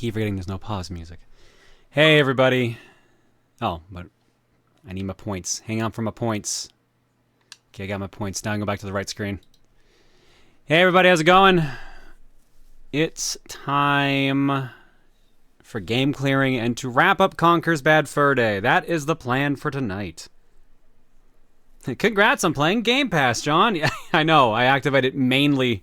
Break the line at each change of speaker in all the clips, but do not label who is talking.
keep forgetting there's no pause music. Hey, everybody. Oh, but I need my points. Hang on for my points. Okay, I got my points. Now I can go back to the right screen. Hey, everybody. How's it going? It's time for game clearing and to wrap up Conker's Bad Fur Day. That is the plan for tonight. Congrats on playing Game Pass, John. I know. I activate it mainly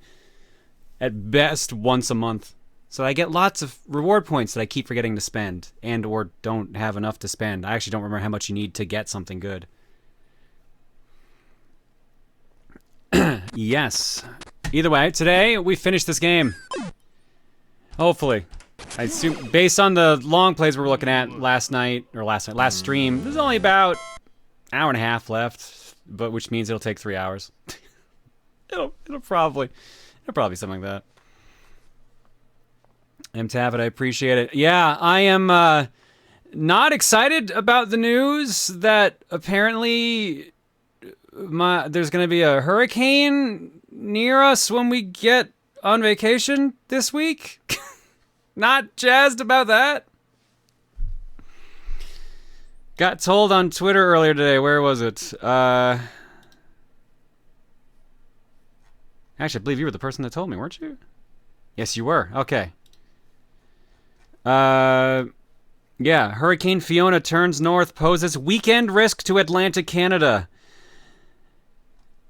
at best once a month. So I get lots of reward points that I keep forgetting to spend and or don't have enough to spend. I actually don't remember how much you need to get something good. Yes. Either way, today we finished this game. Hopefully. I assume, based on the long plays we were looking at last stream, there's only about an hour and a half left, but which means it'll take 3 hours. it'll probably be something like that. Taffet, I appreciate it. Yeah, I am not excited about the news that apparently there's going to be a hurricane near us when we get on vacation this week. Not jazzed about that. Got told on Twitter earlier today. Where was it? Actually, I believe you were the person that told me, weren't you? Yes, you were. Okay. Yeah, Hurricane Fiona turns north, poses weekend risk to Atlantic Canada.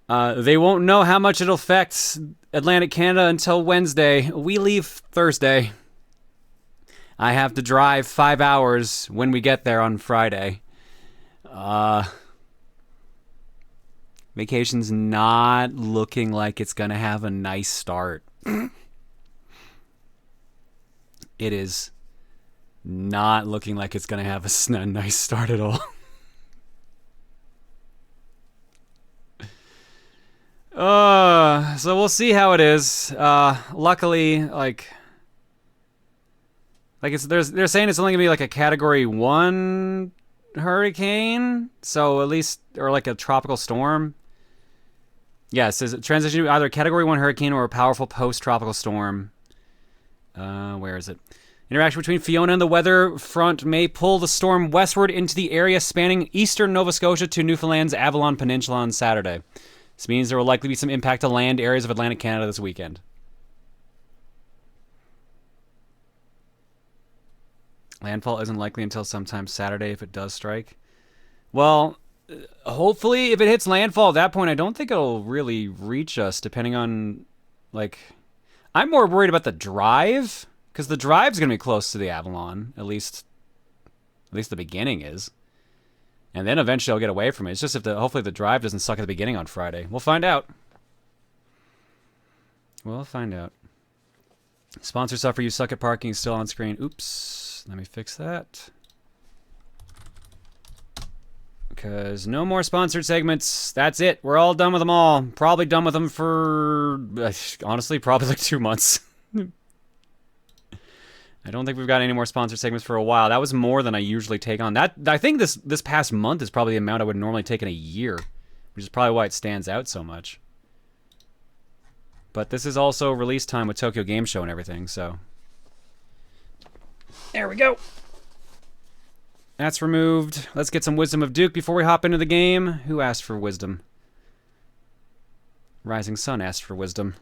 They won't know how much it'll affect Atlantic Canada until Wednesday. We leave Thursday. I have to drive 5 hours when we get there on Friday. Vacation's not looking like it's gonna have a nice start. It is not looking like it's gonna have a nice start at all. So we'll see how it is. Luckily, they're saying it's only gonna be like a Category 1 hurricane, so at least, or like a tropical storm. Yeah, it says transition to either a Category 1 hurricane or a powerful post-tropical storm. Where is it? Interaction between Fiona and the weather front may pull the storm westward into the area spanning eastern Nova Scotia to Newfoundland's Avalon Peninsula on Saturday. This means there will likely be some impact to land areas of Atlantic Canada this weekend. Landfall isn't likely until sometime Saturday if it does strike. Well, hopefully if it hits landfall at that point, I don't think it'll really reach us, depending on, I'm more worried about the drive, because the drive's going to be close to the Avalon, at least the beginning is. And then eventually I'll get away from it. It's just hopefully the drive doesn't suck at the beginning on Friday. We'll find out. We'll find out. Sponsor suffer, you suck at parking, still on screen. Oops. Let me fix that. Because no more sponsored segments. That's it. We're all done with them all. Probably done with them for, honestly, probably like 2 months. I don't think we've got any more sponsored segments for a while. That was more than I usually take on. I think this past month is probably the amount I would normally take in a year, which is probably why it stands out so much. But this is also release time with Tokyo Game Show and everything, so. There we go. That's removed. Let's get some Wisdom of Duke before we hop into the game. Who asked for wisdom? Rising Sun asked for wisdom.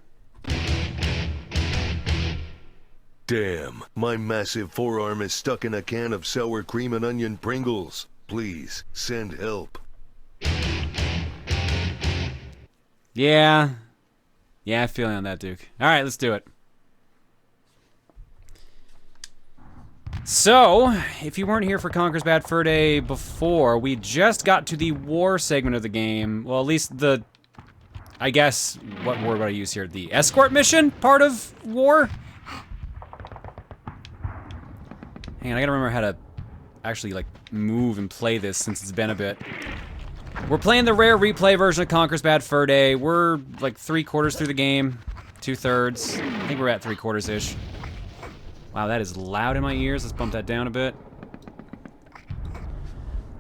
Damn, my massive forearm is stuck in a can of sour cream and onion Pringles. Please, send help.
Yeah. Yeah, I feel you on that, Duke. Alright, let's do it. So, if you weren't here for Conker's Bad Fur Day before, we just got to the war segment of the game. Well, at least I guess, what word would I use here? The escort mission part of war? Hang on, I gotta remember how to actually, move and play this since it's been a bit. We're playing the rare replay version of Conker's Bad Fur Day. We're, 3/4 through the game. 2/3. I think we're at 3/4-ish. Wow, that is loud in my ears. Let's bump that down a bit.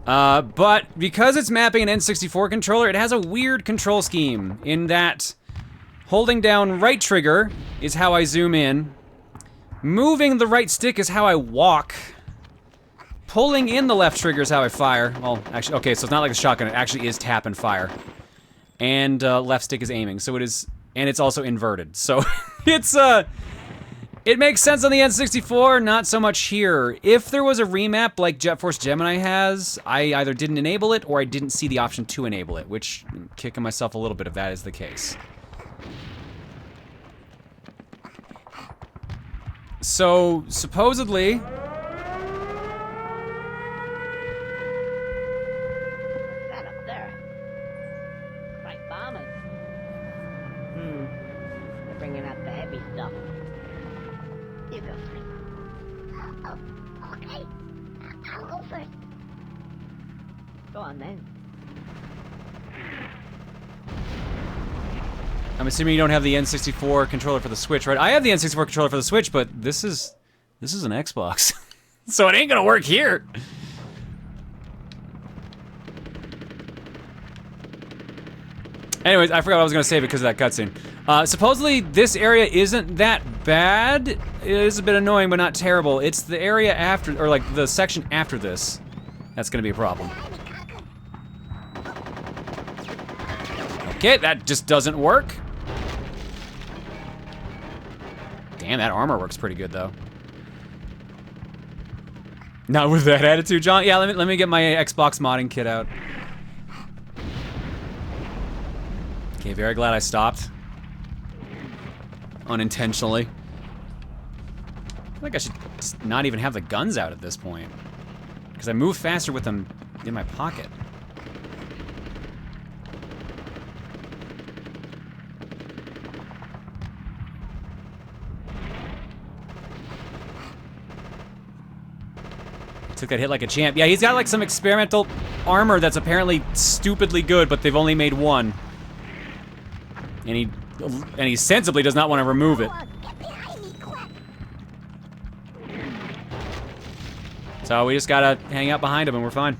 But because it's mapping an N64 controller, it has a weird control scheme in that holding down right trigger is how I zoom in. Moving the right stick is how I walk. Pulling in the left trigger is how I fire. Well, actually, okay, so it's not like a shotgun. It actually is tap and fire. And left stick is aiming. So it is, and it's also inverted. So it's, it makes sense on the N64, not so much here. If there was a remap like Jet Force Gemini has, I either didn't enable it or I didn't see the option to enable it, which I'm kicking myself a little bit if that is the case. So, supposedly...
That up there. Right bombers. They're bringing out the heavy stuff. You go first. Oh, okay. I'll go first. Go on then.
I'm assuming you don't have the N64 controller for the Switch, right? I have the N64 controller for the Switch, but this is an Xbox. So it ain't gonna work here. Anyways, I forgot what I was gonna say because of that cutscene. Supposedly this area isn't that bad. It is a bit annoying, but not terrible. It's the area after, or like the section after this, that's gonna be a problem. Okay, that just doesn't work. Damn, that armor works pretty good though. Not with that attitude, John. Yeah, let me get my Xbox modding kit out. Okay, very glad I stopped. Unintentionally. I feel like I should not even have the guns out at this point. Because I move faster with them in my pocket. Took that hit like a champ. Yeah, he's got like some experimental armor that's apparently stupidly good, but they've only made one. And he sensibly does not want to remove it. So we just gotta hang out behind him and we're fine.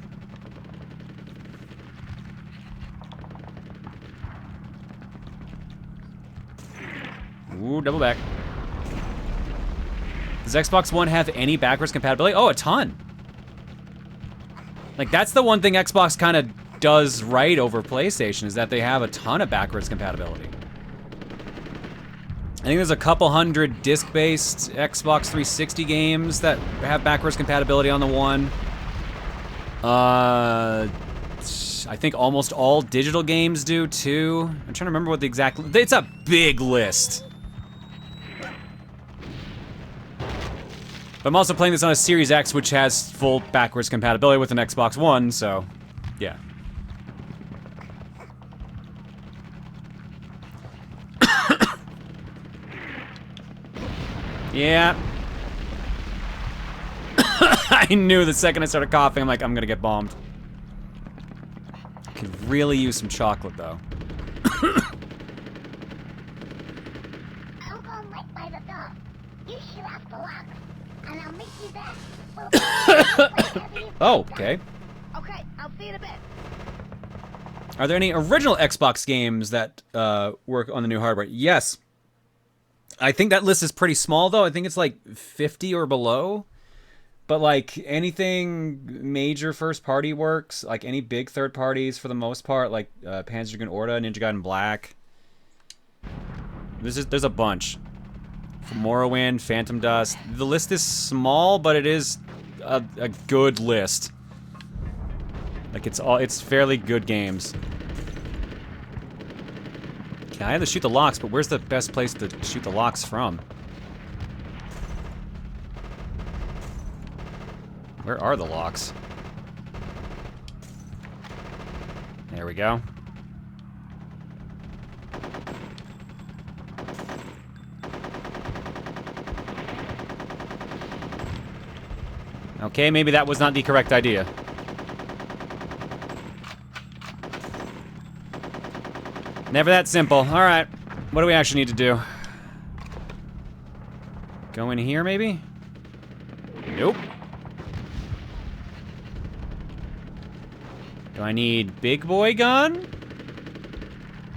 Ooh, double back. Does Xbox One have any backwards compatibility? Oh, a ton. Like, that's the one thing Xbox kind of does right over PlayStation, is that they have a ton of backwards compatibility. I think there's a couple hundred disc-based Xbox 360 games that have backwards compatibility on the One. I think almost all digital games do, too. I'm trying to remember what the exact... It's a big list. But I'm also playing this on a Series X, which has full backwards compatibility with an Xbox One, so, yeah. Yeah. I knew the second I started coughing, I'm like, I'm gonna get bombed. Could really use some chocolate, though.
I'll go and wait by the door. You shoot off the lock. And I'll meet you there.
Oh, okay.
Okay, I'll see you in a bit.
Are there any original Xbox games that work on the new hardware? Yes. I think that list is pretty small, though. I think it's like 50 or below. But like anything major first party works, like any big third parties for the most part, like Panzer Dragoon Orta, Ninja Gaiden Black. There's a bunch. Morrowind, Phantom Dust. The list is small, but it is a good list. Like it's fairly good games. Okay, I have to shoot the locks, but where's the best place to shoot the locks from? Where are the locks? There we go. Okay, maybe that was not the correct idea. Never that simple. All right, what do we actually need to do? Go in here, maybe? Nope. Do I need big boy gun?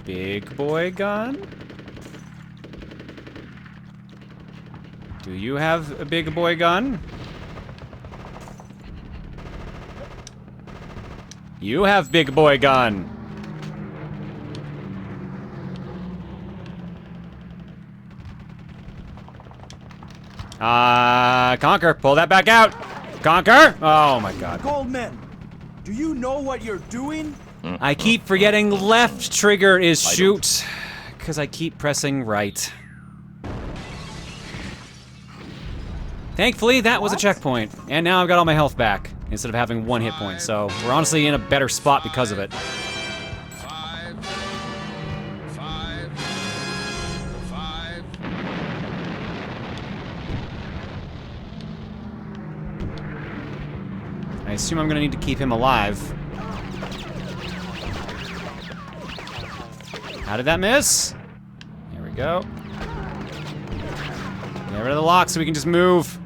Big boy gun? Do you have a big boy gun? You have big boy gun. Conker, pull that back out. Conker! Oh my god.
Goldman, do you know what you're doing?
I keep forgetting left trigger is shoot, because I keep pressing right. Thankfully, that was a checkpoint, and now I've got all my health back, instead of having 1 hit point, so we're honestly in a better spot because of it.
5, 5, 5.
I assume I'm gonna need to keep him alive. How did that miss? There we go. Get rid of the lock so we can just move.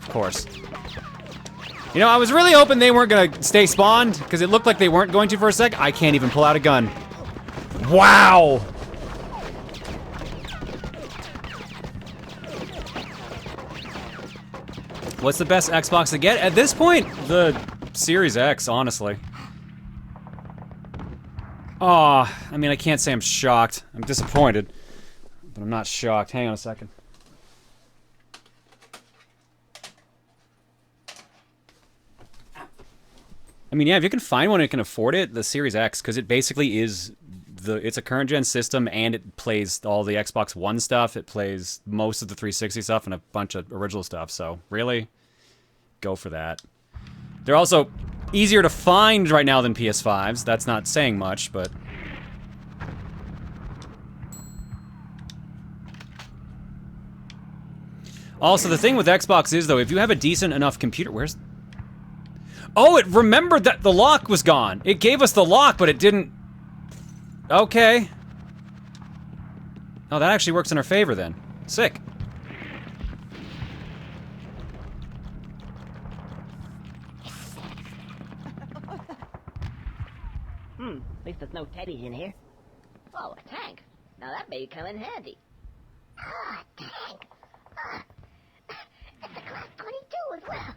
Of course. You know, I was really hoping they weren't gonna stay spawned, because it looked like they weren't going to for a sec. I can't even pull out a gun. Wow! What's the best Xbox to get? At this point, the Series X, honestly. Aw, I mean, I can't say I'm shocked. I'm disappointed, but I'm not shocked. Hang on a second. I mean, yeah, if you can find one and can afford it, the Series X, because it basically is it's a current gen system and it plays all the Xbox One stuff. It plays most of the 360 stuff and a bunch of original stuff. So really, go for that. They're also easier to find right now than PS5s. That's not saying much, but also the thing with Xbox is though, if you have a decent enough computer, oh, it remembered that the lock was gone. It gave us the lock, but it didn't. Okay. Oh, that actually works in our favor then. Sick.
At least there's no teddies in here. Oh, a tank. Now that may come in handy. Ah, a tank. It's a class 22 as well.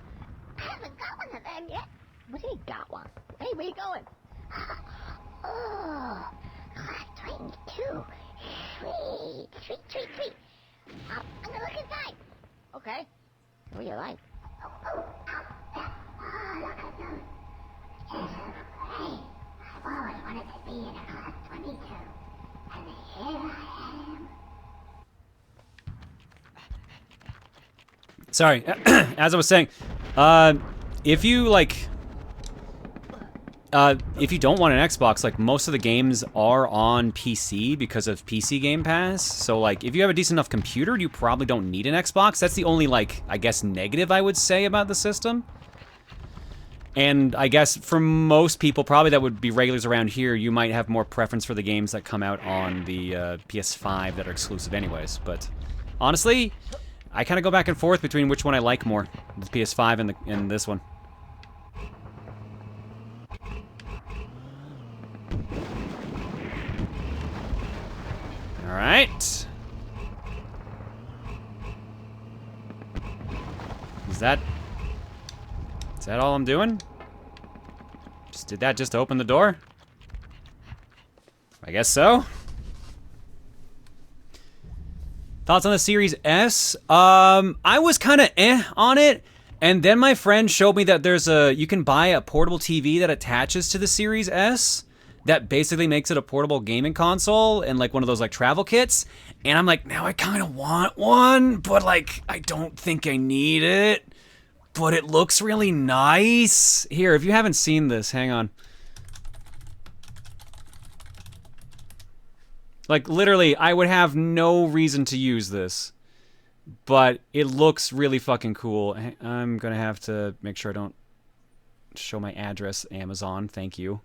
I haven't got one of them yet. What do you got one? Hey, where you going? Oh, class 22. Sweet. I'm gonna look inside. Okay. What do you like? Oh, look at those. Hey, I've always wanted to be in a class 22. And here I am.
Sorry, as I was saying, if you like, if you don't want an Xbox, like most of the games are on PC because of PC Game Pass. So like, if you have a decent enough computer, you probably don't need an Xbox. That's the only like, I guess, negative I would say about the system. And I guess for most people, probably that would be regulars around here, you might have more preference for the games that come out on the PS5 that are exclusive anyways. But honestly, I kind of go back and forth between which one I like more, the PS5 and this one. All right. Is that all I'm doing? Just did that just to open the door? I guess so. Thoughts on the Series S? I was kind of on it, and then my friend showed me that you can buy a portable TV that attaches to the Series S that basically makes it a portable gaming console and like one of those like travel kits. And I'm like, now I kind of want one, but like, I don't think I need it, but it looks really nice. Here, if you haven't seen this, hang on. Like, literally, I would have no reason to use this, but it looks really fucking cool. I'm gonna have to make sure I don't show my address, Amazon. Thank you.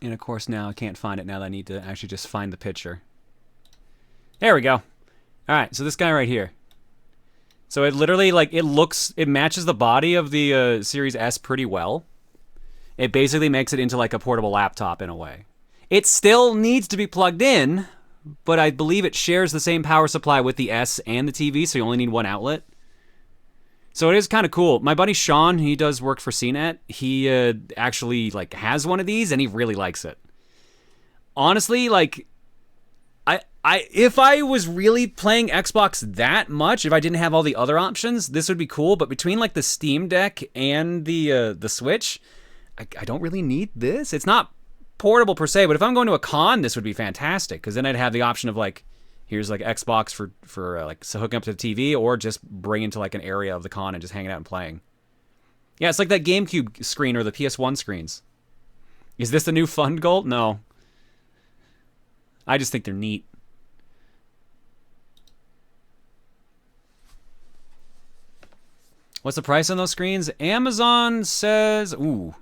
And of course now I can't find it now that I need to actually just find the picture. There we go. All right, so this guy right here. So it literally, like, it matches the body of the Series S pretty well. It basically makes it into like a portable laptop in a way. It still needs to be plugged in, but I believe it shares the same power supply with the S and the TV, so you only need one outlet. So it is kind of cool. My buddy Sean, he does work for CNET. He actually like has one of these, and he really likes it. Honestly, like, if I was really playing Xbox that much, if I didn't have all the other options, this would be cool. But between like the Steam Deck and the Switch, I don't really need this. It's not portable per se, but if I'm going to a con, this would be fantastic because then I'd have the option of like, here's like Xbox for like so hooking up to the TV, or just bring into like an area of the con and just hanging out and playing. Yeah, it's like that GameCube screen or the PS1 screens. Is this the new Fun Gold? No. I just think they're neat. What's the price on those screens? Amazon says, ooh.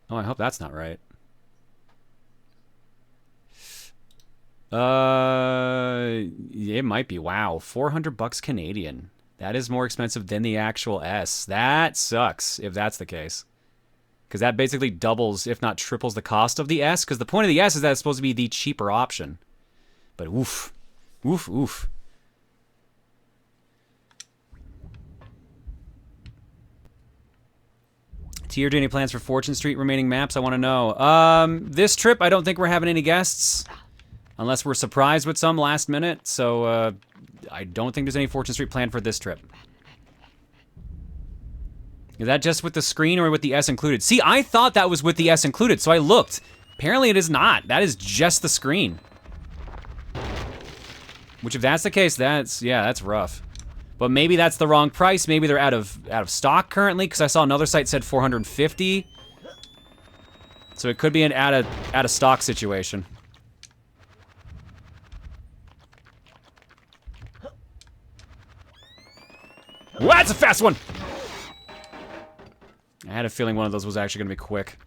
Oh, I hope that's not right. It might be. Wow, $400 Canadian. That is more expensive than the actual S. That sucks if that's the case. Because that basically doubles, if not triples, the cost of the S. Because the point of the S is that it's supposed to be the cheaper option. But oof. Oof, oof. Tier, do any plans for Fortune Street remaining maps? I want to know. This trip, I don't think we're having any guests. Unless we're surprised with some last minute. So, I don't think there's any Fortune Street planned for this trip. Is that just with the screen or with the S included? See, I thought that was with the S included, so I looked. Apparently it is not. That is just the screen. Which, if that's the case, that's rough. But maybe that's the wrong price. Maybe they're out of stock currently, because I saw another site said 450. So it could be an out of stock situation. Ooh, that's a fast one! I had a feeling one of those was actually gonna be quick.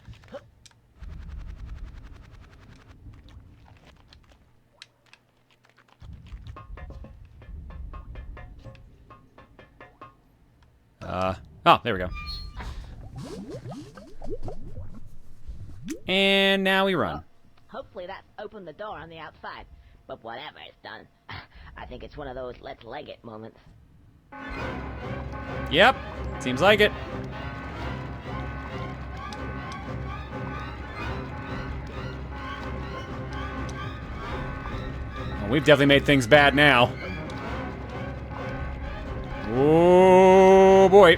Oh, there we go. And now we run.
Hopefully that's opened the door on the outside. But whatever it's done, I think it's one of those let's leg it moments.
Yep, seems like it. Well, we've definitely made things bad now. Oh boy.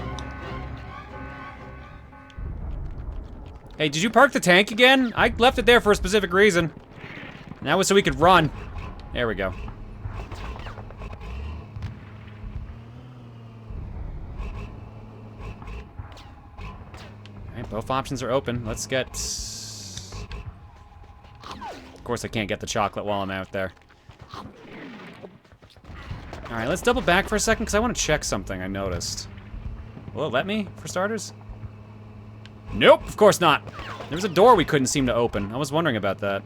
Hey, did you park the tank again? I left it there for a specific reason. And that was so we could run. There we go. Alright, both options are open. Let's get... Of course I can't get the chocolate while I'm out there. Alright, let's double back for a second, because I want to check something I noticed. Will it let me, for starters? Nope, of course not. There was a door we couldn't seem to open. I was wondering about that.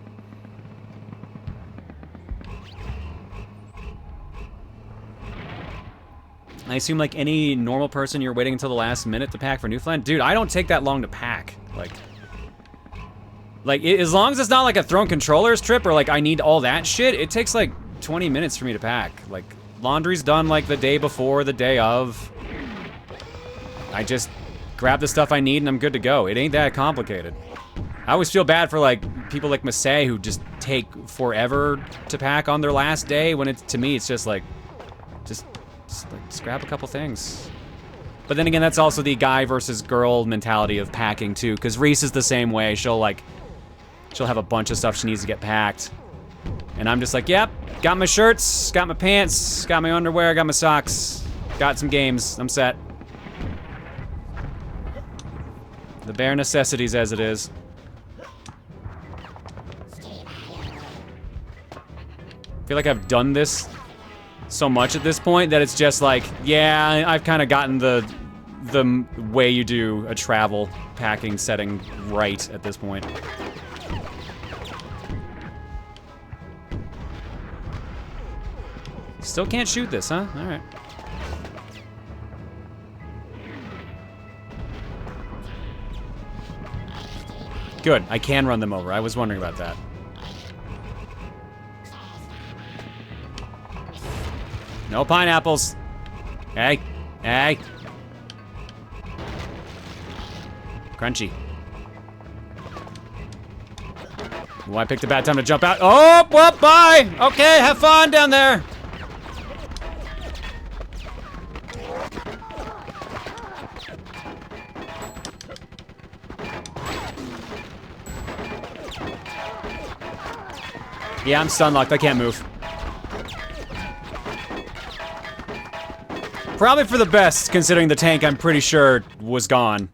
I assume like any normal person, you're waiting until the last minute to pack for Newfoundland. Dude, I don't take that long to pack. Like as long as it's not like a thrown controllers trip or like I need all that shit, it takes like 20 minutes for me to pack. Like laundry's done like the day before, the day of. I just grab the stuff I need and I'm good to go. It ain't that complicated. I always feel bad for like people like Massey who just take forever to pack on their last day when it's, to me, it's just like, just grab a couple things. But then again, that's also the guy versus girl mentality of packing too, because Reese is the same way. She'll have a bunch of stuff she needs to get packed. And I'm just like, yep, got my shirts, got my pants, got my underwear, got my socks, got some games, I'm set. The bare necessities as it is. I feel like I've done this so much at this point that it's just like, yeah, I've kind of gotten the the way you do a travel packing setting right at this point. Still can't shoot this, huh? All right. Good, I can run them over. I was wondering about that. No pineapples. Hey, hey. Crunchy. Oh, I picked a bad time to jump out. Oh, well, bye. Okay, have fun down there. Yeah, I'm stun locked. I can't move. Probably for the best, considering the tank, I'm pretty sure, was gone.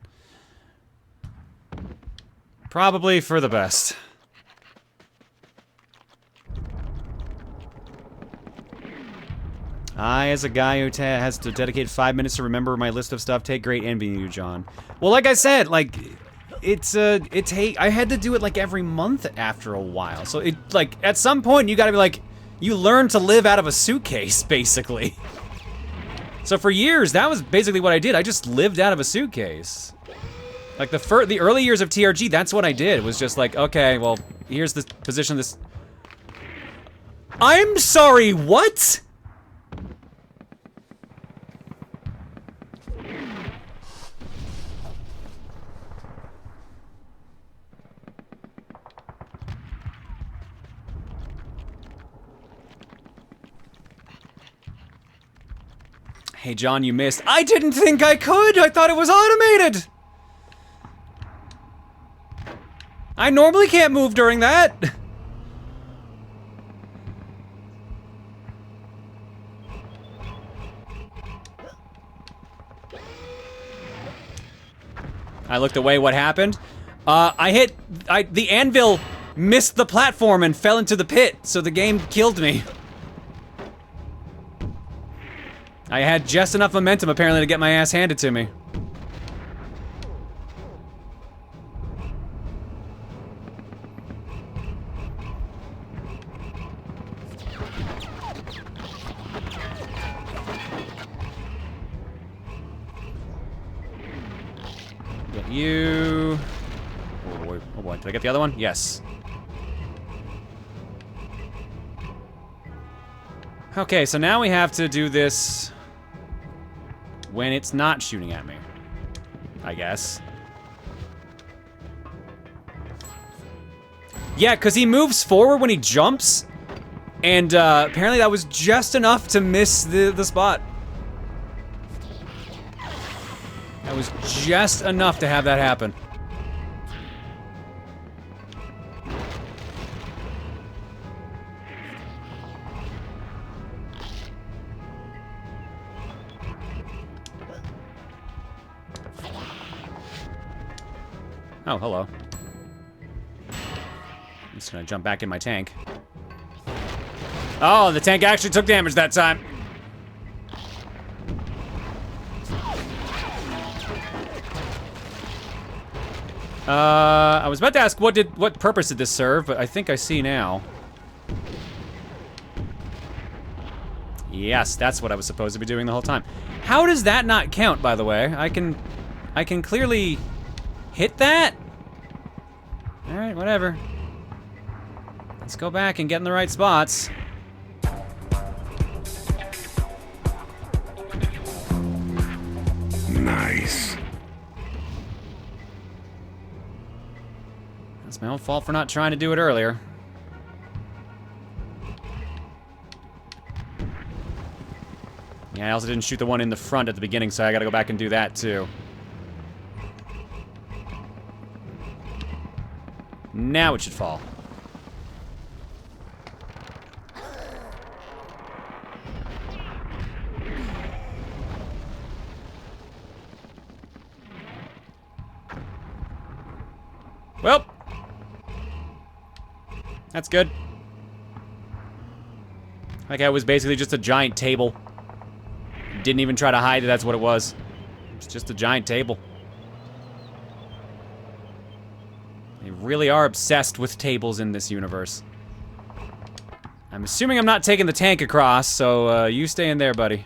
Probably for the best. I, as a guy who has to dedicate 5 minutes to remember my list of stuff, take great envy in you, John. Well, like I said, like, I had to do it like every month after a while. So like, at some point, you gotta be like, you learn to live out of a suitcase, basically. So for years, that was basically what I did. I just lived out of a suitcase. Like the early years of TRG, that's what I did. Was just like, okay, well, here's the position of this. I'm sorry, what? Hey, John, you missed. I didn't think I could! I thought it was automated! I normally can't move during that! I looked away, what happened? The anvil missed the platform and fell into the pit, so the game killed me. I had just enough momentum, apparently, to get my ass handed to me. Get you. Oh boy, did I get the other one? Yes. Okay, so now we have to do this when it's not shooting at me, I guess. Yeah, because he moves forward when he jumps, and apparently that was just enough to miss the spot. That was just enough to have that happen. Oh, hello. I'm just gonna jump back in my tank. Oh, the tank actually took damage that time. I was about to ask what purpose did this serve, but I think I see now. Yes, that's what I was supposed to be doing the whole time. How does that not count, by the way? I can clearly hit that? Alright, whatever. Let's go back and get in the right spots.
Nice.
That's my own fault for not trying to do it earlier. Yeah, I also didn't shoot the one in the front at the beginning, so I gotta go back and do that too. Now it should fall. Well, that's good. Like I was basically just a giant table. Didn't even try to hide it, that's what it was. It's just a giant table. They really are obsessed with tables in this universe. I'm assuming I'm not taking the tank across, so you stay in there, buddy.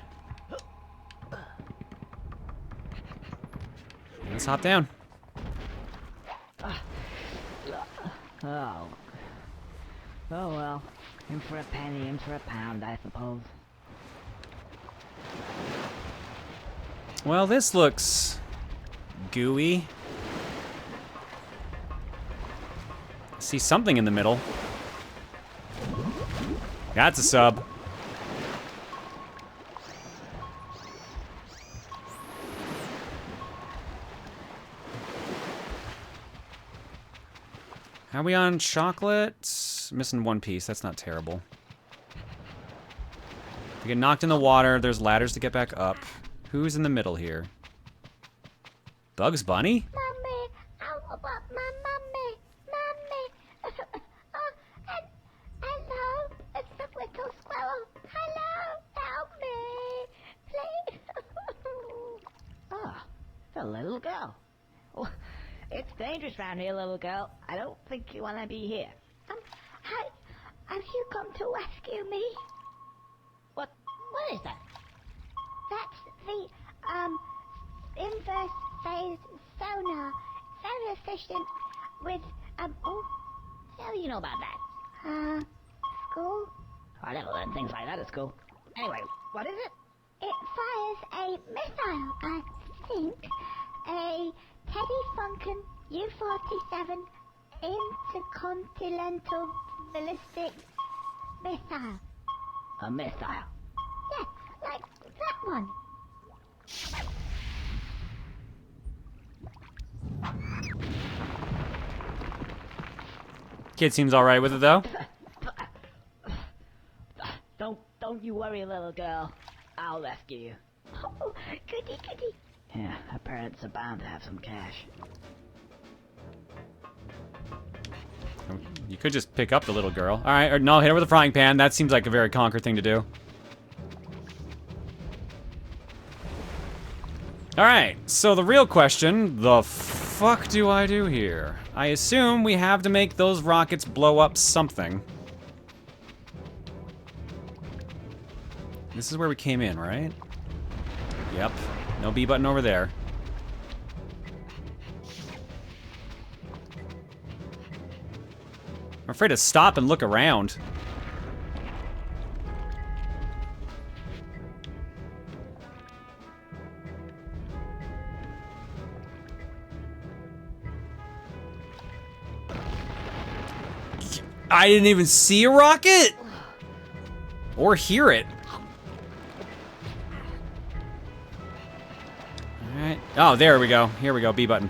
Let's hop down.
Oh. Oh well. In for a penny, in for a pound, I suppose.
Well, this looks gooey. See something in the middle. That's a sub. How are we on chocolate? Missing one piece. That's not terrible. We get knocked in the water. There's ladders to get back up. Who's in the middle here? Bugs Bunny?
Mummy, I want my mummy, mummy. Hello, it's the little squirrel. Hello, help me, please. Ah, the little girl. Oh, it's dangerous round here, little girl. I don't think you want to be here. Have you come to rescue me? What is that? That's the, inverse phase sonar. Very efficient with, oh, how do you know about that? School? I never learned things like that at school. Anyway, what is it? It fires a missile, I think. A Teddy Funkin U-47 intercontinental ballistic missile. A missile? Yeah, like that one.
Kid seems all right with it though.
Don't you worry, little girl. I'll rescue you. Oh, goody goody. Yeah, her parents are bound to have some cash.
You could just pick up the little girl. All right, or no, hit her with a frying pan. That seems like a very Conker thing to do. All right, so the real question, the fuck do I do here? I assume we have to make those rockets blow up something. This is where we came in, right? Yep. No B button over there. I'm afraid to stop and look around. I didn't even see a rocket? Or hear it. Alright. Oh, there we go. Here we go. B button.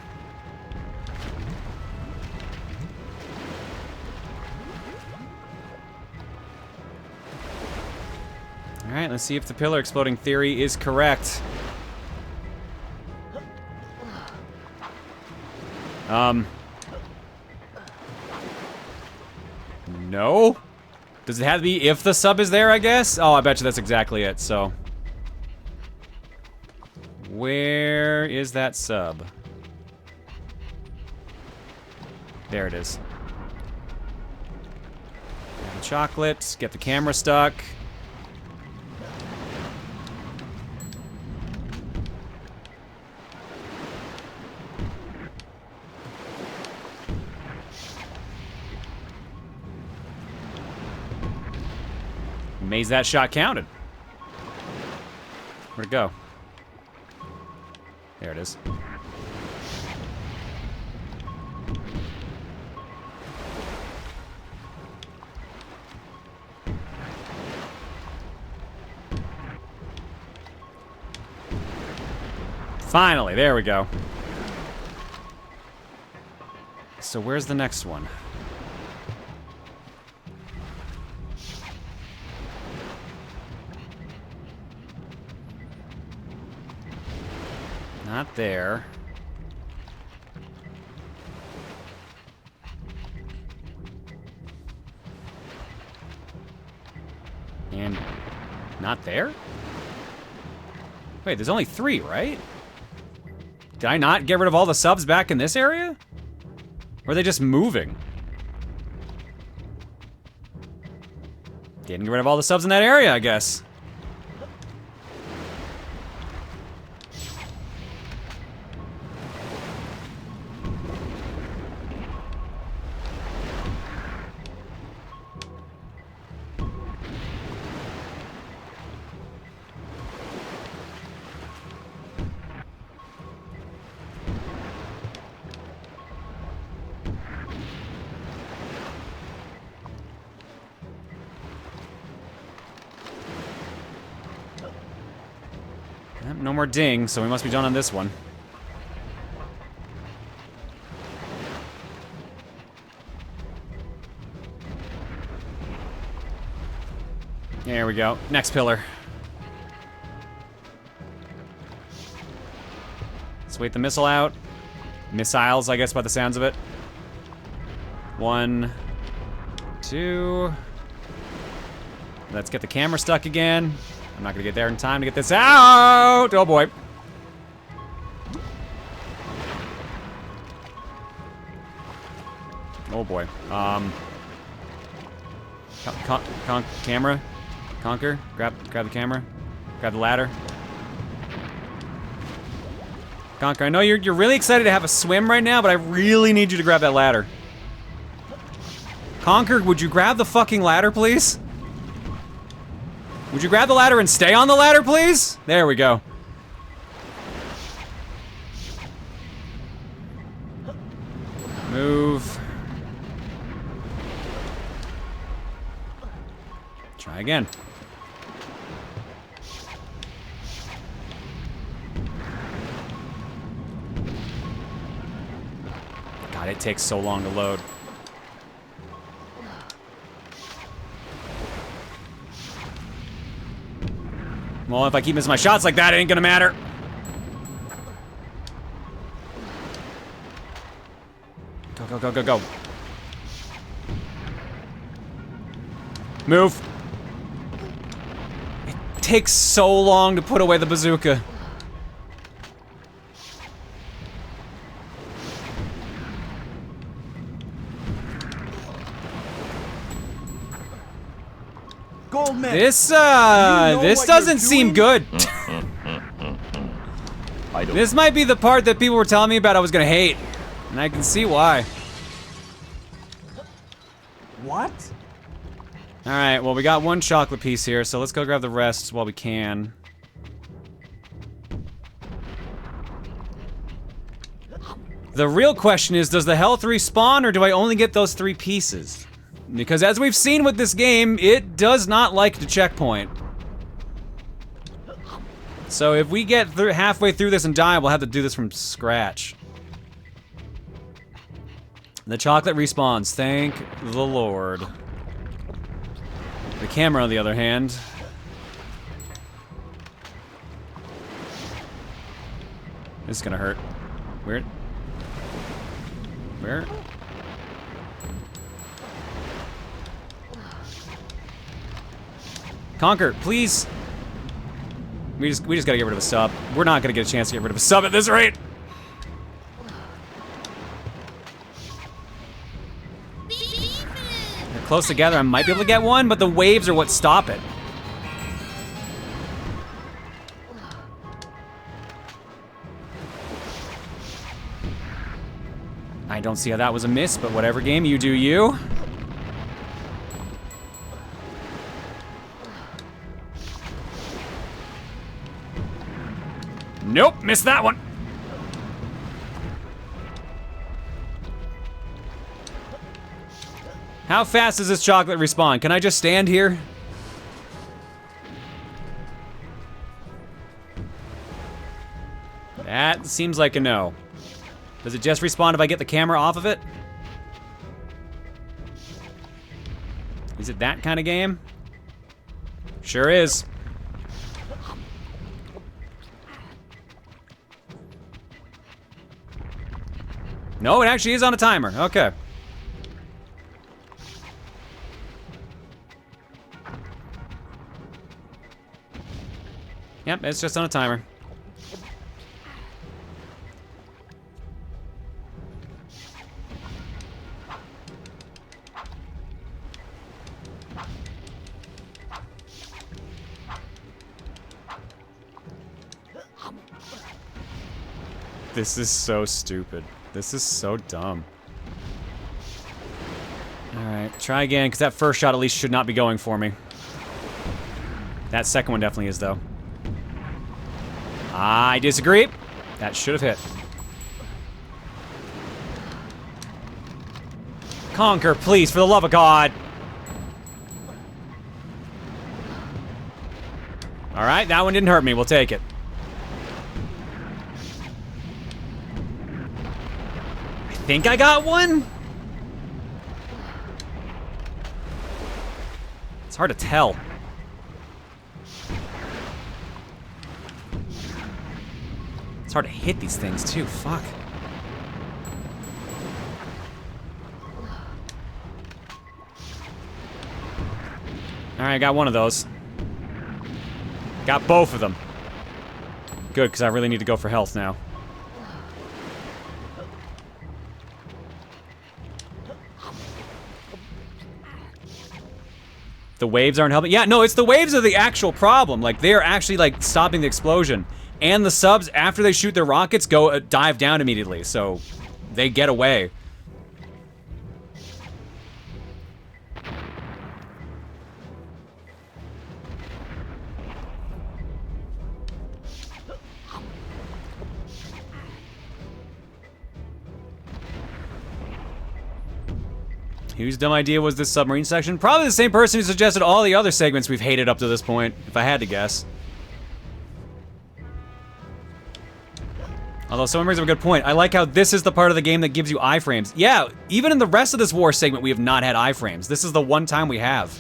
Alright, let's see if the pillar exploding theory is correct. No? Does it have to be if the sub is there, I guess? Oh, I bet you that's exactly it, so. Where is that sub? There it is. Grab the chocolate, get the camera stuck. Amazed that shot counted. Where'd it go? There it is. Finally, there we go. So where's the next one? Not there. And not there? Wait, there's only 3, right? Did I not get rid of all the subs back in this area? Or are they just moving? Didn't get rid of all the subs in that area, I guess. No more ding, so we must be done on this one. There we go. Next pillar. Let's wait the missile out. Missiles, I guess, by the sounds of it. 1, 2. Let's get the camera stuck again. I'm not gonna get there in time to get this out! Oh boy. Oh boy. Camera? Conker? Grab the camera. Grab the ladder. Conker, I know you're really excited to have a swim right now, but I really need you to grab that ladder. Conker, would you grab the fucking ladder, please? Would you grab the ladder and stay on the ladder, please? There we go. Move. Try again. God, it takes so long to load. Well, if I keep missing my shots like that, it ain't gonna matter. Go, go, go, go, go. Move. It takes so long to put away the bazooka.
Goldman.
This
what
doesn't
you're
seem
doing?
good. This might be the part that people were telling me about I was gonna hate. And I can see why.
What?
Alright, well we got one chocolate piece here, so let's go grab the rest while we can. The real question is, does the health respawn or do I only get those 3 pieces? Because as we've seen with this game, it does not like to checkpoint. So if we get halfway through this and die, we'll have to do this from scratch. The chocolate respawns, thank the Lord. The camera, on the other hand. This is gonna hurt. Where? Conker, please. We just gotta get rid of a sub. We're not gonna get a chance to get rid of a sub at this rate. They're close together. I might be able to get one, but the waves are what stop it. I don't see how that was a miss, but whatever, game, you do you. Nope, missed that one. How fast does this chocolate respawn? Can I just stand here? That seems like a no. Does it just respawn if I get the camera off of it? Is it that kind of game? Sure is. No, it actually is on a timer. Okay. Yep, it's just on a timer. This is so stupid. This is so dumb. Alright, try again, because that first shot at least should not be going for me. That second one definitely is, though. I disagree. That should have hit. Conker, please, for the love of God. Alright, that one didn't hurt me. We'll take it. I think I got one? It's hard to tell. It's hard to hit these things, too. Fuck. Alright, I got one of those. Got both of them. Good, because I really need to go for health now. The waves aren't helping. Yeah, no, it's the waves are the actual problem. Like, they are actually, like, stopping the explosion. And the subs, after they shoot their rockets, go dive down immediately. So, they get away. Whose dumb idea was this submarine section? Probably the same person who suggested all the other segments we've hated up to this point, if I had to guess. Although someone brings up a good point. I like how this is the part of the game that gives you iframes. Yeah, even in the rest of this war segment, we have not had iframes. This is the one time we have.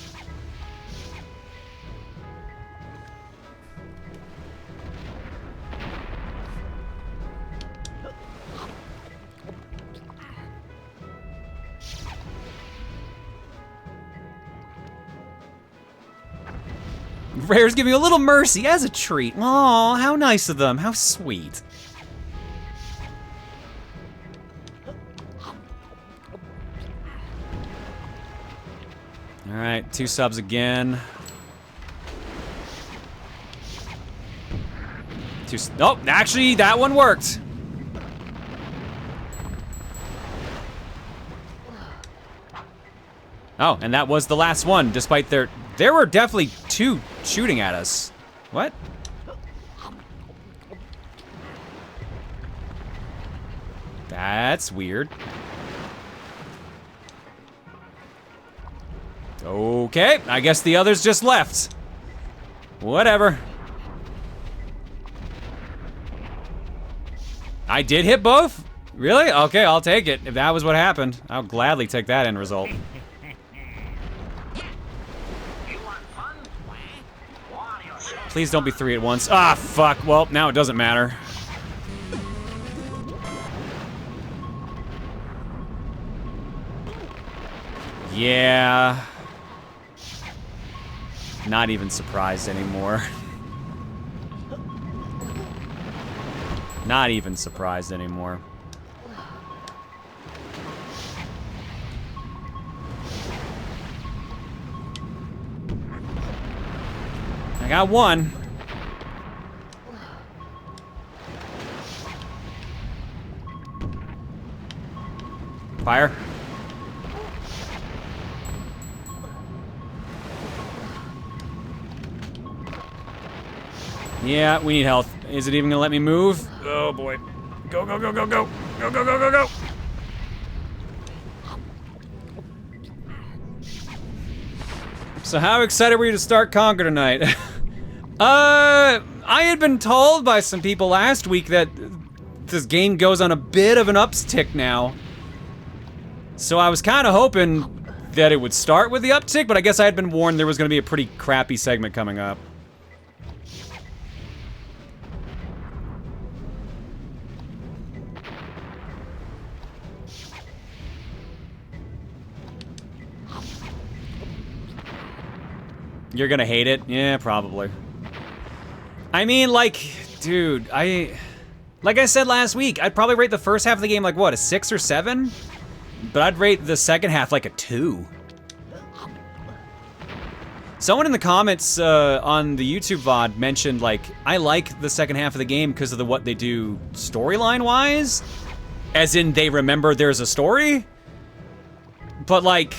Rare's giving a little mercy as a treat. Aw, how nice of them. How sweet. Alright, 2 subs again. Oh, actually, that one worked. Oh, and that was the last one, despite there were definitely 2 shooting at us. What? That's weird. Okay, I guess the others just left. Whatever. I did hit both? Really? Okay, I'll take it. If that was what happened, I'll gladly take that end result. Please don't be 3 at once. Ah, fuck. Well, now it doesn't matter. Yeah. Not even surprised anymore. Not even surprised anymore. I got one. Fire. Yeah, we need health. Is it even gonna let me move? Oh boy. Go, go, go, go, go. Go, go, go, go, go. So how excited were you to start Conker tonight? I had been told by some people last week that this game goes on a bit of an uptick now. So I was kind of hoping that it would start with the uptick, but I guess I had been warned there was going to be a pretty crappy segment coming up. You're gonna hate it? Yeah, probably. I mean, like, dude, like I said last week, I'd probably rate the first half of the game like, what, a 6 or 7? But I'd rate the second half like a 2. Someone in the comments on the YouTube VOD mentioned, like, I like the second half of the game because of what they do storyline-wise. As in, they remember there's a story. But, like,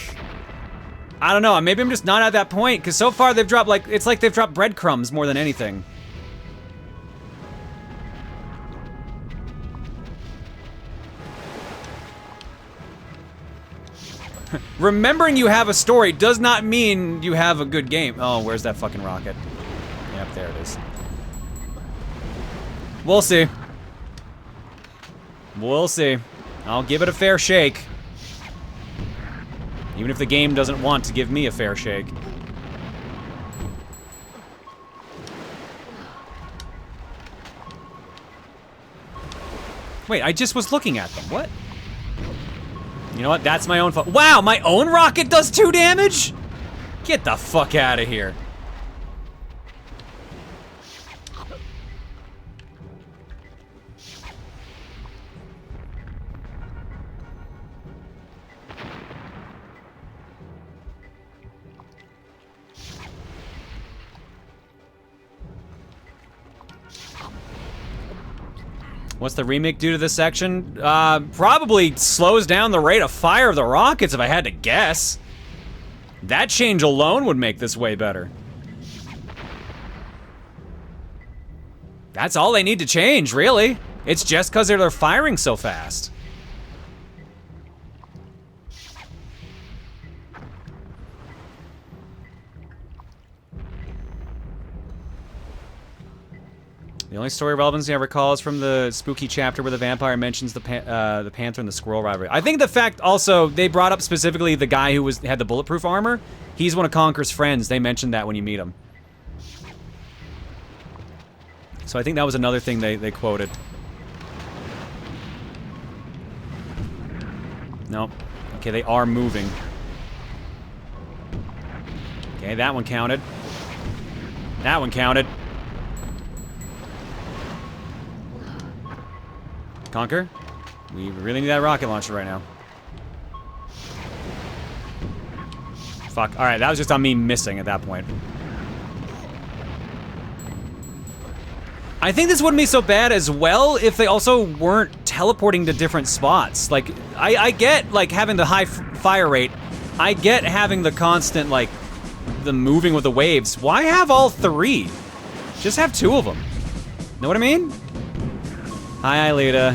I don't know. Maybe I'm just not at that point, because so far they've dropped, like, it's like they've dropped breadcrumbs more than anything. Remembering you have a story does not mean you have a good game. Oh, where's that fucking rocket? Yep, there it is. We'll see. We'll see. I'll give it a fair shake. Even if the game doesn't want to give me a fair shake. Wait, I just was looking at them. What? You know what? That's my own fault. Wow, my own rocket does 2 damage? Get the fuck out of here. What's the remake do to this section? Probably slows down the rate of fire of the rockets, if I had to guess. That change alone would make this way better. That's all they need to change, really. It's just because they're firing so fast. The only story relevancy I recall is from the spooky chapter where the vampire mentions the panther and the squirrel rivalry. I think the fact also, they brought up specifically the guy who had the bulletproof armor. He's one of Conker's friends. They mentioned that when you meet him. So I think that was another thing they quoted. Nope. Okay, they are moving. Okay, that one counted. That one counted. Conker, we really need that rocket launcher right now. Fuck, alright, that was just on me missing at that point. I think this wouldn't be so bad as well if they also weren't teleporting to different spots. Like, I get, like, having the high fire rate. I get having the constant, like, the moving with the waves. Why have all 3? Just have 2 of them. Know what I mean? Hi, Aelita.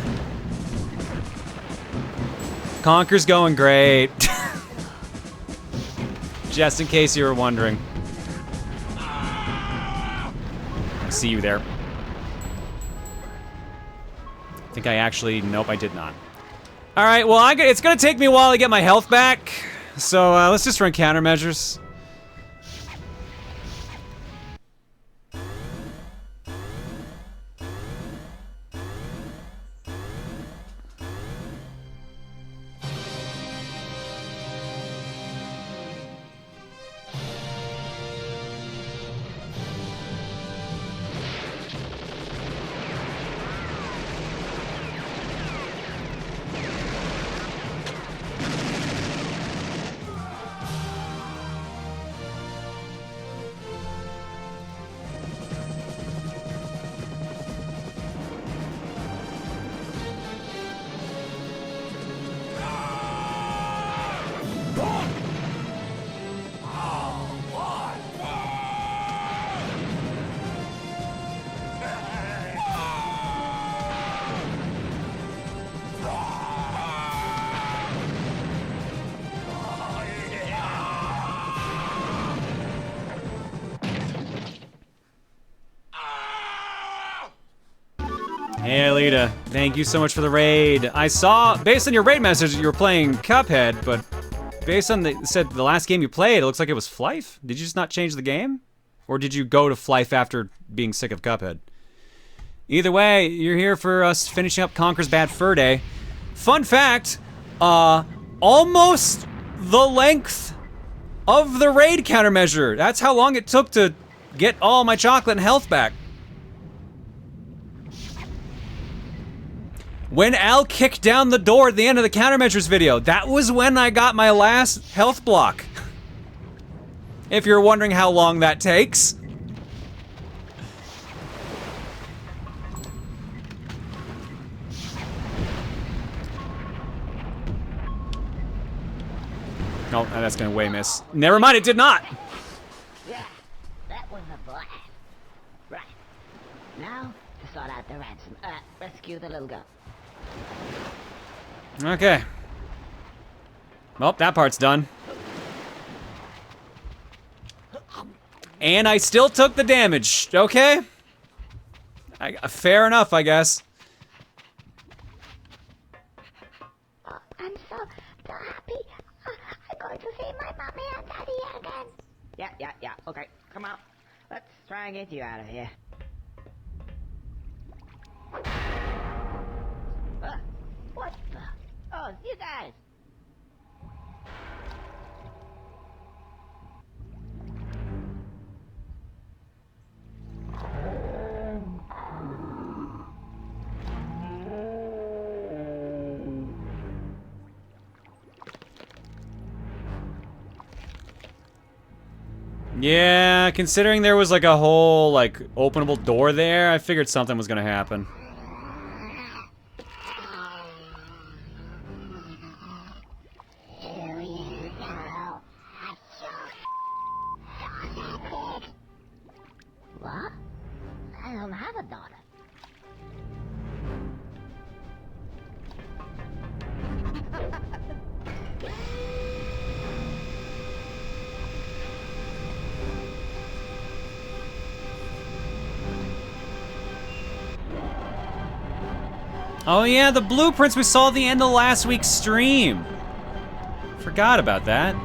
Conker's going great. Just in case you were wondering. I see you there. I think I actually... Nope, I did not. Alright, well, it's gonna take me a while to get my health back. So, let's just run countermeasures. Hey, Alita, thank you so much for the raid. I saw, based on your raid message, you were playing Cuphead, but based on the last game you played, it looks like it was Flife. Did you just not change the game? Or did you go to Flife after being sick of Cuphead? Either way, you're here for us finishing up Conker's Bad Fur Day. Fun fact, almost the length of the raid countermeasure. That's how long it took to get all my chocolate and health back. When Al kicked down the door at the end of the countermeasures video, that was when I got my last health block. If you're wondering how long that takes. Oh, that's gonna way miss. Never mind, it did not.
Yeah, that was a blast. Right. Now, to sort out the ransom. Rescue the little girl.
Okay. Well, that part's done. And I still took the damage, okay? Fair enough, I guess.
I'm so happy. I'm going to see my mommy and daddy again. Yeah. Okay, come on. Let's try and get you out of here. What the? Oh, you guys.
Yeah, considering there was like a whole like openable door there, I figured something was gonna happen.
What? I don't have a daughter.
Oh yeah, the blueprints we saw at the end of last week's stream. Forgot about that.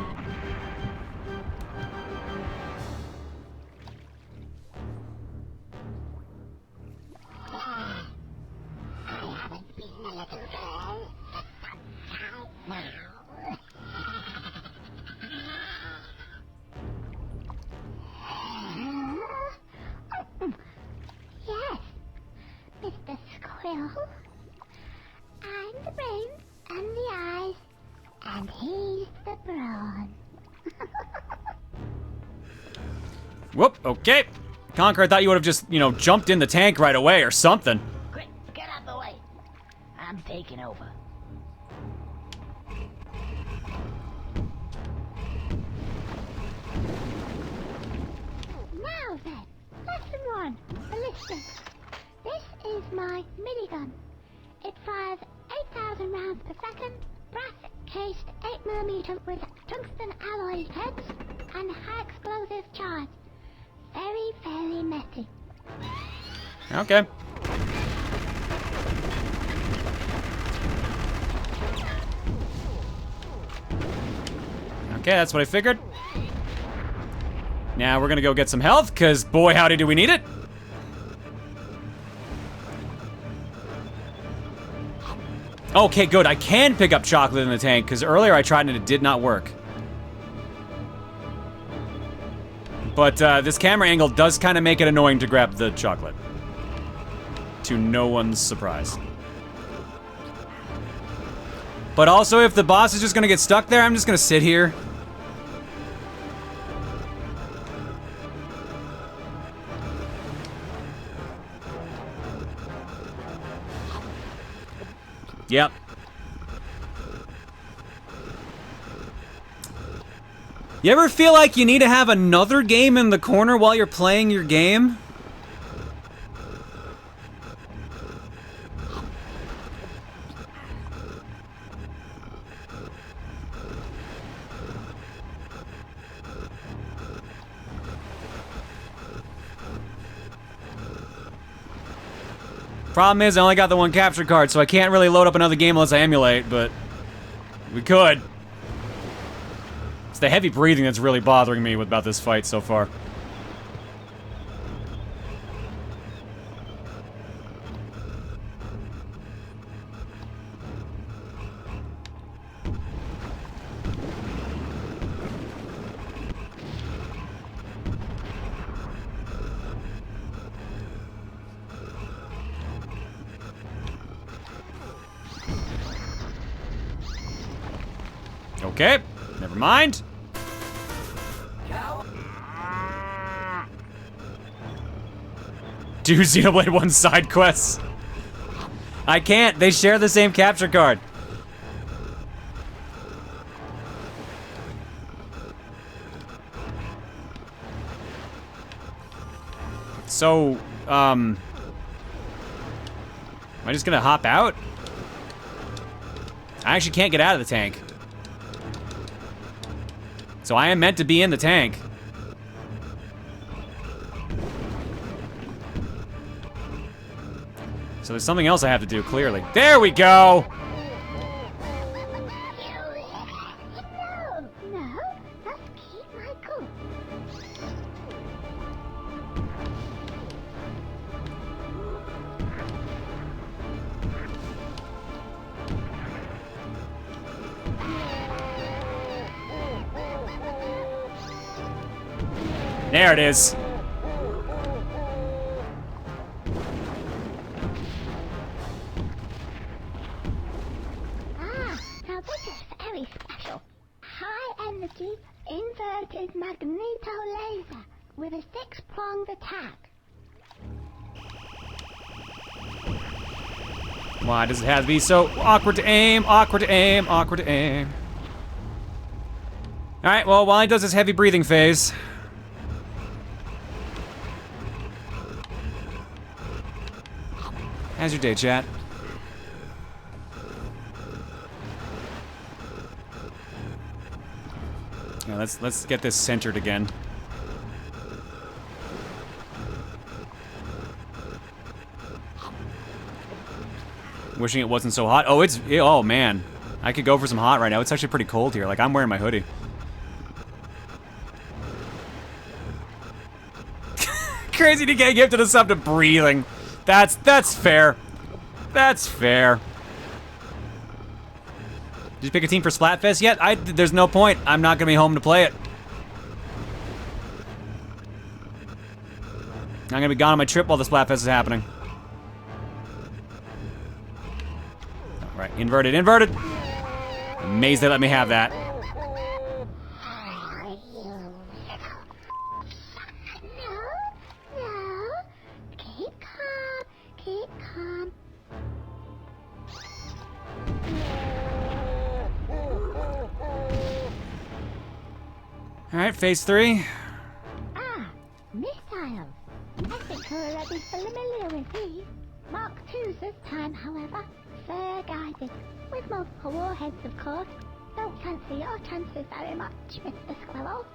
Yes, Mr. Squirrel. I'm the brains and the eyes, and he's the brawn.
Whoop, okay. Conker, I thought you would have just, you know, jumped in the tank right away or something.
Quick, get out the way. I'm taking over. Now then, lesson 1, ballistics. This is my minigun. It fires 8,000 rounds per second, brass-cased 8mm with tungsten alloy heads and high explosive charge. Very, very messy.
Okay. Okay, that's what I figured. Now we're gonna go get some health, because boy howdy do we need it. Okay, good. I can pick up chocolate in the tank, because earlier I tried and it did not work. But this camera angle does kind of make it annoying to grab the chocolate. To no one's surprise. But also, if the boss is just gonna get stuck there, I'm just gonna sit here. Yep. You ever feel like you need to have another game in the corner while you're playing your game? Problem is, I only got the one capture card, so I can't really load up another game unless I emulate, but we could. It's the heavy breathing that's really bothering me about this fight so far. Okay, never mind. 2 Xenoblade 1 side quests. I can't. They share the same capture card. So, am I just gonna hop out? I actually can't get out of the tank. So I am meant to be in the tank. So there's something else I have to do, clearly. There we go!
No, just keep my cool.
There it is.
Now this is very special. High energy inverted magneto laser with a 6-pronged attack.
Why does it have to be so awkward to aim, awkward to aim, awkward to aim? Alright, well, while he does his heavy breathing phase. How's your day, chat? Yeah, let's get this centered again. Wishing it wasn't so hot. Oh, oh man. I could go for some hot right now. It's actually pretty cold here. Like, I'm wearing my hoodie. Crazy to get gifted a sub to breathing. That's fair. That's fair. Did you pick a team for Splatfest yet? There's no point. I'm not gonna be home to play it. I'm gonna be gone on my trip while the Splatfest is happening. Alright, inverted, inverted. Amazed they let me have that.
No. Keep calm. Keep calm.
Alright, phase 3.
Missiles. I think you're already familiar with these. Mark II's this time, however. Fair guided. With multiple warheads, of course. Don't fancy your chances very much, Mr. Squirrel.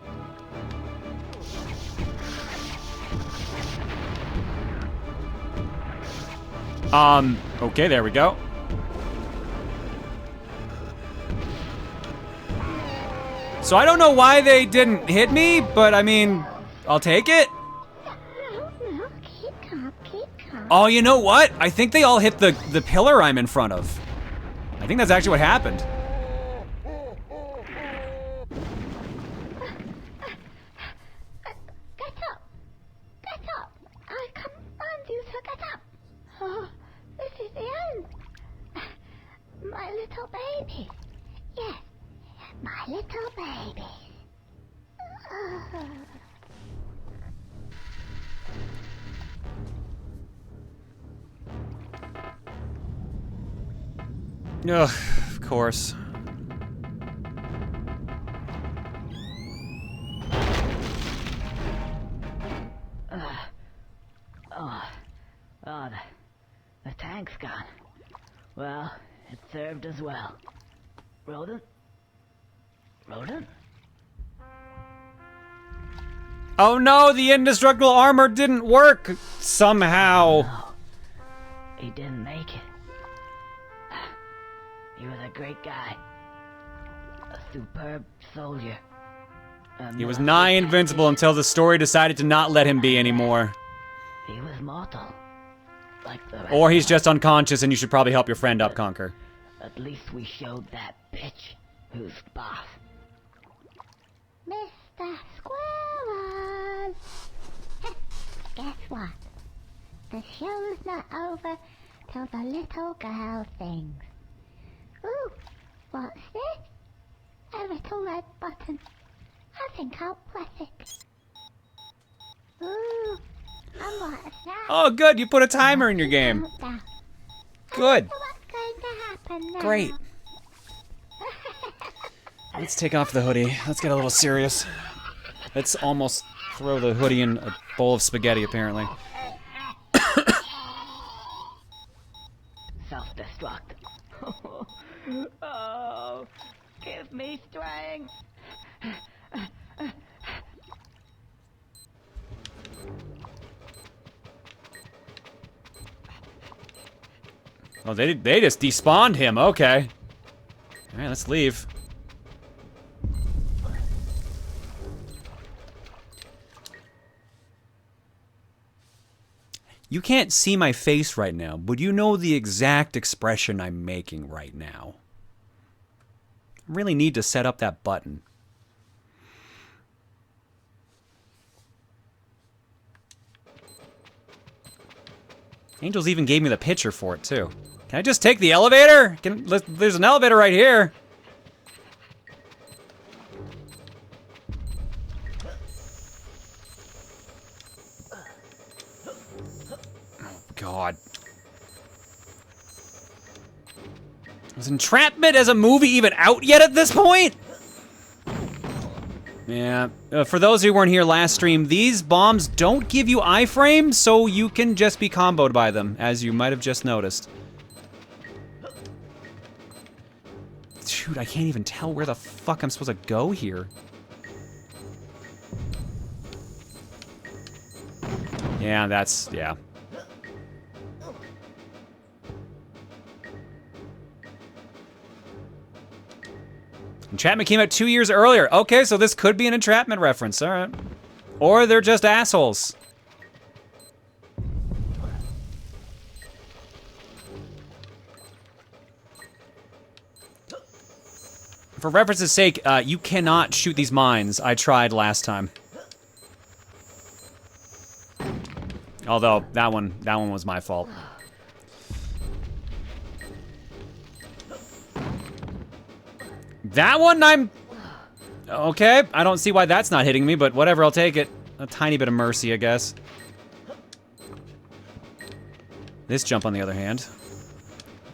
Okay, there we go. So I don't know why they didn't hit me, but I mean, I'll take it.
No, keep calm, keep calm.
Oh, you know what? I think they all hit the pillar I'm in front of. I think that's actually what happened.
Get up! Get up! I command you to get up! Oh, this is the end! My little baby! Yes, my little baby!
Ugh, of course.
Oh, the tank's gone. Well, it served as well. Rodent? Rodent?
Oh no, the indestructible armor didn't work somehow.
No, he didn't make it. He was a great guy. A superb soldier.
He was nigh invincible until the story decided to not let him be anymore.
He was mortal. Like the rest
Or he's
of us.
just unconscious and you should probably help your friend up, Conker.
At least we showed that bitch who's boss. Mr. Squirrel! Guess what? The show's not over till the little girl sings. Ooh, what's this? A little red button. I think I'll press it. Ooh.
Oh, good. You put a timer in your game. Good.
What's going to happen now?
Great. Let's take off the hoodie. Let's get a little serious. Let's almost throw the hoodie in a bowl of spaghetti, apparently.
Self-destruct. Oh, give me strength.
Oh, they just despawned him. Okay. All right, let's leave. You can't see my face right now, but you know the exact expression I'm making right now. I really need to set up that button. Angels even gave me the picture for it, too. Can I just take the elevator? There's an elevator right here. Oh, God. Was Entrapment as a movie even out yet at this point? Yeah, for those who weren't here last stream, these bombs don't give you iframes, so you can just be comboed by them, as you might have just noticed. Dude, I can't even tell where the fuck I'm supposed to go here. Yeah, yeah. Entrapment came out 2 years earlier. Okay, so this could be an Entrapment reference, alright. Or they're just assholes. For reference's sake, you cannot shoot these mines. I tried last time. Although, that one was my fault. That one, I'm... Okay, I don't see why that's not hitting me, but whatever, I'll take it. A tiny bit of mercy, I guess. This jump, on the other hand,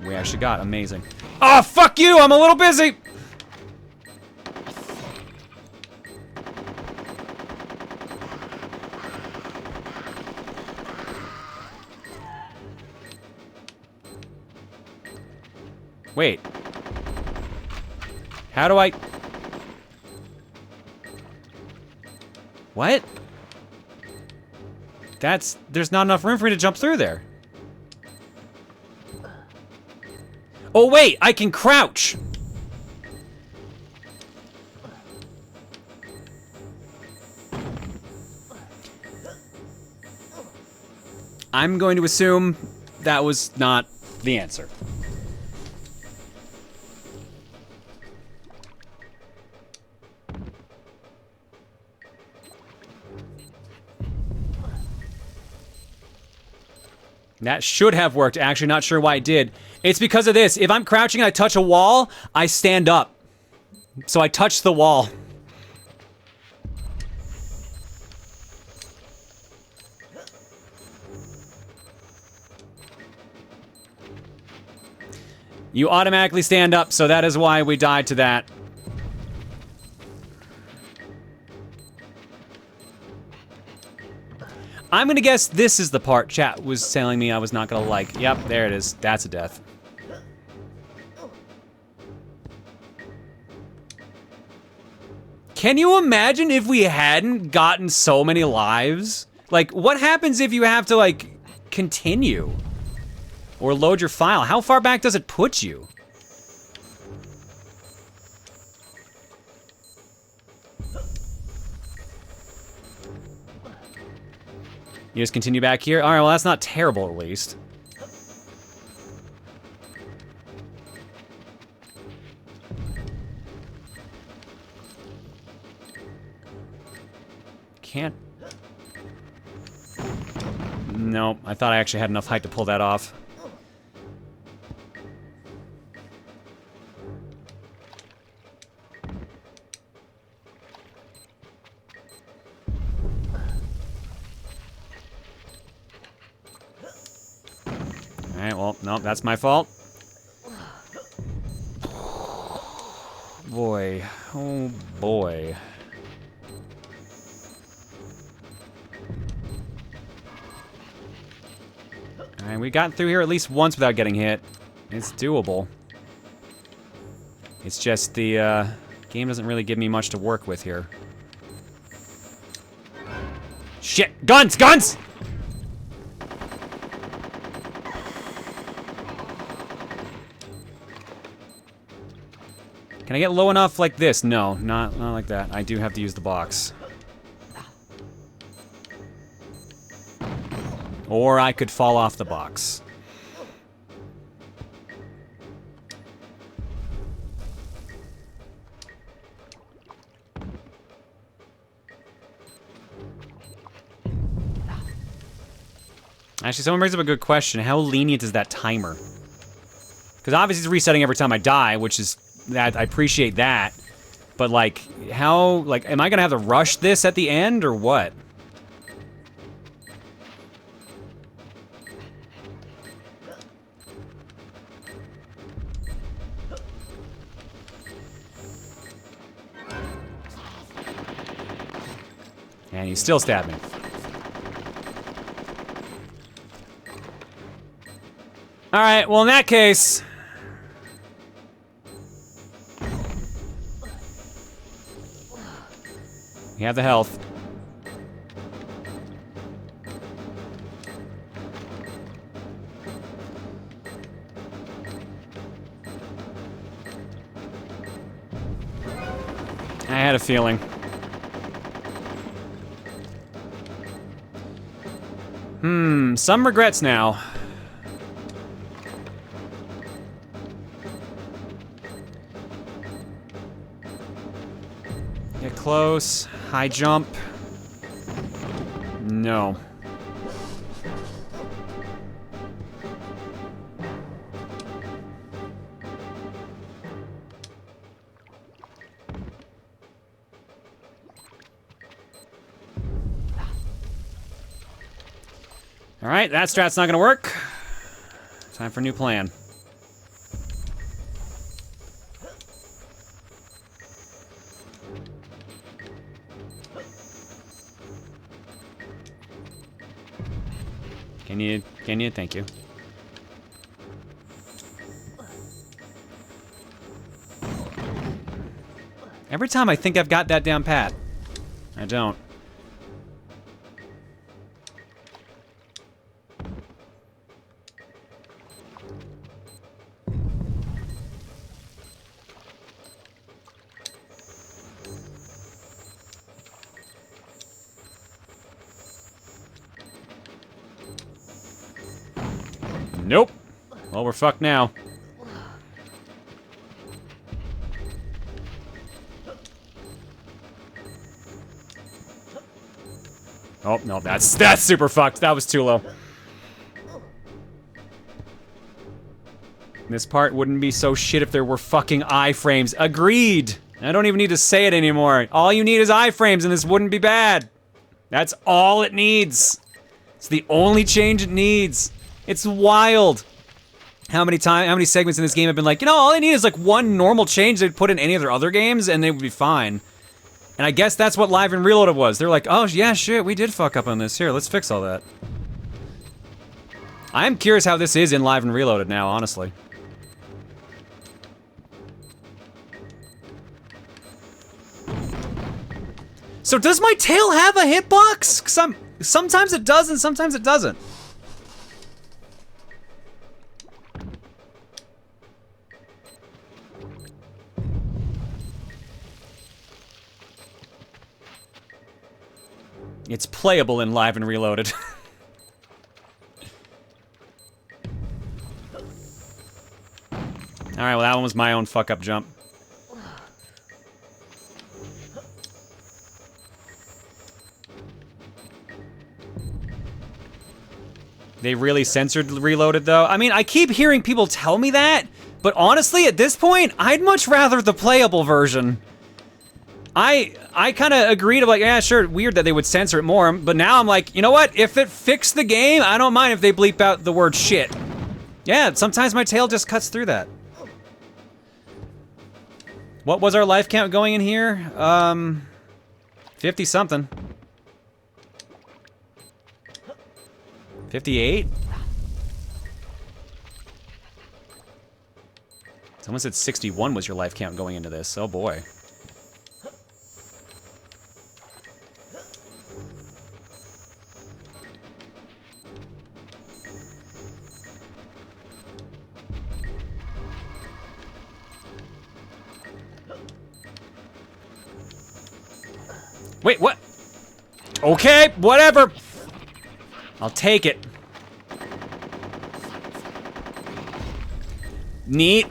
we actually got. Amazing. Oh, fuck you! I'm a little busy! Wait. How do I... What? There's not enough room for me to jump through there. Oh wait, I can crouch! I'm going to assume that was not the answer. That should have worked. Actually, not sure why it did. It's because of this. If I'm crouching and I touch a wall, I stand up. So I touch the wall. You automatically stand up, so that is why we died to that. I'm gonna guess this is the part chat was telling me I was not gonna like. Yep, there it is. That's a death. Can you imagine if we hadn't gotten so many lives? Like, what happens if you have to, like, continue? Or load your file? How far back does it put you? You just continue back here? Alright, well that's not terrible at least. Can't... Nope, I thought I actually had enough height to pull that off. Alright, well, no, that's my fault. Boy. Oh, boy. Alright, we got through here at least once without getting hit. It's doable. It's just the, game doesn't really give me much to work with here. Shit! Guns! Guns! Can I get low enough like this? No, not like that. I do have to use the box. Or I could fall off the box. Actually, someone brings up a good question. How lenient is that timer? Because obviously it's resetting every time I die, which is... that I appreciate that. But, like, how... like, am I gonna have to rush this at the end, or what? And he still stabbed me. Alright, well in that case... we have the health. I had a feeling. Some regrets now. Get close. High jump. No. All right, that strat's not gonna work. Time for a new plan. Can you? Thank you. Every time I think I've got that down pat, I don't. Nope. Well, we're fucked now. Oh, no, that's super fucked. That was too low. This part wouldn't be so shit if there were fucking iframes. Agreed. I don't even need to say it anymore. All you need is iframes and this wouldn't be bad. That's all it needs. It's the only change it needs. It's wild. How many segments in this game have been like, you know, all I need is like one normal change they'd put in any of their other games and they would be fine. And I guess that's what Live and Reloaded was. They're like, oh yeah, shit, we did fuck up on this. Here, let's fix all that. I am curious how this is in Live and Reloaded now, honestly. So does my tail have a hitbox? 'Cause sometimes it does and sometimes it doesn't. It's playable in Live and Reloaded. Alright, well that one was my own fuck-up jump. They really censored Reloaded, though? I mean, I keep hearing people tell me that, but honestly, at this point, I'd much rather the playable version. I kind of agree to like, yeah, sure, weird that they would censor it more, but now I'm like, you know what? If it fixed the game, I don't mind if they bleep out the word shit. Yeah, sometimes my tail just cuts through that. What was our life count going in here? 50 something. 58? Someone said 61 was your life count going into this. Oh boy. Wait, what? Okay, whatever. I'll take it. Neat.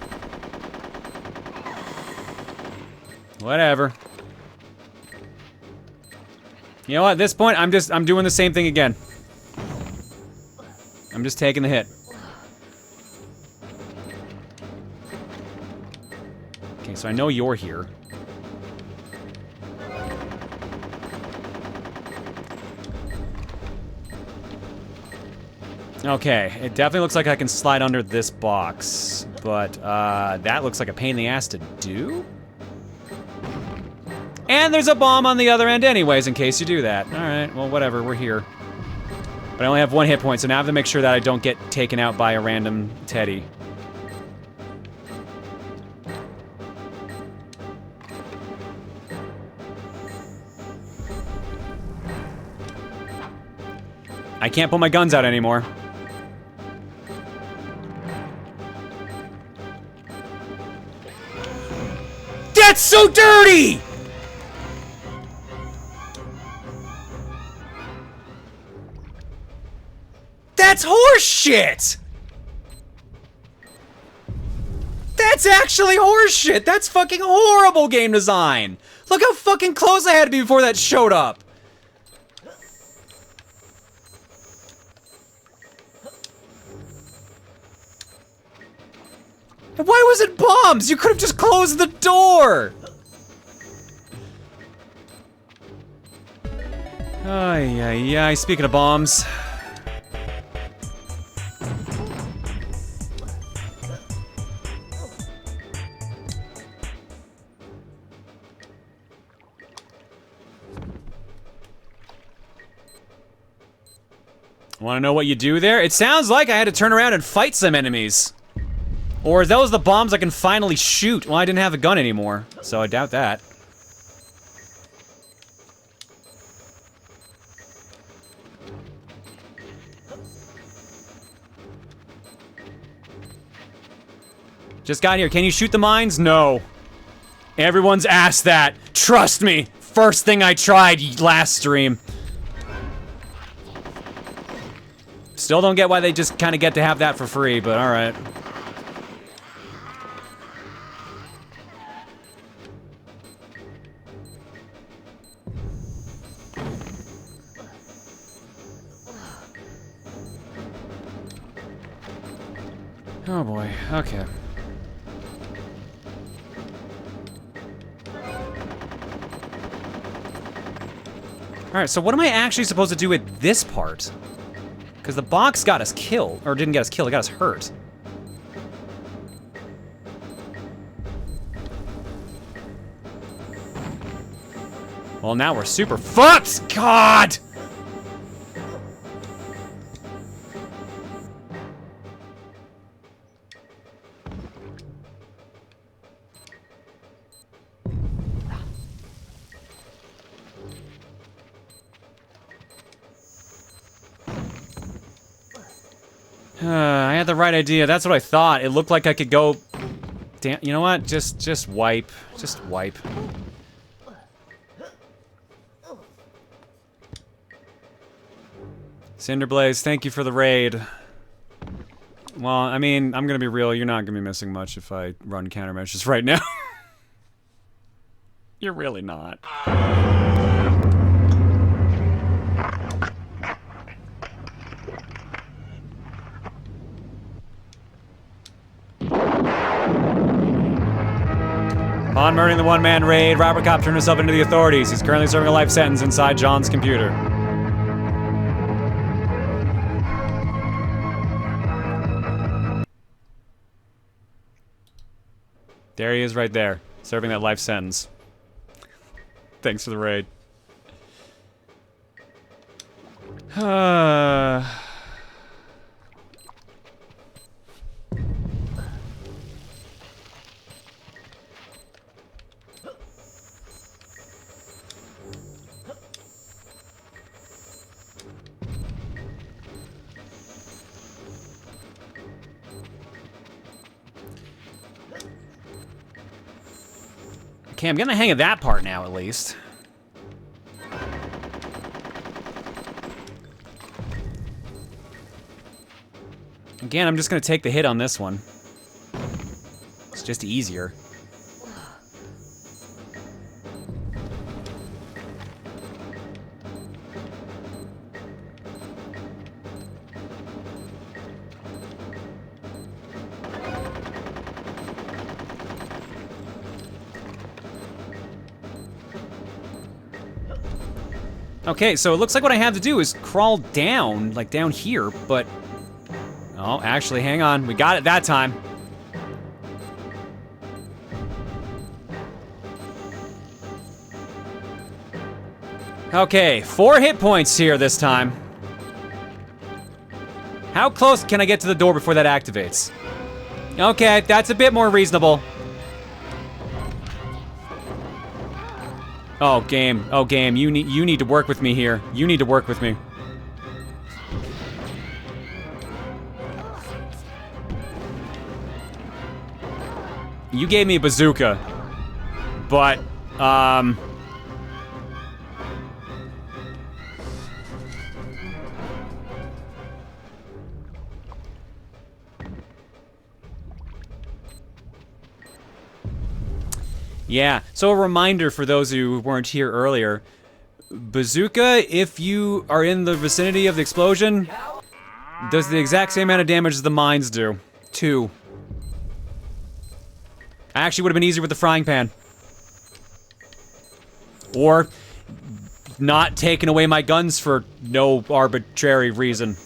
Whatever. You know what? At this point, I'm doing the same thing again. I'm just taking the hit. Okay, so I know you're here. Okay, it definitely looks like I can slide under this box, but that looks like a pain in the ass to do. And there's a bomb on the other end anyways, in case you do that. All right, well, whatever, we're here. But I only have 1 hit point, so now I have to make sure that I don't get taken out by a random teddy. I can't pull my guns out anymore. That's so dirty! That's horse shit! That's actually horse shit! That's fucking horrible game design! Look how fucking close I had to be before that showed up! Why was it bombs? You could have just closed the door! Ay, ay, ay. Speaking of bombs. Want to know what you do there? It sounds like I had to turn around and fight some enemies. Or are those the bombs I can finally shoot? Well, I didn't have a gun anymore, so I doubt that. Just got here. Can you shoot the mines? No. Everyone's asked that. Trust me. First thing I tried last stream. Still don't get why they just kind of get to have that for free, but alright. Oh boy, okay. Alright, so what am I actually supposed to do with this part? Because the box got us killed, or didn't get us killed, it got us hurt. Well, now we're super fucked! God! I had the right idea. That's what I thought. It looked like I could go... Damn, you know what? Just wipe. Just wipe. Cinderblaze, thank you for the raid. Well, I mean, I'm gonna be real. You're not gonna be missing much if I run countermeasures right now. You're really not. Upon murdering the one-man raid, Robert Kopp turned himself into the authorities. He's currently serving a life sentence inside John's computer. There he is right there, serving that life sentence. Thanks for the raid. Okay, I'm getting the hang of that part now, at least. Again, I'm just gonna take the hit on this one. It's just easier. Okay, so it looks like what I have to do is crawl down, like down here, but... Oh, actually, hang on. We got it that time. Okay, 4 hit points here this time. How close can I get to the door before that activates? Okay, that's a bit more reasonable. Oh, game. Oh, game. You need to work with me here. You need to work with me. You gave me a bazooka, but, yeah, so a reminder for those who weren't here earlier. Bazooka, if you are in the vicinity of the explosion, does the exact same amount of damage as the mines do. 2. Actually would have been easier with the frying pan. Or not taking away my guns for no arbitrary reason.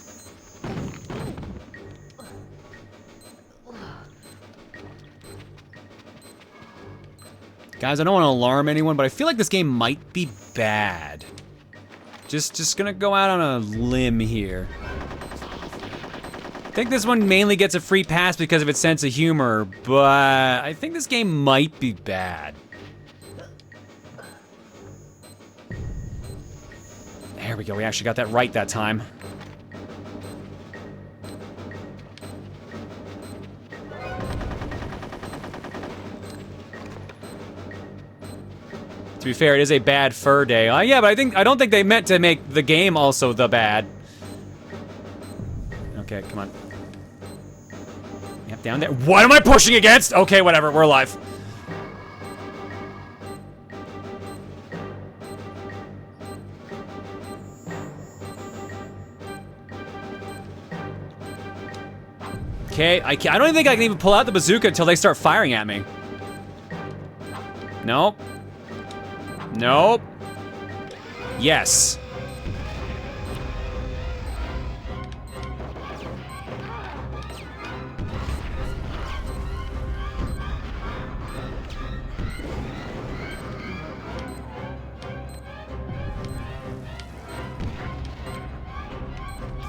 Guys, I don't want to alarm anyone, but I feel like this game might be bad. Just gonna go out on a limb here. I think this one mainly gets a free pass because of its sense of humor, but I think this game might be bad. There we go, we actually got that right that time. To be fair, it is a bad fur day. Yeah, but I don't think they meant to make the game also the bad. Okay, come on. Yep, down there. What am I pushing against? Okay, whatever, we're alive. Okay, I don't even think I can even pull out the bazooka until they start firing at me. Nope. Nope. Yes.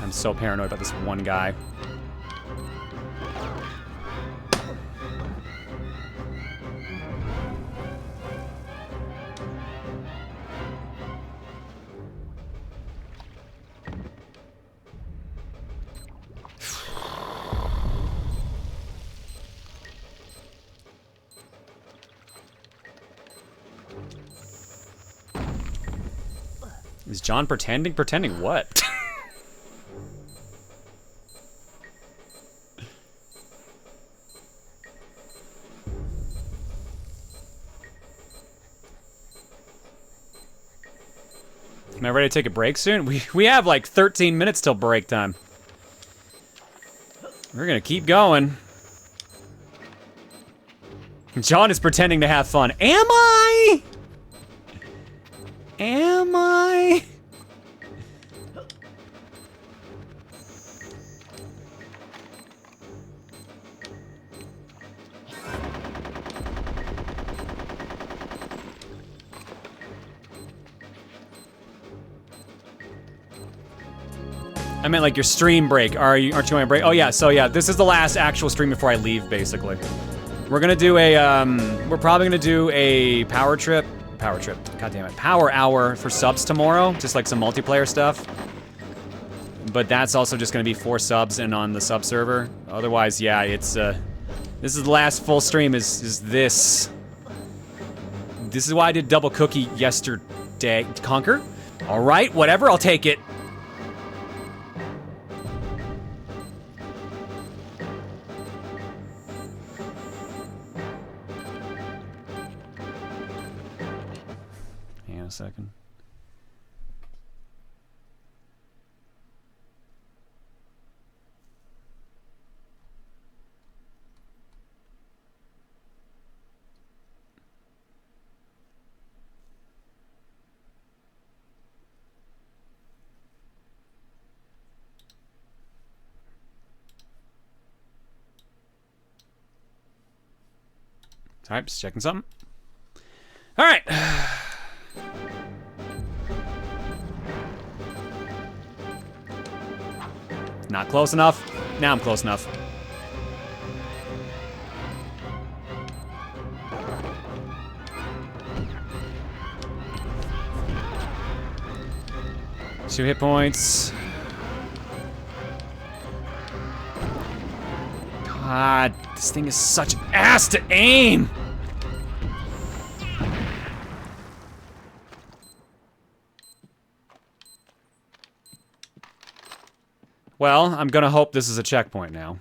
I'm so paranoid about this one guy. Is John pretending? Pretending what? Am I ready to take a break soon? We have like 13 minutes till break time. We're gonna keep going. John is pretending to have fun. Am I? Am I? I meant like your stream break. Aren't you on a break? Oh yeah, so yeah, this is the last actual stream before I leave, basically. We're gonna do a, we're probably gonna do a power trip, god damn it, power hour for subs tomorrow, just like some multiplayer stuff. But that's also just gonna be 4 subs and on the sub server. Otherwise, yeah, it's, this is the last full stream is this. This is why I did double cookie yesterday. Conker? All right, whatever, I'll take it. Hang on a second. All right, just checking something. All right. Not close enough. Now I'm close enough. Two hit points. God, this thing is such ass to aim. Well, I'm gonna hope this is a checkpoint now.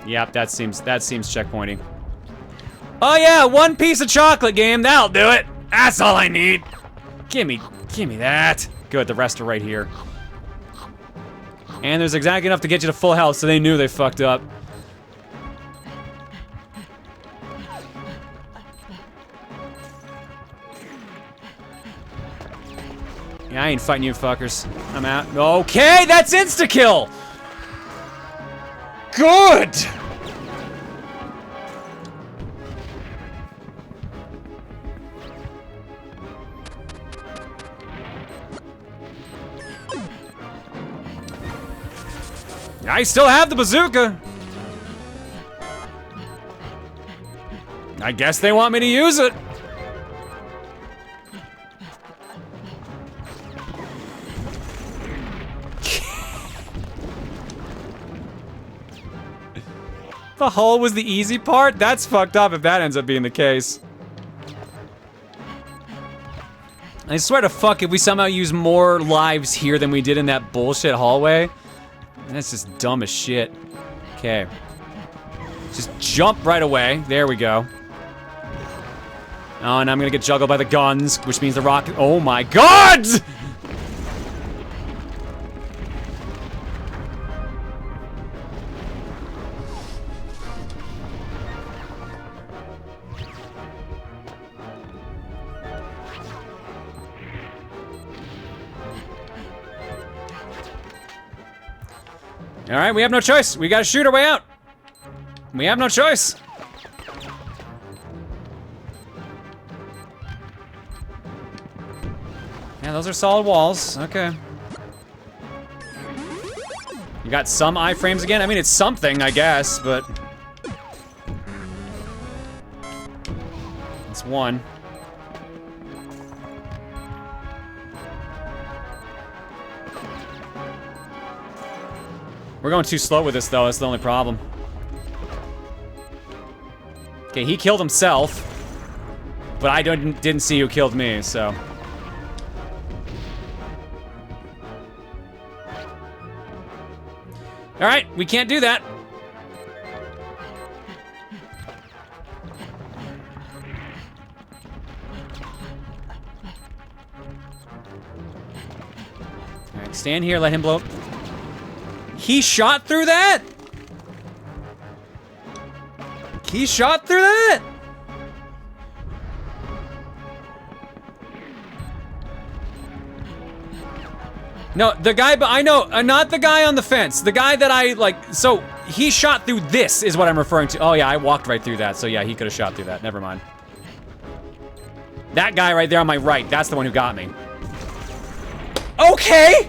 Yep, that seems checkpointing. Oh yeah, 1 piece of chocolate game, that'll do it. That's all I need. Give me that. Good, the rest are right here. And there's exactly enough to get you to full health, so they knew they fucked up. Yeah, I ain't fighting you fuckers. I'm out. Okay, that's insta-kill! Good! I still have the bazooka. I guess they want me to use it. The hull was the easy part? That's fucked up if that ends up being the case. I swear to fuck if we somehow use more lives here than we did in that bullshit hallway. That's just dumb as shit. Okay. Just jump right away. There we go. Oh, and I'm gonna get juggled by the guns, which means the rocket. Oh my god! All right, we have no choice. We gotta shoot our way out. We have no choice. Yeah, those are solid walls. Okay. You got some iframes again? I mean, it's something, I guess, but... It's one. We're going too slow with this, though. That's the only problem. Okay, he killed himself. But I didn't see who killed me, so... Alright, we can't do that. Alright, stand here, let him blow up. He shot through that? He shot through that? No, the guy, but I know, not the guy on the fence. The guy that I, like, so he shot through this is what I'm referring to. Oh yeah, I walked right through that, so yeah, he could have shot through that. Never mind. That guy right there on my right, that's the one who got me. Okay!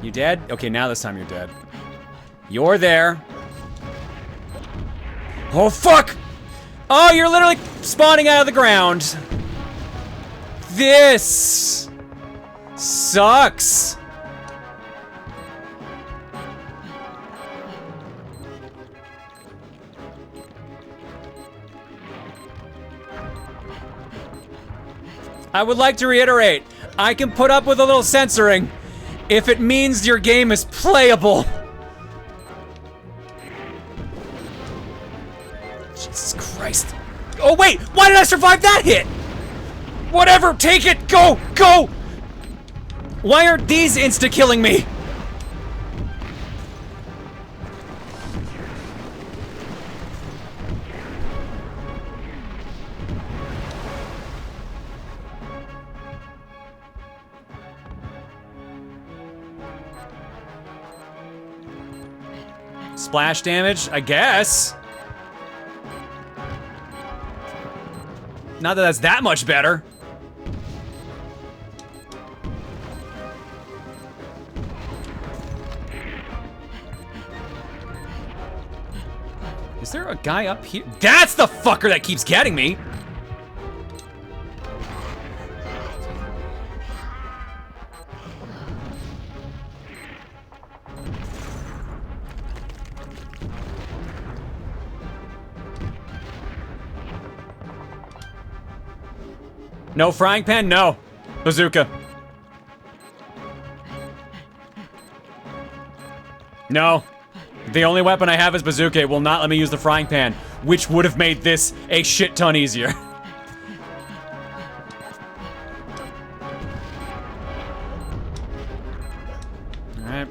You dead? Okay, now this time you're dead. You're there. Oh, fuck! Oh, you're literally spawning out of the ground. This sucks. I would like to reiterate, I can put up with a little censoring if it means your game is playable. Jesus Christ. Oh wait, why did I survive that hit? Whatever, take it, go, go! Why aren't these insta-killing me? Splash damage, I guess. Not that that's that much better. Is there a guy up here? That's the fucker that keeps getting me. No frying pan? No. Bazooka. No. The only weapon I have is bazooka. It will not let me use the frying pan, which would have made this a shit ton easier. Alright.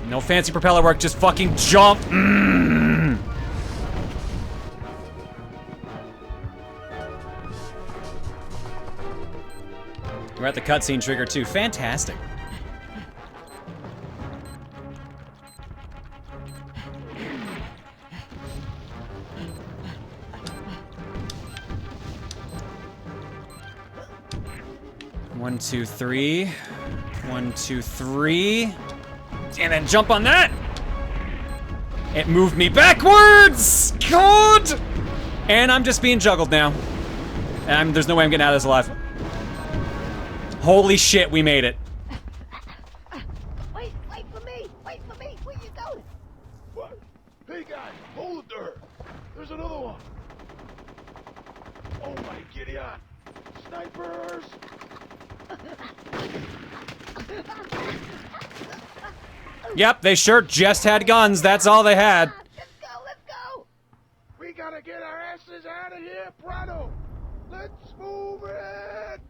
No fancy propeller work, just fucking jump. We're at the cutscene trigger too. Fantastic. One, two, three. 1, 2, 3. And then jump on that. It moved me backwards. God. And I'm just being juggled now. And there's no way I'm getting out of this alive. Holy shit, we made it.
Wait for me! Wait for me! Where you going?
What? Hey guys, hold it there. There's another one. Oh my giddy on. Snipers!
Yep, they sure just had guns. That's all they had.
Let's go!
We gotta get our asses out of here, Proto! Let's move it!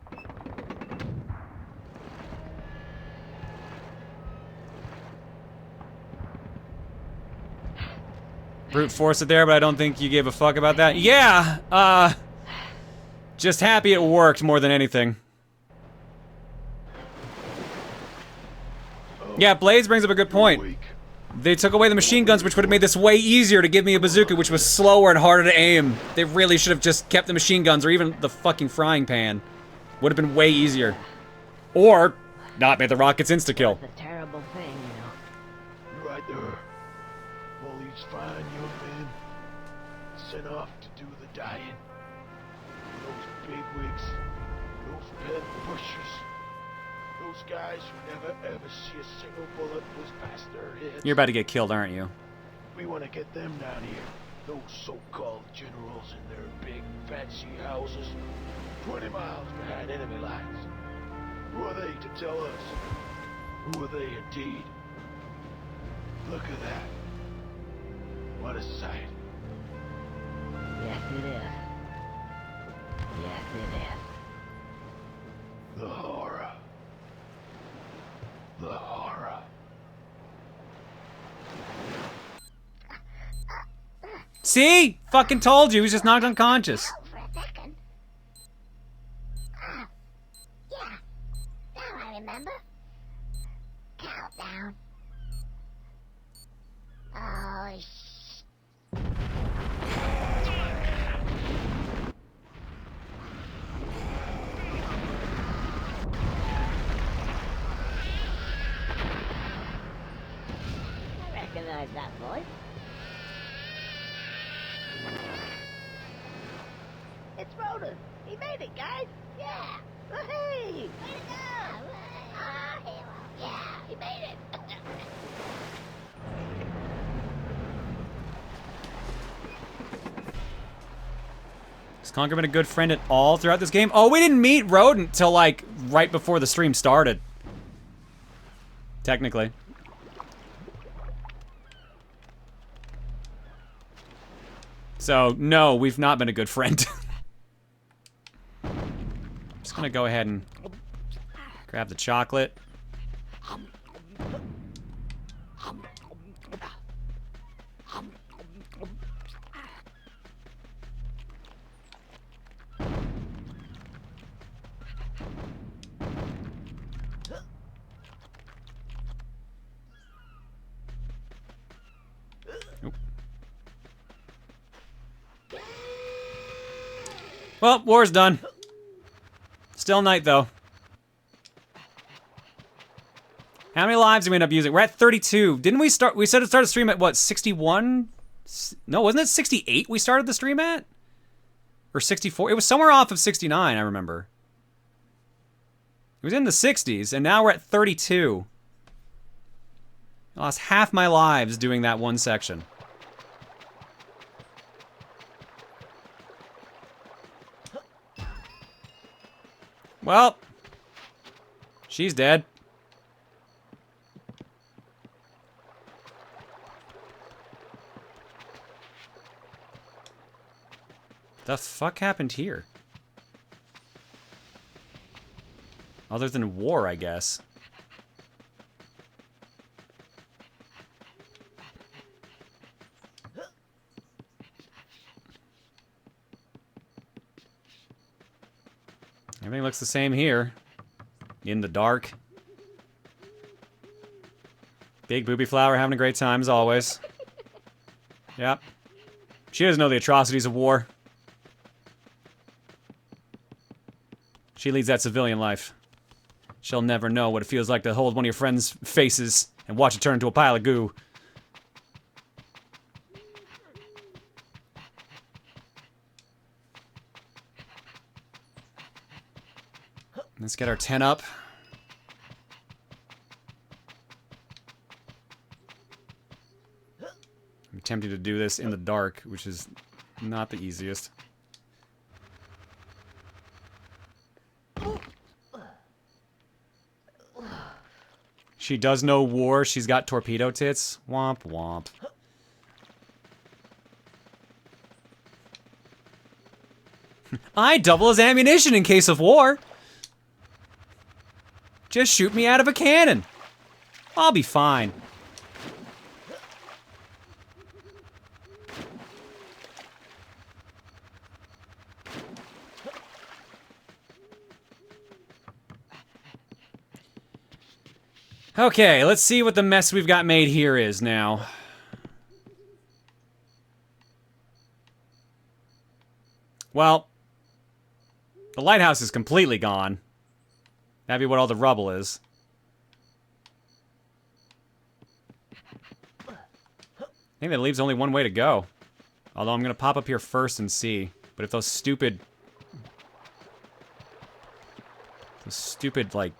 Brute force it there, but I don't think you gave a fuck about that. Yeah, just happy it worked more than anything. Yeah, Blades brings up a good point. They took away the machine guns, which would have made this way easier to give me a bazooka, which was slower and harder to aim. They really should have just kept the machine guns, or even the fucking frying pan. Would have been way easier. Or, not made the rockets insta-kill.
It's a terrible thing, you know.
Right there. All these fine young men sent off to do the dying. Those bigwigs, those pen pushers, those guys who never ever see a single bullet whiz past their heads.
You're about to get killed, aren't you?
We want to get them down here. Those so-called generals in their big fancy houses, 20 miles behind enemy lines. Who are they to tell us? Who are they indeed? Look at that. What a sight.
Yes, it is. Yes, it is.
The horror. The horror.
See? Fucking told you. He was just knocked unconscious.
Oh, for a second. Oh, yeah. Now I remember. Countdown. Oh, I recognize that voice. It's Proton. He made it, guys. Yeah. Hey. Way to go. Ah, hero. Yeah, he made it.
Has Conker been a good friend at all throughout this game? Oh, we didn't meet Rodent till like right before the stream started. Technically. So, no, we've not been a good friend. Just gonna go ahead and grab the chocolate. Oop. Well, war's done. Still night, though. How many lives did we end up using? We're at 32. Didn't we start? We said it started stream at what, 61? No, wasn't it 68 we started the stream at? Or 64? It was somewhere off of 69, I remember. It was in the 60s, and now we're at 32. I lost half my lives doing that one section. Well, she's dead. The fuck happened here? Other than war, I guess. Everything looks the same here. In the dark. Big booby flower having a great time as always. Yep. She doesn't know the atrocities of war. She leads that civilian life. She'll never know what it feels like to hold one of your friends' faces and watch it turn into a pile of goo. Let's get our 10 up. I'm attempting to do this in the dark, which is not the easiest. She does know war. She's got torpedo tits. Womp womp. I double as ammunition in case of war. Just shoot me out of a cannon. I'll be fine. Okay, let's see what the mess we've got made here is now. Well, the lighthouse is completely gone. That'd be what all the rubble is. I think that leaves only one way to go. Although I'm gonna pop up here first and see. But if those stupid, like...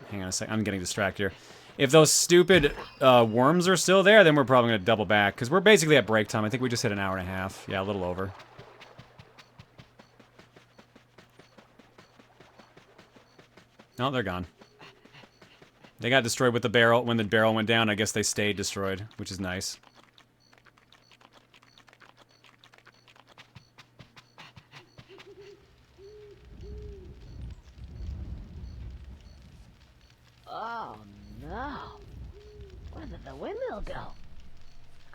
Hang on a sec, I'm getting distracted here. If those stupid worms are still there, then we're probably gonna double back. Because we're basically at break time. I think we just hit an hour and a half. Yeah, a little over. No, they're gone. They got destroyed with the barrel. When the barrel went down, I guess they stayed destroyed, which is nice.
Oh no. Where did the windmill go?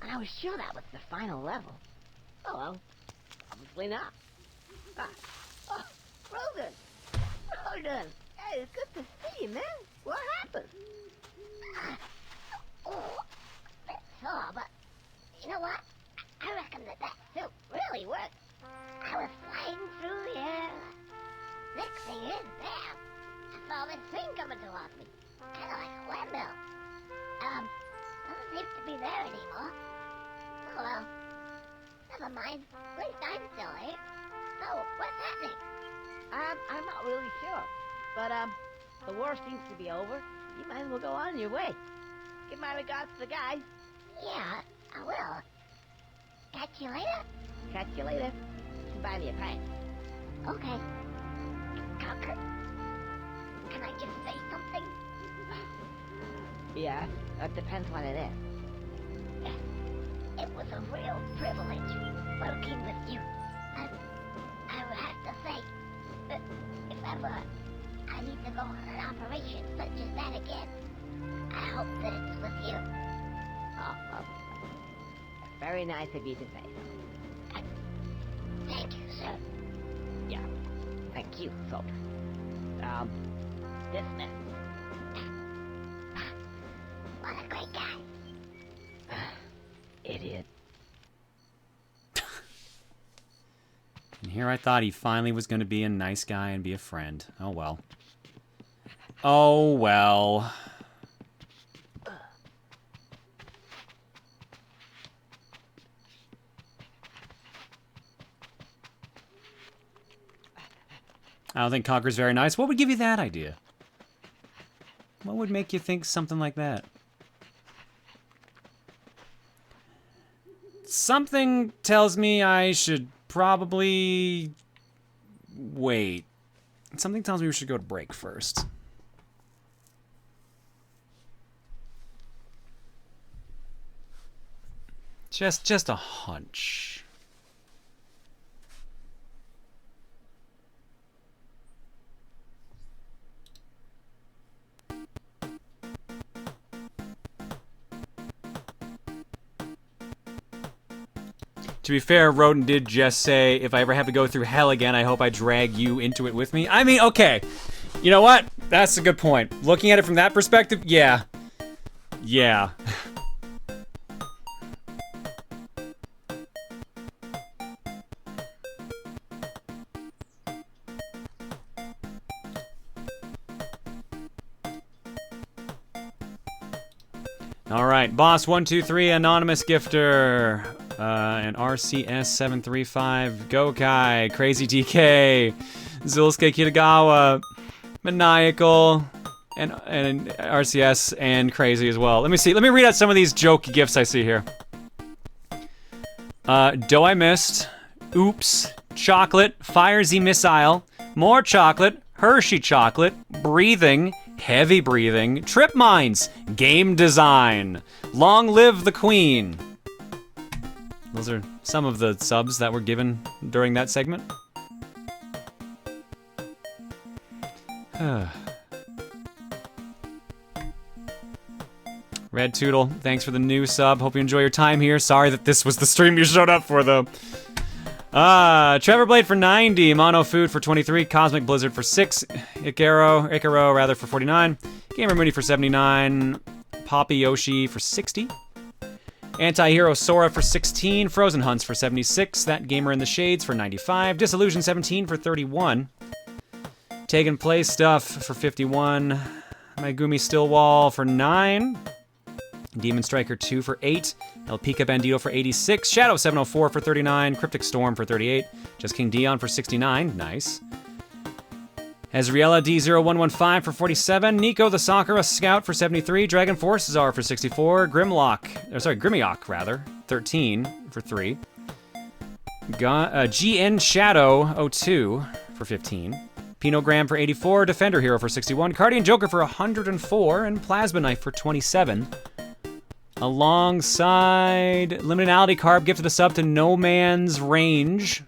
And I was sure that was the final level. Oh well, obviously not. Ah. Oh, Rogan! Rogan! Hey, it's good to see you, man. What happened? Oh, that's sore, but you know what? I reckon that suit really worked. I was flying through the air. Next thing is, bam! I saw this thing coming towards me. Kind of like a windmill. Doesn't seem to be there anymore. Oh well. Never mind. At least I'm still here. So, what's happening? I'm not really sure. But, the war seems to be over. You might as well go on your way. Give my regards to the guys. Yeah, I will. Catch you later? Catch you later. You can buy me a pint. Okay. Conker. Can I just say something? Yeah, that depends what it is. It was a real privilege working with you. And I would have to say that if ever I need to go on an operation such as that again, I hope that it's with you. Oh, well, that's very nice of you to say so. Thank you, sir. Yeah, thank you, Sept. Dismissed. What a great guy. Idiot.
And here I thought he finally was going to be a nice guy and be a friend. Oh well. Oh well. I don't think Conker's very nice. What would give you that idea? What would make you think something like that? Something tells me I should probably wait. Something tells me we should go to break first. Just a hunch. To be fair, Rodent did just say, if I ever have to go through hell again, I hope I drag you into it with me. I mean, okay. You know what? That's a good point. Looking at it from that perspective, yeah. Yeah. All right, Boss123, Anonymous Gifter. And RCS735, Gokai, Crazy DK, Zulsuke Kitagawa, Maniacal, and RCS, and Crazy as well. Let me see. Let me read out some of these joke gifts I see here. Dough I missed, Oops, Chocolate, Fire Z Missile, More Chocolate, Hershey Chocolate, Breathing, Heavy Breathing, Trip Mines, Game Design, Long Live the Queen. Those are some of the subs that were given during that segment. Red Toodle, thanks for the new sub. Hope you enjoy your time here. Sorry that this was the stream you showed up for, though. Trevor Blade for 90, Mono Food for 23, Cosmic Blizzard for 6, Icaro rather for 49, Gamer Mooney for 79, Poppy Yoshi for 60. Anti-Hero Sora for 16, Frozen Hunts for 76, That Gamer in the Shades for 95, Disillusion 17 for 31, Taken Play Stuff for 51, Megumi Stillwall for 9, Demon Striker 2 for 8, El Pica Bandito for 86, Shadow 704 for 39, Cryptic Storm for 38, Just King Dion for 69, nice. Ezreella D0115 for 47, Nico the Sakura Scout for 73, Dragon Force Czar for 64, Grimiok rather, 13 for 3, GN Shadow 02 for 15, Pinogram for 84, Defender Hero for 61, Cardian Joker for 104, and Plasma Knife for 27. Alongside Liminality Carb gifted a sub to No Man's Range.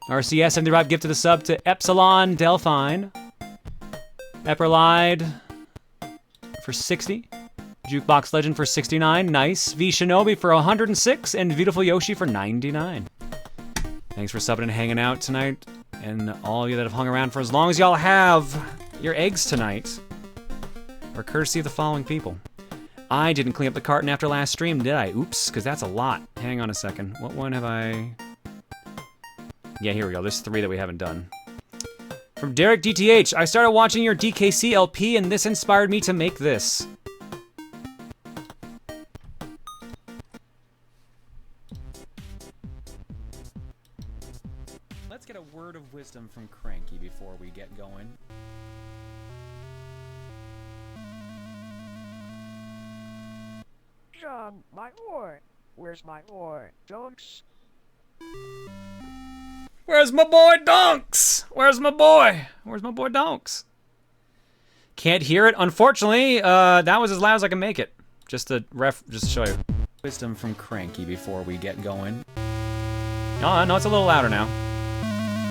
RCS 75 gifted a sub to Epsilon Delphine. Epperlide for 60. Jukebox Legend for 69. Nice. V Shinobi for 106. And Beautiful Yoshi for 99. Thanks for subbing and hanging out tonight. And all of you that have hung around for as long as y'all have. Your eggs tonight are courtesy of the following people. I didn't clean up the carton after last stream, did I? Oops, because that's a lot. Hang on a second. What one have I... Yeah, here we go. There's 3 that we haven't done. From Derek DTH, I started watching your DKC LP and this inspired me to make this. Let's get a word of wisdom from Cranky before we get going.
John, my ore. Where's my ore? Donks?
Where's my boy Donks? Where's my boy? Where's my boy Donks? Can't hear it. Unfortunately, that was as loud as I can make it. Just to show you. Wisdom from Cranky before we get going. Oh, no, it's a little louder now.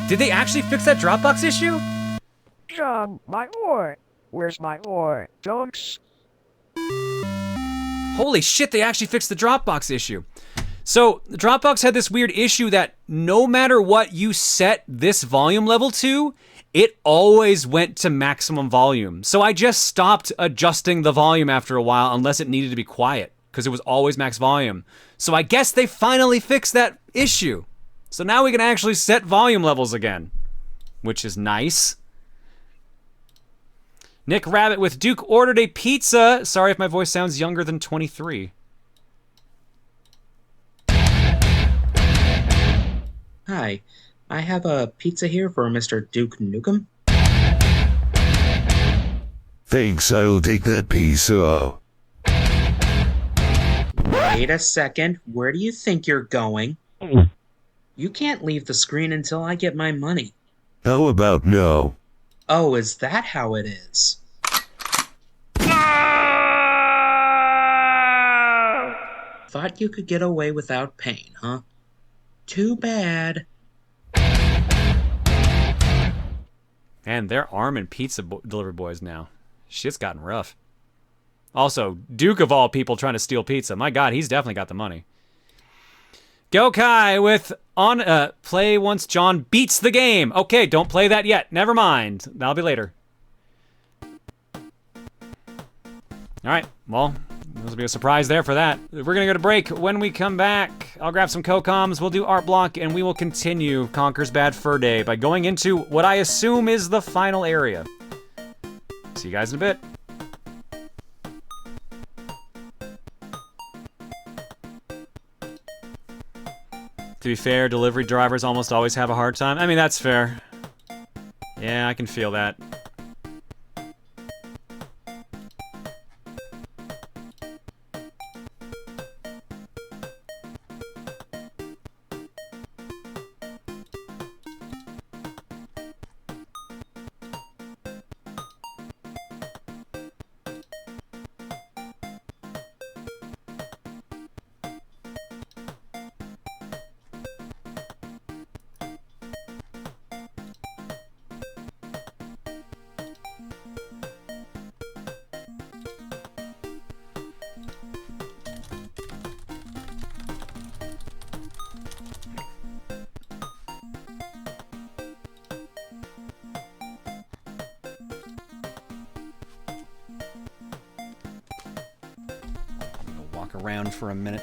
Did they actually fix that Dropbox issue?
John, my ore. Where's my ore? Donks?
Holy shit, they actually fixed the Dropbox issue. So, Dropbox had this weird issue that no matter what you set this volume level to, it always went to maximum volume. So I just stopped adjusting the volume after a while unless it needed to be quiet, because it was always max volume. So I guess they finally fixed that issue. So now we can actually set volume levels again, which is nice. Nick Rabbit with Duke ordered a pizza. Sorry if my voice sounds younger than 23.
Hi, I have a pizza here for Mr. Duke Nukem.
Thanks, I'll take that pizza.
Wait a second, where do you think you're going? You can't leave the screen until I get my money.
How about no?
Oh, is that how it is? Thought you could get away without pain, huh? Too bad.
Man, they're arming pizza delivery boys now. Shit's gotten rough. Also, Duke of all people trying to steal pizza. My God, he's definitely got the money. Go Kai with play once John beats the game. Okay, don't play that yet. Never mind. That'll be later. All right, well, there'll be a surprise there for that. We're gonna go to break. When we come back, I'll grab some co-coms, we'll do art block, and we will continue Conker's Bad Fur Day by going into what I assume is the final area. See you guys in a bit. To be fair, delivery drivers almost always have a hard time. I mean, that's fair. Yeah, I can feel that. Around for a minute.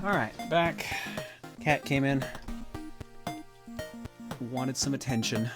Alright, back. Cat came in. Wanted some attention.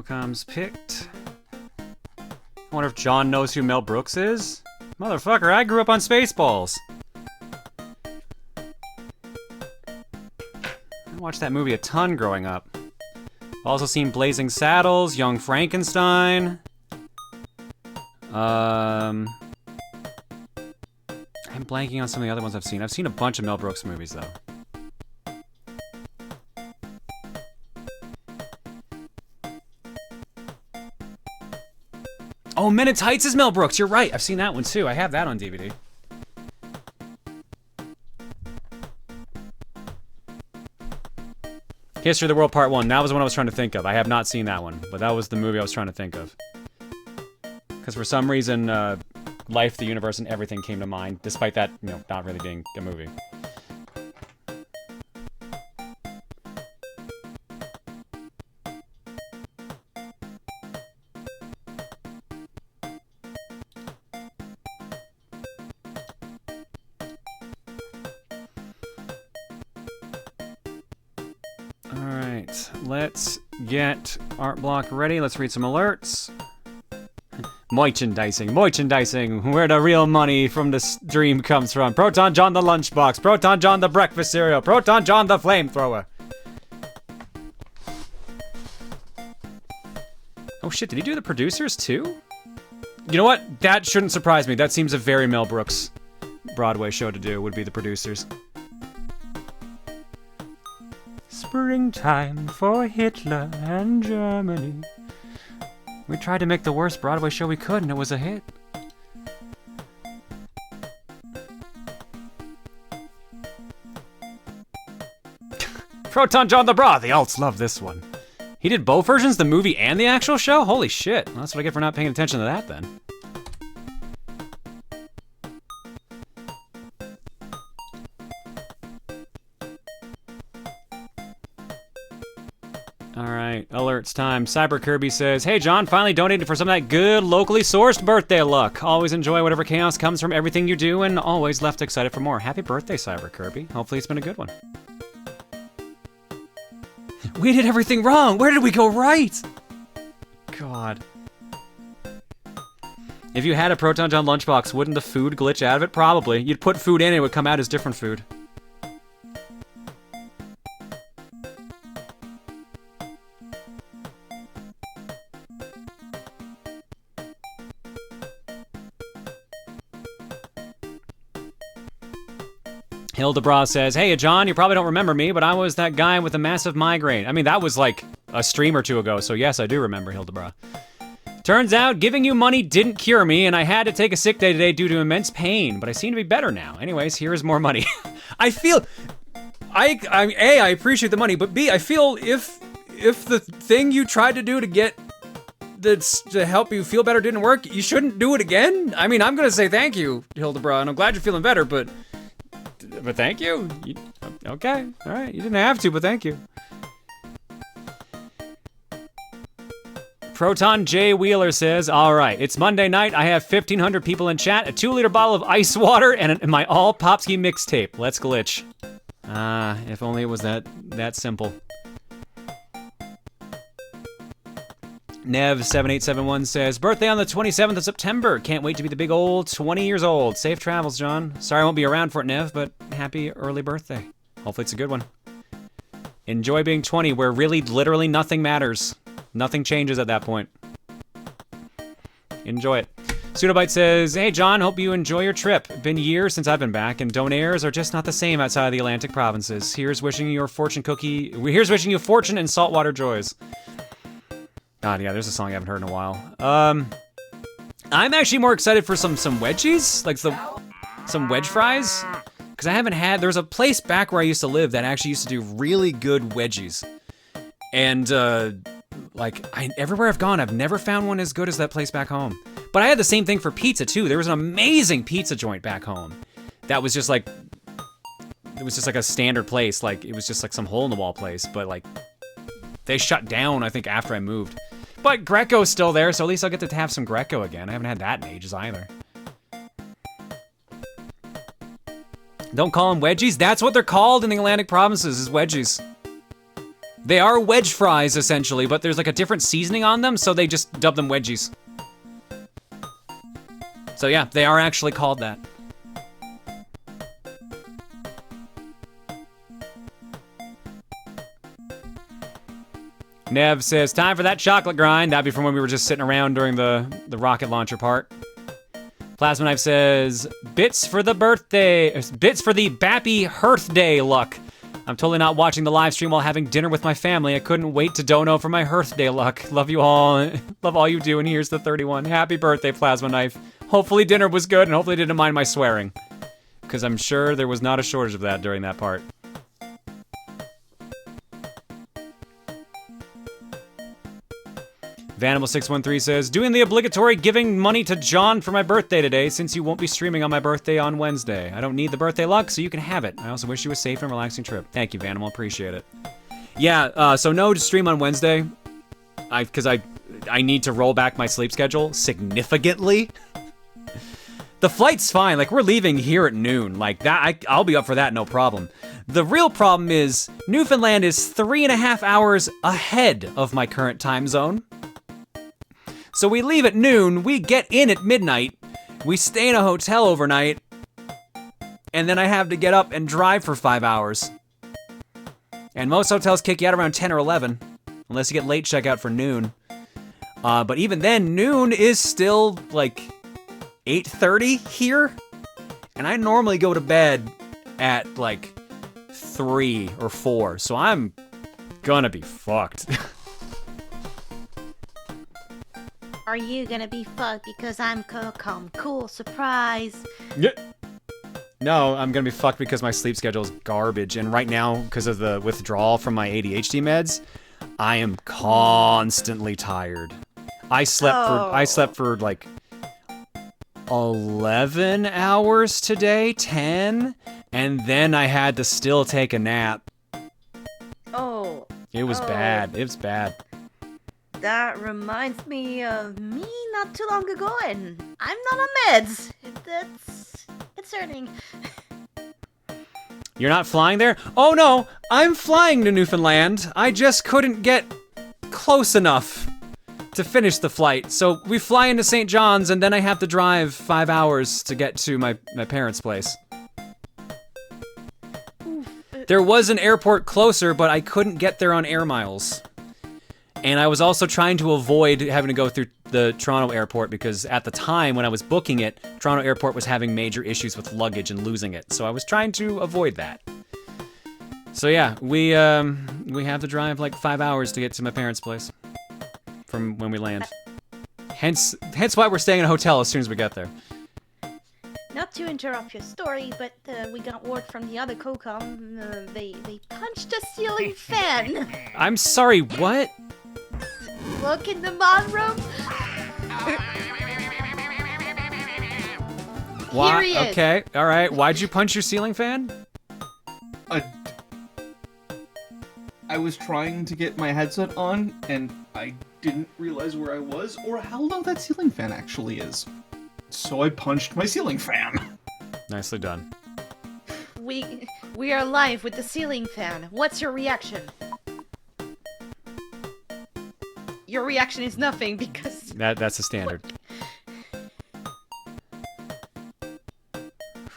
Com's picked. I wonder if John knows who Mel Brooks is? Motherfucker, I grew up on Spaceballs. I watched that movie a ton growing up. I've also seen Blazing Saddles, Young Frankenstein. I'm blanking on some of the other ones I've seen. I've seen a bunch of Mel Brooks movies, though. Oh, Men in Tights is Mel Brooks. You're right. I've seen that one too. I have that on DVD. History of the World Part 1. That was the one I was trying to think of. I have not seen that one, but that was the movie I was trying to think of. Because for some reason, Life, the Universe, and Everything came to mind, despite that, you know, not really being a movie. Let's get art block ready. Let's read some alerts. Merchandising, where the real money from the stream comes from. Proton John the lunchbox, Proton John the breakfast cereal, Proton John the flamethrower. Oh shit, did he do the producers too? You know what? That shouldn't surprise me. That seems a very Mel Brooks Broadway show to do, would be the producers. Springtime for Hitler and Germany. We tried to make the worst Broadway show we could, and it was a hit. Proton John the Bra. The alts love this one. He did both versions, the movie and the actual show? Holy shit. Well, that's what I get for not paying attention to that, then. Alright, alerts time. Cyber Kirby says, hey John, finally donated for some of that good, locally sourced birthday luck. Always enjoy whatever chaos comes from everything you do, and always left excited for more. Happy birthday, Cyber Kirby. Hopefully it's been a good one. We did everything wrong! Where did we go right? God. If you had a Proton John lunchbox, wouldn't the food glitch out of it? Probably. You'd put food in and it would come out as different food. Hildebra says, hey John, you probably don't remember me, but I was that guy with a massive migraine. I mean, that was like a stream or two ago, so yes, I do remember Hildebra. Turns out, giving you money didn't cure me, and I had to take a sick day today due to immense pain, but I seem to be better now. Anyways, here is more money. I feel... A, I appreciate the money, but B, I feel if the thing you tried to do to get... that's to help you feel better didn't work, you shouldn't do it again? I mean, I'm gonna say thank you, Hildebra, and I'm glad you're feeling better, but thank you. Okay, all right. You didn't have to, but thank you. Proton J. Wheeler says, all right, it's Monday night. I have 1,500 people in chat, a 2-liter bottle of ice water, and my all Popsky mixtape. Let's glitch. Ah, if only it was that simple. Nev7871 says, birthday on the 27th of September. Can't wait to be the big old 20 years old. Safe travels, John. Sorry I won't be around for it, Nev, but happy early birthday. Hopefully it's a good one. Enjoy being 20, where really, literally nothing matters. Nothing changes at that point. Enjoy it. Pseudobyte says, hey John, hope you enjoy your trip. Been years since I've been back, and donairs are just not the same outside of the Atlantic provinces. Here's wishing you fortune and saltwater joys. God, yeah, there's a song I haven't heard in a while. I'm actually more excited for some wedgies, like some wedge fries, because I haven't had. There's a place back where I used to live that actually used to do really good wedgies, and like everywhere I've gone, I've never found one as good as that place back home. But I had the same thing for pizza too. There was an amazing pizza joint back home that was just like, it was just like a standard place, like it was just like some hole in the wall place, but like they shut down I think after I moved. But Greco's still there, so at least I'll get to have some Greco again. I haven't had that in ages either. Don't call them wedgies. That's what they're called in the Atlantic provinces, is wedgies. They are wedge fries, essentially, but there's like a different seasoning on them, so they just dub them wedgies. So yeah, they are actually called that. Nev says, time for that chocolate grind. That'd be from when we were just sitting around during the rocket launcher part. Plasma Knife says, bits for the Bappy Hearthday luck. I'm totally not watching the live stream while having dinner with my family. I couldn't wait to dono for my Hearthday luck. Love you all. Love all you do, and here's the 31. Happy birthday, Plasma Knife. Hopefully dinner was good, and hopefully didn't mind my swearing. Because I'm sure there was not a shortage of that during that part. Vanimal613 says, doing the obligatory giving money to John for my birthday today, since you won't be streaming on my birthday on Wednesday. I don't need the birthday luck, so you can have it. I also wish you a safe and relaxing trip. Thank you, Vanimal. Appreciate it. Yeah, so no stream on Wednesday, because I need to roll back my sleep schedule significantly. The flight's fine. Like, we're leaving here at noon. Like, that, I'll be up for that, no problem. The real problem is Newfoundland is 3.5 hours ahead of my current time zone. So we leave at noon, we get in at midnight, we stay in a hotel overnight, and then I have to get up and drive for 5 hours. And most hotels kick you out around 10 or 11, unless you get late checkout for noon. But even then, noon is still like 8:30 here, and I normally go to bed at like 3 or 4, so I'm gonna be fucked.
Are you gonna be fucked because I'm cool? Surprise.
Yeah. No, I'm gonna be fucked because my sleep schedule is garbage, and right now, because of the withdrawal from my ADHD meds, I am constantly tired. I slept for like 11 hours today, 10, and then I had to still take a nap.
Oh.
It was bad. It was bad.
That reminds me of me not too long ago, and I'm not on meds. It's hurting.
You're not flying there? Oh no, I'm flying to Newfoundland. I just couldn't get close enough to finish the flight. So we fly into St. John's, and then I have to drive 5 hours to get to my parents' place. There was an airport closer, but I couldn't get there on air miles. And I was also trying to avoid having to go through the Toronto airport because at the time when I was booking it, Toronto airport was having major issues with luggage and losing it. So I was trying to avoid that. So yeah, we have to drive like 5 hours to get to my parents' place from when we land. Hence why we're staying in a hotel as soon as we get there.
Not to interrupt your story, but we got word from the other COCOM. They punched a ceiling fan.
I'm sorry, what?
Look in the mod room.
Why?
Here he is.
Okay, all right. Why'd you punch your ceiling fan?
I was trying to get my headset on, and I didn't realize where I was or how low that ceiling fan actually is. So I punched my ceiling fan.
Nicely done.
We are live with the ceiling fan. What's your reaction? Your reaction is nothing because...
That's the standard.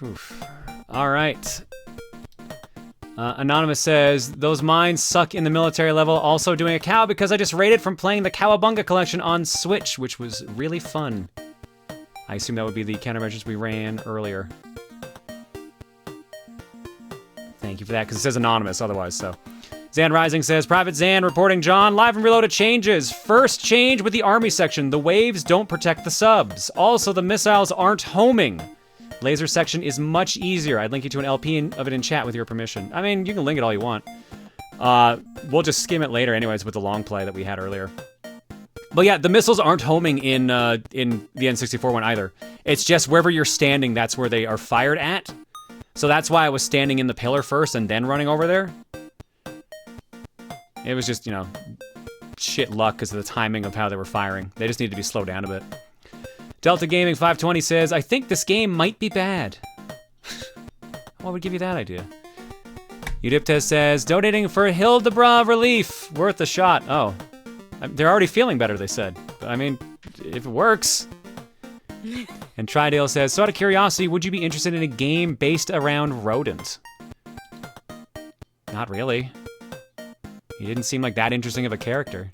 Oof. All right. Anonymous says, those mines suck in the military level. Also doing a cow because I just rated from playing the Cowabunga collection on Switch, which was really fun. I assume that would be the countermeasures we ran earlier. Thank you for that, because it says anonymous otherwise, so. Zan Rising says, Private Zan reporting John, live and reloaded changes. First change with the army section. The waves don't protect the subs. Also, the missiles aren't homing. Laser section is much easier. I'd link you to an LP of it in chat with your permission. I mean, you can link it all you want. We'll just skim it later anyways with the long play that we had earlier. But yeah, the missiles aren't homing in the N64 one either. It's just wherever you're standing, that's where they are fired at. So that's why I was standing in the pillar first and then running over there. It was just, you know, shit luck because of the timing of how they were firing. They just need to be slowed down a bit. Delta Gaming 520 says, I think this game might be bad. What would give you that idea? Udiptes says, donating for Hildebra relief. Worth a shot. Oh. They're already feeling better, they said. But I mean, if it works. And Tridale says, so out of curiosity, would you be interested in a game based around rodents? Not really. He didn't seem like that interesting of a character.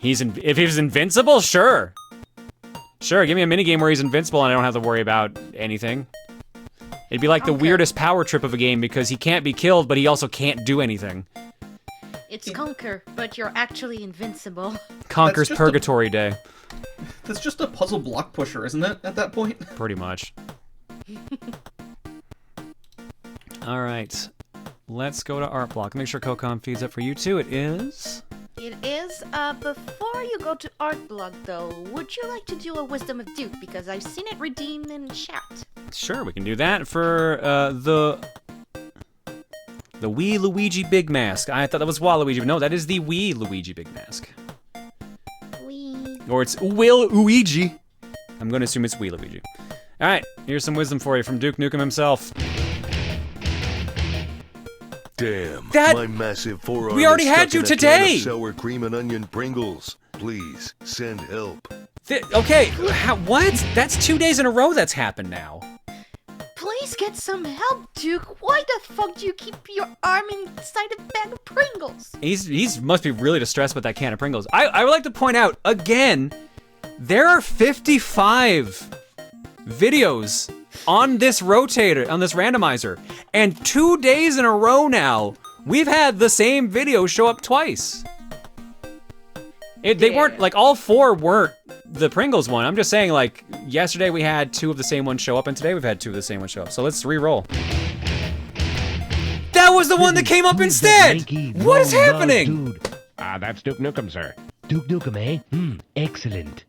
If he's invincible, sure. Sure, give me a minigame where he's invincible and I don't have to worry about anything. It'd be like the weirdest power trip of a game because he can't be killed, but he also can't do anything.
It's Conker, but you're actually invincible.
Conker's Purgatory Day.
That's just a puzzle block pusher, isn't it, at that point?
Pretty much. All right. Let's go to Art Block. Make sure Cocom feeds up for you too. It is.
It is. Before you go to Art Block, though, would you like to do a Wisdom of Duke? Because I've seen it redeemed in chat.
Sure, we can do that for the Wii Luigi Big Mask. I thought that was Waluigi, but no, that is the Wii Luigi Big Mask.
Wii.
Or it's Will Luigi. I'm going to assume it's Wii Luigi. All right, here's some wisdom for you from Duke Nukem himself.
Damn,
That-
my massive forearm
we already
is
had
stuck
you
in a can
today!
of sour cream and onion Pringles. Please, send help.
Okay, what? That's 2 days in a row that's happened now.
Please get some help, Duke. Why the fuck do you keep your arm inside a bag of Pringles?
He's must be really distressed with that can of Pringles. I would like to point out, again, there are 55 videos on this rotator, on this randomizer, and 2 days in a row now, we've had the same video show up twice. They weren't, like, all four weren't the Pringles one. I'm just saying, like, yesterday we had 2 of the same ones show up, and today we've had 2 of the same ones show up. So let's re-roll. That was the one that came up instead! What is happening?
That's Duke Nukem, sir. Duke Nukem, eh? Excellent.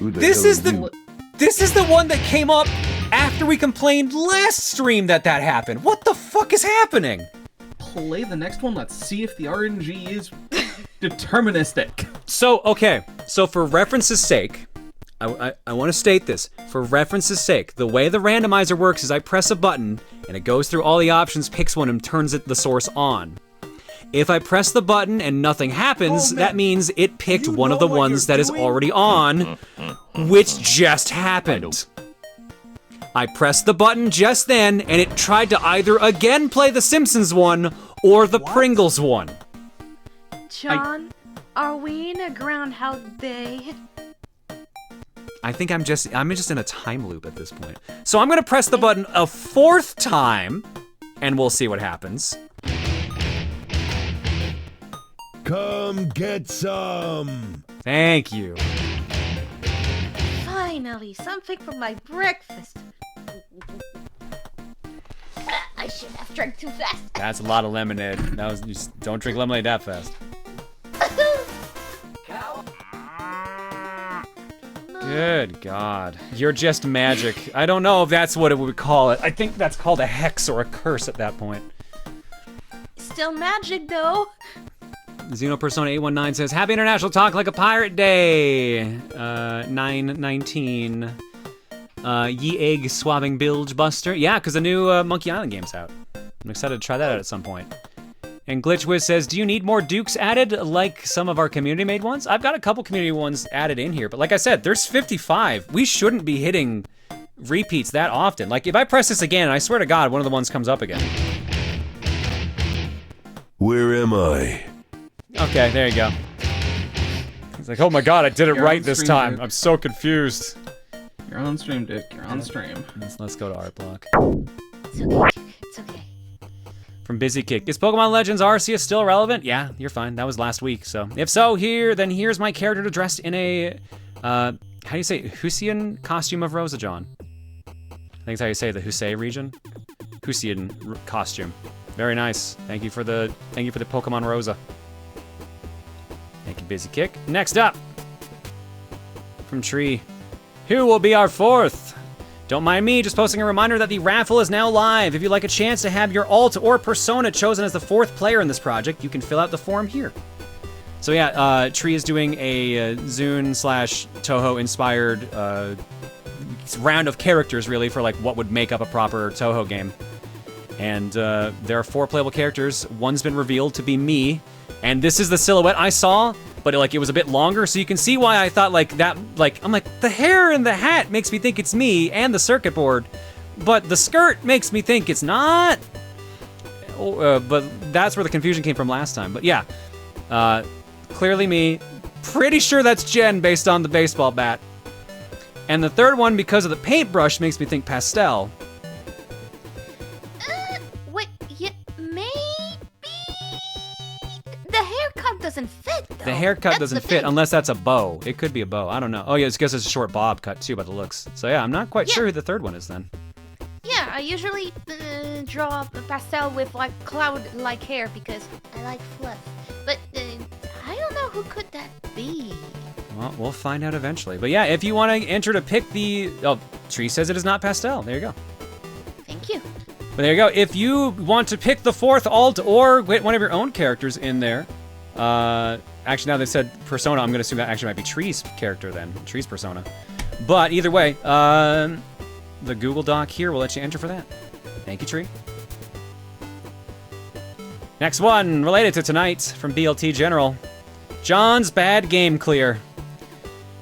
This is the one that came up after we complained last stream that happened. What the fuck is happening?
Play the next one, let's see if the RNG is deterministic.
So, okay, so for reference's sake, I want to state this. For reference's sake, the way the randomizer works is I press a button, and it goes through all the options, picks one, and turns the source on. If I press the button and nothing happens, that means it picked one of the ones that is already on, which just happened. I pressed the button just then, and it tried to either again play the Simpsons one or the Pringles one.
John, are we in a Groundhog Day?
I think I'm just in a time loop at this point. So I'm gonna press the button a 4th time, and we'll see what happens.
Come get some.
Thank you.
Finally, something for my breakfast.
I should have drank too fast.
That's a lot of lemonade. That was just, don't drink lemonade that fast. Good God. You're just magic. I don't know if that's what it would call it. I think that's called a hex or a curse at that point.
Still magic, though.
Xenopersona 819 says, Happy International Talk Like a Pirate Day. 919. Ye egg swabbing bilge buster. Yeah, because the new Monkey Island game's out. I'm excited to try that out at some point. And Glitchwiz says, do you need more Dukes added like some of our community-made ones? I've got a couple community ones added in here, but like I said, there's 55. We shouldn't be hitting repeats that often. Like, if I press this again, I swear to God, one of the ones comes up again.
Where am I?
Okay, there you go. It's like, oh my God, I did it
You're
right
on
this
stream,
time.
dude.
I'm so confused.
You're on stream, Duke. You're on stream.
Let's go to Art Block.
It's okay, Duke. It's okay.
From Busy Kick. Is Pokemon Legends Arceus still relevant? Yeah, you're fine. That was last week. So if so, here's my character dressed in a, how do you say, Husian costume of Rosa John. I think that's how you say the Husei region. Husian costume. Very nice. Thank you for the Pokemon Rosa. Thank you, Busy Kick. Next up, from Tree, who will be our fourth? Don't mind me, just posting a reminder that the raffle is now live. If you'd like a chance to have your alt or persona chosen as the fourth player in this project, you can fill out the form here. So yeah, Tree is doing a Zune/Toho inspired round of characters, really, for like what would make up a proper Toho game. And there are 4 playable characters. One's been revealed to be me, and this is the silhouette I saw, but it was a bit longer, so you can see why I thought I'm like, the hair and the hat makes me think it's me and the circuit board, but the skirt makes me think it's not. But that's where the confusion came from last time. But yeah, clearly me. Pretty sure that's Jen based on the baseball bat. And the third one, because of the paintbrush, makes me think pastel.
Wait, yeah, maybe the haircut doesn't fit, though.
The haircut doesn't fit unless that's a bow. It could be a bow. I don't know. Oh yeah, it's because it's a short bob cut too by the looks. So yeah, I'm not quite sure who the third one is then.
Yeah, I usually draw a pastel with like cloud-like hair because I like fluff. But I don't know who could that be.
Well, we'll find out eventually. But yeah, if you want to enter to pick the... Oh, Tree says it is not pastel. There you go.
Thank you.
But there you go. If you want to pick the fourth alt or get one of your own characters in there... actually, now they said persona, I'm going to assume that actually might be Tree's character then. Tree's persona. But either way, the Google Doc here will let you enter for that. Thank you, Tree. Next one, related to tonight, from BLT General. John's bad game clear.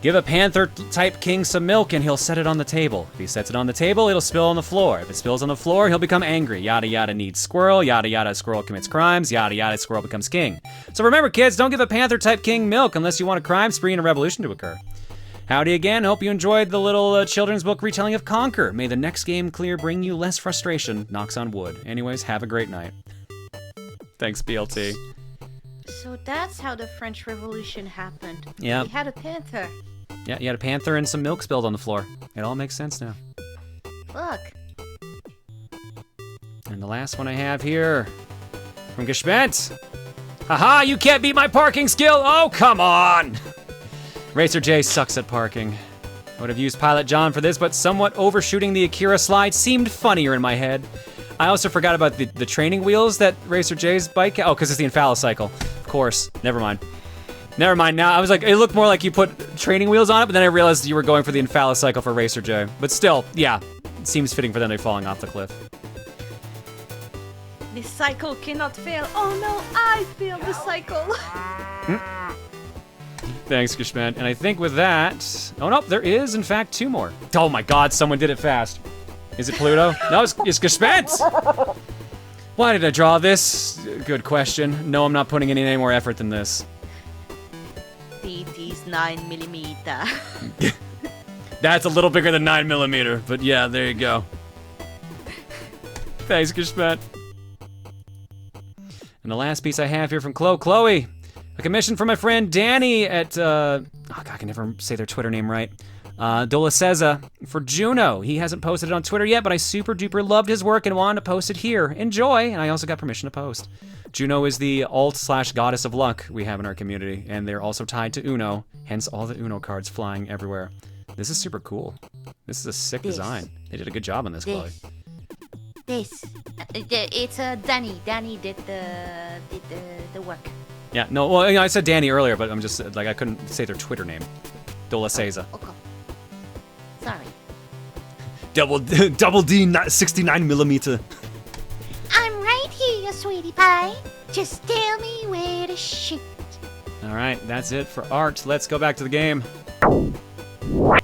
Give a Panther-type king some milk and he'll set it on the table. If he sets it on the table, it'll spill on the floor. If it spills on the floor, he'll become angry. Yada yada needs squirrel. Yada yada squirrel commits crimes. Yada yada squirrel becomes king. So remember, kids, don't give a Panther-type king milk unless you want a crime spree and a revolution to occur. Howdy again. Hope you enjoyed the little children's book retelling of Conker. May the next game clear bring you less frustration. Knocks on wood. Anyways, have a great night. Thanks, BLT.
So that's how the French Revolution happened.
Yeah.
We had a panther.
Yeah, you had a panther and some milk spilled on the floor. It all makes sense now.
Look.
And the last one I have here, from Geshment. Haha, you can't beat my parking skill! Oh, come on! Racer J sucks at parking. I would have used Pilot John for this, but somewhat overshooting the Akira slide seemed funnier in my head. I also forgot about the training wheels that Racer J's bike... Oh, because it's the Infanticycle. Of course. Never mind. Never mind. Now, I was like, it looked more like you put training wheels on it, but then I realized you were going for the Infanticycle for Racer J. But still, yeah. It seems fitting for them to be falling off the cliff.
This cycle cannot fail. Oh no, I failed the cycle.
Thanks, Geshment. And I think with that... Oh, no, there is, in fact, 2 more. Oh my god, someone did it fast. Is it Pluto? No, it's Geshment! Why did I draw this? Good question. No, I'm not putting in any more effort than this.
It is 9mm.
That's a little bigger than 9mm, but yeah, there you go. Thanks, Geshment. And the last piece I have here from Chloe. A commission from my friend Danny at, oh god, I can never say their Twitter name right. Dolaseza for Juno. He hasn't posted it on Twitter yet, but I super duper loved his work and wanted to post it here. Enjoy, and I also got permission to post. Juno is the alt/goddess of luck we have in our community, and they're also tied to Uno, hence all the Uno cards flying everywhere. This is super cool. This is a sick design. They did a good job on this, Chloe.
It's Danny. Danny did the work.
Yeah, no, well, I said Danny earlier, but I'm just, like, I couldn't say their Twitter name. Dolaseza.
Okay. Sorry.
Double D 69mm.
I'm right here, sweetie pie. Just tell me where to shoot.
Alright, that's it for art. Let's go back to the game. What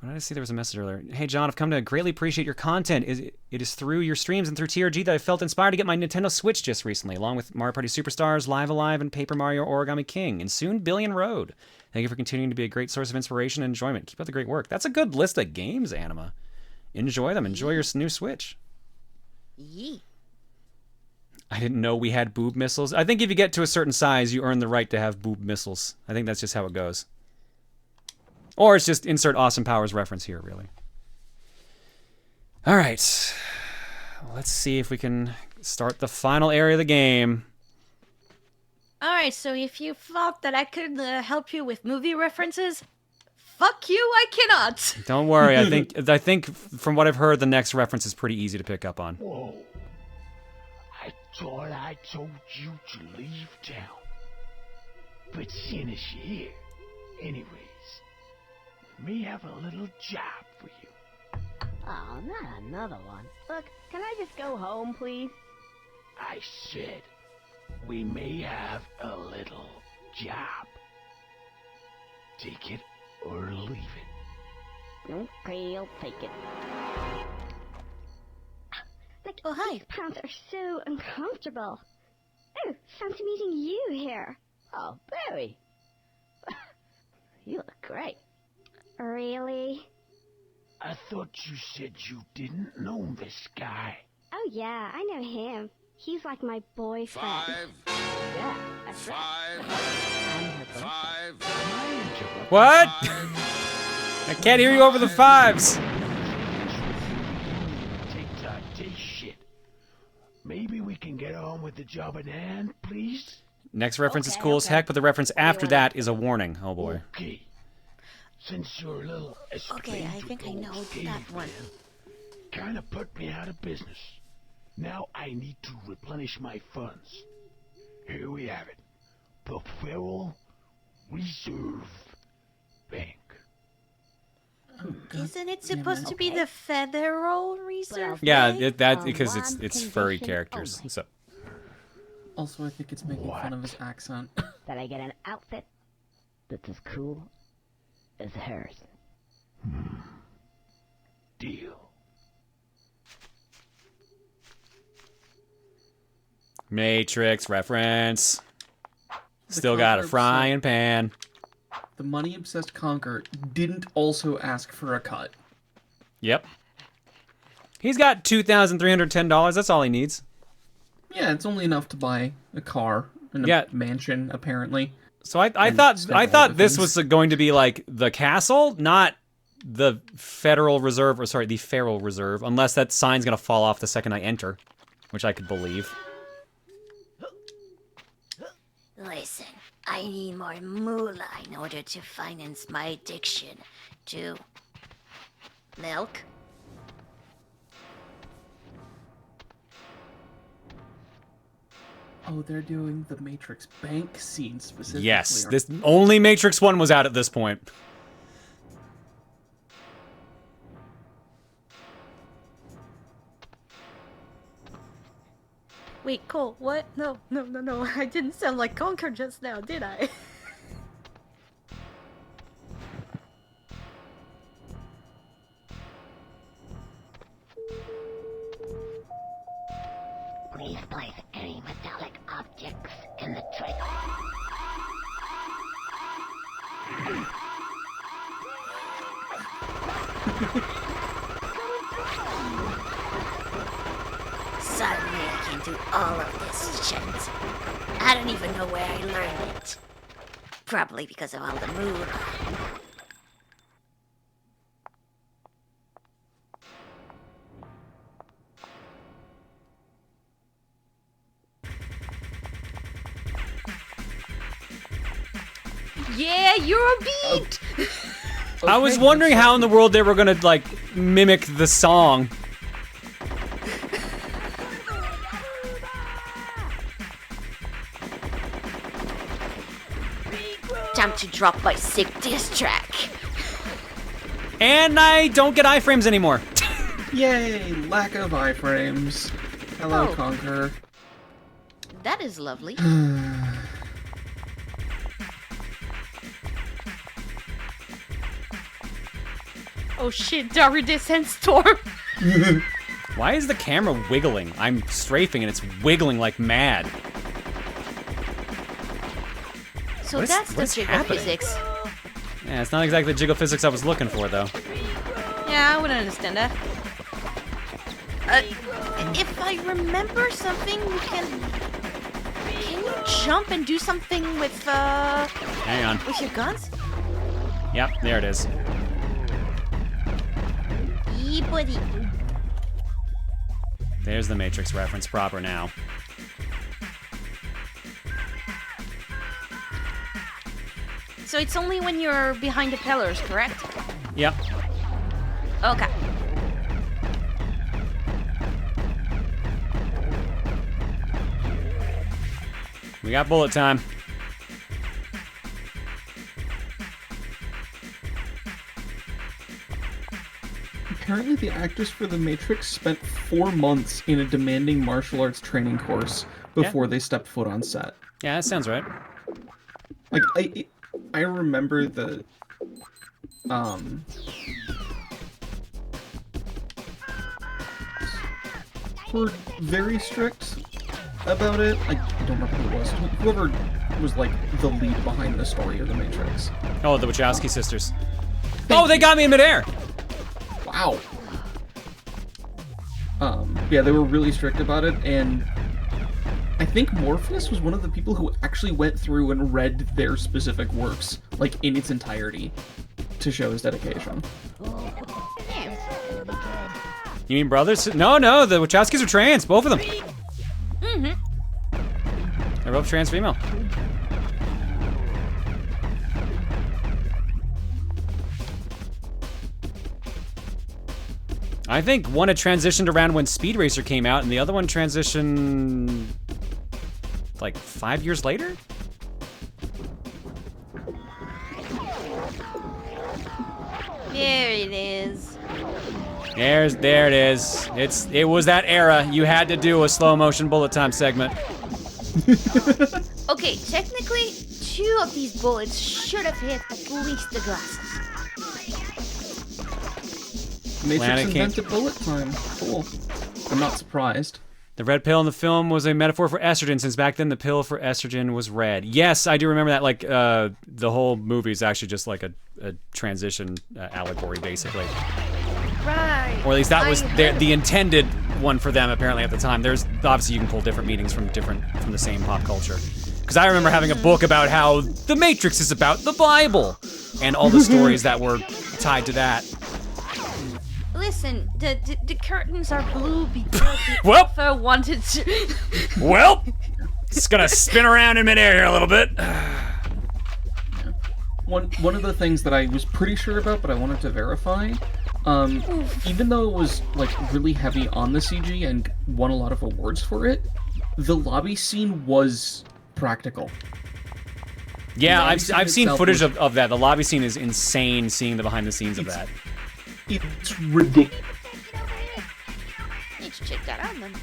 did I see? There was a message earlier. Hey John, I've come to greatly appreciate your content. It is through your streams and through TRG that I felt inspired to get my Nintendo Switch just recently, along with Mario Party Superstars, Live Alive, and Paper Mario Origami King, and soon Billion Road. Thank you for continuing to be a great source of inspiration and enjoyment. Keep up the great work. That's a good list of games, Anima. Enjoy them. Enjoy your new Switch.
Yee.
I didn't know we had boob missiles. I think if you get to a certain size, you earn the right to have boob missiles. I think that's just how it goes. Or it's just insert Austin Powers reference here, really. All right. Let's see if we can start the final area of the game.
Alright, so if you thought that I could help you with movie references, fuck you, I cannot.
Don't worry. I think from what I've heard, the next reference is pretty easy to pick up on.
Whoa. I thought I told you to leave town. But seeing as you're here, anyways, me have a little job for you.
Oh, not another one. Look, can I just go home, please?
I said, we may have a little job. Take it or leave it.
Okay, I'll take it. Like,
oh, hi.
These pants are so uncomfortable. Oh, fancy meeting you here. Oh, Barry. You look great. Really?
I thought you said you didn't know this guy.
Oh, yeah, I know him. He's like my boyfriend.
5.
Yeah, that's
5.
right. I'm her boyfriend.
5.
What? I can't hear you over the fives.
Take that day shit. Maybe we can get on with the job at hand, please?
Next reference is cool as heck, but the reference after that is a warning. Oh boy.
Okay. Since you're a little
Okay, I think I know that one.
Kinda put me out of business. Now I need to replenish my funds. Here we have it. The Federal Reserve Bank.
Isn't it supposed to be the Federal Reserve?
Yeah, that because it's furry characters. So.
Also, I think it's making fun of his accent.
That I get an outfit that's as cool as hers.
Deal.
Matrix reference. Still got a frying pan.
The money-obsessed Conker didn't also ask for a cut.
Yep. He's got $2,310. That's all he needs.
Yeah, it's only enough to buy a car and a mansion, apparently.
So I thought this was going to be like the castle, not the Federal Reserve, or sorry, the Federal Reserve, unless that sign's gonna fall off the second I enter, which I could believe.
Listen, I need more moolah in order to finance my addiction to milk.
Oh, they're doing the Matrix bank scene specifically.
Yes, this only Matrix 1 was out at this point.
Wait, Cole, what? No. I didn't sound like Conker just now, did I?
Please place any metallic objects in the tray.
Suddenly I can do all of this shit. I don't even know where I learned it. Probably because of all the mood.
Yeah, you're a beat!
I was wondering how in the world they were gonna, like, mimic the song.
Time to drop my sick diss track.
And I don't get iframes anymore.
Yay, lack of iframes. Hello,
Oh.
Conker.
That is lovely. Oh shit, Darude Sandstorm!
Why is the camera wiggling? I'm strafing and it's wiggling like mad.
So
What is-
that's the
what's
jiggle
happening?
physics.
Yeah, it's not exactly the jiggle physics I was looking for, though.
Yeah, I wouldn't understand that. If I remember something, can you jump and do something with
Hang on.
with your guns?
Yep, there it is.
Yeah, buddy.
There's the Matrix reference proper now.
So it's only when you're behind the pillars, correct?
Yep.
Okay.
We got bullet time.
Apparently, the actors for The Matrix spent 4 months in a demanding martial arts training course before they stepped foot on set.
Yeah, that sounds right.
Like, I remember the, were very strict about it. I don't remember who it was. Whoever was, like, the lead behind the story of The Matrix.
Oh, the Wachowski sisters. Oh, they got me in midair!
Wow. Yeah, they were really strict about it, and I think Morpheus was one of the people who actually went through and read their specific works, like, in its entirety, to show his dedication.
You mean brothers? No, the Wachowskis are trans, both of them.
Mm-hmm.
They're both trans female. I think one had transitioned around when Speed Racer came out, and the other one transitioned like 5 years later?
There it is.
There it is. It was that era. You had to do a slow motion bullet time segment.
Okay, technically, 2 of these bullets should have hit at least the glasses.
Matrix invented bullet time. Cool. I'm not surprised.
The red pill in the film was a metaphor for estrogen, since back then the pill for estrogen was red. Yes, I do remember that. Like, the whole movie is actually just like a transition allegory, basically.
Right.
Or at least that was the intended one for them, apparently, at the time. There's obviously you can pull different meanings from the same pop culture. Because I remember having a book about how The Matrix is about the Bible, and all the stories that were tied to that.
Listen, the curtains are blue because the
Well.
author wanted to.
Well, it's gonna spin around in midair here a little bit.
One of the things that I was pretty sure about, but I wanted to verify, even though it was like really heavy on the CG and won a lot of awards for it, the lobby scene was practical.
Yeah, I've seen
itself
footage
was-
of that. The lobby scene is insane, seeing the behind the scenes of that.
It's ridiculous.
Need to check that out then.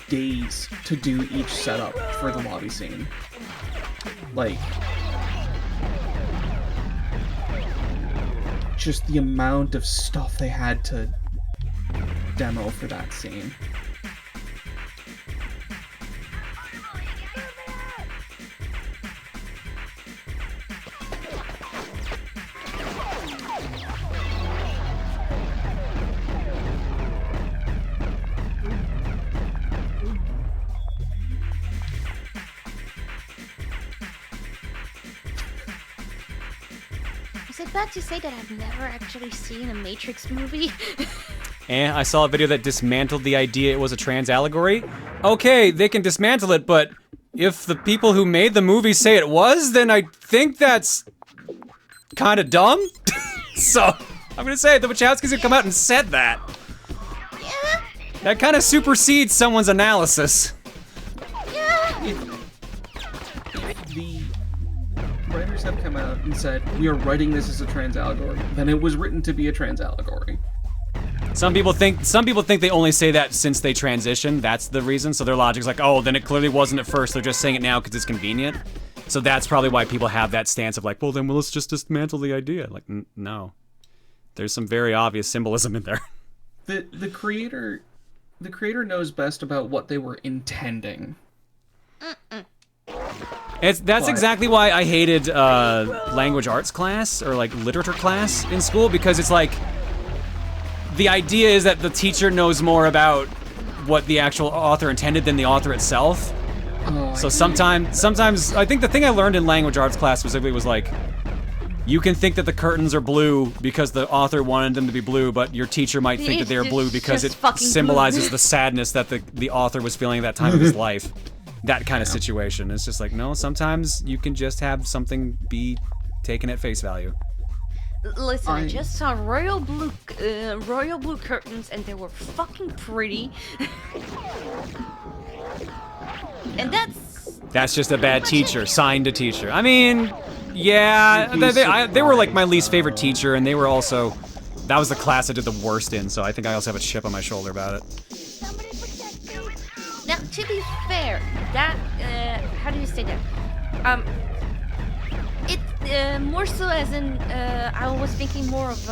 Days to do each setup for the lobby scene. Like, just the amount of stuff they had to demo for that scene.
Is it bad to say that I've never actually seen a Matrix movie?
And I saw a video that dismantled the idea it was a trans allegory. Okay, they can dismantle it, but if the people who made the movie say it was, then I think that's kind of dumb. So, I'm gonna say the Wachowskis have come out and said that.
Yeah.
That kind of supersedes someone's analysis.
Yeah.
If the writers have come out and said, we are writing this as a trans allegory, then it was written to be a trans allegory.
Some people think they only say that since they transitioned. That's the reason. So their logic's like, oh, then it clearly wasn't at first. They're just saying it now because it's convenient. So that's probably why people have that stance of like, well, then let's just dismantle the idea. Like, no, there's some very obvious symbolism in there.
The creator knows best about what they were intending.
That's exactly why I hated language arts class or like literature class in school, because it's like the idea is that the teacher knows more about what the actual author intended than the author itself.
Oh,
So sometimes I think the thing I learned in language arts class specifically was like, you can think that the curtains are blue because the author wanted them to be blue, but your teacher might think that they are blue because it symbolizes the sadness that the author was feeling at that time of his life. That kind of situation. It's just like, no, sometimes you can just have something be taken at face value.
Listen, I just saw royal blue curtains, and they were fucking pretty. And
That's just a bad teacher, signed a teacher. I mean, yeah, they were like my least favorite teacher, and they were also, that was the class I did the worst in, so I think I also have a chip on my shoulder about it.
Now, to be fair, that, how do you say that? It, more so as in, I was thinking more of,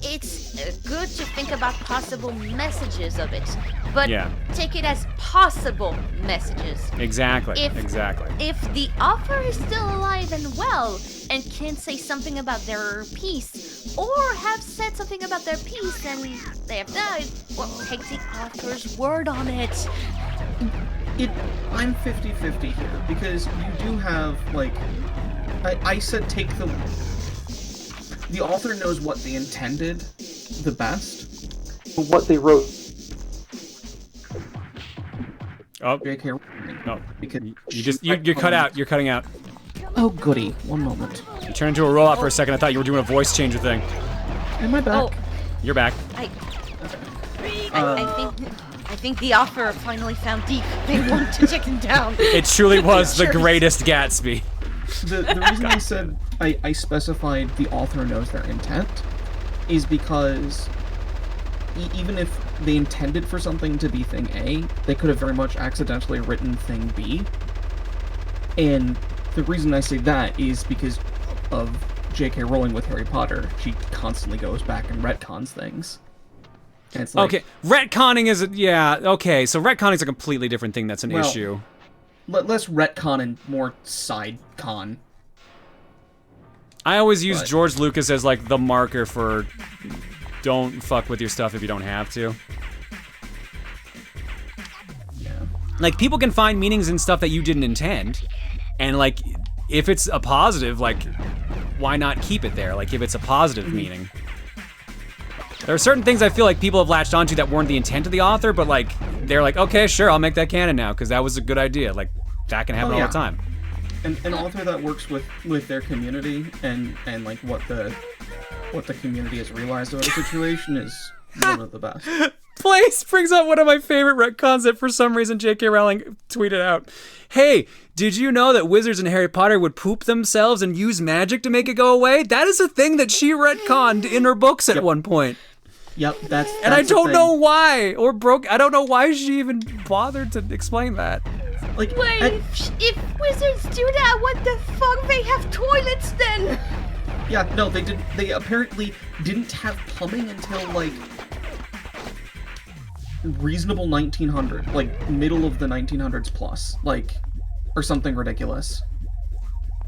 it's good to think about possible messages of it, but take it as possible messages.
Exactly, exactly.
If the author is still alive and well, and can say something about their piece, or have said something about their piece and they have died, well, take the author's word on it.
I'm 50-50 here, because you do have, like, I said take the author knows what they intended the best, but what they wrote.
Oh,
JK,
no,
because
you cut out. You're cutting out.
Oh goody, one moment.
You turned into a robot for a second. I thought you were doing a voice changer thing.
Am I back?
Oh.
You're back.
I think the author finally found Deep. They want to take him down.
It truly was the greatest Gatsby.
The reason I said I specified the author knows their intent is because even if they intended for something to be thing A, they could have very much accidentally written thing B. And the reason I say that is because of J.K. Rowling with Harry Potter. She constantly goes back and retcons things. And it's like,
okay, retconning is okay. So retconning is a completely different thing. That's an issue.
Less retcon and more side con.
I always use George Lucas as like the marker for don't fuck with your stuff if you don't have to.
Yeah.
Like, people can find meanings in stuff that you didn't intend, and like, if it's a positive, like, why not keep it there? Like, if it's a positive meaning. There are certain things I feel like people have latched onto that weren't the intent of the author, but like, they're like, okay, sure, I'll make that canon now, because that was a good idea. Like, that can happen all the time.
An author that works with their community and like what the community has realized about the situation is one of the best.
Place brings up one of my favorite retcons that for some reason J.K. Rowling tweeted out. Hey, did you know that wizards in Harry Potter would poop themselves and use magic to make it go away? That is a thing that she retconned in her books at one point.
Yep, that's
and I don't know why, I don't know why she even bothered to explain that.
Like,
wait, if wizards do that, what the fuck? They have toilets then?
Yeah, no, they did. They apparently didn't have plumbing until like reasonable 1900, like middle of the 1900s plus, like, or something ridiculous.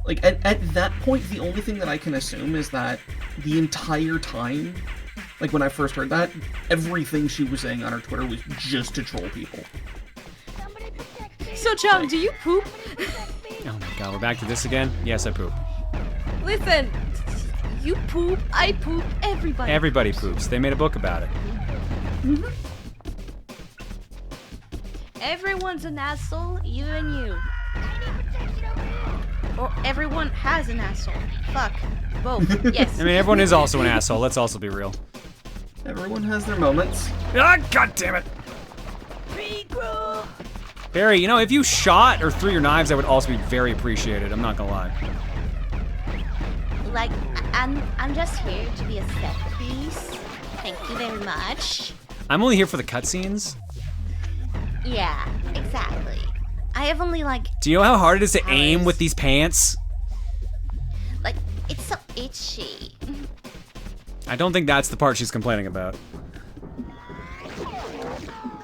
Like at that point, the only thing that I can assume is that the entire time, like when I first heard that, everything she was saying on her Twitter was just to troll people.
So, John, do you poop?
Oh my god, we're back to this again? Yes, I poop.
Listen, you poop, I poop, everybody.
Everybody poops. They made a book about it.
Mm-hmm. Everyone's an asshole, even you. Or everyone has an asshole. Fuck. Both. Yes.
I mean, everyone is also an asshole. Let's also be real.
Everyone has their moments.
Ah, god damn it. Barry, you know, if you shot or threw your knives, that would also be very appreciated. I'm not gonna lie.
Like, I'm just here to be a set piece. Thank you very much.
I'm only here for the cutscenes.
Yeah, exactly. I have only like...
Do you know how hard it is to aim with these pants?
Like, it's so itchy.
I don't think that's the part she's complaining about.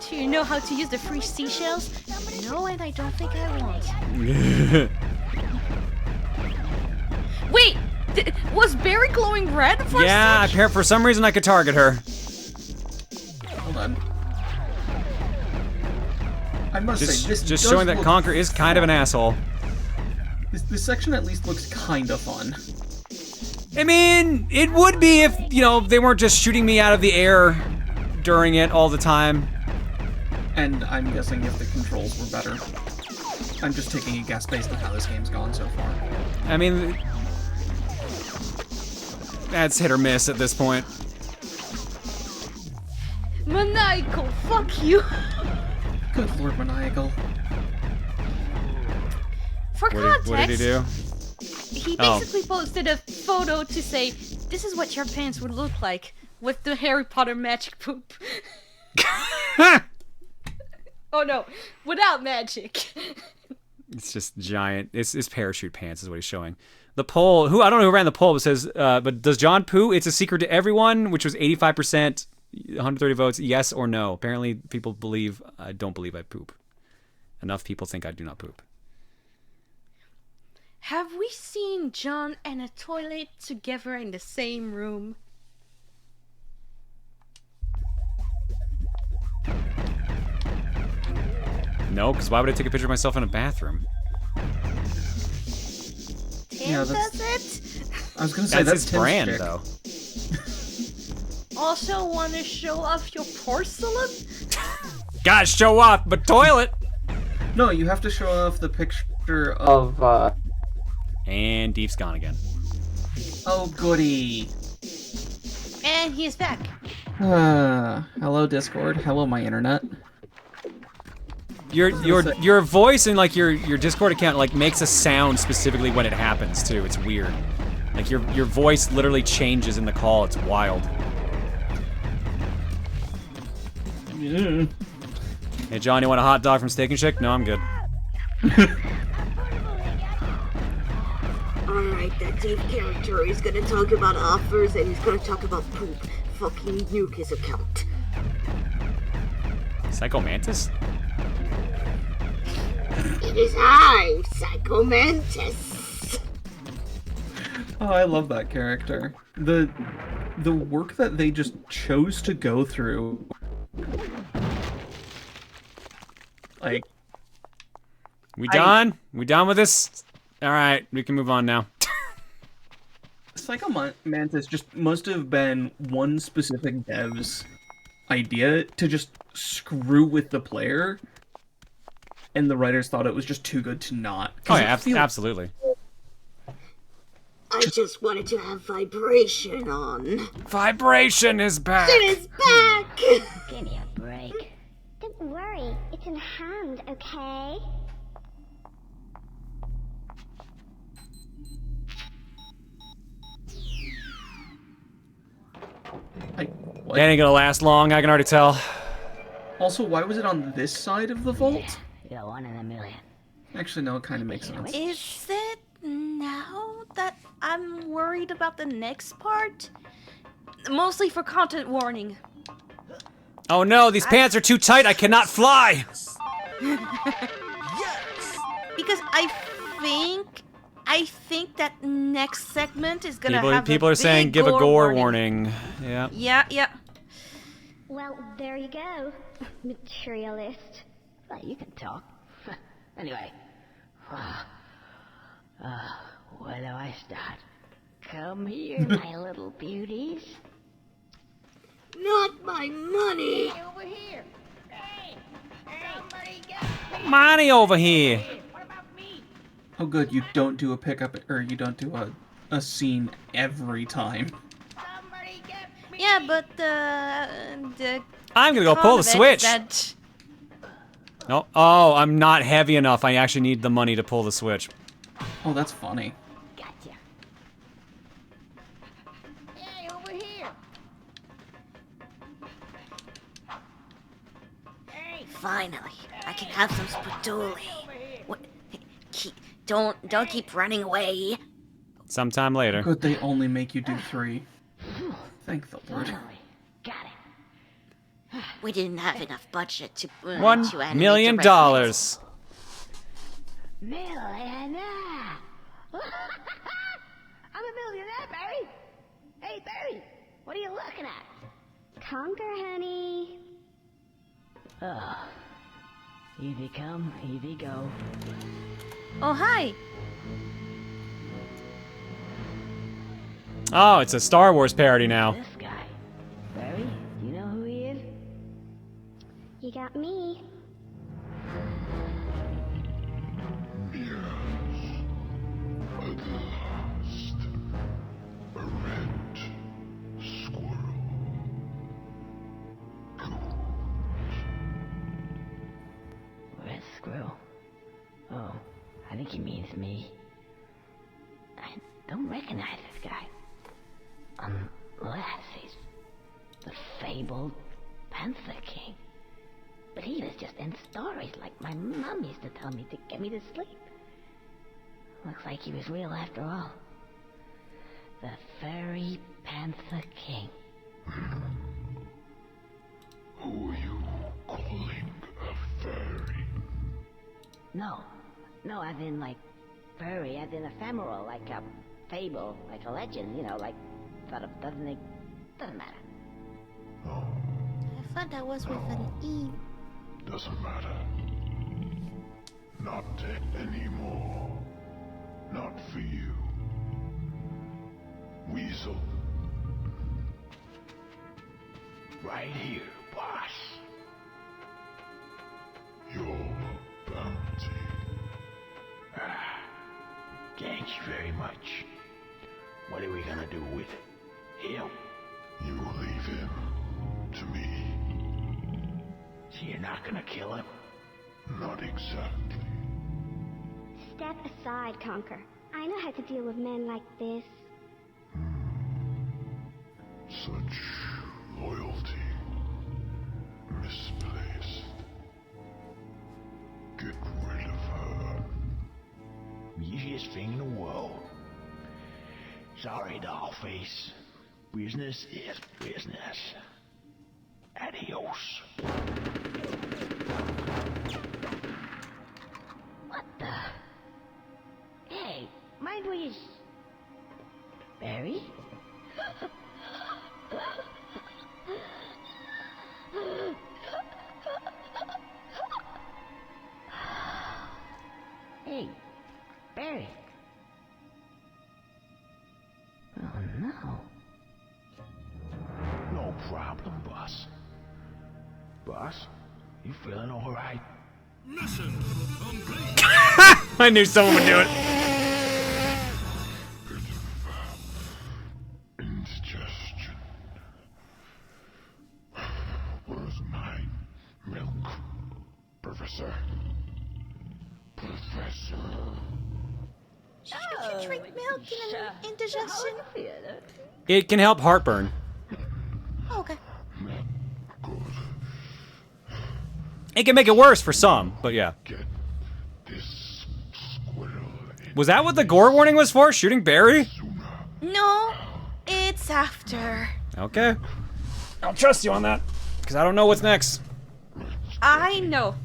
Do you know how to use the free seashells? No, and I don't think I want. Wait! Was Barry glowing red for a
Yeah, for some reason I could target her.
Hold on. I must say, this
Just
does
showing that
look
Conker is kind of an asshole.
This section at least looks kind of fun.
I mean, it would be if, you know, they weren't just shooting me out of the air during it all the time.
And I'm guessing if the controls were better. I'm just taking a guess based on how this game's gone so far.
I mean, that's hit or miss at this point.
Maniacal, fuck you.
Good Lord, Maniacal.
For context,
what did he do?
He basically posted a photo to say, this is what your pants would look like with the Harry Potter magic poop. Oh no, without magic.
It's just giant. It's parachute pants is what he's showing. The poll, I don't know who ran the poll, but says, but does John poo? It's a secret to everyone, which was 85%, 130 votes, yes or no. Apparently people don't believe I poop. Enough people think I do not poop.
Have we seen John and a toilet together in the same room?
No, because why would I take a picture of myself in a bathroom?
Tim
Yeah,
does it?
I was gonna say,
That's his
Tim's
brand,
shtick.
though.
Also want to show off your porcelain?
Gotta show off, but toilet!
No, you have to show off the picture of,
And Deep's gone again.
Oh, goody.
And he's back.
Hello, Discord. Hello, my internet.
Your voice and like your Discord account like makes a sound specifically when it happens too. It's weird. Like your voice literally changes in the call. It's wild.
Yeah.
Hey John, you want a hot dog from Steak and Shake? No, I'm good.
Alright, that Dave character is gonna talk about offers and he's gonna talk about poop. Fucking nuke his account.
Psycho Mantis?
It is I, Psycho Mantis.
Oh, I love that character. The work that they just chose to go through. Like,
We done? We done with this? All right, we can move on now.
Psycho Mantis just must have been one specific dev's idea to just screw with the player, and the writers thought it was just too good to not.
Oh yeah, absolutely.
I just wanted to have vibration on.
Vibration is back!
It is back!
Give me a break.
Don't worry, it's in hand, okay?
What?
That ain't gonna last long, I can already tell.
Also, why was it on this side of the vault?
You're one in a million.
Actually, no, it kind of makes sense.
Is it now that I'm worried about the next part? Mostly for content warning.
Oh no, these pants are too tight, I cannot fly!
Because I think that next segment is gonna have
People
a
are saying
big
give a gore
warning.
warning. Yeah.
Yeah.
Well, there you go, materialist.
Well, you can talk. Anyway. Where do I start? Come here, my little beauties.
Not my money!
Hey, over here! Hey! Somebody get me!
Money over here!
What about me?
Oh, good, you don't do a pickup, or you don't do a scene every time.
Somebody get me!
Yeah, but the
I'm gonna go pull the switch! No, oh, I'm not heavy enough. I actually need the money to pull the switch.
Oh, that's funny.
Gotcha. Hey, over here! Hey!
Finally, I can have some spuduli. What? Don't keep running away.
Sometime later.
Good, they only make you do 3. Thank the Lord.
Got it.
We didn't have enough budget to
$1 million.
Millionaire! I'm a millionaire, Barry! Hey, Barry! What are you looking at?
Conker, honey.
Oh. Easy come, easy go.
Oh, hi.
Oh, it's a Star Wars parody now.
This guy. Barry, do you know who he is?
You got me.
A red squirrel.
Red squirrel. Oh, I think he means me. I don't recognize this guy. Unless he's the fabled Panther King. But he was just in stories like my mom used to tell me to get me to sleep. Looks like he was real after all. The Fairy Panther King.
Who are you calling a fairy?
No, as in like fairy, as in ephemeral, like a fable, like a legend, you know, like sort of doesn't matter.
I thought that was with an E.
Doesn't matter. Not anymore. Not for you. Weasel. Right here, boss. Your bounty. Thank you very much. What are we gonna do with him? You will leave him to me. So you're not gonna kill him? Not exactly.
Step aside, Conker. I know how to deal with men like this.
Such loyalty. Misplaced. Get rid of her. Easiest thing in the world. Sorry, Dollface. Business is business. Adios.
What the? Hey, mind where you... Barry? Hey, Barry. Oh no.
No problem, boss. Boss, you feeling alright?
Mission complete.
I knew someone would do it.
Indigestion. Where's my milk, Professor?
You can drink milk in an indigestion.
It can help heartburn.
Oh, okay.
It can make it worse for some, but yeah. Was that what the gore warning was for? Shooting Barry?
No, it's after.
Okay. I'll trust you on that, because I don't know what's next.
I know.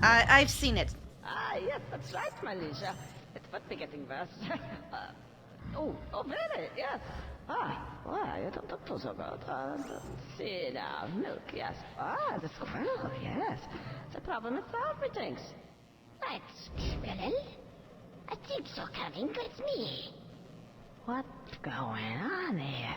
I've seen it.
Ah, yes, that's right, my Lisa. It must be getting worse. Oh, really? Yes. Why? I don't know so good. Let's see now. Milk, yes. The squirrel, yes. The problem is solved, methinks.
What, squirrel? I think so, coming with me.
What's going on here?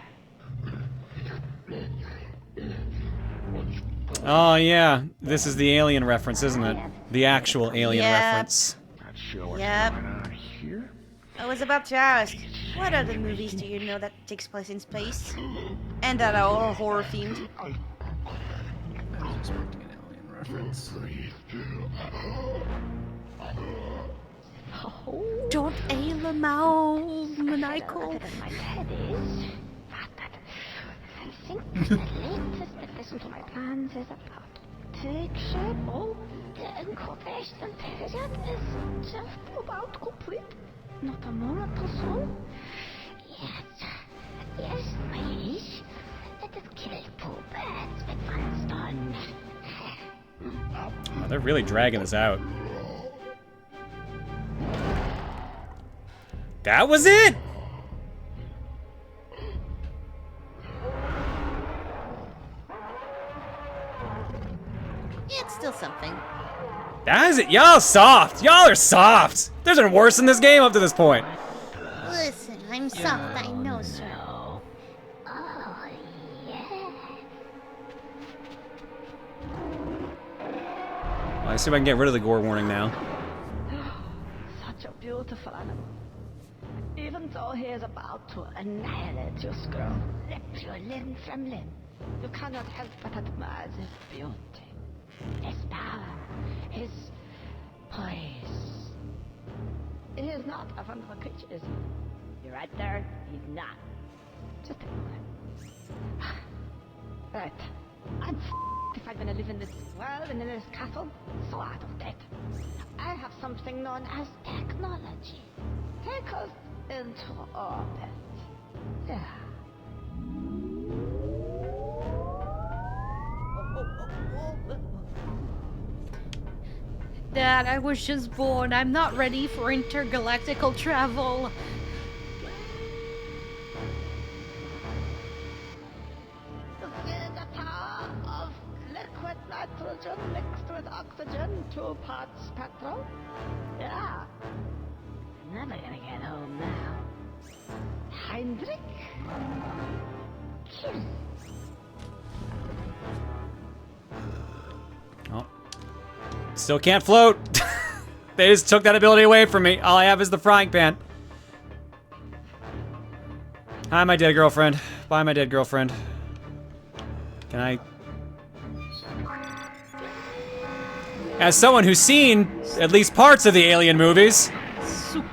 Oh, yeah. This is the alien reference, isn't it? The actual alien reference.
Not sure what's
Yep.
going on here.
I was about to ask, what other movies do you know that takes place in space? And that are all horror themed?
I was expecting an alien reference.
Don't aim out, maniacal.
My head is... I think the latest addition to my plans is about take shape. Oh, the incubation period is just about complete. Not a moment or so.
Yes, please. Let us kill two birds with one stone.
Oh, they're really dragging this out. That was it?
It's still something.
That is it. Y'all soft. Y'all are soft. There's been worse in this game up to this point.
Listen, I'm soft, I know, sir.
Oh, yeah.
Well, I assume I can get rid of the gore warning now.
Such a beautiful animal. Even though he is about to annihilate your scroll, rip your limb from limb, you cannot help but admire his beauty, his power, his poise. He is not a wonderful creature, is he? You're right there, he's not. Just ignore him. Right. I'm if I'm gonna live in this world and in this castle, so out of date. I have something known as technology. Take us into orbit. Yeah.
Dad, I was just born. I'm not ready for intergalactical travel.
The power of liquid nitrogen mixed with oxygen, 2 parts petrol. Yeah. I'm never gonna get home now. Heinrich? Kill.
Oh. Still can't float. They just took that ability away from me. All I have is the frying pan. Hi, my dead girlfriend. Bye, my dead girlfriend. Can I... As someone who's seen at least parts of the Alien movies...
Sook.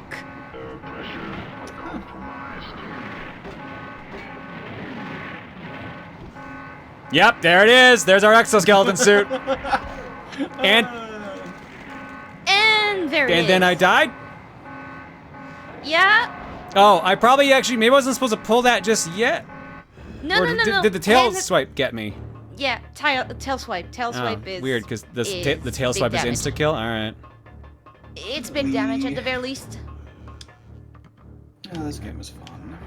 Yep, there it is. There's our exoskeleton suit. And
there it is.
And then I died?
Yeah.
Oh, I probably actually, maybe I wasn't supposed to pull that just yet.
No,
or
no.
Did the tail swipe get me?
Yeah, tail swipe. Tail swipe is
weird, because the tail
big
swipe is
damage.
insta kill. All right.
It's big damage at the very least.
Oh, this game is fun.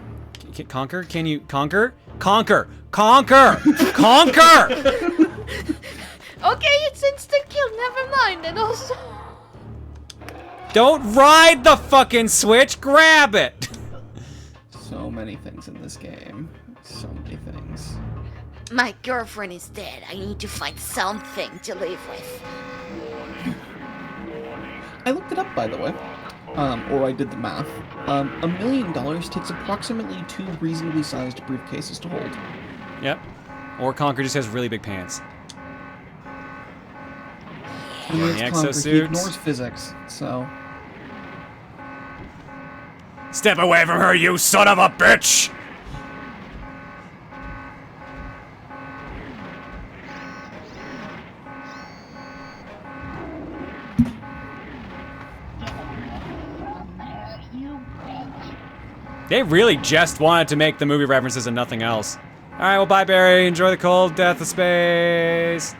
Conker? Can you conquer? Conquer! Conquer! Conquer!
Okay, it's instant kill. Never mind. And also,
don't ride the fucking switch. Grab it.
So many things in this game. So many things.
My girlfriend is dead. I need to find something to live with.
I looked it up, by the way. Or I did the math. $1 million takes approximately 2 reasonably sized briefcases to hold.
Yep. Or Conker just has really big pants.
And
The
it's Conker, he
exosuit.
ignores physics, so...
Step away from her, you son of a bitch! They really just wanted to make the movie references and nothing else. Alright, well, bye, Barry. Enjoy the cold death of space.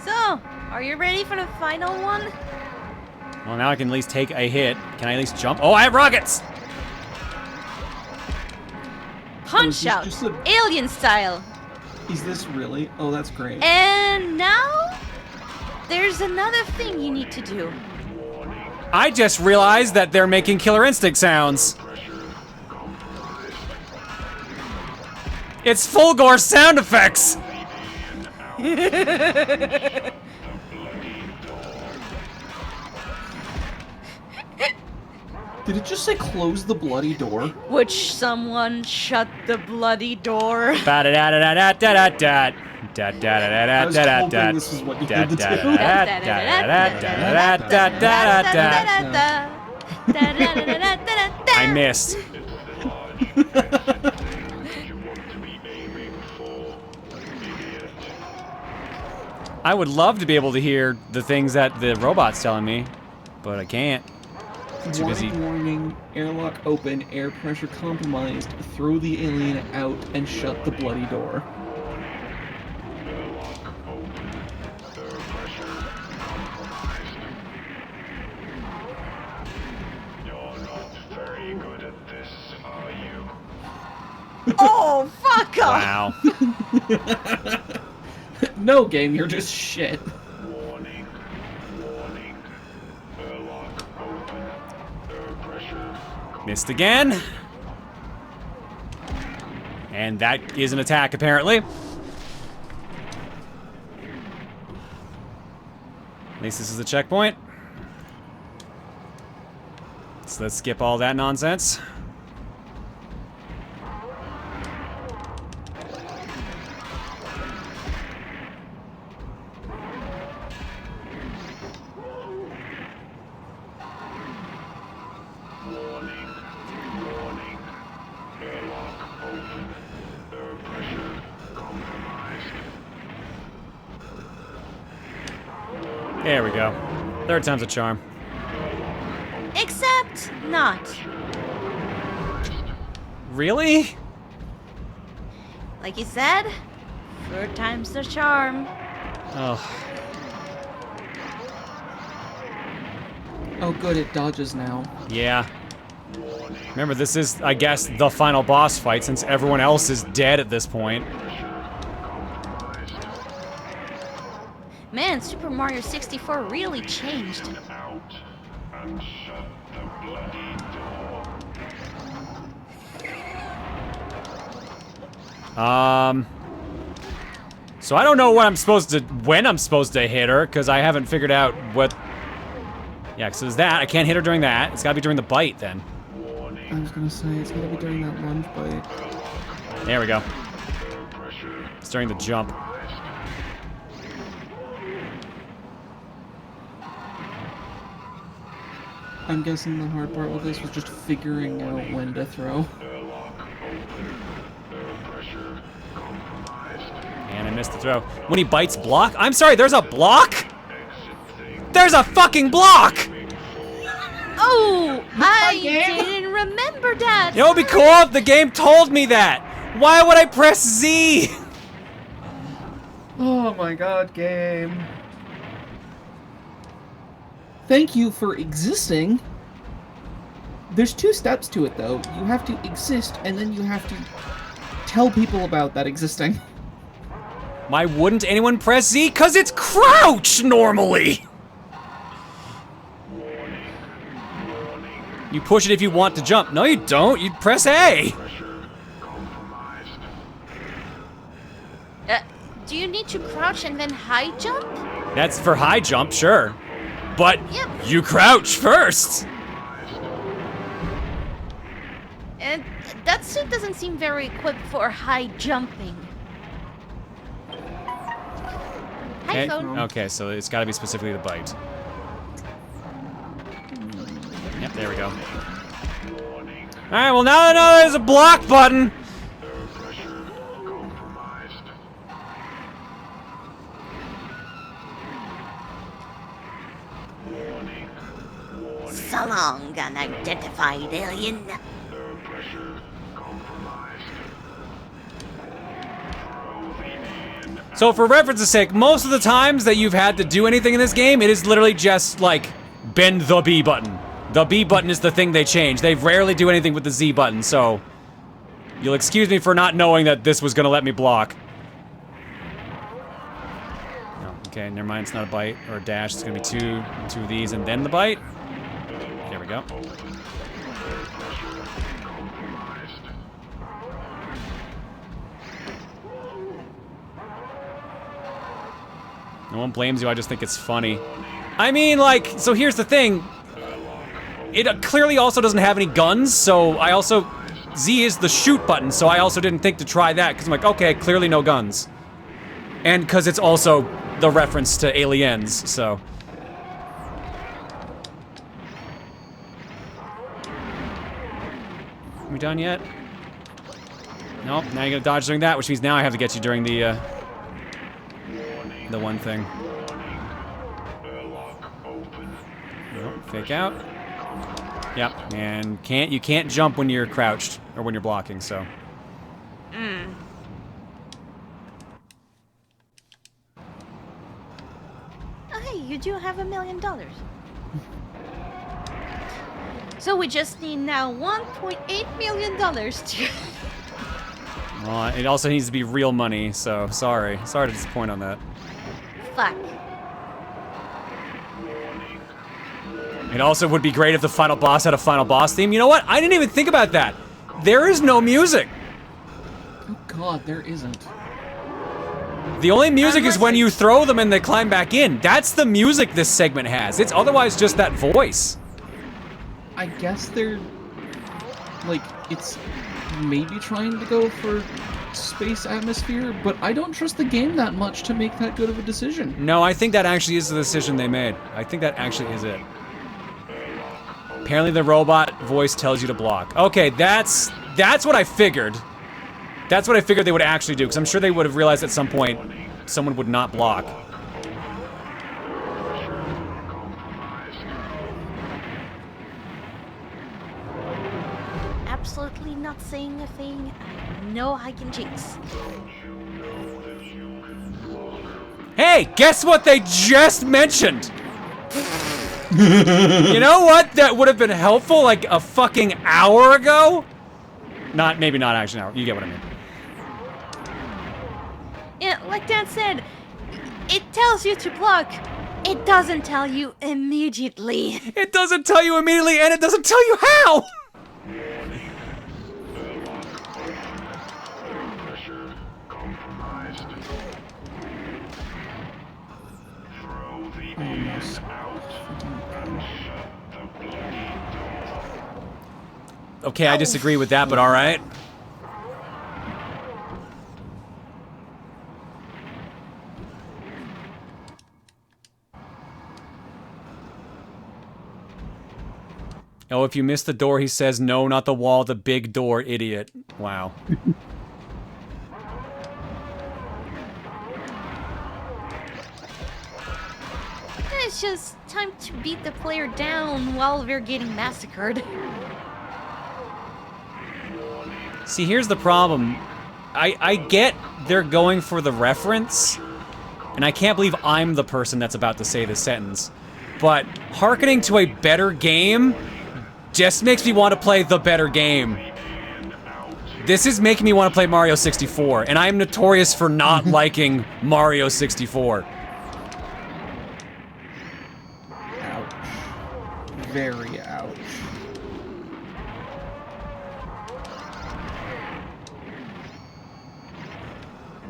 so are you ready for the final one?
Well, now I can at least take a hit. Can I at least jump? Oh, I have rockets!
Punch out, alien style.
Is this really? Oh, that's great.
And now there's another thing you need to do.
I just realized that they're making Killer Instinct sounds. It's full gore sound effects.
Did it just say close the bloody door?
Which someone shut the bloody door.
I was hoping this is what you had to do.
I missed. I would love to be able to hear the things that the robot's telling me, but I can't. Too busy.
Warning, airlock open, air pressure compromised, throw the alien out and shut the bloody door.
Oh, fuck off!
Wow.
No, game, you're just shit.
Missed again. And that is an attack, apparently. At least this is a checkpoint. So let's skip all that nonsense. There we go. Third time's a charm.
Except not.
Really?
Like you said, third time's the charm.
Oh.
Oh good, it dodges now.
Yeah. Remember, this is, I guess, the final boss fight since everyone else is dead at this point.
Man, Super Mario 64 really changed.
So I don't know when I'm supposed to hit her, because I haven't figured out what... Yeah, so there's that. I can't hit her during that. It's gotta be during the bite, then.
I was gonna say, it's gotta be during that lunge bite.
There we go. It's during the jump.
I'm guessing the hard part with this was just figuring out when to throw.
And I missed the throw. When he bites, block? I'm sorry, there's a block? There's a fucking block!
Oh, I didn't remember that.
It would be cool if the game told me that. Why would I press Z?
Oh my god, game. Thank you for existing. There's 2 steps to it, though. You have to exist, and then you have to tell people about that existing.
Why wouldn't anyone press Z? 'Cause it's crouch normally! You push it if you want to jump. No, you don't. You press A.
Do you need to crouch and then high jump?
That's for high jump, sure. But
Yep.
you crouch first.
And that suit doesn't seem very equipped for high jumping. Hi,
Okay.
phone.
Okay, so it's got to be specifically the bite. Yep, there we go. Alright, well now I know there's a block button.
So long, unidentified alien.
So for reference's sake, most of the times that you've had to do anything in this game, it is literally just like bend the B button. The B button is the thing they change. They rarely do anything with the Z button, so you'll excuse me for not knowing that this was gonna let me block. No, okay, never mind, it's not a bite or a dash. It's gonna be two of these and then the bite. There we go. No one blames you, I just think it's funny. I mean, like, so here's the thing. It clearly also doesn't have any guns, so I also... Z is the shoot button, so I also didn't think to try that, because I'm like, okay, clearly no guns. And because it's also the reference to aliens, so... Are we done yet? Nope, now you're gonna dodge during that, which means now I have to get you during the one thing. Nope, fake out. Yep, and you can't jump when you're crouched or when you're blocking, so.
Oh, hey, you do have $1 million. So we just need now $1.8 million to...
Well, it also needs to be real money, so sorry. Sorry to disappoint on that.
Fuck.
It also would be great if the final boss had a final boss theme. You know what? I didn't even think about that. There is no music.
Oh god, there isn't.
The only music is when you throw them and they climb back in. That's the music this segment has. It's otherwise just that voice.
I guess they're... like, it's maybe trying to go for space atmosphere, but I don't trust the game that much to make that good of a decision.
No, I think that actually is the decision they made. I think that actually is it. Apparently the robot voice tells you to block. Okay, that's what I figured. That's what I figured they would actually do, because I'm sure they would have realized at some point someone would not block.
Absolutely not saying a thing. I know I can jinx.
Hey, guess what they just mentioned? You know what? That would have been helpful like a fucking hour ago? Maybe not actually an hour. You get what I mean.
Yeah, like Dan said, it tells you to block. It doesn't tell you immediately.
It doesn't tell you immediately, and it doesn't tell you how! Okay, I disagree with that, but alright. Oh, if you miss the door, he says, no, not the wall, the big door, idiot. Wow.
It's just time to beat the player down while we're getting massacred.
See, here's the problem. I get they're going for the reference, and I can't believe I'm the person that's about to say this sentence, but hearkening to a better game just makes me want to play the better game. This is making me want to play Mario 64, and I am notorious for not liking Mario 64.
Ouch. Very ouch.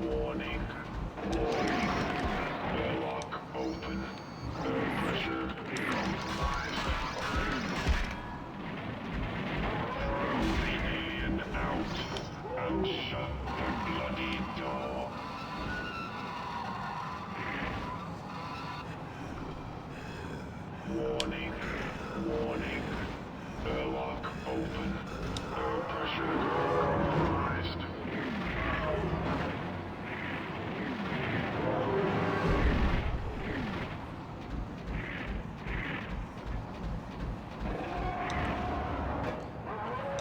Warning. Airlock open. Air pressure compromised. Throw the alien out and shut the bloody door. Warning. Warning. Airlock open. Air pressure compromised.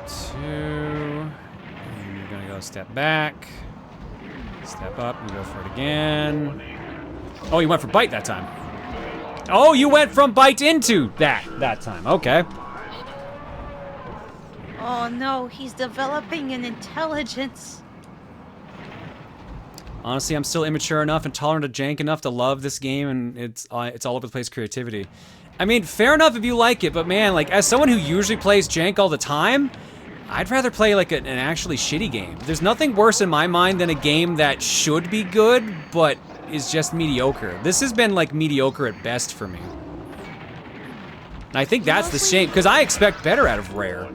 Two. And you're gonna go step back. Step up and go for it again. Oh, you went for bite that time. Oh, you went from bite into that time. Okay.
Oh no, he's developing an intelligence.
Honestly, I'm still immature enough and tolerant of jank enough to love this game, and it's all over the place creativity. I mean, fair enough if you like it, but man, like, as someone who usually plays jank all the time, I'd rather play like an actually shitty game. There's nothing worse in my mind than a game that should be good, but is just mediocre. This has been like mediocre at best for me. And I think that's the shame, because I expect better out of Rare.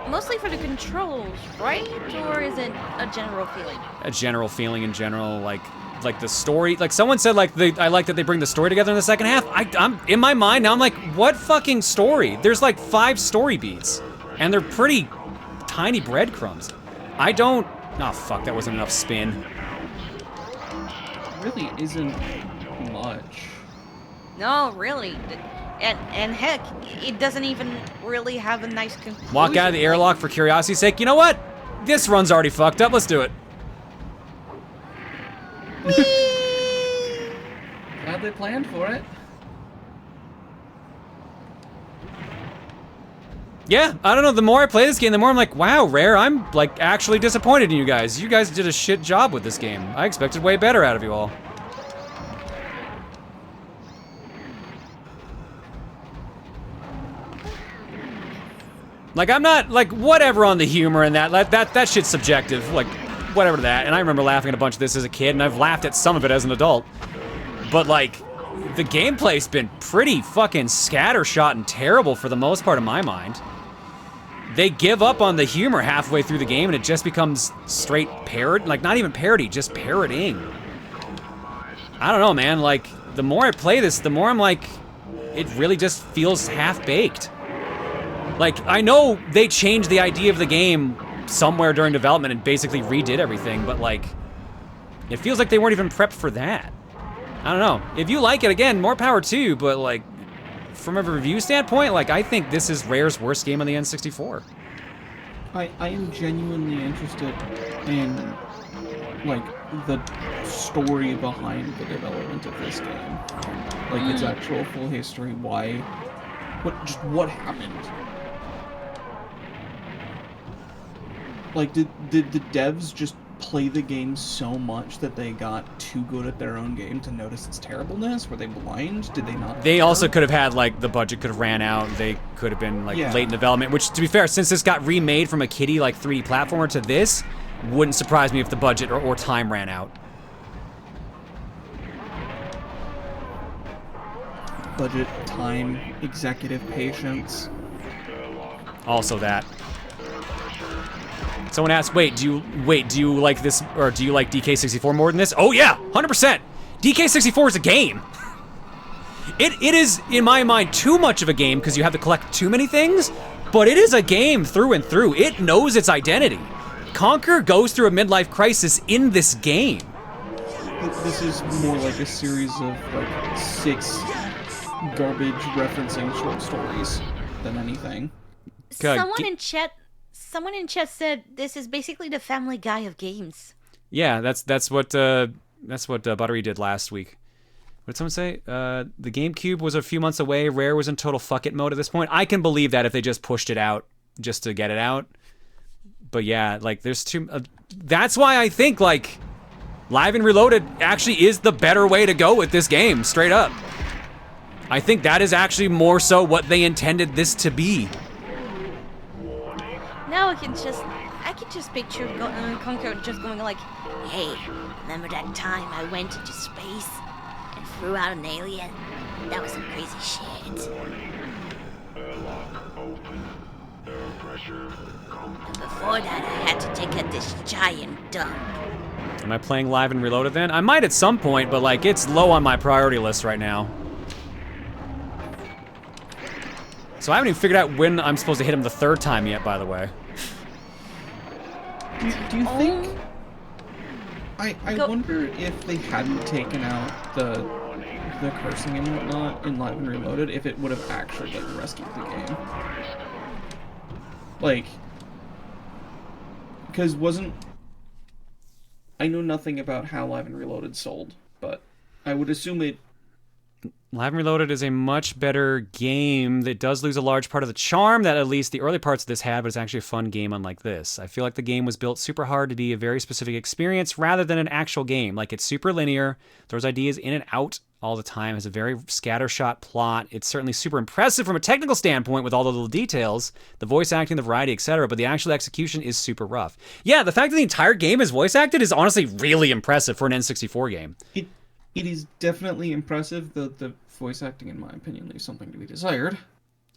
Mostly for the controls, right? Or is it a general feeling?
A general feeling in general, like the story. Like someone said, like I like that they bring the story together in the second half. I'm in my mind now. I'm like, what fucking story? There's like 5 story beats, and they're pretty tiny breadcrumbs. I don't. Oh fuck, that wasn't enough spin.
Really isn't much.
No, really.
And heck, it doesn't even really have a nice conclusion.
Walk out of the airlock for curiosity's sake. You know what? This run's already fucked up. Let's do it.
Glad they planned for it.
Yeah, I don't know. The more I play this game, the more I'm like, wow, Rare, I'm like actually disappointed in you guys. You guys did a shit job with this game. I expected way better out of you all. Like, I'm not, like, whatever on the humor and that shit's subjective. Like, whatever to that. And I remember laughing at a bunch of this as a kid, and I've laughed at some of it as an adult. But, like, the gameplay's been pretty fucking scattershot and terrible for the most part in my mind. They give up on the humor halfway through the game, and it just becomes straight parody. Like, not even parody, just parodying. I don't know, man. Like, the more I play this, the more I'm like, it really just feels half-baked. Like, I know they changed the idea of the game somewhere during development and basically redid everything, but, like, it feels like they weren't even prepped for that. I don't know. If you like it, again, more power to you, but, like, from a review standpoint, like, I think this is Rare's worst game on the N64.
I am genuinely interested in, like, the story behind the development of this game. Like, its actual full history, why, what happened. Like, did the devs just play the game so much that they got too good at their own game to notice its terribleness? Were they blind? Did they not?
They also could have had, like, the budget could have ran out. They could have been, like, late in development, which, to be fair, since this got remade from a kiddie, like, 3D platformer to this, wouldn't surprise me if the budget or time ran out.
Budget, time, executive patience.
Also that. Someone asked, wait, do you like this, or do you like DK64 more than this? Oh yeah, 100%. DK64 is a game. It is, in my mind, too much of a game because you have to collect too many things, but it is a game through and through. It knows its identity. Conker goes through a midlife crisis in this game.
This is more like a series of, like, 6 garbage referencing short stories than anything.
Someone in chat said this is basically the Family Guy of games.
Yeah, that's what Buttery did last week. What did someone say? The GameCube was a few months away. Rare was in total fuck it mode at this point. I can believe that if they just pushed it out just to get it out. But yeah, like there's too. That's why I think like Live and Reloaded actually is the better way to go with this game, straight up. I think that is actually more so what they intended this to be.
Now I can just picture Conker just going like,
hey, remember that time I went into space and flew out an alien? That was some crazy shit. And before that, I had to take this giant dump.
Am I playing Live and Reloaded then? I might at some point, but like it's low on my priority list right now. So I haven't even figured out when I'm supposed to hit him the 3rd time yet, by the way.
Do you think... I wonder if they hadn't taken out the cursing and whatnot in Live and Reloaded, if it would have actually, like, rescued the game. Like... Because wasn't... I know nothing about how Live and Reloaded sold, but I would assume it...
Live and Reloaded is a much better game that does lose a large part of the charm that at least the early parts of this had, but it's actually a fun game unlike this. I feel like the game was built super hard to be a very specific experience rather than an actual game. Like, it's super linear, throws ideas in and out all the time, has a very scattershot plot. It's certainly super impressive from a technical standpoint with all the little details, the voice acting, the variety, etc., but the actual execution is super rough. Yeah, the fact that the entire game is voice acted is honestly really impressive for an N64 game.
It is definitely impressive, though the voice acting, in my opinion, leaves something to be desired.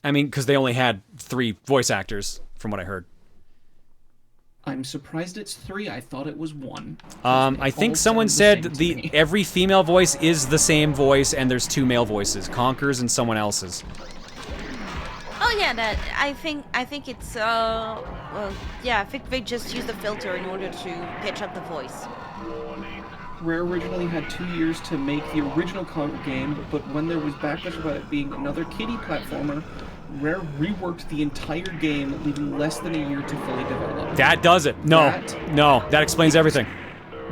I mean, because they only had 3 voice actors, from what I heard.
I'm surprised it's 3. I thought it was 1.
I think someone said every female voice is the same voice, and there's 2 male voices, Conker's and someone else's.
oh yeah, I think it's yeah, I think they just use the filter in order to pitch up the voice.
Rare originally had 2 years to make the original Conker game, but when there was backlash about it being another kiddie platformer, Rare reworked the entire game, leaving less than a year to fully develop.
That does it. No, that explains everything.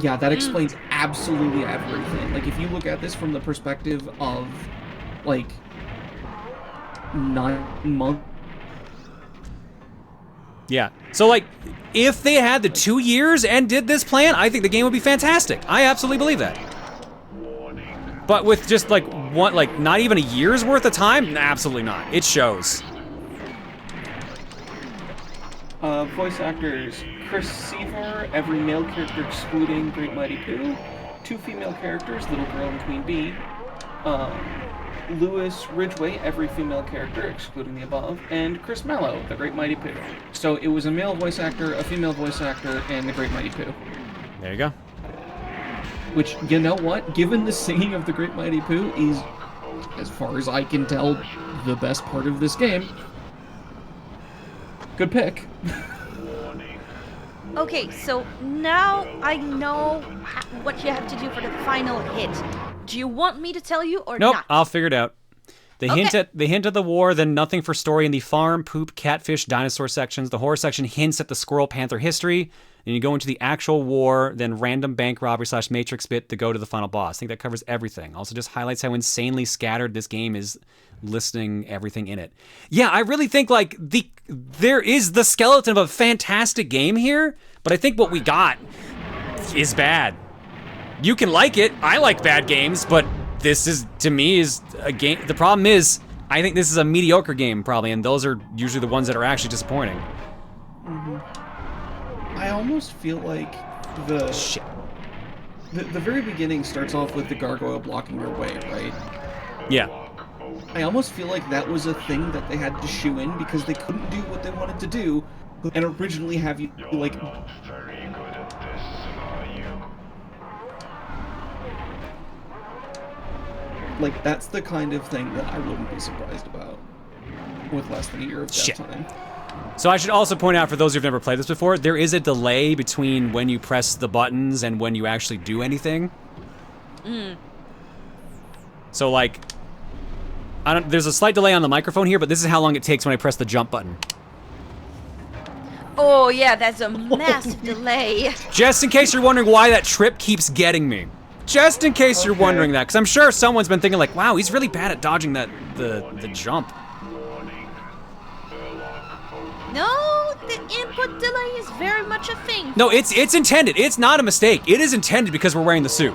Yeah, that explains absolutely everything. Like, if you look at this from the perspective of, like, 9 months.
Yeah. So, like, if they had the 2 years and did this plan, I think the game would be fantastic. I absolutely believe that. But with just, like, not even a year's worth of time? Nah, absolutely not. It shows.
Voice actors: Chris Seaver, every male character excluding Great Mighty Pooh. 2 female characters, Little Girl and Queen Bee. Lewis Ridgway, every female character excluding the above. And Chris Mello, the Great Mighty Pooh. So it was a male voice actor, a female voice actor, and the Great Mighty Pooh.
There you go.
Which, you know what? Given the singing of the Great Mighty Pooh is, as far as I can tell, the best part of this game. Good pick.
Okay, so now I know what you have to do for the final hit. Do you want me to tell you or
Nope,
not?
I'll figure it out. They hint at the war, then nothing for story in the farm, poop, catfish, dinosaur sections. The horror section hints at the squirrel panther history. Then you go into the actual war, then random bank robbery / matrix bit to go to the final boss. I think that covers everything. Also just highlights how insanely scattered this game is, listing everything in it. Yeah, I really think like there is the skeleton of a fantastic game here, but I think what we got is bad. You can like it. I like bad games, but this is, to me, is a game. The problem is, I think this is a mediocre game, probably, and those are usually the ones that are actually disappointing.
I almost feel like the very beginning starts off with the gargoyle blocking your way, right?
Yeah.
I almost feel like that was a thing that they had to shoe in because they couldn't do what they wanted to do and originally have you, like... Like, that's the kind of thing that I wouldn't be surprised about with less than a year of dev time.
So I should also point out, for those who've never played this before, there is a delay between when you press the buttons and when you actually do anything. So, like, there's a slight delay on the microphone here, but this is how long it takes when I press the jump button.
Oh yeah, that's a massive delay.
Just in case you're wondering why that trip keeps getting me. Just in case you're wondering that, because I'm sure someone's been thinking like, wow, he's really bad at dodging the jump.
No, the input delay is very much a thing.
No, it's intended. It's not a mistake. It is intended because we're wearing the suit.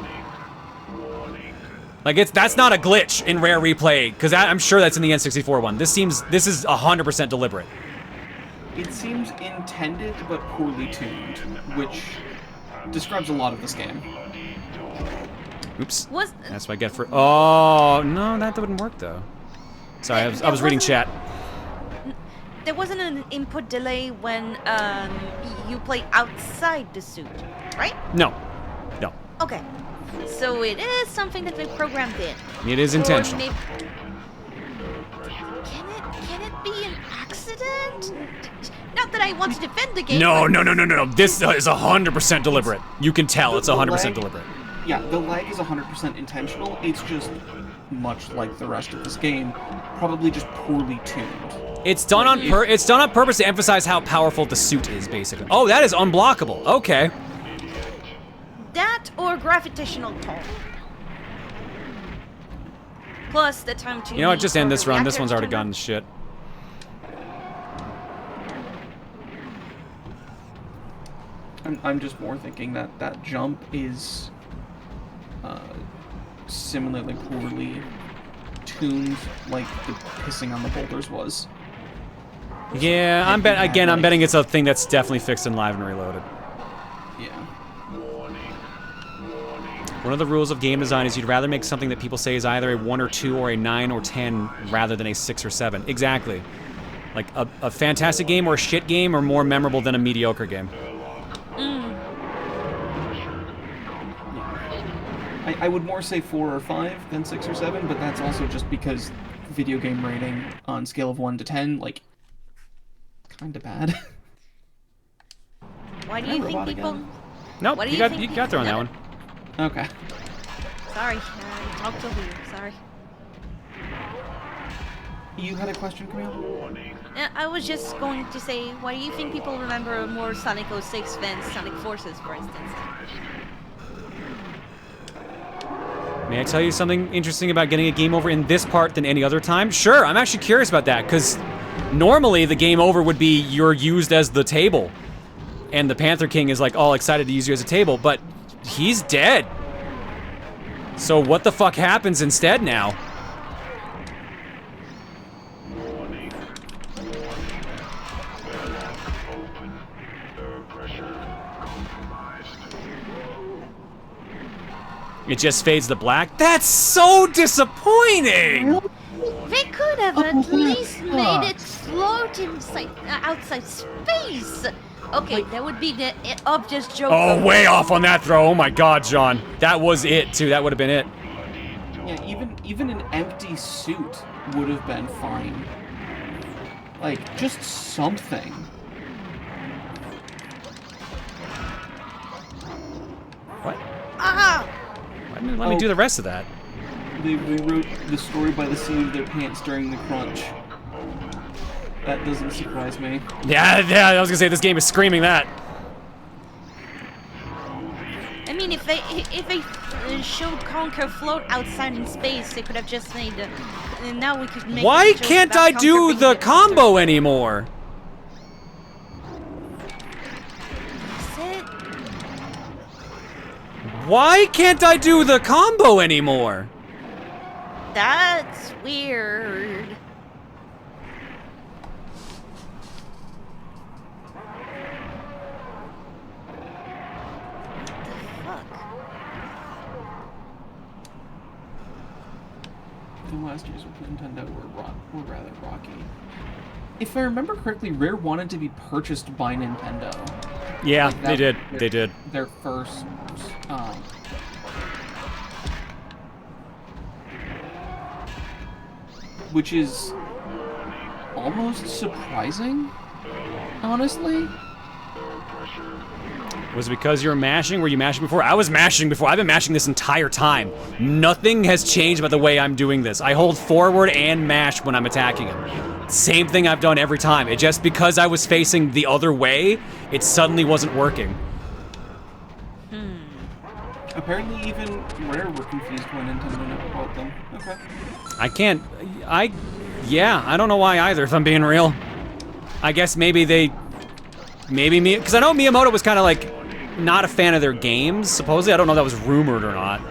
Like, that's not a glitch in Rare Replay, because I'm sure that's in the N64 one. This is 100% deliberate.
It seems intended but poorly tuned, which describes a lot of this game.
Oops. That's what I get for... Oh, no, that wouldn't work, though. Sorry, I was reading chat.
There wasn't an input delay when you play outside the suit, right?
No.
Okay. So it is something that they programmed in.
It is intentional.
Can it be an accident? Not that I want to defend the game.
No. This is 100% deliberate. You can tell it's 100% deliberate.
Yeah, the lag is 100% intentional. It's just, much like the rest of this game, probably just poorly tuned.
It's done on purpose to emphasize how powerful the suit is, basically. Oh, that is unblockable. Okay.
That or gravitational pull. Plus the time to...
You know what? Just end this run. This one's already gone to shit.
I'm just more thinking that jump is similarly poorly tuned, like the pissing on the boulders was.
Yeah, I'm betting it's a thing that's definitely fixed in Live and Reloaded.
Yeah.
One of the rules of game design is you'd rather make something that people say is either a 1 or 2 or a 9 or 10 rather than a 6 or 7. Exactly. Like a fantastic game or a shit game are more memorable than a mediocre game.
I would more say 4 or 5 than 6 or 7, but that's also just because video game rating on scale of 1 to 10, like, kinda bad.
Why do you think people...
Nope, you got there on that one.
Okay.
Sorry, I talked over you. Sorry.
You had a question, Camille?
I was just going to say, why do you think people remember more Sonic 06 than Sonic Forces, for instance?
May I tell you something interesting about getting a game over in this part than any other time? Sure, I'm actually curious about that, because normally the game over would be you're used as the table. And the Panther King is like all excited to use you as a table, but he's dead. So what the fuck happens instead now? It just fades to black? That's so disappointing!
They could have at least made it float inside, outside space. Okay, that would be the obvious joke.
Oh, way off on that throw. Oh my god, John. That was it, too. That would have been it.
Yeah, even an empty suit would have been fine. Like, just something.
What?
Ah!
Let me do the rest of that.
They rewrote the story by the seat of their pants during the crunch. That doesn't surprise me.
Yeah, I was gonna say this game is screaming that.
I mean, if they showed Conker float outside in space, they could have just made. And now we could make.
Why can't I do the combo anymore? Why can't I do the combo anymore?
That's weird.
The last years with Nintendo were rather rocky. If I remember correctly, Rare wanted to be purchased by Nintendo.
Yeah,
like
they did. They did.
Their first, which is almost surprising, honestly.
Was it because you were mashing? Were you mashing before? I was mashing before. I've been mashing this entire time. Nothing has changed about the way I'm doing this. I hold forward and mash when I'm attacking him. Same thing I've done every time. It just because I was facing the other way, it suddenly wasn't working.
Apparently even Rare were confused when Nintendo never bought them. Okay.
Yeah, I don't know why either, if I'm being real. I guess maybe because I know Miyamoto was kind of like not a fan of their games, supposedly. I don't know if that was rumored or not.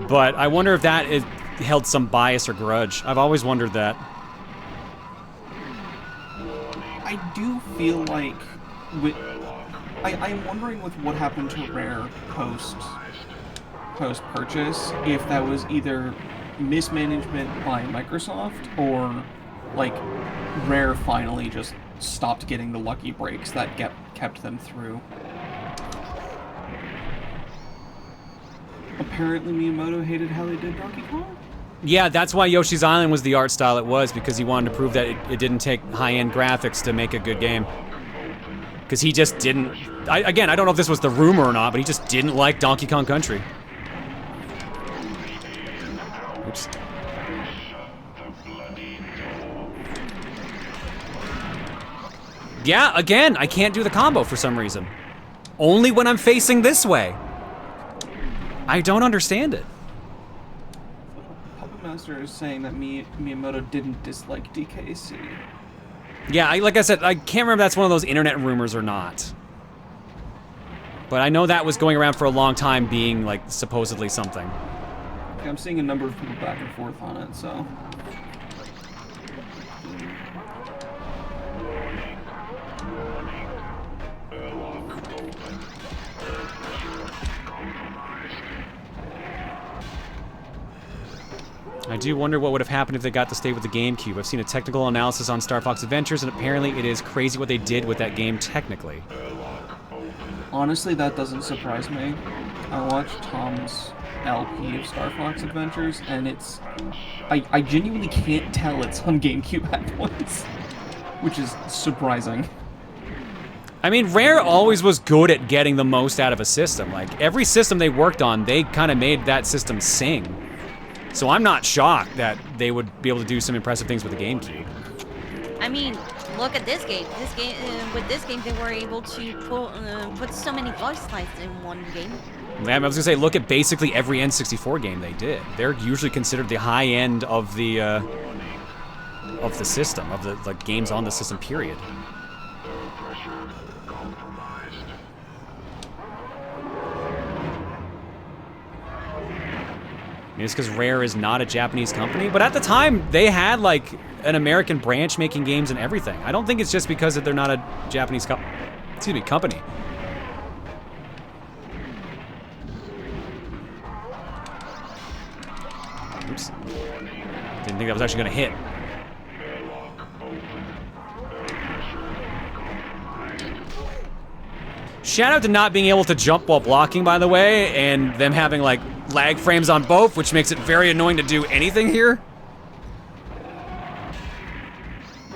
But I wonder if that held some bias or grudge. I've always wondered that.
I do feel like I'm wondering with what happened to Rare post-purchase, if that was either mismanagement by Microsoft or like Rare finally just stopped getting the lucky breaks that kept them through. Apparently Miyamoto hated how they did Donkey Kong?
Yeah, that's why Yoshi's Island was the art style it was, because he wanted to prove that it didn't take high-end graphics to make a good game. Because he just didn't... Again, I don't know if this was the rumor or not, but he just didn't like Donkey Kong Country. Oops. Yeah, again, I can't do the combo for some reason. Only when I'm facing this way. I don't understand it.
Puppet Master is saying that Miyamoto didn't dislike DKC.
Yeah, like I said, I can't remember if that's one of those internet rumors or not. But I know that was going around for a long time being, like, supposedly something.
Yeah, I'm seeing a number of people back and forth on it, so...
I do wonder what would have happened if they got to stay with the GameCube. I've seen a technical analysis on Star Fox Adventures, and apparently it is crazy what they did with that game technically.
Honestly, that doesn't surprise me. I watched Tom's LP of Star Fox Adventures, and it's... I genuinely can't tell it's on GameCube at points, which is surprising.
I mean, Rare always was good at getting the most out of a system. Like, every system they worked on, they kind of made that system sing. So I'm not shocked that they would be able to do some impressive things with the GameCube.
I mean, look at this game. With this game, they were able to put so many voice lines in one game.
I was gonna say, look at basically every N64 game they did. They're usually considered the high end of the system, of the games on the system. Period. I mean, it's because Rare is not a Japanese company, but at the time they had like an American branch making games and everything. I don't think it's just because they're not a Japanese company. Oops. Didn't think that was actually gonna hit. Shout out to not being able to jump while blocking, by the way, and them having like lag frames on both, which makes it very annoying to do anything here.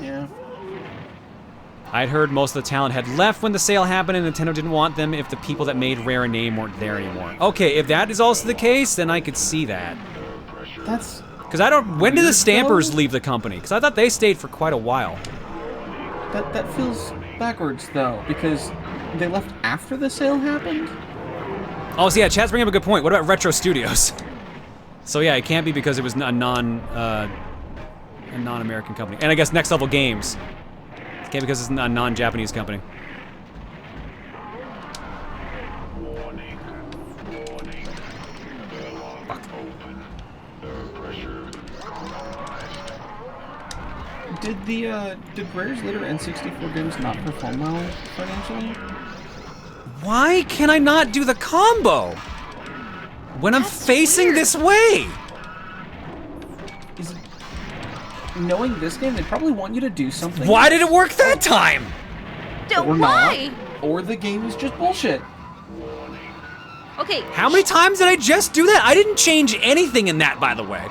Yeah.
I'd heard most of the talent had left when the sale happened and Nintendo didn't want them if the people that made Rare a name weren't there anymore. Okay, if that is also the case, then I could see that.
That's...
Because I don't... When did the Stampers leave the company? Because I thought they stayed for quite a while.
That feels backwards, though, because they left after the sale happened?
Oh, so yeah, Chad's bringing up a good point. What about Retro Studios? So yeah, it can't be because it was a non-American company. And I guess Next Level Games. It can't be because it's a non-Japanese company. Fuck.
Did Rare's later N64 games not perform well financially?
Why can I not do the combo when I'm facing this way?
Knowing this game, they probably want you to do something.
Why did it work that time?
Why?
Or the game is just bullshit.
Okay.
How many times did I just do that? I didn't change anything in that, by the way.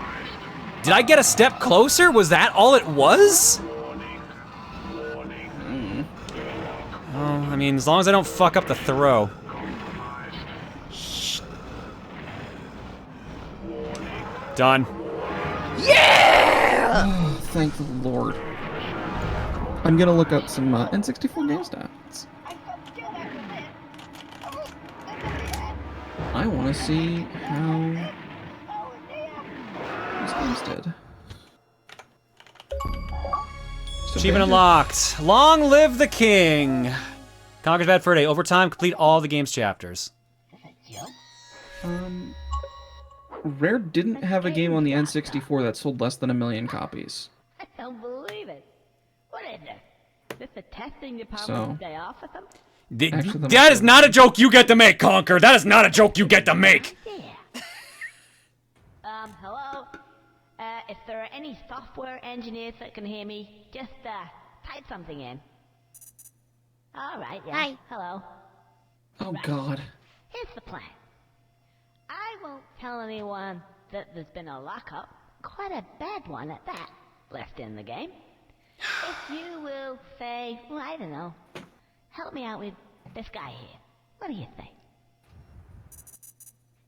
Did I get a step closer? Was that all it was? Oh, I mean, as long as I don't fuck up the throw. Done.
Yeah! Oh, thank the Lord. I'm gonna look up some N64 game stats. I want to see how these games did.
Achievement unlocked. Long live the king. Conker's Bad Fur Day. Overtime, complete all the game's chapters.
Rare didn't have a game on the N64 that sold less than 1 million copies.
I don't believe it. What is it? Is this a testing department
So-
day off or something?
That is not a joke you get to make, Conker. That is not a joke you get to make.
Hello? If there are any software engineers that can hear me, just, type something in. Alright, yeah.
Hi.
Hello.
Oh God.
Here's the plan. I won't tell anyone that there's been a lockup, quite a bad one at that, left in the game. If you will say, well, I don't know, help me out with this guy here. What do you think?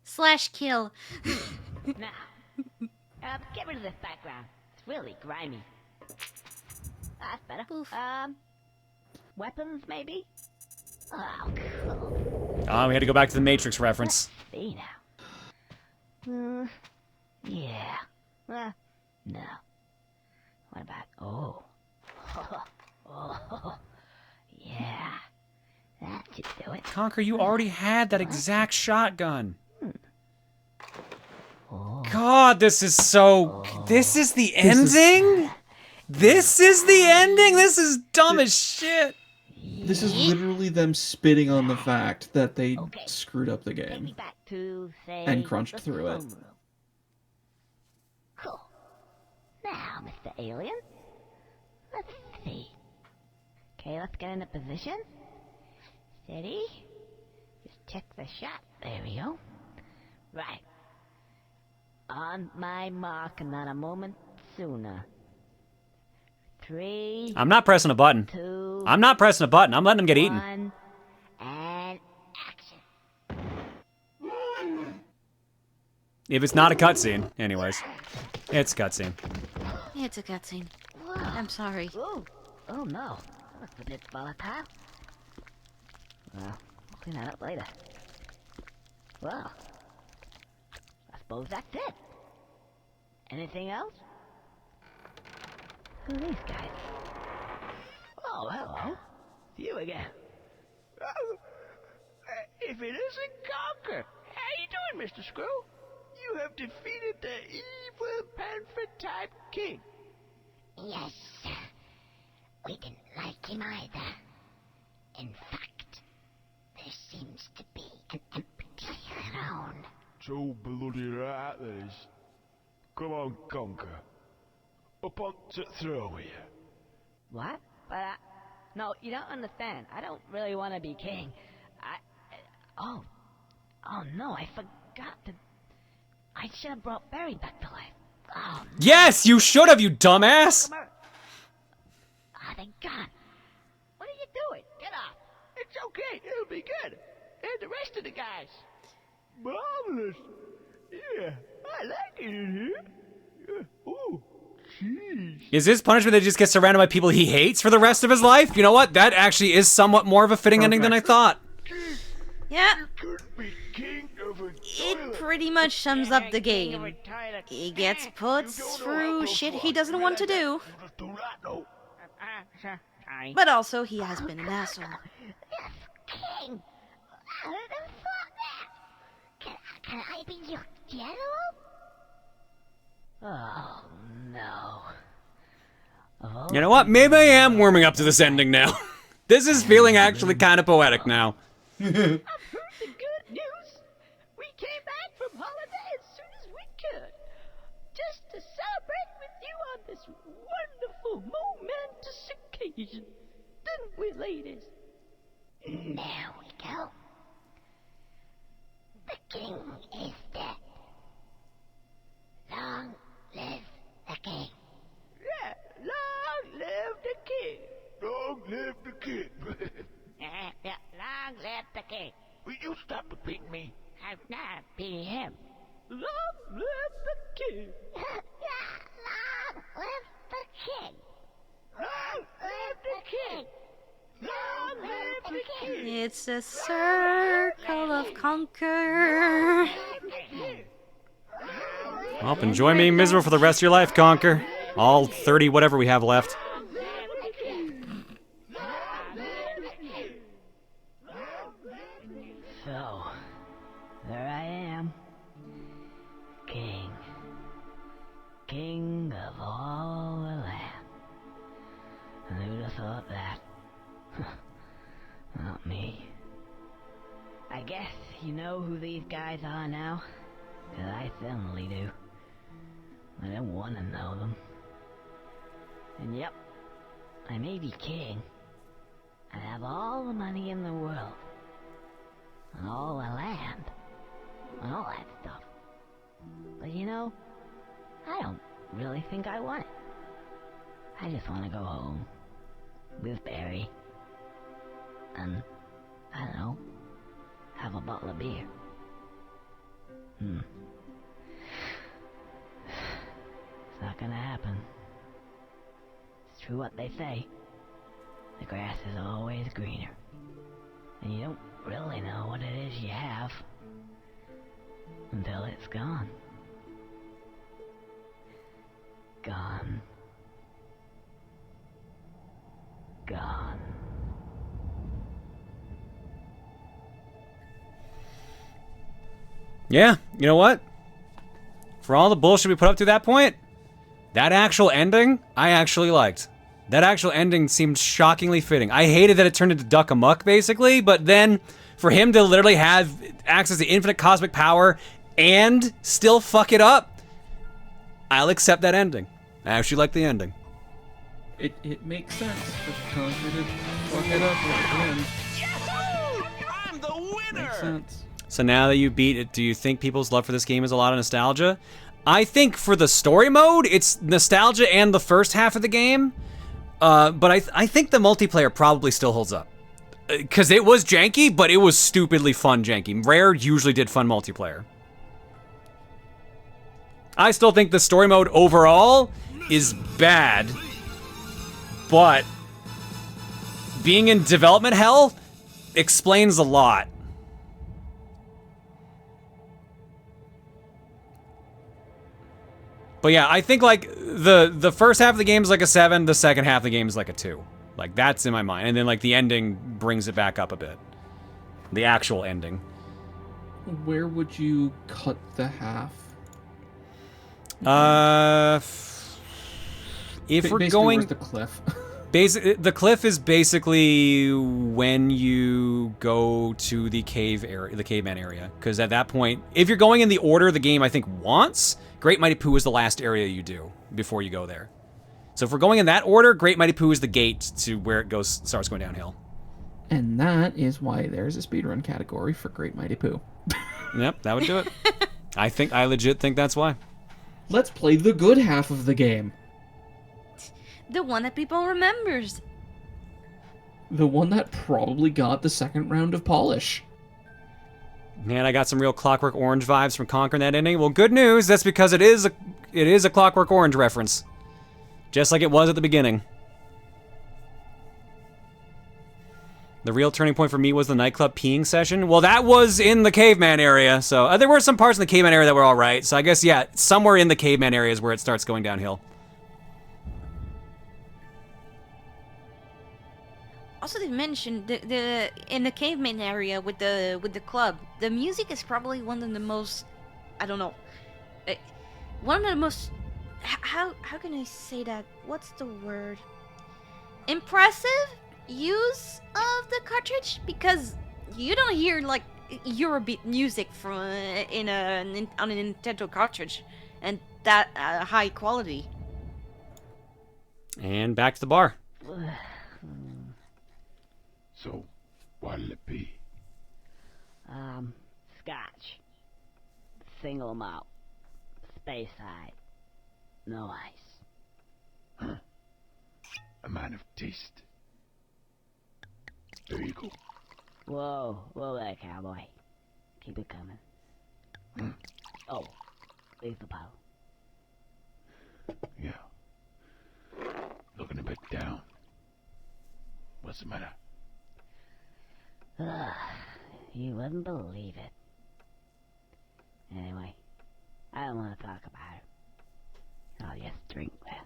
/kill.
Now, get rid of this background. It's really grimy. That's better.
Oof.
Weapons, maybe? Oh, cool.
Oh, we had to go back to the Matrix reference.
See now. Yeah. No. What about... Oh. Oh. Yeah. That should do it.
Conker, you already had that exact shotgun. God, this is so... This is the ending? This is the ending? This is dumb as shit.
This is literally them spitting on the fact that they screwed up the game
Back to, say,
and crunched
the
through it.
throne room. Cool. Now, Mr. Alien, let's see. Okay, let's get in a position. Steady. Just check the shot. There we go. Right. On my mark, and not a moment sooner. 3.
I'm not pressing a button.
2.
I'm not pressing a button. I'm letting him get eaten.
One, and action.
If it's not a cutscene, anyways. It's a cutscene.
It's a cutscene. I'm sorry.
Ooh. Oh no. That's a bit volatile. Well, we'll clean that up later. Well, I suppose that's it. Anything else? Who are these guys? Oh, hello. You again. Oh, if it isn't Conker. How you doing, Mr. Screw? You have defeated the evil panther-type king.
Yes, sir. We didn't like him either. In fact, there seems to be an empty throne.
So bloody right there is. Come on, Conker. Up onto the throne here.
What? But no, you don't understand. I don't really want to be king. Oh no, I forgot to. I should have brought Barry back to life. Oh, no.
Yes, you should have, you dumbass!
Thank God. What are you doing? Get off.
It's okay, it'll be good. And the rest of the guys. Marvelous. Yeah, I like it in here. Yeah. Ooh, jeez.
Is his punishment that he just gets surrounded by people he hates for the rest of his life? You know what? That actually is somewhat more of a fitting ending than I thought.
Yeah.
You couldn't be king of a
It pretty much sums up the game. He gets put through shit he doesn't want to do. But also, he has been an asshole.
King! How did I thought that? Can I be your general?
Oh no.
You know what? Maybe I am warming up to this ending now. This is feeling actually kind of poetic now.
I've heard the good news. We came back from holiday as soon as we could. Just to celebrate with you on this wonderful momentous occasion. Didn't we, ladies?
There we go. The king is dead. Long live the king.
Yeah, long live the king.
Long live the king.
Yeah, long live the king.
Will you stop repeating me?
I'm not being him. Long live the king.
Long live the king.
Long live the king. Long live the king.
It's a circle of Conker.
Well, enjoy being miserable for the rest of your life, Conker. All 30 whatever we have left.
So, there I am. King. King of all the land. And who'd have thought that? Not me. I guess you know who these guys are now? 'Cause I certainly do. I don't want to know them. And yep, I may be king. I have all the money in the world. And all the land. And all that stuff. But you know, I don't really think I want it. I just want to go home. With Barry. And, I don't know, have a bottle of beer. It's not gonna happen. It's true what they say. The grass is always greener. And you don't really know what it is you have until it's gone. Gone. Gone.
Yeah, you know what? For all the bullshit we put up to that point, that actual ending, I actually liked. That actual ending seemed shockingly fitting. I hated that it turned into Duck Amuck, basically, but then for him to literally have access to infinite cosmic power and still fuck it up, I'll accept that ending. I actually like the ending.
It makes sense for Conker to fuck it up at the end.
I'm the winner!
Makes sense.
So now that you beat it, do you think people's love for this game is a lot of nostalgia? I think for the story mode, it's nostalgia and the first half of the game. But I think the multiplayer probably still holds up. Because it was janky, but it was stupidly fun janky. Rare usually did fun multiplayer. I still think the story mode overall is bad, but being in development hell explains a lot. But yeah, I think like the first half of the game is like a 7, the second half of the game is like a 2. Like that's in my mind. And then like the ending brings it back up a bit. The actual ending.
Where would you cut the half?
If we're
Basically,
going
where's the cliff?
The cliff is basically when you go to the cave area, the caveman area. Because at that point, if you're going in the order the game I think wants, Great Mighty Pooh is the last area you do before you go there. So if we're going in that order, Great Mighty Pooh is the gate to where it starts going downhill.
And that is why there's a speedrun category for Great Mighty Pooh.
Yep, that would do it. I legit think that's why.
Let's play the good half of the game.
The one that people remembers.
The one that probably got the second round of polish.
Man, I got some real Clockwork Orange vibes from Conker in that ending. Well, good news. That's because it is a Clockwork Orange reference. Just like it was at the beginning. The real turning point for me was the nightclub peeing session. Well, that was in the caveman area. So there were some parts in the caveman area that were all right. So I guess, yeah, somewhere in the caveman area is where it starts going downhill.
Also, they mentioned the in the caveman area with the club, the music is probably one of the most, I don't know, one of the most, how can I say that? What's the word? Impressive use of the cartridge, because you don't hear like Eurobeat music from on a Nintendo cartridge, and that high quality.
And back to the bar.
So, what'll it be?
Scotch. Single malt. Space side. No ice.
Huh. A man of taste. There you go.
Whoa there, cowboy. Keep it coming. Oh, leave the bottle.
Yeah. Looking a bit down. What's the matter?
You wouldn't believe it. Anyway, I don't want to talk about it. I'll just drink less.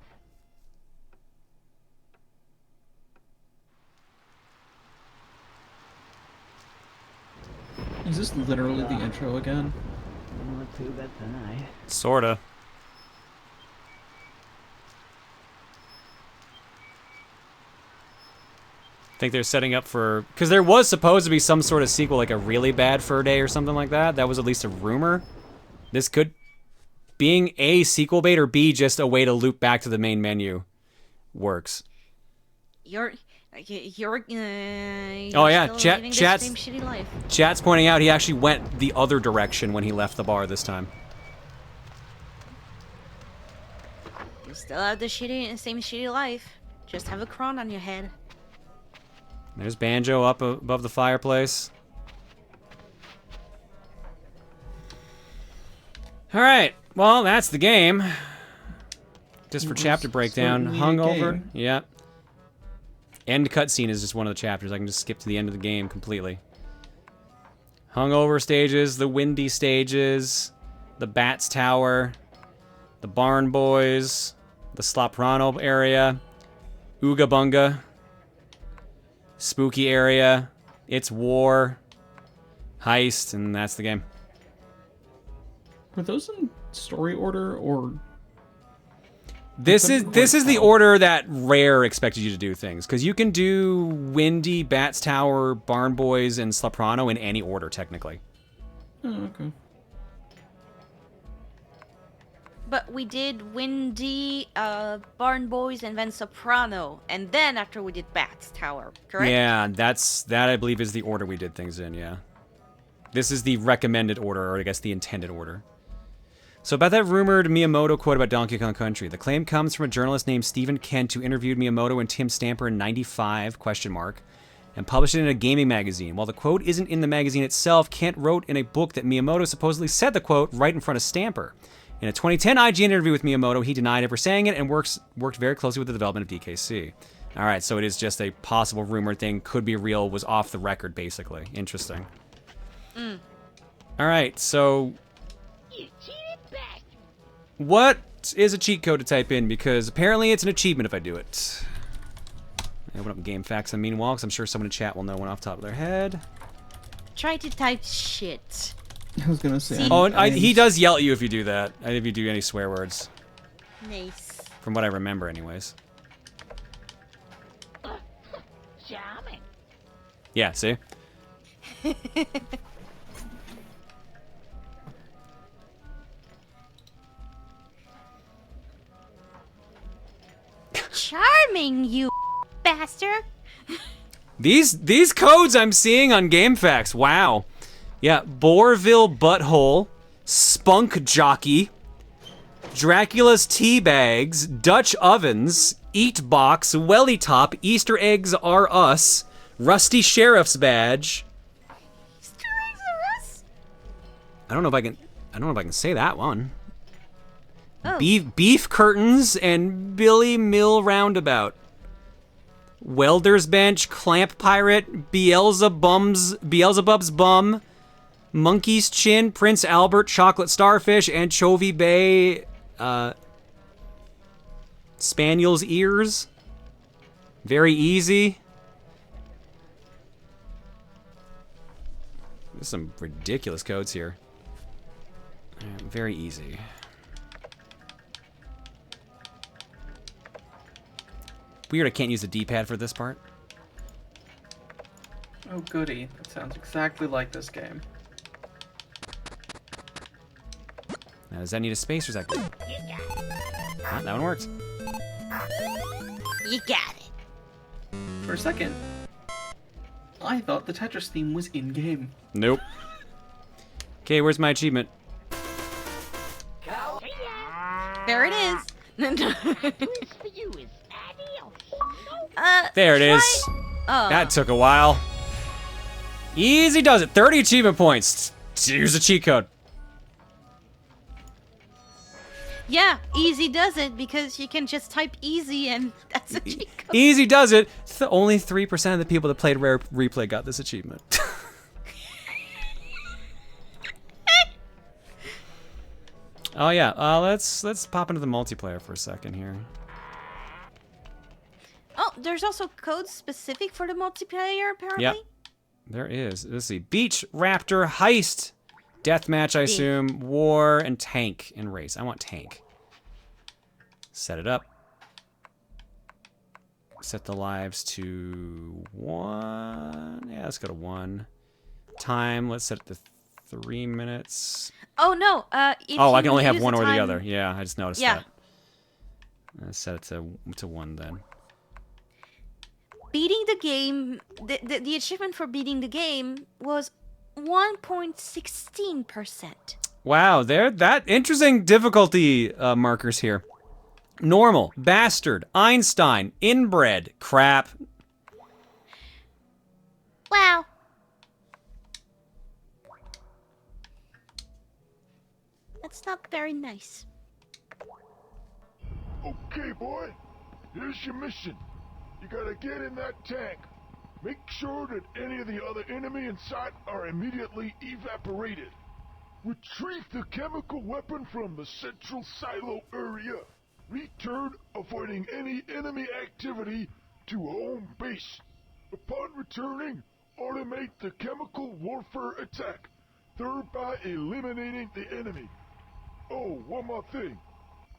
Is this literally the intro again?
Not too bad tonight.
Sorta. Think they're setting up for, because there was supposed to be some sort of sequel, like a really bad Fur Day or something like that. That was at least a rumor. This could, being A, sequel bait, or B, just a way to loop back to the main menu, works.
You're
Oh yeah,
still living the
chat's
same shitty life.
Chat's pointing out he actually went the other direction when he left the bar this time.
You still have the same shitty life. Just have a crown on your head.
There's Banjo up above the fireplace. Alright, well, that's the game. Just for chapter breakdown. Hungover. Yeah. End cutscene is just one of the chapters. I can just skip to the end of the game completely. Hungover stages, the windy stages, the Bats Tower, the Barn Boys, the Slaprano area, Ooga Bunga, Spooky area, It's War, Heist, and that's the game.
Are those in story order or?
This is the order that Rare expected you to do things, because you can do Windy, Bats Tower, Barn Boys, and Slaprano in any order technically.
Oh, okay.
But we did Windy, Barn Boys, and then Soprano, and then after we did Bats Tower, correct?
Yeah, that I believe is the order we did things in. Yeah, this is the recommended order, or I guess the intended order. So about that rumored Miyamoto quote about Donkey Kong Country. The claim comes from a journalist named Stephen Kent who interviewed Miyamoto and Tim Stamper in '95, and published it in a gaming magazine. While the quote isn't in the magazine itself, Kent wrote in a book that Miyamoto supposedly said the quote right in front of Stamper. In a 2010 IGN interview with Miyamoto, he denied ever saying it and worked very closely with the development of DKC. All right, so it is just a possible rumor thing, could be real, was off the record, basically. Interesting. All right, so what is a cheat code to type in? Because apparently it's an achievement if I do it. I open up Game Facts and meanwhile, because I'm sure someone in chat will know one off the top of their head.
Try to type shit.
I was gonna say.
Oh, and he does yell at you if you do that. If you do any swear words.
Nice.
From what I remember, anyways.
Charming.
Yeah, see?
Charming, you bastard.
These codes I'm seeing on GameFAQs, wow. Yeah, Boorville Butthole, Spunk Jockey, Dracula's Teabags, Dutch Ovens, Eat Box, Welly Top, Easter Eggs Are Us, Rusty Sheriff's Badge.
Easter Eggs Are Us?
I don't know if I can say that one.
Oh.
Beef Curtains and Billy Mill Roundabout. Welder's Bench, Clamp Pirate, Beelzebub's Bum, Monkey's Chin, Prince Albert, Chocolate Starfish, Anchovy Bay, Spaniel's Ears. Very easy. There's some ridiculous codes here. Very easy. Weird I can't use the D-pad for this part.
Oh goody, that sounds exactly like this game.
Now, does that need a space or is that good? Ah, that one works.
You got it.
For a second, I thought the Tetris theme was in-game.
Nope. Okay, where's my achievement?
There it is.
There it is.
Oh.
That took a while. Easy does it. 30 achievement points. Here's the cheat code.
Yeah, easy does it because you can just type easy and that's a cheat code.
Easy does it. Only 3% of the people that played Rare Replay got this achievement. Oh yeah, let's pop into the multiplayer for a second here.
Oh, there's also codes specific for the multiplayer, apparently?
Yep. There is. Let's see. Beach, Raptor, Heist, Deathmatch, I assume, War, and Tank and Race. I want Tank. Set it up. Set the lives to 1. Yeah, let's go to 1. Time, let's set it to 3 minutes.
Oh, no. If
oh, I
you
can only have
use
one or the
time-
other. Yeah, I just noticed that. Let's set it to 1 then.
Beating the game, the achievement for beating the game was 1.16%.
Wow, that interesting difficulty markers here. Normal, Bastard, Einstein, Inbred, Crap.
Wow. That's not very nice.
Okay, boy. Here's your mission. You gotta get in that tank. Make sure that any of the other enemy in sight are immediately evaporated. Retrieve the chemical weapon from the central silo area. Return, avoiding any enemy activity, to home base. Upon returning, automate the chemical warfare attack, thereby eliminating the enemy. Oh, one more thing.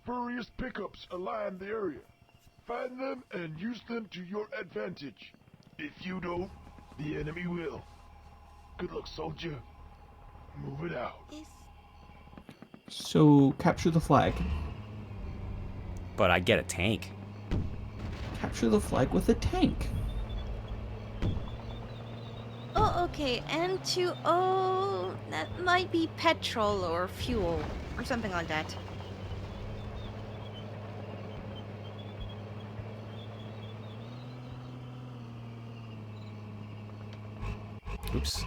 Various pickups align the area. Find them and use them to your advantage. If you don't, the enemy will. Good luck, soldier. Move it out.
So, capture the flag.
But I get a tank.
Capture the flag with a tank.
Oh, okay. N2O. That might be petrol or fuel or something like that.
Oops.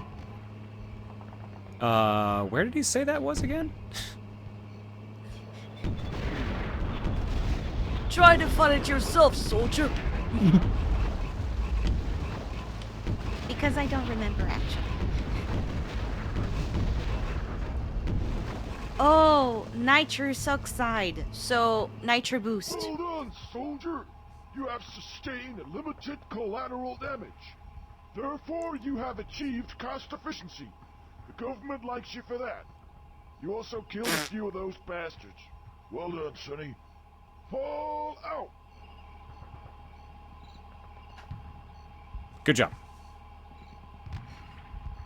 Where did he say that was again?
Try to find it yourself, soldier.
Because I don't remember, actually. Oh, nitrous oxide. So, nitro boost.
Hold on, soldier. You have sustained limited collateral damage. Therefore, you have achieved cost efficiency. The government likes you for that. You also killed a few of those bastards. Well done, Sonny. Fall out!
Good job.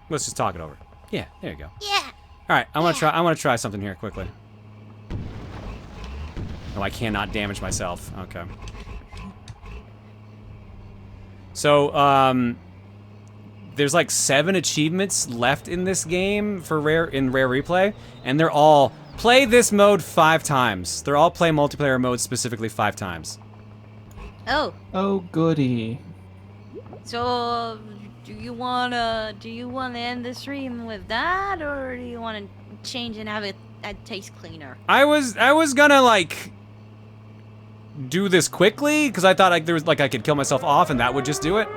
Let's just talk it over. Yeah, there you go.
Yeah.
All right, I want to try something here quickly. Oh, I cannot damage myself. Okay. So, there's like 7 achievements left in this game for rare replay, and they're all play this mode 5 times. They're all play multiplayer mode specifically 5 times.
Oh.
Oh, goody.
So, do you wanna end the stream with that, or do you wanna change and have it taste cleaner?
I was gonna like do this quickly because I thought like there was like I could kill myself off and that would just do it.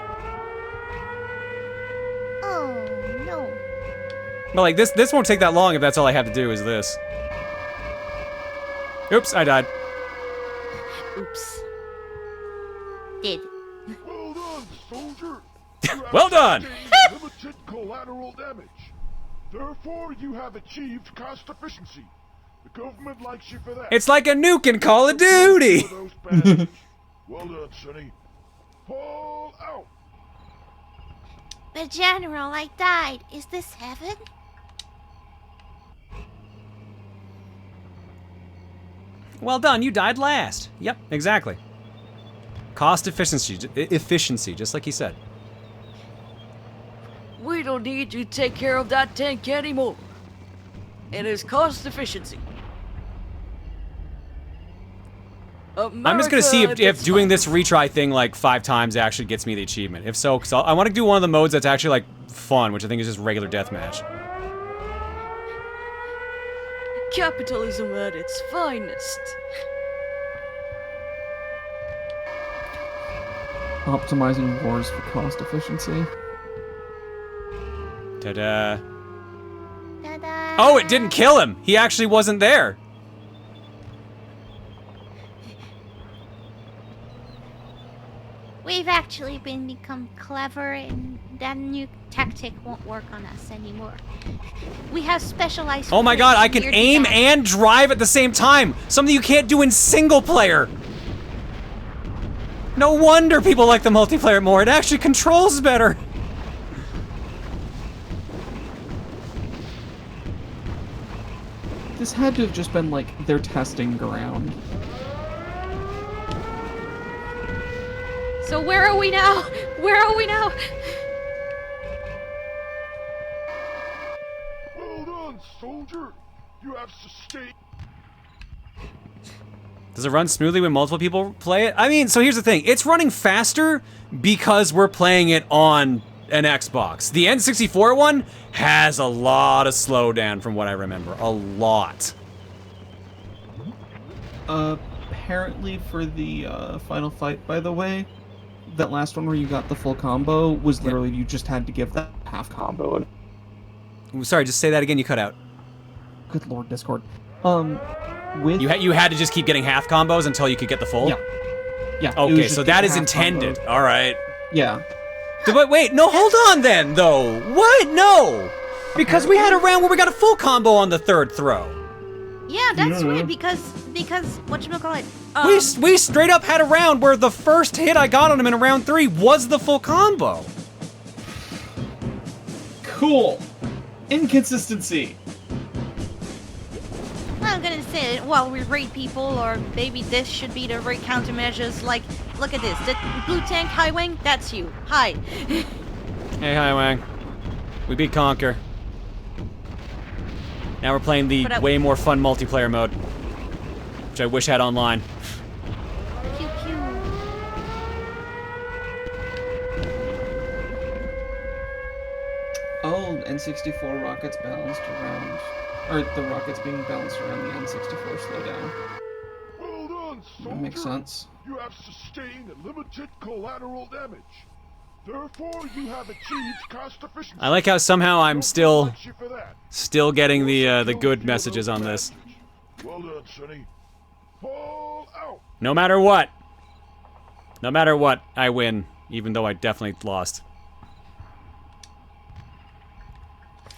Oh no.
But like this won't take that long if that's all I have to do is this. Oops, I died.
Oops. Did.
Well done, soldier.
Well done.
Limited collateral damage. Therefore, you have achieved cost efficiency. The government likes you for that.
It's like a nuke in Call of Duty.
Well done, Sonny. Fall out.
But General, I died. Is this heaven?
Well done, you died last. Yep, exactly. Cost efficiency, just like he said.
We don't need you to take care of that tank anymore. It is cost efficiency.
I'm just gonna see if doing this retry thing like 5 times actually gets me the achievement. If so, because I want to do one of the modes that's actually like fun, which I think is just regular deathmatch.
Capitalism at its finest.
Optimizing wars for cost efficiency.
Ta-da. Ta-da. Oh, it didn't kill him. He actually wasn't there.
We've actually become clever, and that new tactic won't work on us anymore. We have specialized.
Oh my god, I can aim and drive at the same time! Something you can't do in single player! No wonder people like the multiplayer more. It actually controls better.
This had to have just been like their testing ground.
So where are we now? Where are we now?
Well done, soldier. You have sustained.
Does it run smoothly when multiple people play it? I mean, so here's the thing. It's running faster because we're playing it on an Xbox. The N64 one has a lot of slowdown from what I remember. A lot.
Apparently for the final fight, by the way, that last one where you got the full combo was literally you just had to give that half combo.
Sorry, just say that again. You cut out.
Good lord, Discord. With
you had to just keep getting half combos until you could get the full.
Yeah. Yeah.
Okay, so that is intended.
Combos.
All right.
Yeah.
But wait, no, hold on then, though. What? No, because we had a round where we got a full combo on the 3rd throw.
Yeah, that's right. Because whatchamacallit?
We straight up had a round where the first hit I got on him in round 3 was the full combo.
Cool. Inconsistency.
I'm gonna say it while we raid people, or maybe this should be the raid countermeasures. Like, look at this. The blue tank, High Wing, that's you. Hi.
Hey, High Wing. We beat Conker. Now we're playing the way more fun multiplayer mode, which I wish I had online.
Pew pew.
Oh, N64 rockets balanced around, or the rockets being balanced around the N64 slowdown.
Hold on, soldier.
That makes sense.
You have sustained limited collateral damage. Therefore, you have achieved cost efficiency.
I like how somehow I'm still getting the good messages on this.
Well done, Sonny. Fall out.
No matter what. No matter what, I win, even though I definitely lost.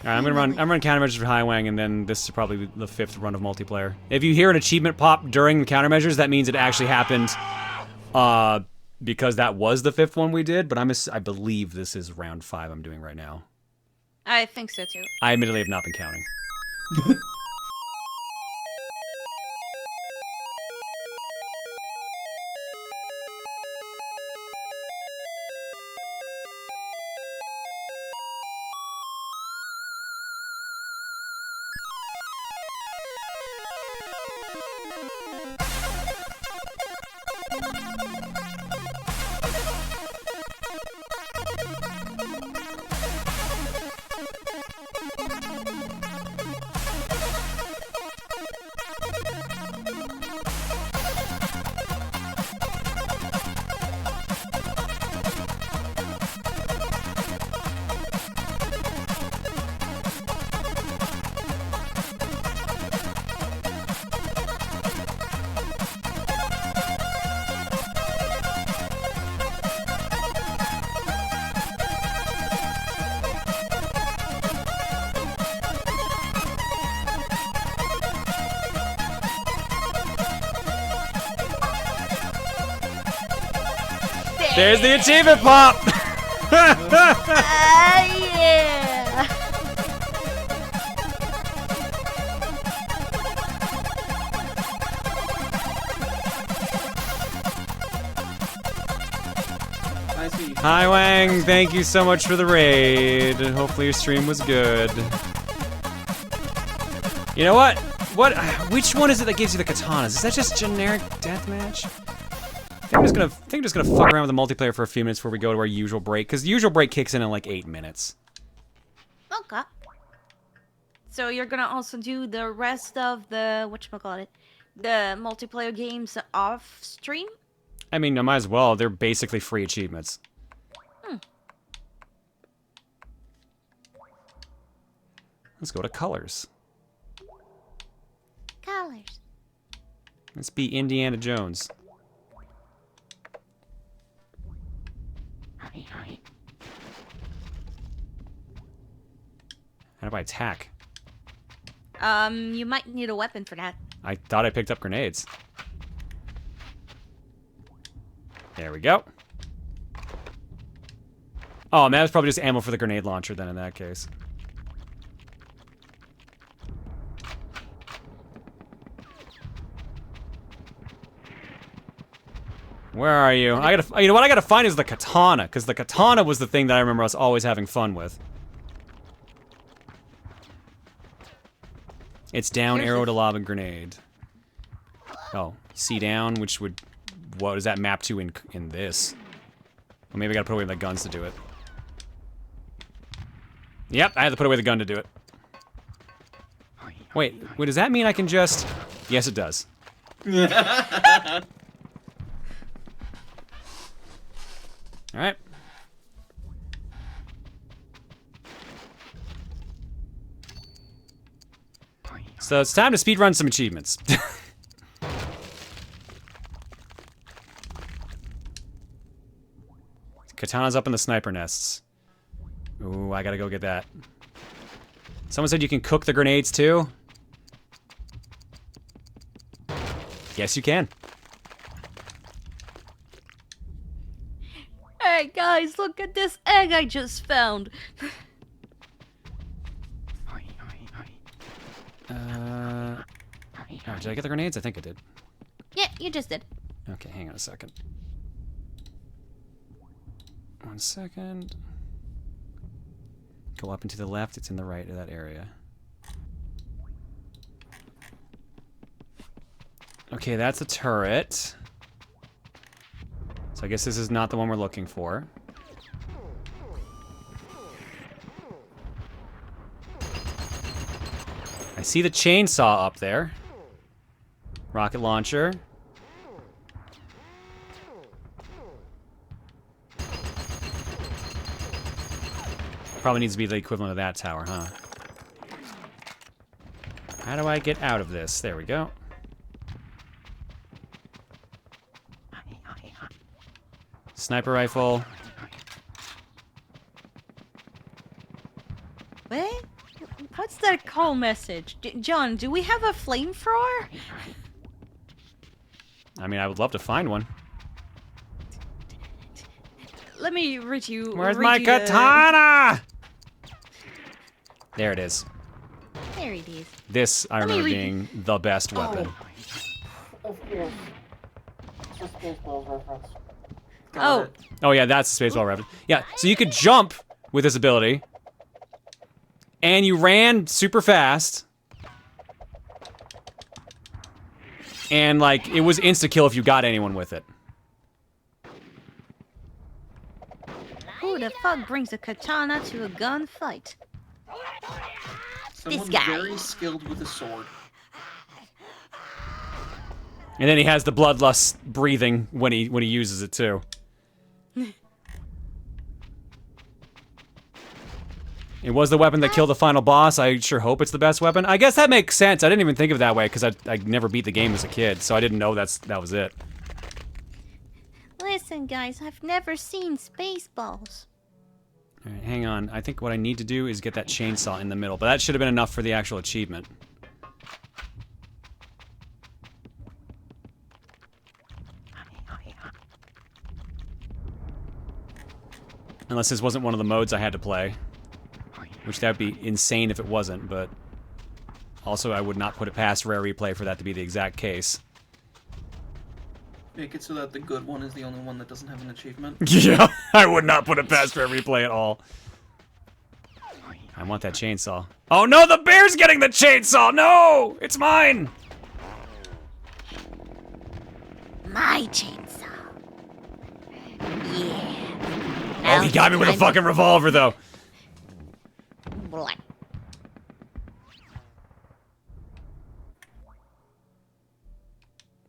Alright, I'm gonna run countermeasures for Highwang, and then this is probably the 5th run of multiplayer. If you hear an achievement pop during the countermeasures, that means it actually happened, because that was the 5th one we did, but I believe this is round 5 I'm doing right now.
I think so too.
I admittedly have not been counting. There's the achievement pop!
Yeah!
Hi Wang, thank you so much for the raid. Hopefully your stream was good. You know what? Which one is it that gives you the katanas? Is that just generic deathmatch? I think I'm just gonna fuck around with the multiplayer for a few minutes before we go to our usual break, because the usual break kicks in like 8 minutes.
Okay. So you're gonna also do the rest of the whatchamacallit, the multiplayer games off stream?
I mean, I might as well. They're basically free achievements. Let's go to colors.
Colors.
Let's be Indiana Jones. How do I attack?
You might need a weapon for that.
I thought I picked up grenades. There we go. Oh, man, that's probably just ammo for the grenade launcher then in that case. Where are you? You know what I gotta find is the katana, because the katana was the thing that I remember us always having fun with. It's down, arrow to lob, and grenade. Oh, C down, which would... What does that map to in this? Well, maybe I gotta put away the guns to do it. Yep, I had to put away the gun to do it. Wait, does that mean I can just... Yes, it does. Alright. So it's time to speedrun some achievements. Katana's up in the sniper nests. Ooh, I gotta go get that. Someone said you can cook the grenades too? Yes, you can.
Hey guys, look at this egg I just found.
Oh, did I get the grenades? I think I did.
Yeah, you just did.
Okay, hang on a second. 1 second. Go up and to the left. It's in the right of that area. Okay, that's a turret. So I guess this is not the one we're looking for. I see the chainsaw up there. Rocket launcher. Probably needs to be the equivalent of that tower, huh? How do I get out of this? There we go. Sniper rifle.
What? What's that call message? John, do we have a flamethrower?
I mean, I would love to find one.
Let me read you.
Where's my katana? There it is.
There it is.
This, I remember being the best weapon.
Oh.
Oh yeah, that's a Spaceball reference. Yeah, so you could jump with this ability. And you ran super fast. And like, it was insta-kill if you got anyone with it.
Who the fuck brings a katana to a gunfight?
Someone
This guy.
very skilled with a sword.
And then he has the bloodlust breathing when he uses it too. It was the weapon that killed the final boss. I sure hope it's the best weapon. I guess that makes sense. I didn't even think of it that way because I never beat the game as a kid, so I didn't know that was it.
Listen, guys, I've never seen Spaceballs.
All right, hang on. I think what I need to do is get that chainsaw in the middle, but that should have been enough for the actual achievement. Unless this wasn't one of the modes I had to play. Which that would be insane if it wasn't, but... Also, I would not put it past Rare Replay for that to be the exact case.
Make it so that the good one is the only one that doesn't have an achievement.
Yeah, I would not put it past Rare Replay at all. I want that chainsaw. Oh no, the bear's getting the chainsaw! No! It's mine!
My chainsaw. Yeah.
Oh, he got me with a fucking revolver, though.
Black.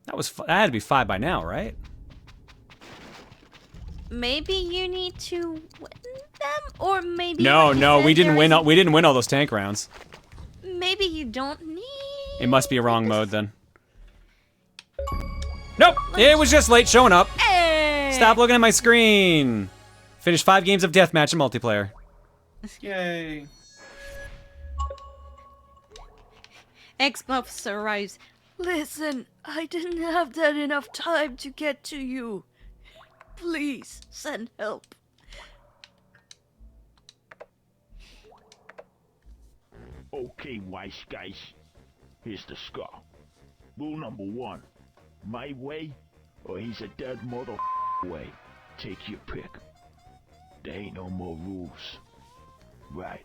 That had to be 5 by now, right?
Maybe you need to win them, or maybe
No,
like you
no,
said,
we didn't
there
win.
is-
We didn't win all those tank rounds.
Maybe you don't need.
It must be a wrong mode then. Nope, it was just late showing up.
Hey!
Stop looking at my screen. Finished 5 games of deathmatch in multiplayer.
Yay.
Xbox arrives.
Listen, I didn't have that enough time to get to you. Please, send help.
Okay, wise guys. Here's the score. Rule number 1. My way, or he's a dead mother way. Take your pick. There ain't no more rules. Right.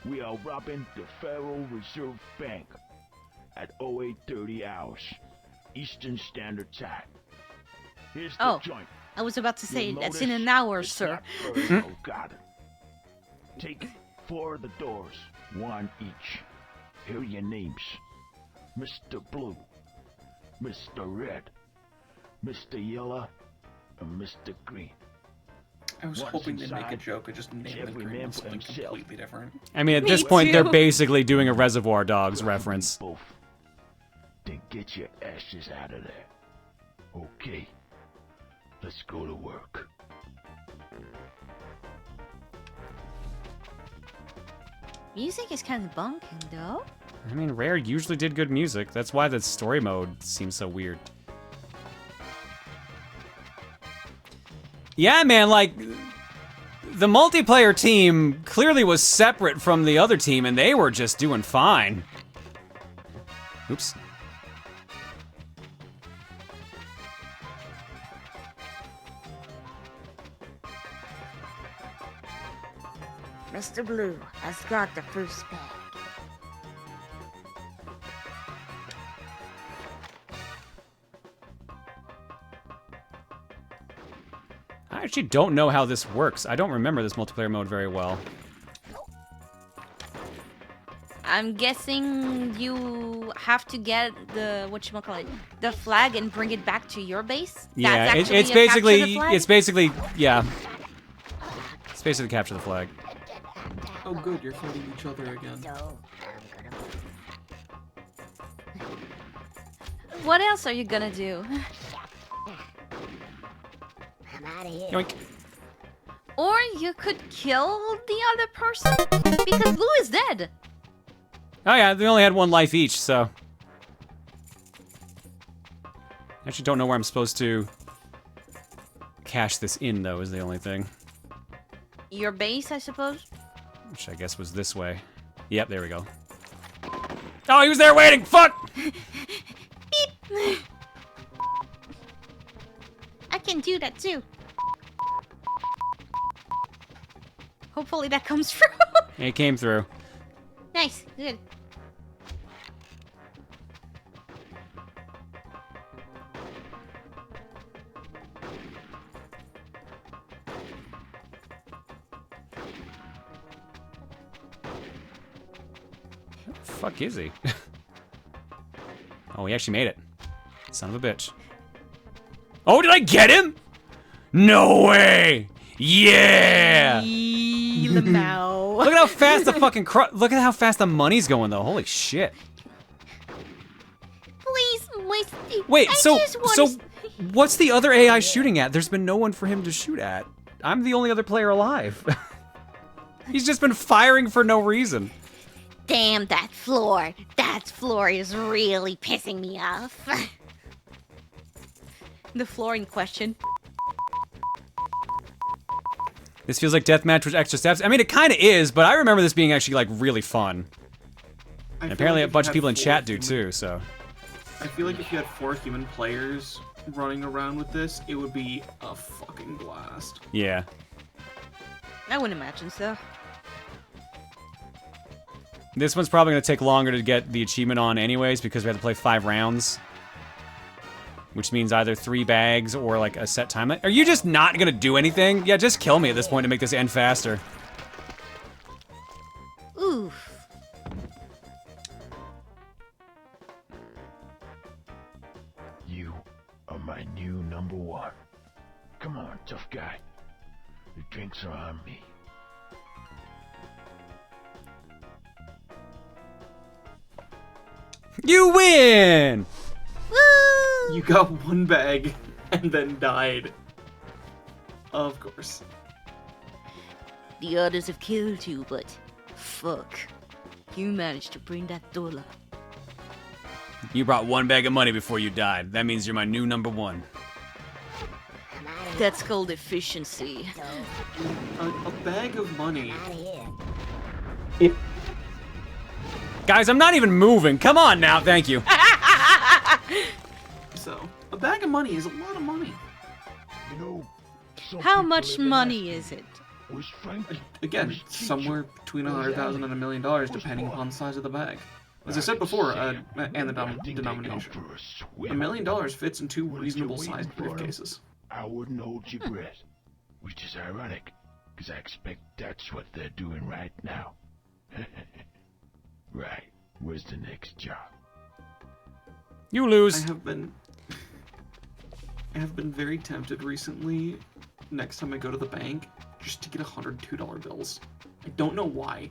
We are robbing the Federal Reserve Bank at 0830 hours, Eastern Standard Time. Here's the
Oh,
joint.
I was about to say
You'll
that's in
notice
an hour,
it's
sir.
not very well guarded. Take 4 of the doors, 1 each. Here are your names. Mr. Blue, Mr. Red, Mr. Yellow, and Mr. Green.
I was
Once
hoping they'd make a
inside,
joke of just naming the
every
green
man
one
for
something
himself.
completely different.
I mean, at
Me
this point, they're
too.
basically doing a Reservoir Dogs reference.
Both. Then get your ashes out of there. Okay. Let's go to work.
Music is kind of bunking, though.
I mean, Rare usually did good music. That's why the story mode seems so weird. Yeah, man, like, the multiplayer team clearly was separate from the other team, and they were just doing fine. Oops.
Mr. Blue has got the first bag.
I actually don't know how this works. I don't remember this multiplayer mode very well.
I'm guessing you have to get the the flag and bring it back to your base.
Yeah,
That's
it's
actually a capture the
basically
flag?
it's basically yeah. It's basically capture the flag.
Oh good, you're fighting each other again.
What else are you gonna do?
I'm out of here.
Yoink.
Or you could kill the other person because Blue is dead.
Oh yeah, they only had one life each, so. I actually don't know where I'm supposed to cash this in, though, is the only thing.
Your base, I suppose?
Which I guess was this way. Yep, there we go. Oh, he was there waiting! Fuck!
Beep! I can do that too. Hopefully that comes through.
It came through.
Nice, good.
Where the fuck is he? Oh, he actually made it. Son of a bitch. Oh, did I get him? No way! Yeah!
Lemao.
Look at how fast the fucking look at how fast the money's going though. Holy shit.
Please,
Wait,
I
so
just wanna
what's the other AI shooting at? There's been no one for him to shoot at. I'm the only other player alive. He's just been firing for no reason.
Damn that floor. That floor is really pissing me off. The floor in question.
This feels like deathmatch with extra steps. I mean, it kind of is, but I remember this being actually like really fun. And apparently
like
a bunch
if
of
you
people in
had
chat
four
do too, so.
I feel like if you had 4 human players running around with this, it would be a fucking blast.
Yeah.
I wouldn't imagine so.
This one's probably going to take longer to get the achievement on anyways because we have to play 5 rounds. Which means either 3 bags or like a set time. Are you just not going to do anything? Yeah, just kill me at this point to make this end faster.
Oof.
You are my new number 1. Come on, tough guy. The drinks are on me.
You win!
Woo!
You got 1 bag and then died. Of course.
The others have killed you, but fuck. You managed to bring that dollar.
You brought 1 bag of money before you died. That means you're my new number 1.
That's called efficiency.
A bag of money.
Guys, I'm not even moving. Come on now, thank you.
So, a bag of money is a lot of money.
You know,
How much money is it?
Again, somewhere between $100,000 and $1 million, depending upon the size of the bag. As I said before, and the denomination, $1 million fits in 2 reasonable-sized briefcases.
I wouldn't hold your breath, which is ironic, because I expect that's what they're doing right now. Right, where's the next job?
You lose.
I have been very tempted recently, next time I go to the bank, just to get $102 bills. I don't know why,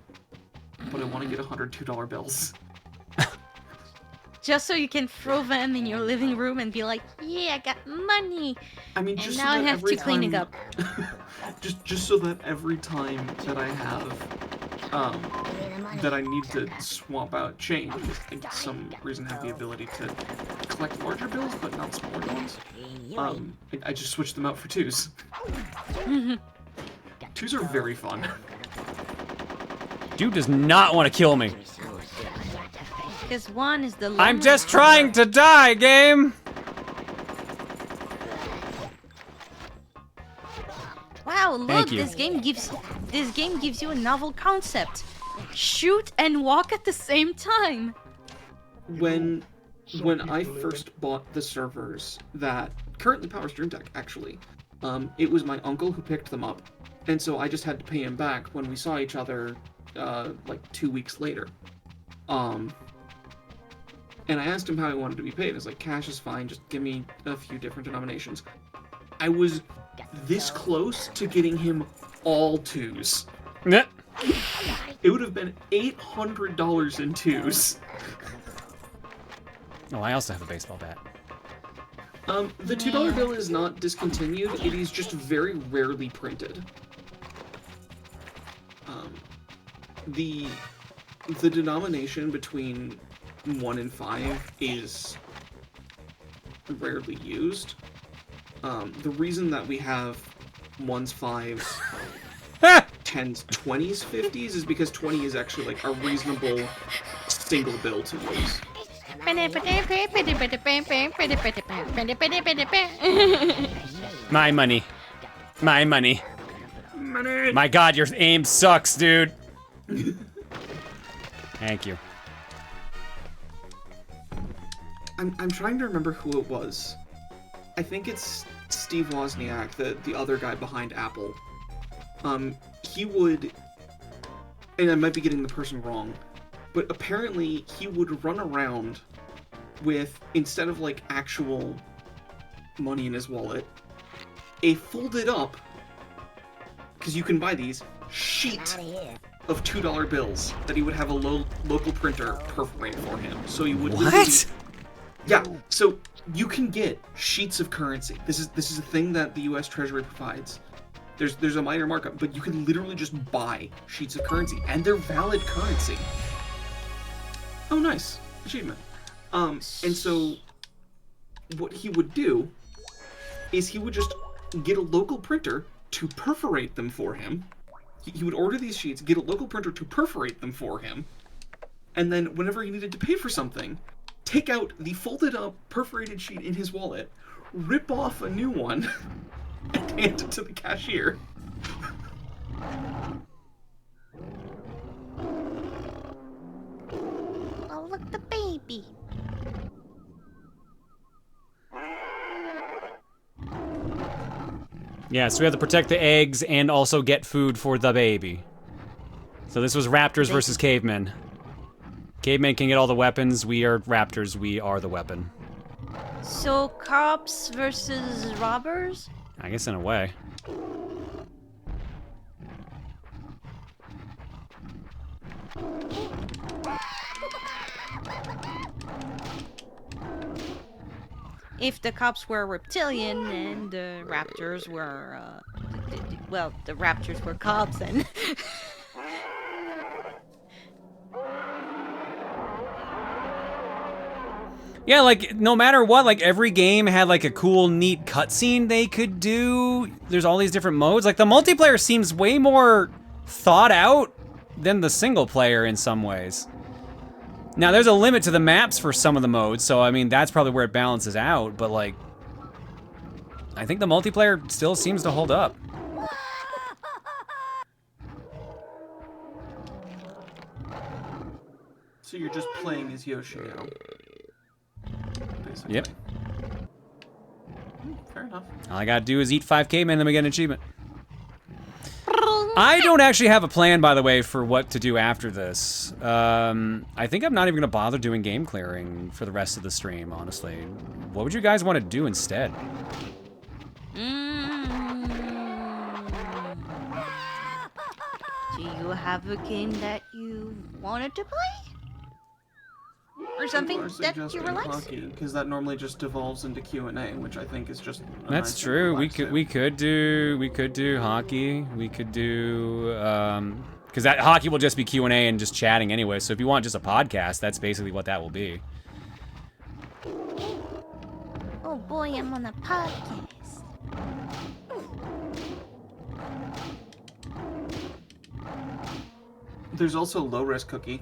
but I want to get $102 bills.
Just so you can throw them in your living room and be like, yeah, I got money.
I mean,
and
just
now
so
I
that
have
every
to clean it
time-
up.
just so that every time that I have, that I need to swap out change, I for some reason have the ability to collect larger bills, but not smaller ones. I just switch them out for 2s. 2s are very fun.
Dude does not want to kill me.
Because 1 is the
I'm just trying to die, game.
Wow, Wow, look,
Thank you.
this game gives you a novel concept. Shoot and walk at the same time.
When I first bought the servers that currently power Stream Deck, actually, it was my uncle who picked them up, and so I just had to pay him back when we saw each other, like 2 weeks later. And I asked him how he wanted to be paid. I was like, cash is fine, just give me a few different denominations. I was this close to getting him all twos.
Yeah.
It would have been $800 in twos.
Oh, I also have a baseball bat.
The $2 bill is not discontinued, it is just very rarely printed. The denomination between 1 and 5 is rarely used. The reason that we have 1s, 5s, 10s, 20s, 50s is because 20 is actually like a reasonable single bill to use.
My money. My money. My god, your aim sucks, dude. Thank you.
I'm trying to remember who it was. I think it's Steve Wozniak, the other guy behind Apple. He would, and I might be getting the person wrong, but apparently he would run around with, instead of like actual money in his wallet, a folded up, because you can buy these, sheet of $2 bills that he would have a local printer perforate for him. So he would
What?
Yeah, so you can get sheets of currency. This is a thing that the U.S. Treasury provides. There's a minor markup, but you can literally just buy sheets of currency, and they're valid currency. Oh, nice. Achievement. And so what he would do is he would just get a local printer to perforate them for him. He would order these sheets, get a local printer to perforate them for him, and then whenever he needed to pay for something, take out the folded up perforated sheet in his wallet, rip off a new one, and hand it to the cashier.
Oh, look, the baby.
Yeah, so we have to protect the eggs and also get food for the baby. So this was raptors versus cavemen. Cavemen can get all the weapons. We are raptors. We are the weapon.
So cops versus robbers?
I guess in a way.
If the cops were reptilian and the raptors were, well, the raptors were cops and...
Yeah, like, no matter what, like, every game had, like, a cool, neat cutscene they could do. There's all these different modes. Like, the multiplayer seems way more thought out than the single player in some ways. Now, there's a limit to the maps for some of the modes, so, I mean, that's probably where it balances out, but, like, I think the multiplayer still seems to hold up.
So you're just playing as Yoshi now. Basically.
Yep.
Fair enough.
All I gotta do is eat 5 cavemen, then we get an achievement. I don't actually have a plan, by the way, for what to do after this. I think I'm not even gonna bother doing game clearing for the rest of the stream, honestly. What would you guys want to do instead?
Do you have a game that you wanted to play? Or something that you were like?
Because that normally just devolves into Q&A, which I think is just.
That's
nice
true. We could do hockey. We could do because that hockey will just be Q&A and just chatting anyway. So if you want just a podcast, that's basically what that will be.
Oh boy, I'm on a podcast.
There's also low risk cookie.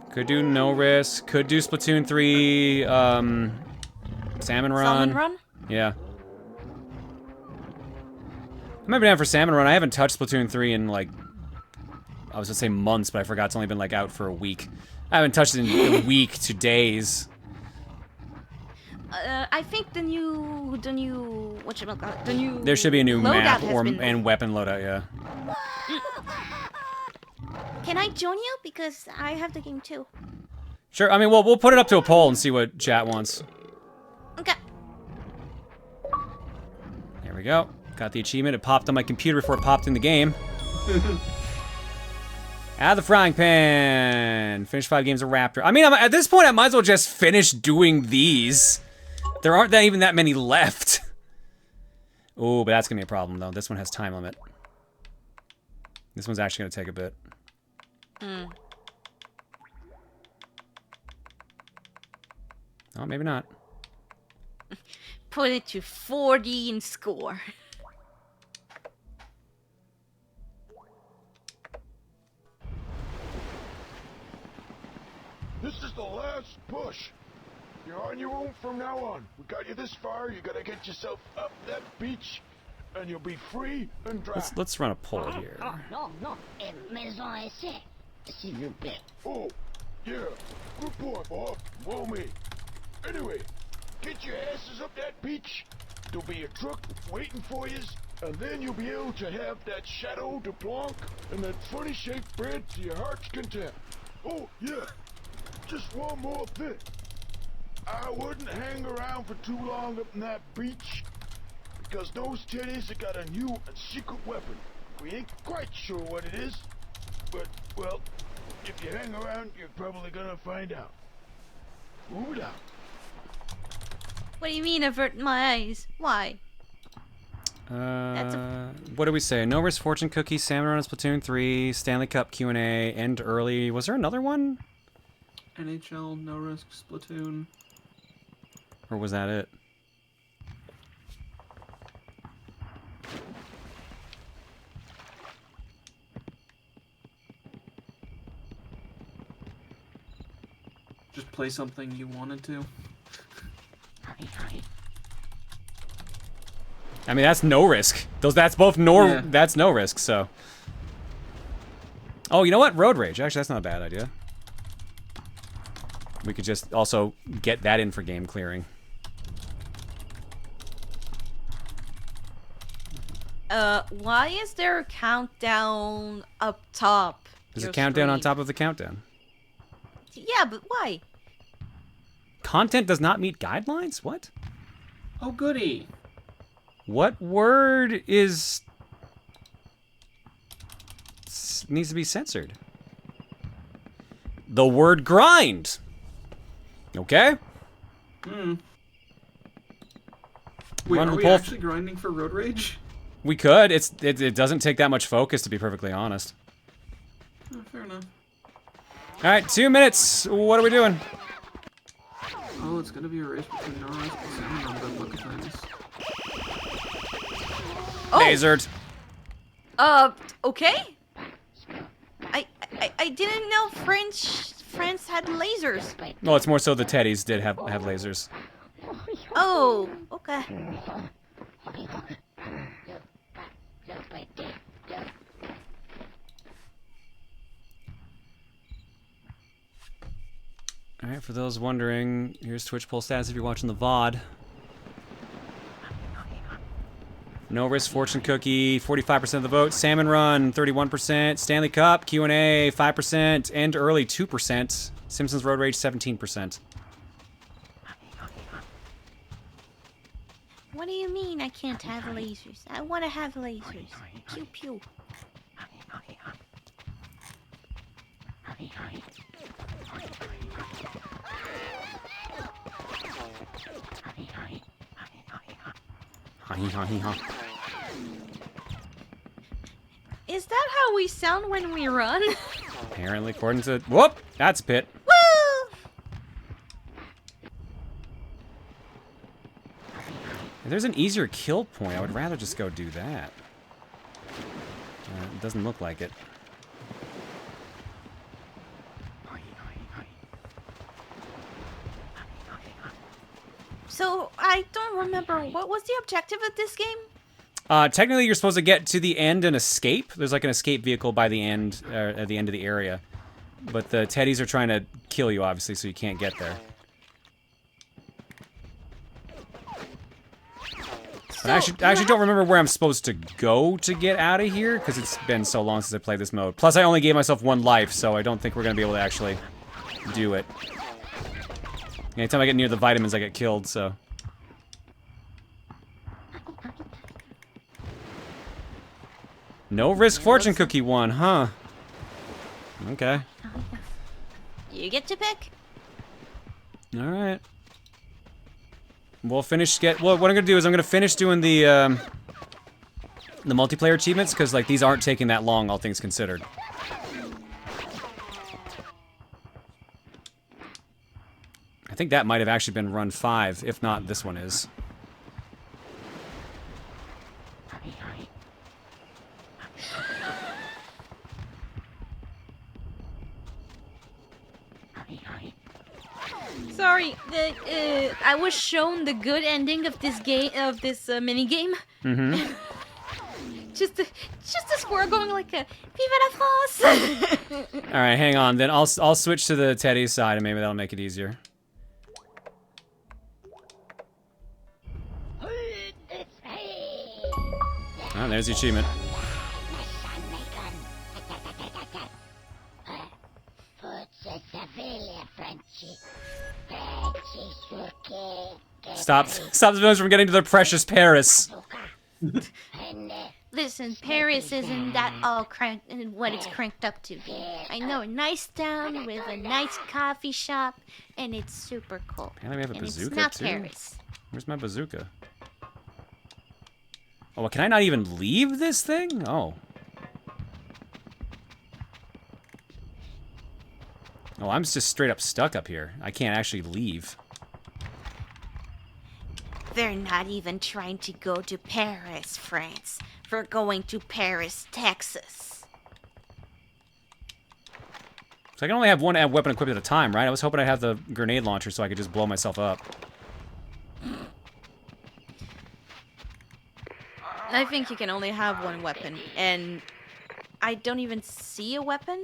Could do no risk. Could do Splatoon 3. Salmon Run.
Salmon Run?
Yeah. I might be down for Salmon Run. I haven't touched Splatoon 3 in, like, I was gonna say months, but I forgot it's only been, like, out for a week. I haven't touched it in a week to days.
I think the new whatchamacallit, the new
There should be a new map
been...
and weapon loadout, yeah.
Can I join you? Because I have the game too.
Sure, I mean, we'll put it up to a poll and see what chat wants.
Okay.
There we go. Got the achievement. It popped on my computer before it popped in the game. Out of the frying pan. Finish 5 games of Raptor. I mean, at this point, I might as well just finish doing these. There aren't even that many left. Oh, but that's going to be a problem, though. This one has time limit. This one's actually going to take a bit. Oh, maybe not.
Put it to 40 and score.
This is the last push. You're on your own from now on. We got you this far. You gotta get yourself up that beach, and you'll be free and dry.
Let's run a poll here.
No, maison essai, s'il vous plaît.
Oh, yeah. Good boy, Bob. Well me. Anyway, get your asses up that beach. There'll be a truck waiting for you, and then you'll be able to have that Chateau de Blanc and that funny shaped bread to your heart's content. Oh, yeah. Just one more thing. I wouldn't hang around for too long up in that beach, because those teddies have got a new and secret weapon. We ain't quite sure what it is, but, well, if you hang around, you're probably gonna find out. Move it out.
What do you mean, avert my eyes? Why?
What do we say? No Risk Fortune Cookie, Salmon Run on Splatoon 3, Stanley Cup Q&A, End Early. Was there another one?
NHL, No Risk, Splatoon.
Or was that it?
Just play something you wanted to.
I mean, that's No Risk. That's both that's No Risk, so. Oh, you know what? Road Rage. Actually, that's not a bad idea. We could just also get that in for game clearing.
Why is there a countdown up top?
There's a countdown on top of the countdown.
Yeah, but why?
Content does not meet guidelines? What?
Oh, goody.
What word needs to be censored? The word grind. Okay.
Wait, are we actually grinding for Road Rage?
We could. It doesn't take that much focus, to be perfectly honest.
Oh, fair enough.
All right, 2 minutes. What are we doing?
Oh, it's gonna be a race between Norris and Salmon on the luck of things.
Oh.
Lasered.
Okay. I didn't know France had lasers.
Well, it's more so the teddies did have lasers.
Oh, okay.
Alright, for those wondering, here's Twitch poll status if you're watching the VOD. No Risk Fortune Cookie, 45% of the vote. Salmon Run, 31%. Stanley Cup, Q&A, 5%. End Early, 2%. Simpsons Road Rage, 17%.
What do you mean I can't have lasers? I want to have lasers. Pew pew. Is that how we sound when we run?
Apparently, according to... Whoop! That's Pit.
Woo!
If there's an easier kill point, I would rather just go do that. It doesn't look like it.
So, I don't remember. What was the objective of this game?
Technically, you're supposed to get to the end and escape. There's like an escape vehicle by the end, at the end of the area. But the teddies are trying to kill you, obviously, so you can't get there. But I actually don't remember where I'm supposed to go to get out of here, because it's been so long since I played this mode. Plus, I only gave myself 1 life, so I don't think we're going to be able to actually do it. Anytime I get near the vitamins, I get killed, so... No risk fortune cookie one, huh? Okay.
You get to pick.
Alright. We'll finish well, what I'm gonna do is I'm gonna finish doing the multiplayer achievements, because like these aren't taking that long, all things considered. I think that might have actually been run 5, if not this one is.
Sorry, I was shown the good ending of this game, mini game.
Mm-hmm.
just a squirrel going like a Viva la France.
All right, hang on. Then I'll switch to the Teddy side, and maybe that'll make it easier. Oh, there's the achievement. Stop the villains from getting to their precious Paris.
Listen, Paris isn't that all cranked what it's cranked up to be. I know a nice town with a nice coffee shop, and it's super cool.
Apparently we have a bazooka,
it's not
too.
Paris.
Where's my bazooka? Oh, well, can I not even leave this thing? Oh. Oh, I'm just straight up stuck up here. I can't actually leave.
They're not even trying to go to Paris, France. We're going to Paris, Texas.
So I can only have one weapon equipped at a time, right? I was hoping I'd have the grenade launcher so I could just blow myself up.
I think you can only have one weapon, and I don't even see a weapon.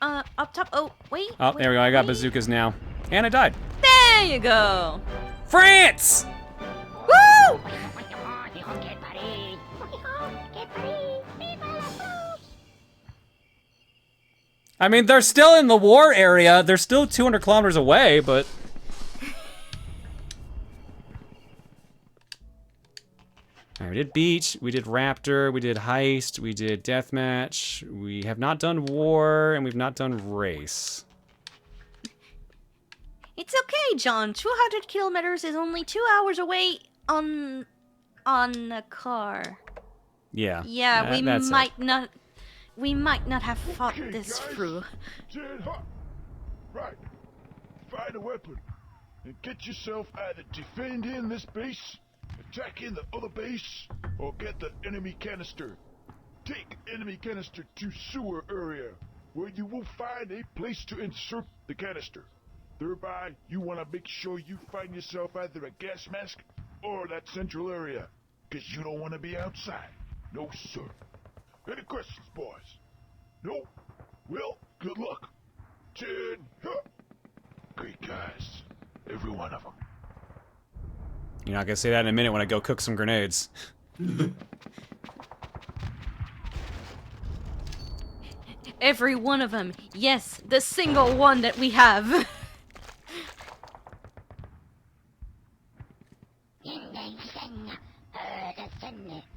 Up top. Oh, wait.
Oh, there we go. I got bazookas now. And I died.
There you go.
France!
Woo!
I mean, they're still in the war area. They're still 200 kilometers away, but... Alright, we did beach, we did raptor, we did heist, we did deathmatch. We have not done war, and we've not done race.
It's okay, John. 200 kilometers is only 2 hours away on a car.
Yeah.
Yeah, we might not have fought this through.
Right. Find a weapon and get yourself either defending this base, attacking the other base, or get the enemy canister. Take enemy canister to sewer area, where you will find a place to insert the canister. Thereby, you want to make sure you find yourself either a gas mask or that central area, because you don't want to be outside. No, sir. Any questions, boys? No? Well, good luck. 10. Great guys. Every one of them.
You're not gonna say that in a minute when I go cook some grenades.
Every one of them. Yes, the single one that we have.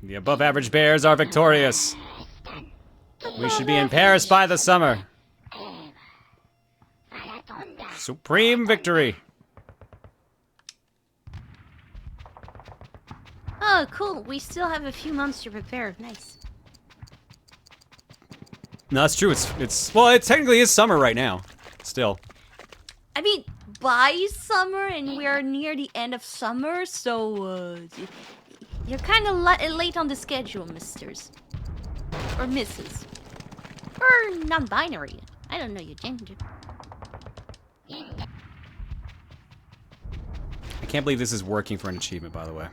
The above average bears are victorious. We should be in Paris by the summer. Supreme victory.
Oh, cool. We still have a few months to prepare. Nice.
No, that's true. Well, it technically is summer right now. Still.
I mean, by summer, and we are near the end of summer, so you're kind of late on the schedule, misters. Or misses. Or non-binary. I don't know your gender.
I can't believe this is working for an achievement, by the way.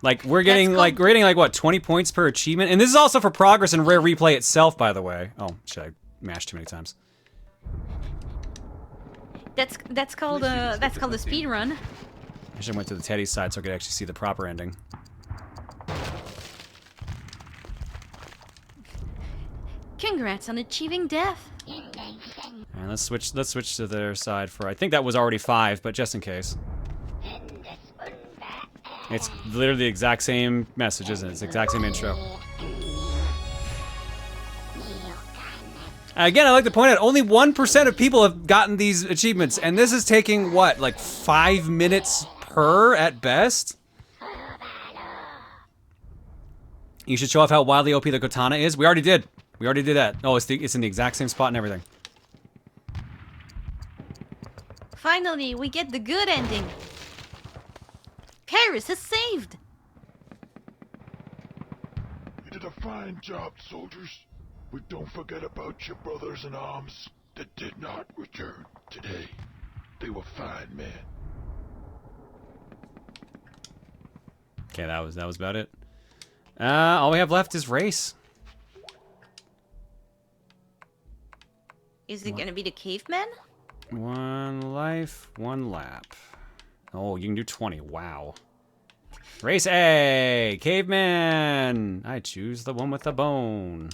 Like we're getting like what 20 points per achievement, and this is also for progress in Rare Replay itself, by the way. Oh, shit! I mashed too many times.
That's called a speed run.
I should have went to the Teddy side so I could actually see the proper ending.
Congrats on achieving death.
And let's switch to their side for I think that was already 5, but just in case. It's literally the exact same message, isn't it? It's the exact same intro. Again, I like to point out, only 1% of people have gotten these achievements, and this is taking, what, like 5 minutes per at best? You should show off how wildly OP the katana is. We already did. We already did that. Oh, it's in the exact same spot and everything.
Finally, we get the good ending. Karis is saved.
You did a fine job, soldiers. But don't forget about your brothers in arms that did not return today. They were fine men.
Okay, that was about it. All we have left is race.
Is it gonna be the caveman?
1 life, 1 lap. Oh, you can do 20. Wow. Race A! Caveman! I choose the one with the bone.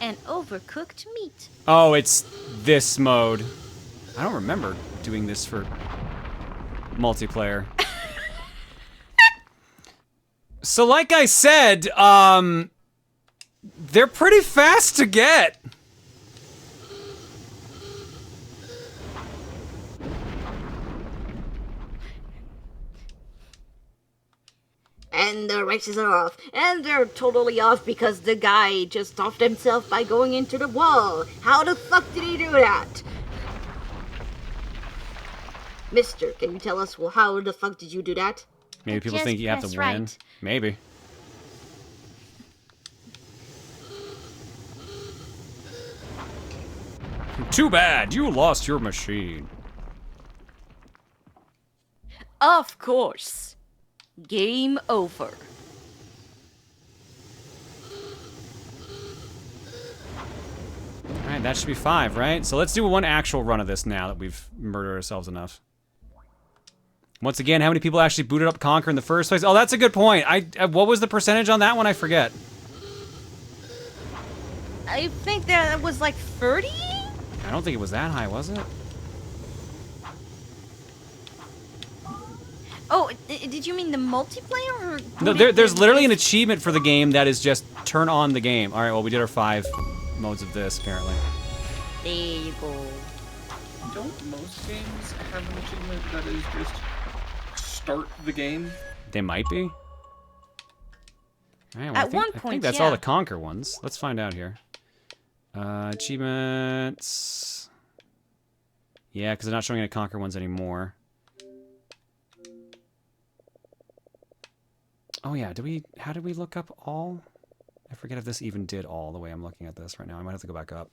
And overcooked meat.
Oh, it's this mode. I don't remember doing this for multiplayer. So like I said, they're pretty fast to get.
And the races are off. And they're totally off because the guy just offed himself by going into the wall. How the fuck did he do that? Mister, can you tell us how the fuck did you do that?
Maybe people think you have to win.
Right.
Maybe. Too bad, you lost your machine.
Of course. Game over.
Alright, that should be 5, right? So let's do one actual run of this now that we've murdered ourselves enough. Once again, how many people actually booted up Conker in the first place? Oh, that's a good point. What was the percentage on that one? I forget.
I think that was like 30?
I don't think it was that high, was it?
Oh, did you mean the multiplayer or?
No, there's literally an achievement for the game that is just turn on the game. Alright, well, we did our 5 modes of this, apparently.
There you go.
Don't most games have an achievement that is just start the game?
They might be. Alright, well,
At one
I
point,
think that's
yeah.
all the Conker ones. Let's find out here. Achievements. Yeah, because they're not showing any Conker ones anymore. Oh yeah, how did we look up all? I forget if this even did all the way I'm looking at this right now. I might have to go back up.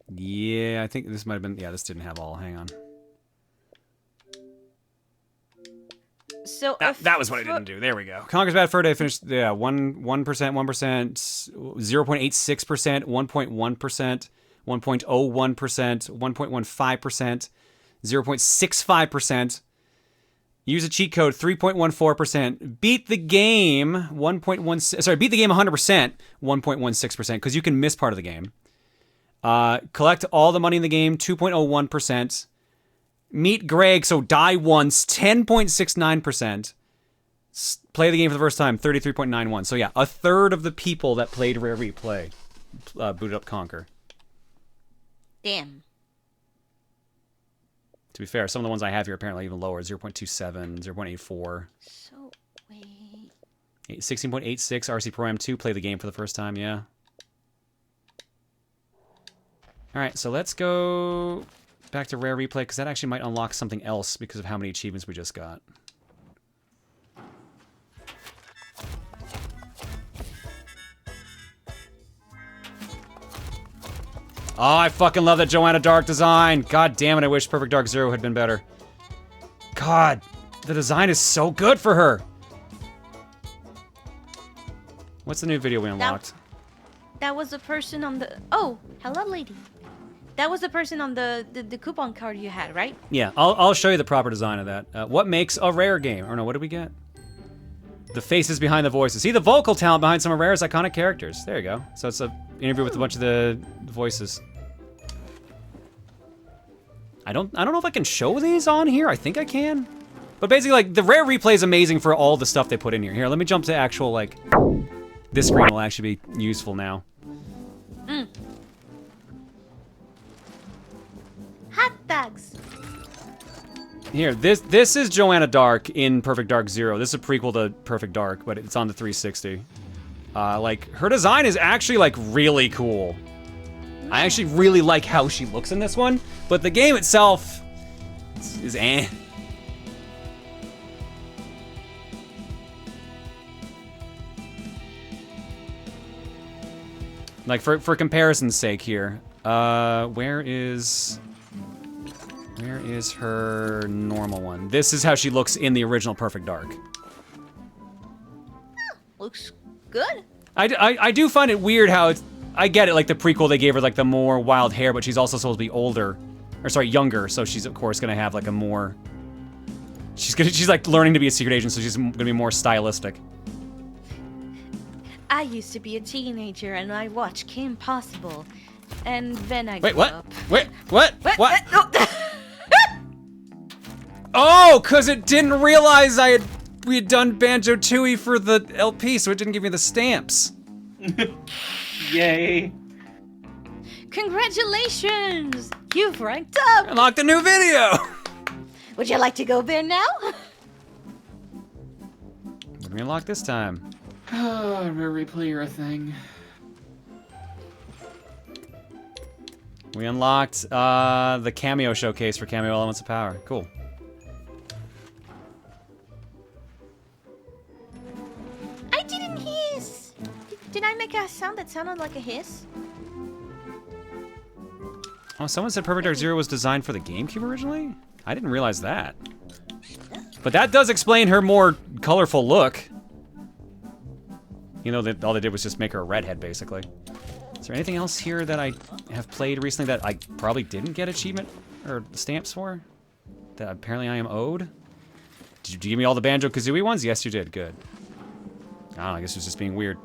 Yeah, I think this might have been, yeah, this didn't have all. Hang on.
So
that was what I didn't do. There we go. Conker's Bad Fur Day finished, yeah, 1%, 0.86%, 1.1%, 1.01%, 1.15%, 0.65%. Use a cheat code 3.14%. Beat the game 1.16. Sorry, beat the game 100%, 1.16%, because you can miss part of the game. Collect all the money in the game 2.01%. Meet Greg, so die once 10.69%. Play the game for the first time 33.91. So yeah, a third of the people that played Rare Replay booted up Conker.
Damn.
To be fair, some of the ones I have here are apparently even lower. 0.27, 0.84.
So, wait.
16.86, RC Pro M2, play the game for the first time, yeah. Alright, so let's go back to Rare Replay, because that actually might unlock something else because of how many achievements we just got. Oh, I fucking love that Joanna Dark design. God damn it, I wish Perfect Dark Zero had been better. God, the design is so good for her. What's the new video we unlocked?
That was the person on the... Oh, hello, lady. That was the person on the coupon card you had, right?
Yeah, I'll show you the proper design of that. What makes a rare game? Or no, what did we get? The faces behind the voices. See, the vocal talent behind some of Rare's iconic characters. There you go. So it's an interview with a bunch of the voices. I don't know if I can show these on here. I think I can. But basically, like, the Rare replay is amazing for all the stuff they put in here. Here, let me jump to actual, like... This screen will actually be useful now.
Hot dogs.
Here, this is Joanna Dark in Perfect Dark Zero. This is a prequel to Perfect Dark, but it's on the 360. Like, her design is actually, like, really cool. I actually really like how she looks in this one, but the game itself is eh. Like, for comparison's sake here, where is her normal one? This is how she looks in the original Perfect Dark.
Looks good.
I do find it weird how it's, I get it, like the prequel they gave her like the more wild hair, but she's also supposed to be older, or sorry, younger, so she's of course gonna have like a more, she's like learning to be a secret agent, so she's gonna be more stylistic.
I used to be a teenager and I watched Kim Possible, and then I
Wait,
grew
what?
up.
Wait, what? What?
No.
Oh, cause it didn't realize we had done Banjo-Tooie for the LP, so it didn't give me the stamps.
Yay.
Congratulations! You've ranked up!
Unlocked a new video!
Would you like to go there now?
What did we unlock this time?
Rare replay a thing.
We unlocked the cameo showcase for Cameo Elements of Power. Cool.
I didn't hiss! Did I make a sound that sounded like a hiss?
Oh, someone said Perfect Dark Zero was designed for the GameCube originally? I didn't realize that. But that does explain her more colorful look. You know, that all they did was just make her a redhead, basically. Is there anything else here that I have played recently that I probably didn't get achievement or stamps for? That apparently I am owed? Did you give me all the Banjo-Kazooie ones? Yes, you did. Good. I don't know, I guess it was just being weird.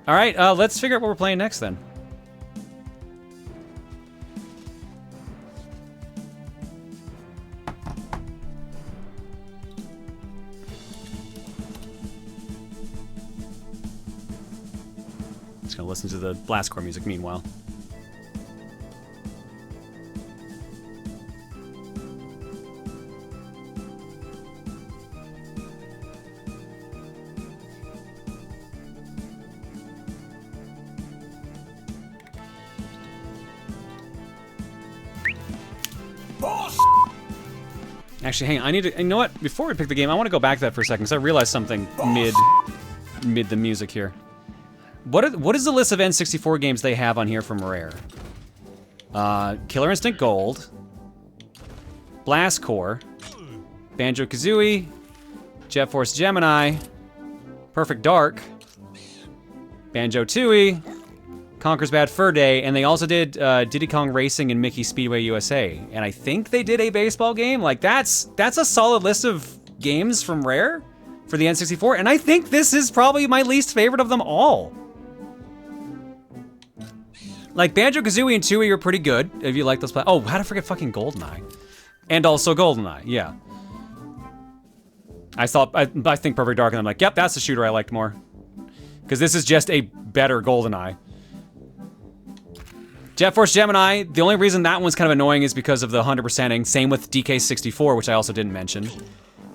All right, let's figure out what we're playing next, then. Just gonna listen to the blastcore music meanwhile. Actually, hang on, I need to, you know what? Before we pick the game, I want to go back to that for a second, because I realized something mid the music here. What is the list of N64 games they have on here from Rare? Killer Instinct Gold, Blastcore, Banjo-Kazooie, Jet Force Gemini, Perfect Dark, Banjo-Tooie, Conker's Bad Fur Day, and they also did Diddy Kong Racing and Mickey Speedway USA. And I think they did a baseball game. Like, that's a solid list of games from Rare for the N64, and I think this is probably my least favorite of them all. Like, Banjo-Kazooie and Tooie are pretty good, if you like those oh, how to forget fucking GoldenEye. And also GoldenEye, yeah. I think Perfect Dark, and I'm like, yep, that's the shooter I liked more. Because this is just a better GoldenEye. Jet Force Gemini, the only reason that one's kind of annoying is because of the 100%ing. Same with DK64, which I also didn't mention.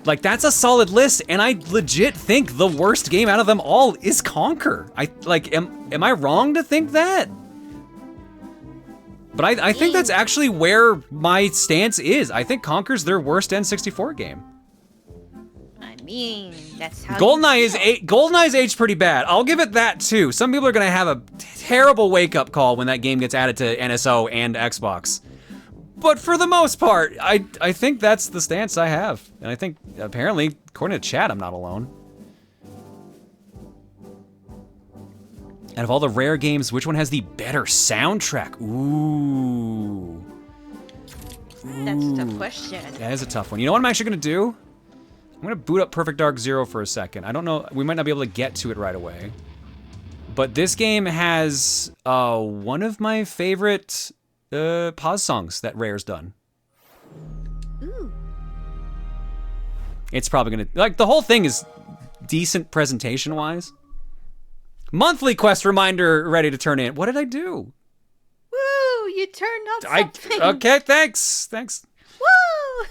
Like, that's a solid list, and I legit think the worst game out of them all is Conker. Am I wrong to think that? But I think that's actually where my stance is. I think Conker's their worst N64 game.
I'm mean, that's how.
GoldenEye's aged pretty bad. I'll give it that too. Some people are gonna have a terrible wake-up call when that game gets added to NSO and Xbox. But for the most part, I think that's the stance I have. And I think, apparently, according to chat, I'm not alone. Out of all the Rare games, which one has the better soundtrack? Ooh.
That's a tough question.
That is a tough one. You know what I'm actually gonna do? I'm gonna boot up Perfect Dark Zero for a second. I don't know, we might not be able to get to it right away. But this game has one of my favorite pause songs that Rare's done.
Ooh.
It's probably gonna, like, the whole thing is decent presentation-wise. Monthly quest reminder ready to turn in. What did I do?
Woo! You turned on something.
Okay, thanks.
Woo!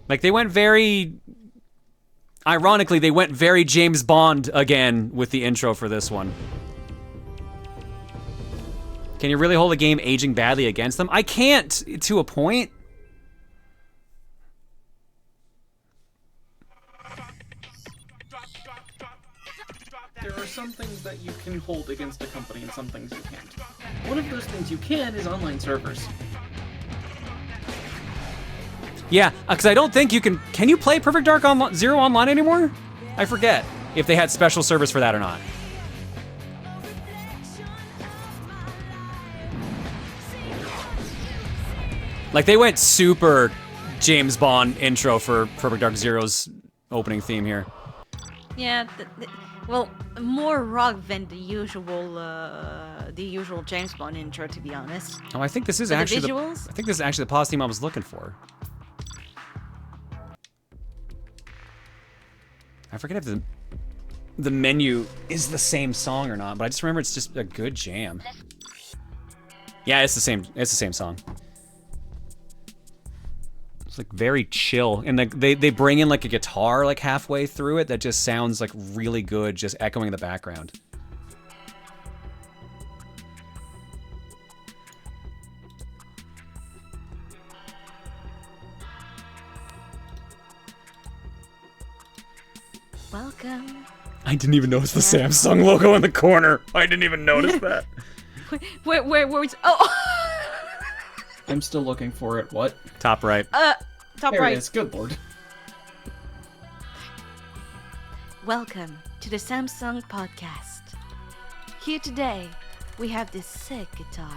Like, they went very... Ironically, they went very James Bond again with the intro for this one. Can you really hold a game aging badly against them? I can't, to a point.
There are some things that you can hold against a company and some things you can't. One of those things you can is online servers.
Yeah, because I don't think you can... Can you play Perfect Dark Zero online anymore? I forget if they had special servers for that or not. Like, they went super James Bond intro for Perfect Dark Zero's opening theme here.
Yeah, well, more rock than the usual James Bond intro, to be honest.
Oh, I think this is
But
actually
the visuals?
I think this is actually the pause theme I was looking for. I forget if the menu is the same song or not, but I just remember it's just a good jam. Yeah, it's the same. It's the same song. It's like very chill, and like they bring in like a guitar like halfway through it that just sounds like really good, just echoing in the background.
Welcome.
I didn't even notice the Samsung logo in the corner. I didn't even notice that.
Where's... Oh!
I'm still looking for it. What?
Top right.
Top
there
right.
It is. Good lord.
Welcome to the Samsung podcast. Here today, we have this sick guitar.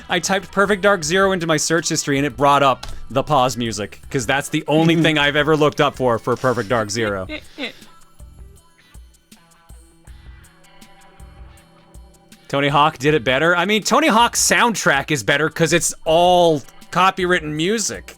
I typed Perfect Dark Zero into my search history and it brought up the pause music, because that's the only thing I've ever looked up for Perfect Dark Zero. Tony Hawk did it better. I mean, Tony Hawk's soundtrack is better because it's all copywritten music.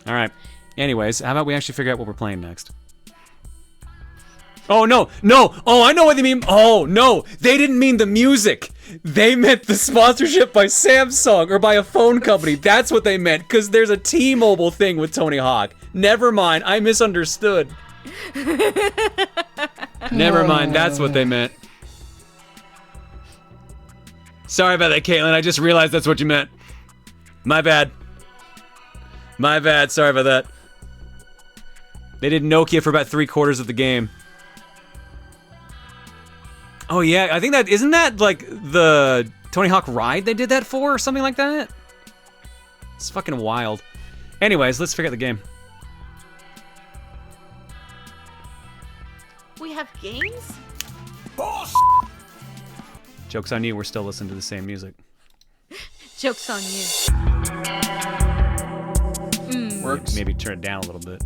All right. Anyways, how about we actually figure out what we're playing next? Oh, no. Oh, I know what they mean. Oh, no. They didn't mean the music. They meant the sponsorship by Samsung or by a phone company. That's what they meant, because there's a T-Mobile thing with Tony Hawk. Never mind. I misunderstood. Never mind. That's what they meant. Sorry about that, Caitlin. I just realized that's what you meant. My bad. My bad. Sorry about that. They did Nokia for about 3/4 of the game. Oh yeah, I think that, isn't that like the Tony Hawk ride they did that for or something like that? It's fucking wild. Anyways, let's figure out the game.
We have games?
Joke's on you, we're still listening to the same music.
Joke's on you.
Works.
Maybe turn it down a little bit.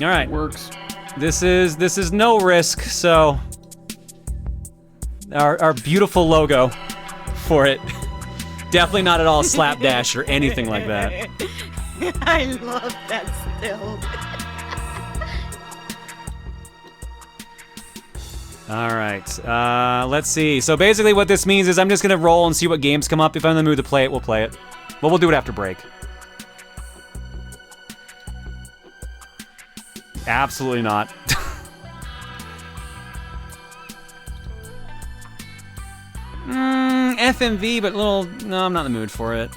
All right.
Works.
This is no risk, so our beautiful logo for it. Definitely not at all slapdash or anything like that.
I love that still.
All right. Let's see. So basically what this means is I'm just going to roll and see what games come up. If I'm in the mood to play it, we'll play it. Well, we'll do it after break. Absolutely not. FMV, but no, I'm not in the mood for it.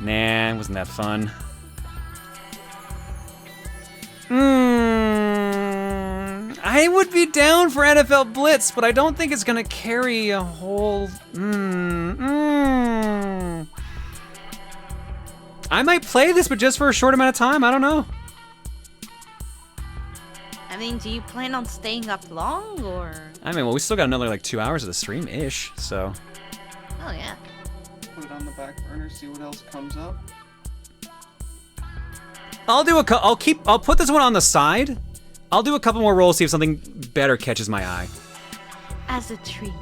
Nah, it wasn't that fun. I would be down for NFL Blitz, but I don't think it's gonna carry a whole. I might play this, but just for a short amount of time. I don't know.
I mean, do you plan on staying up long, or?
I mean, well, we still got another like 2 hours of the stream-ish, so.
Oh yeah.
Put it on the back burner, see what else comes up.
I'll put this one on the side. I'll do a couple more rolls, see if something better catches my eye.
As a treat.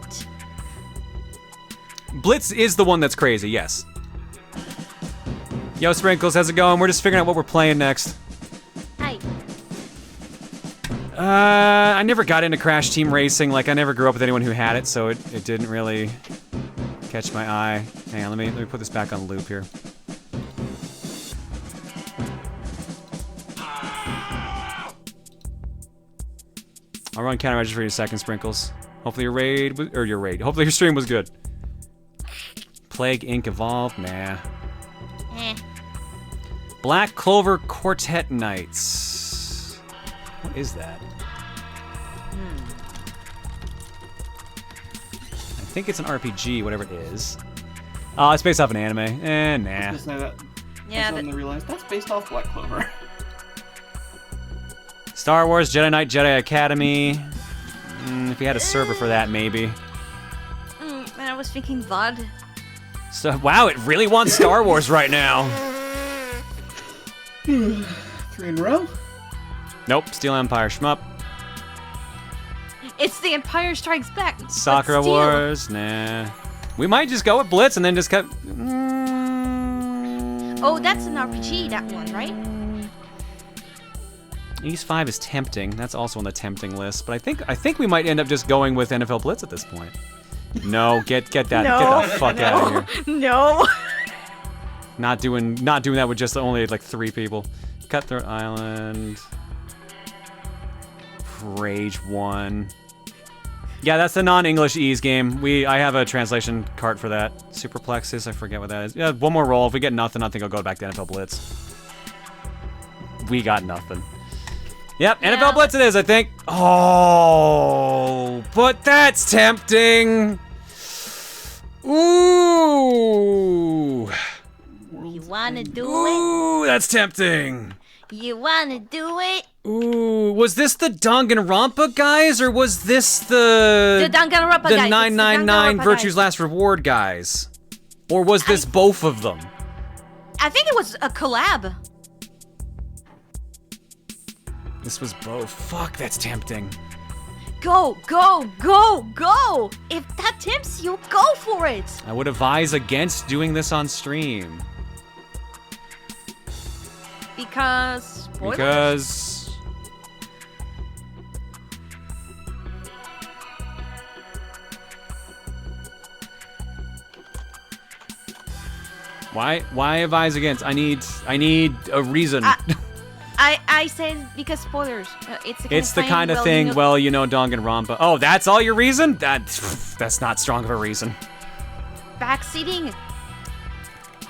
Blitz is the one that's crazy, yes. Yo, Sprinkles, how's it going? We're just figuring out what we're playing next.
Hi.
I never got into Crash Team Racing. Like, I never grew up with anyone who had it, so it didn't really catch my eye. Hang on, let me put this back on loop here. I'll run counter measures for you in a second, Sprinkles. Hopefully hopefully your stream was good. Plague Inc. Evolved? Nah. Black Clover Quartet Knights. What is that? I think it's an RPG, whatever it is. Oh, it's based off an anime. Nah.
I was gonna say that.
Yeah,
I realized that's based off Black Clover.
Star Wars, Jedi Knight, Jedi Academy. If we had a server for that, maybe.
I was thinking VOD.
So, wow, it really wants Star Wars right now.
3 in a row?
Nope, Steel Empire, shmup.
It's the Empire Strikes Back.
Sakura Wars, nah. We might just go with Blitz and then just cut.
Oh, that's an RPG, that one, right?
East 5 is tempting. That's also on the tempting list. But I think we might end up just going with NFL Blitz at this point. No, get the fuck out of here.
No.
Not doing that with just only like 3 people. Cutthroat Island. Rage 1. Yeah, that's the non-English Ease game. I have a translation cart for that. Superplexus, I forget what that is. Yeah, one more roll. If we get nothing, I think I'll go back to NFL Blitz. We got nothing. Yep, yeah. NFL Blitz it is, I think. Oh, but that's tempting. Ooh.
You wanna do it?
Ooh, that's tempting.
You wanna do it?
Ooh, was this the Danganronpa guys, or was this the
Danganronpa guys?
The 999 Virtue's Last Reward guys? Or was this both of them?
I think it was a collab.
This was both. Fuck, that's tempting.
Go, go, go, go! If that tempts you, go for it!
I would advise against doing this on stream.
Because... spoilers?
Because... Why advise against? I need a reason.
I said because spoilers.
It's the kind of thing. Well, you know, Danganronpa. Oh, that's all your reason? That's not strong of a reason.
Backseating.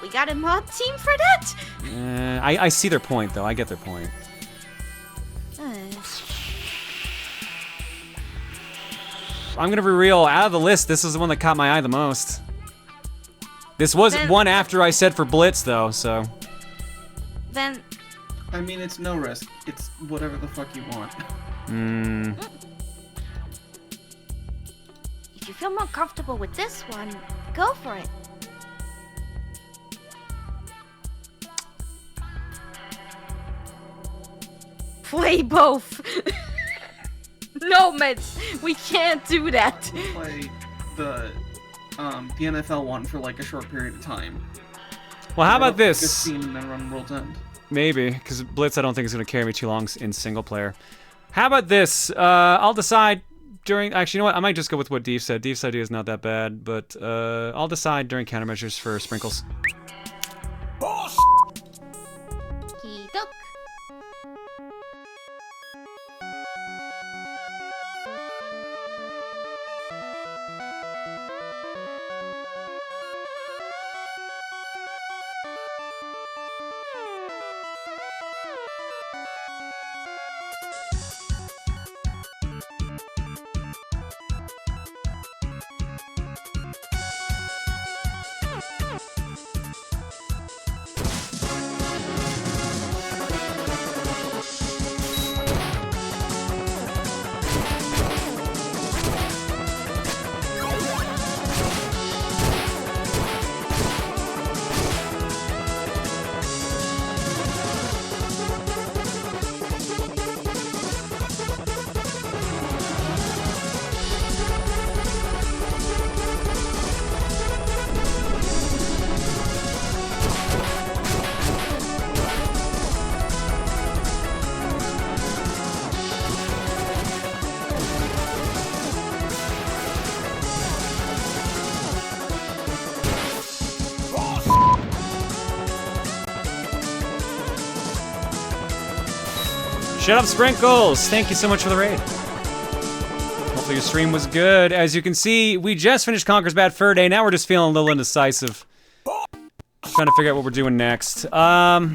We got a mod team for that.
I see their point, though. I get their point. I'm gonna be real. Out of the list, this is the one that caught my eye the most. This was one after I said for Blitz, though. So.
Then.
I mean, it's no risk. It's whatever the fuck you want.
If you feel more comfortable with this one, go for it. Play both. No, Meds. We can't do that.
Play the NFL one for like a short period of time.
Well, how about this?
Scene and then run World's End.
Maybe, because Blitz I don't think is going to carry me too long in single player. How about this? I'll decide during... Actually, you know what? I might just go with what Deef said. Deef's idea is not that bad, but I'll decide during countermeasures for Sprinkles.
Boss!
Okey-doke.
Shut up, Sprinkles! Thank you so much for the raid. Hopefully your stream was good. As you can see, we just finished Conker's Bad Fur Day. Now we're just feeling a little indecisive. Trying to figure out what we're doing next. I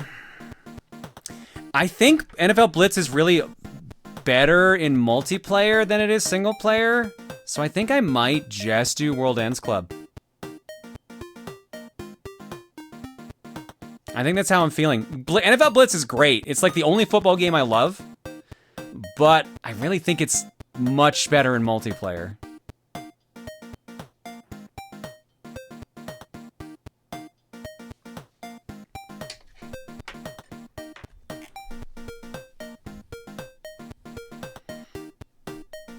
think NFL Blitz is really better in multiplayer than it is single player. So I think I might just do World Ends Club. I think that's how I'm feeling. NFL Blitz is great. It's like the only football game I love. But I really think it's much better in multiplayer.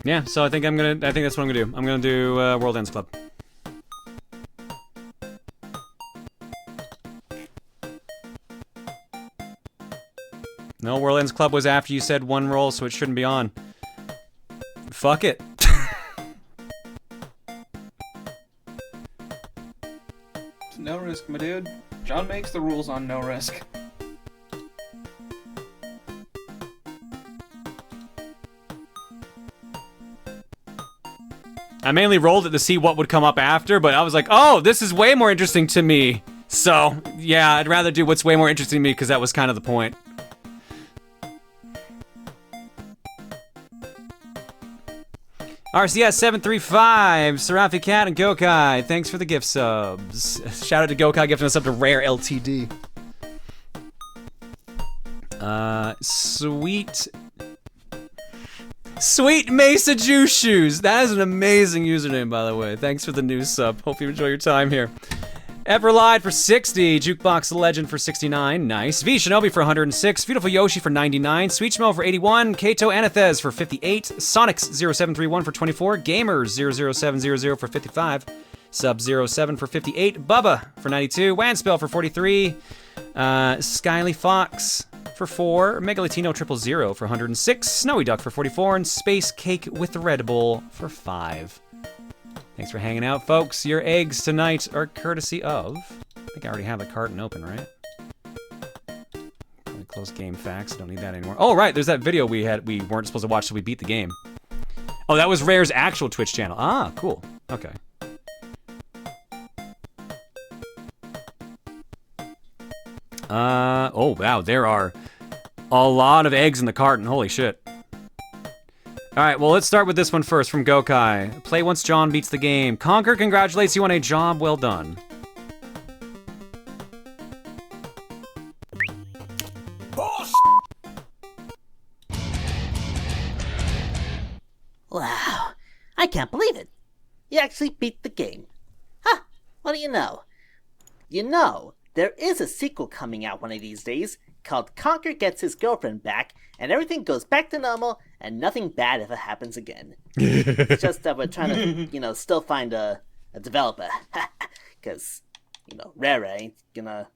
Yeah, so I think that's what I'm gonna do. I'm gonna do World Ends Club. No, World Ends Club was after you said one roll, so it shouldn't be on. Fuck it.
No risk, my dude. John makes the rules on no risk.
I mainly rolled it to see what would come up after, but I was like, oh, this is way more interesting to me. So, yeah, I'd rather do what's way more interesting to me, because that was kind of the point. RCS 735, Serafi Cat, and Gokai. Thanks for the gift subs. Shout out to Gokai gifting us up to Rare LTD. Sweet Mesa Juice Shoes. That is an amazing username, by the way. Thanks for the new sub. Hope you enjoy your time here. Everlied for 60, Jukebox Legend for 69, nice. V Shinobi for 106, Beautiful Yoshi for 99, Sweet Smell for 81, Kato Anathez for 58, Sonics0731 for 24, Gamers00700 for 55, Sub07 for 58, Bubba for 92, Wanspell for 43, Skyly Fox for 4, Megalatino 000 for 106, Snowy Duck for 44, and Space Cake with Red Bull for 5. Thanks for hanging out, folks. Your eggs tonight are courtesy of... I think I already have the carton open, right? Probably close game facts. Don't need that anymore. Oh, right. There's that video we weren't supposed to watch, so we beat the game. Oh, that was Rare's actual Twitch channel. Ah, cool. Okay. Oh, wow. There are a lot of eggs in the carton. Holy shit. Alright, well, let's start with this one first from Gokai. Play once John beats the game. Conker congratulates you on a job well done.
Boss!
Wow, I can't believe it. You actually beat the game. Huh, what do you know? You know, there is a sequel coming out one of these days called Conker Gets His Girlfriend Back, and everything goes back to normal, and nothing bad ever happens again. It's just that we're trying to, still find a developer. Because, Rare ain't gonna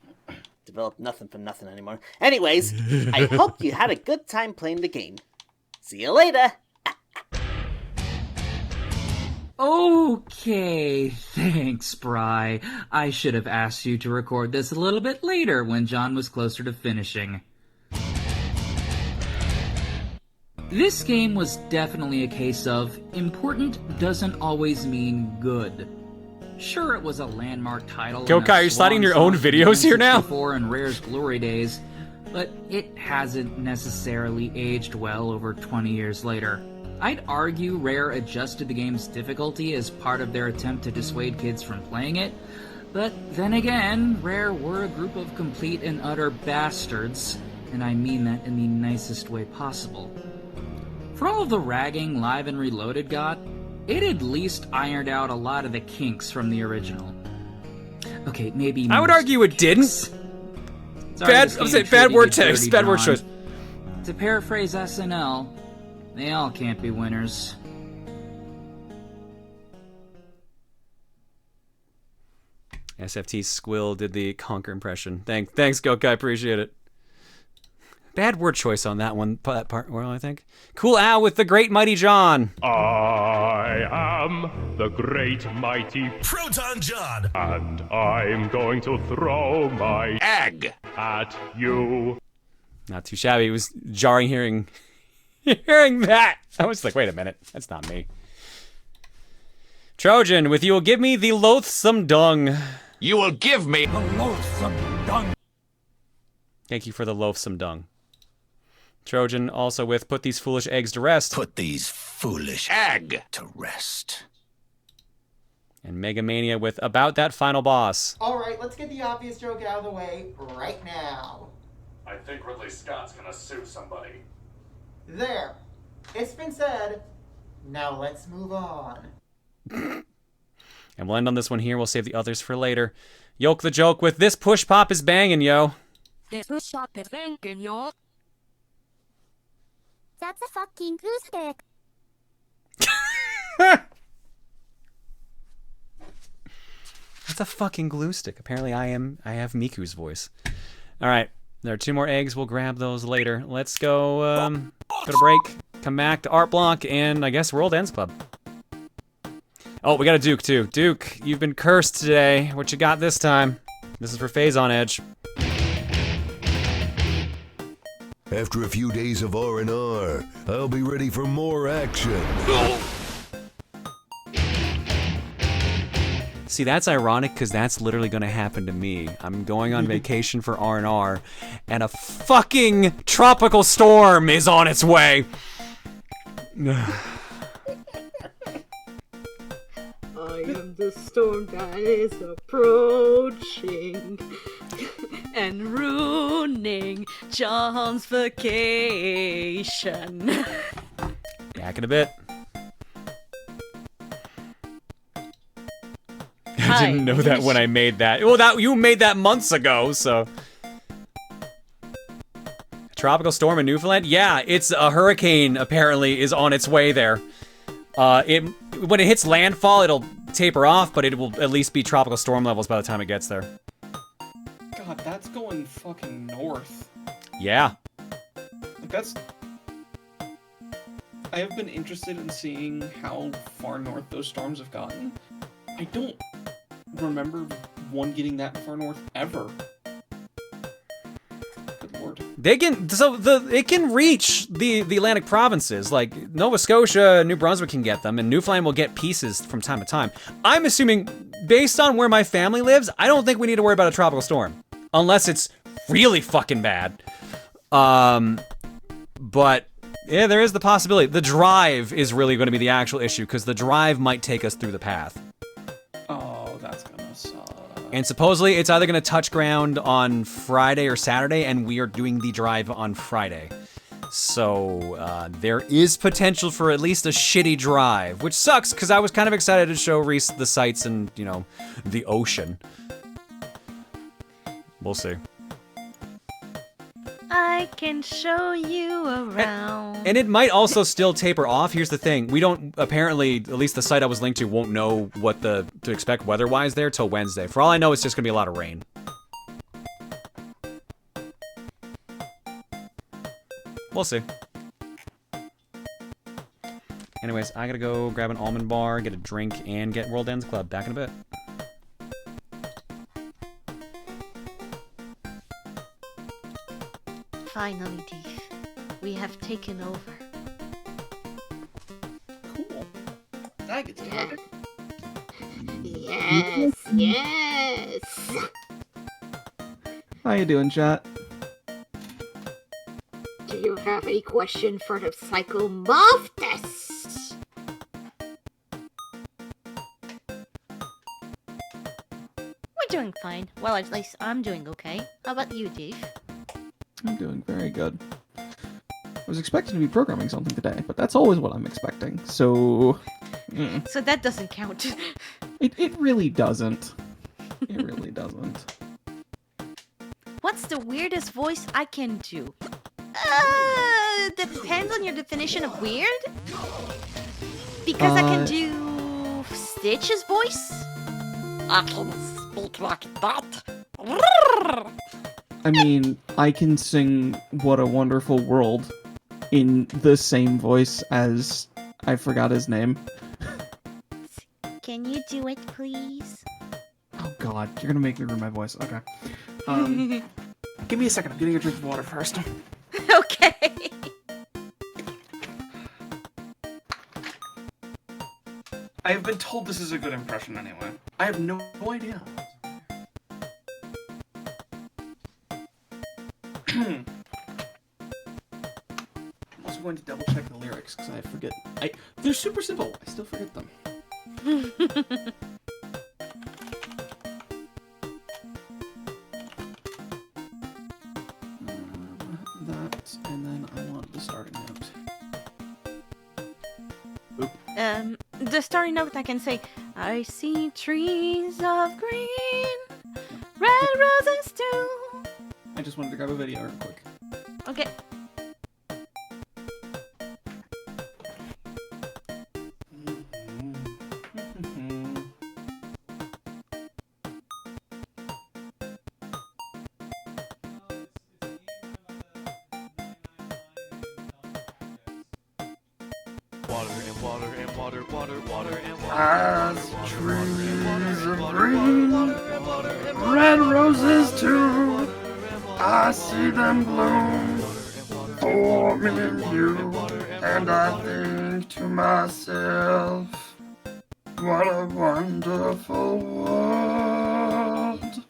develop nothing from nothing anymore. Anyways, I hope you had a good time playing the game. See you later!
Okay, thanks, Bry. I should have asked you to record this a little bit later when John was closer to finishing. This game was definitely a case of important doesn't always mean good. Sure, it was a landmark title.
Gokai, are you sliding your own videos here now?
In Rare's glory days, but it hasn't necessarily aged well over 20 years later. I'd argue Rare adjusted the game's difficulty as part of their attempt to dissuade kids from playing it, but then again, Rare were a group of complete and utter bastards, and I mean that in the nicest way possible. For all of the ragging Live and Reloaded got, it at least ironed out a lot of the kinks from the original. Okay, maybe
I would argue it didn't. Bad word choice. Bad word choice.
To paraphrase SNL, they all can't be winners.
SFT Squill did the Conker impression. Thanks, Gokai. Appreciate it. Bad word choice on that one part. Well, I think. Cool Al with the Great Mighty John.
I am the Great Mighty
Proton John.
And I'm going to throw my
egg
at you.
Not too shabby. It was jarring hearing that. I was like, wait a minute. That's not me. Trojan with You Will Give Me the Loathsome Dung.
You will give me the loathsome dung.
Thank you for the loathsome dung. Trojan also with Put These Foolish Eggs to Rest.
Put these foolish egg to rest.
And Megamania with About That Final Boss.
Alright, let's get the obvious joke out of the way right now.
I think Ridley Scott's gonna sue somebody.
There. It's been said. Now let's move on.
And we'll end on this one here. We'll save the others for later. Yoke the Joke with This Push Pop is Bangin', yo.
This push pop is bangin', yo.
That's a fucking glue stick.
That's a fucking glue stick. Apparently I have Miku's voice. Alright. There are 2 more eggs. We'll grab those later. Let's go to break. Come back to Art Block and I guess World Ends Club. Oh, we got a Duke too. Duke, you've been cursed today. What you got this time? This is for Phase on Edge.
After a few days of R&R, I'll be ready for more action.
See, that's ironic because that's literally going to happen to me. I'm going on vacation for R&R, and a fucking tropical storm is on its way.
I am the storm that is approaching and ruining John's vacation.
Back in a bit. I didn't know that when I made that. Well, you made that months ago, so. Tropical storm in Newfoundland? Yeah, it's a hurricane, apparently, is on its way there. When it hits landfall, it'll taper off, but it will at least be tropical storm levels by the time it gets there.
God, that's going fucking north.
Yeah.
Like, that's... I have been interested in seeing how far north those storms have gotten. I don't remember one getting that far north ever. Good lord.
It can reach the Atlantic provinces. Like Nova Scotia, New Brunswick can get them, and Newfoundland will get pieces from time to time. I'm assuming, based on where my family lives, I don't think we need to worry about a tropical storm. Unless it's really fucking bad. But yeah, there is the possibility. The drive is really going to be the actual issue, because the drive might take us through the path.
Oh, that's gonna suck.
And supposedly it's either going to touch ground on Friday or Saturday, and we are doing the drive on Friday. So there is potential for at least a shitty drive, which sucks because I was kind of excited to show Reese the sights and, you know, the ocean. We'll see.
I can show you around.
And it might also still taper off. Here's the thing. We don't, apparently, at least the site I was linked to won't know what to expect weather-wise there till Wednesday. For all I know, it's just going to be a lot of rain. We'll see. Anyways, I gotta go grab an almond bar, get a drink, and get World Ends Club. Back in a bit.
Finally, Deef. We have taken over.
Cool. I get to have it.
Yes, yes.
How you doing, chat?
Do you have any question for the Psychomorphus?
We're doing fine. Well, at least I'm doing okay. How about you, Deef?
I'm doing very good. I was expecting to be programming something today, but that's always what I'm expecting, so...
So that doesn't count.
It really doesn't. It really doesn't.
What's the weirdest voice I can do? Depends on your definition of weird. Because I can do Stitch's voice.
I can speak like that.
I mean, I can sing What a Wonderful World in the same voice as... I forgot his name.
Can you do it, please?
Oh god, you're gonna make me ruin my voice. Okay. Give me a second, I'm getting a drink of water first.
Okay.
I have been told this is a good impression anyway. I have no idea. I'm also going to double check the lyrics because I forget. They're super simple. I still forget them. That, and then I want the starting note. Oop.
The starting note I can say, I see trees of green, red roses too.
I just wanted to grab a video real quick.
Okay.
As trees of green, red roses too, I see them bloom for me and you, and I think to myself, what a wonderful world.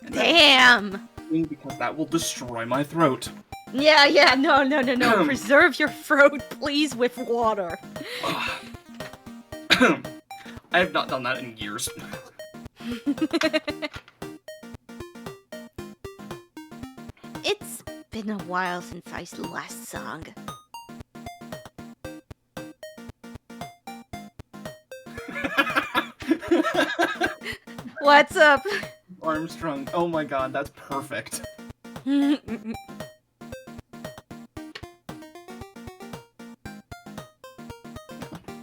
Damn!
Because that will destroy my throat.
Yeah, no. Preserve your throat, please, with water.
I have not done that in years.
It's been a while since I last sung. What's up?
Armstrong. Oh my god, that's perfect.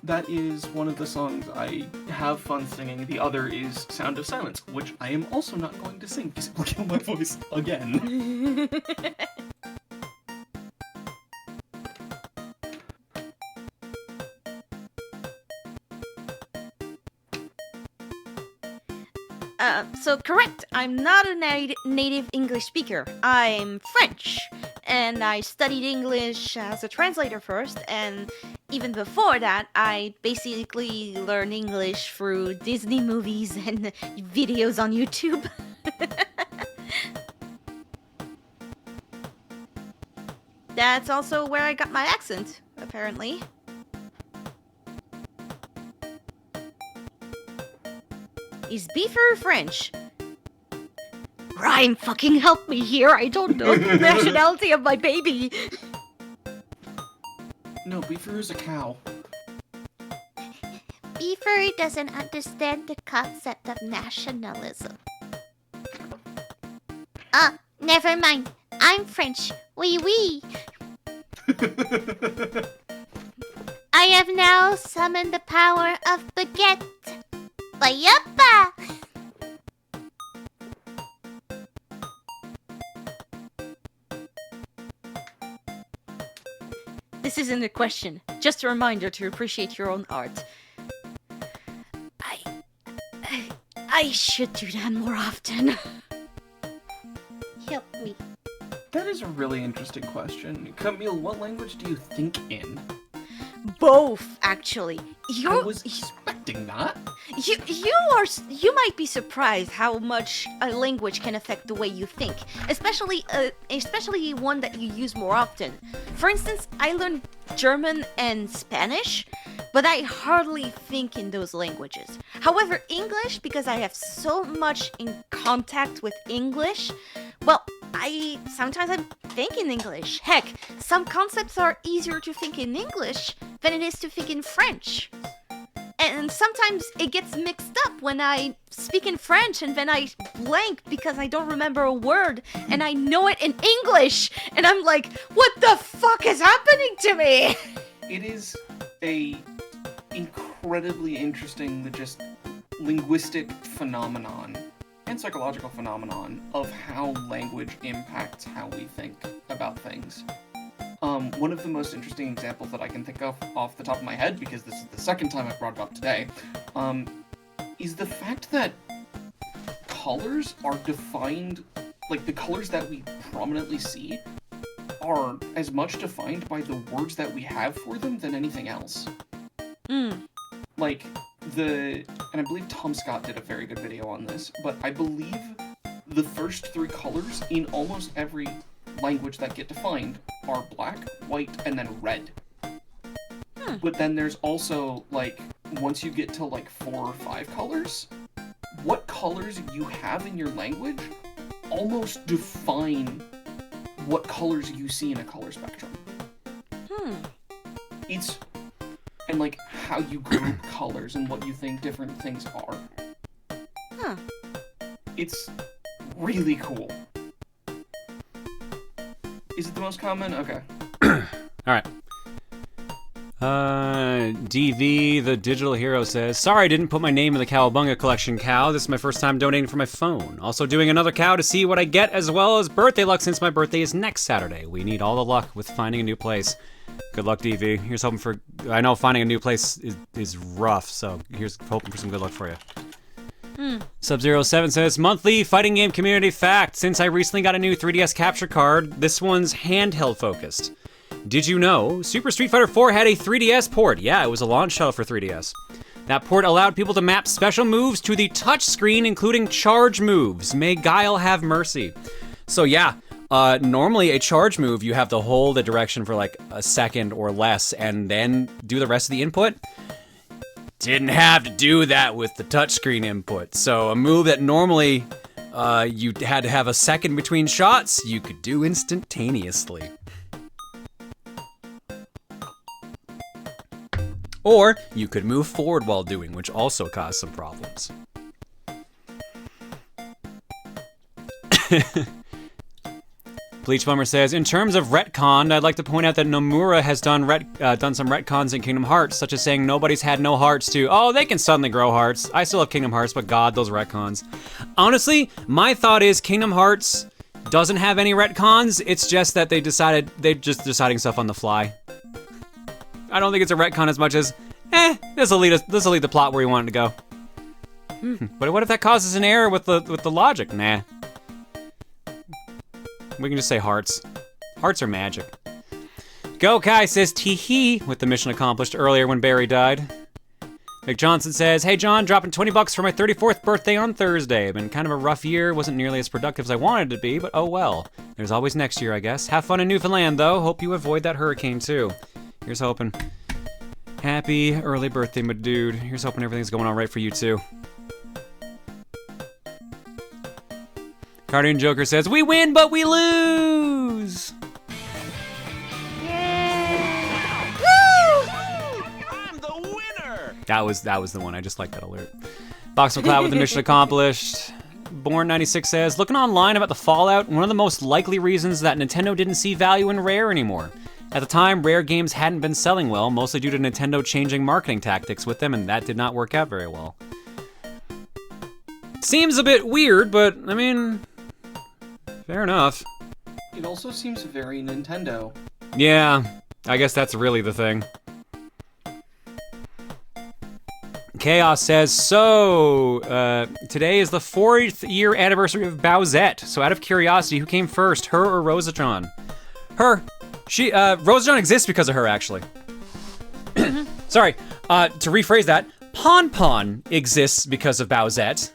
That is one of the songs I have fun singing. The other is Sound of Silence, which I am also not going to sing because it will kill my voice again.
So correct, I'm not a native English speaker. I'm French, and I studied English as a translator first, and even before that, I basically learned English through Disney movies and videos on YouTube. That's also where I got my accent, apparently. Is Beefer French? Rhyme, fucking help me here. I don't know the nationality of my baby.
No, Beefer is a cow.
Beaver doesn't understand the concept of nationalism. Never mind. I'm French. Oui, oui. I have now summoned the power of baguette. Bayappa!
this isn't a question. Just a reminder to appreciate your own art. I should do that more often. Help me.
That is a really interesting question. Camille, what language do you think in?
Both, actually.
I was expecting that.
You might be surprised how much a language can affect the way you think, especially one that you use more often. For instance, I learned German and Spanish, but I hardly think in those languages. However, English, because I have so much in contact with English, well, sometimes I think in English. Heck, some concepts are easier to think in English than it is to think in French. And sometimes it gets mixed up when I speak in French and then I blank because I don't remember a word and I know it in English and I'm like, what the fuck is happening to me?
It is a incredibly interesting, just linguistic phenomenon and psychological phenomenon of how language impacts how we think about things. One of the most interesting examples that I can think of off the top of my head, because this is the second time I've brought it up today, is the fact that colors are defined, like the colors that we prominently see are as much defined by the words that we have for them than anything else. Like, and I believe Tom Scott did a very good video on this, but I believe the first three colors in almost every language that get defined are black, white, and then red. But then there's also, like, once you get to, like, 4 or 5 colors, what colors you have in your language almost define what colors you see in a color spectrum. And, like, how you group colors and what you think different things are. It's really cool. Is it the most common? Okay.
Alright. DV, the digital hero, says, sorry I didn't put my name in the Cowabunga collection, Cow. This is my first time donating for my phone. Also doing another cow to see what I get, as well as birthday luck since my birthday is next Saturday. We need all the luck with finding a new place. Good luck, DV. Here's hoping for... I know finding a new place is rough, so here's hoping for some good luck for you. Sub-07 says, monthly fighting game community fact. Since I recently got a new 3DS capture card, this one's handheld focused. Did you know Super Street Fighter 4 had a 3DS port? Yeah, it was a launch title for 3DS. That port allowed people to map special moves to the touch screen, including charge moves. May Guile have mercy. So yeah, normally a charge move, you have to hold a direction for like a second or less and then do the rest of the input. Didn't have to do that with the touchscreen input. So a move that normally you had to have a second between shots, you could do instantaneously. Or you could move forward while doing, which also caused some problems. Bleach Bummer says, in terms of retcon, I'd like to point out that Nomura has done some retcons in Kingdom Hearts, such as saying nobody's had no hearts to, oh, they can suddenly grow hearts. I still have Kingdom Hearts, but God, those retcons. Honestly, my thought is Kingdom Hearts doesn't have any retcons. It's just that they're just deciding stuff on the fly. I don't think it's a retcon as much as, this'll lead the plot where you want it to go. But what if that causes an error with the logic? Nah. We can just say hearts. Hearts are magic. Go Kai says tee-hee with the mission accomplished earlier when Barry died. Mick Johnson says, hey John, dropping 20 bucks for my 34th birthday on Thursday. Been kind of a rough year, wasn't nearly as productive as I wanted to be, but oh well. There's always next year, I guess. Have fun in Newfoundland though. Hope you avoid that hurricane too. Here's hoping. Happy early birthday, my dude. Here's hoping everything's going all right for you too. Cardian Joker says, we win, but we lose!
Yeah! Woo!
I'm the winner!
That was the one. I just like that alert. Box McCloud with the mission accomplished. Born96 says, looking online about the Fallout, one of the most likely reasons that Nintendo didn't see value in Rare anymore. At the time, Rare games hadn't been selling well, mostly due to Nintendo changing marketing tactics with them, and that did not work out very well. Seems a bit weird, but, I mean, fair enough.
It also seems very Nintendo.
Yeah. I guess that's really the thing. Chaos says, so, today is the 4th year anniversary of Bowsette. So out of curiosity, who came first, her or Rosa-John? Her. Rosa-John exists because of her, actually. Sorry, to rephrase that, Pon exists because of Bowsette,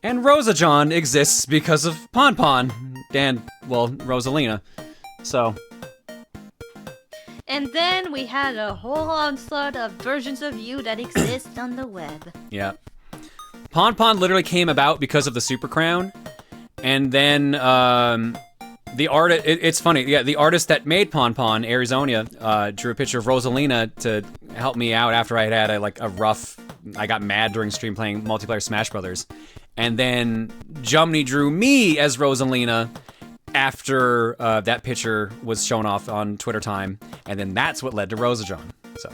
and Rosa-John exists because of Pon and, well, Rosalina. So.
And then we had a whole onslaught of versions of you that exist on the web.
Yeah. Pon literally came about because of the Super Crown, and then the artist. It's funny. Yeah, the artist that made Pon, Arizona, drew a picture of Rosalina to help me out after I had a rough. I got mad during stream playing multiplayer Smash Brothers, and then Jumney drew me as Rosalina after that picture was shown off on Twitter time, and then that's what led to Rosa-John. So.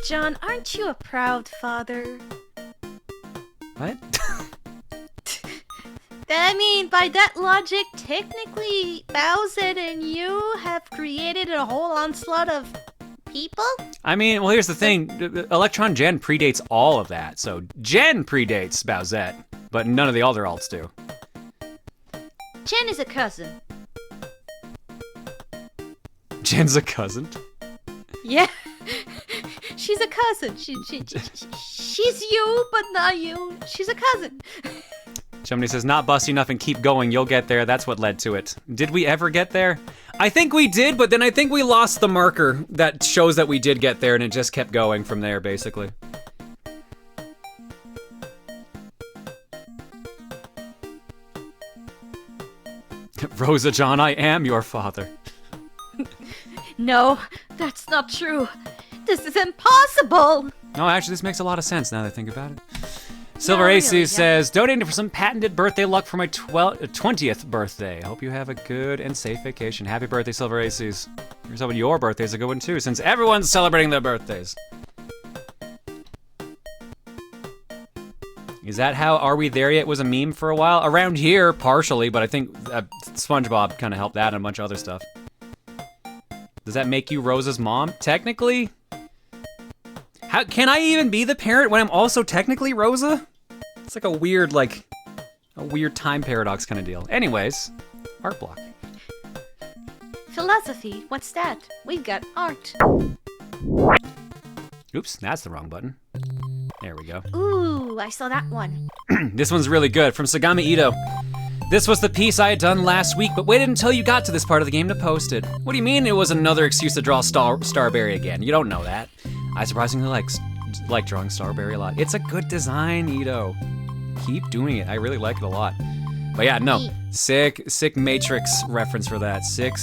John, aren't you a proud father?
What?
I mean, by that logic, technically, Bowsette and you have created a whole onslaught of people?
I mean, well, here's the thing. Electron Gen predates all of that, so Gen predates Bowsette, but none of the other alts do.
Jen is a cousin.
Jen's a cousin?
Yeah. She's a cousin. She's you, but not you. She's a cousin.
Somebody says, not busty enough and keep going, you'll get there. That's what led to it. Did we ever get there? I think we did, but then I think we lost the marker that shows that we did get there, and it just kept going from there, basically. Rosa-John, I am your father.
No, that's not true. This is impossible.
No, actually, this makes a lot of sense now that I think about it. Silver AC says, donating for some patented birthday luck for my 20th birthday. I hope you have a good and safe vacation. Happy birthday, Silver ACs. Here's hoping your birthday's a good one, too, since everyone's celebrating their birthdays. Is that how Are We There Yet was a meme for a while? Around here, partially, but I think SpongeBob kind of helped that and a bunch of other stuff. Does that make you Rosa's mom? Technically? How can I even be the parent when I'm also technically Rosa? It's like a weird time paradox kind of deal. Anyways, art block.
Philosophy, what's that? We've got art.
Oops, that's the wrong button. There we go.
Ooh, I saw that one.
This one's really good, from Sagami Ito. This was the piece I had done last week, but waited until you got to this part of the game to post it. What do you mean it was another excuse to draw Starberry again? You don't know that. I surprisingly like drawing Starberry a lot. It's a good design, Ito. Keep doing it. I really like it a lot. But yeah, no. Sick Matrix reference for that. Sick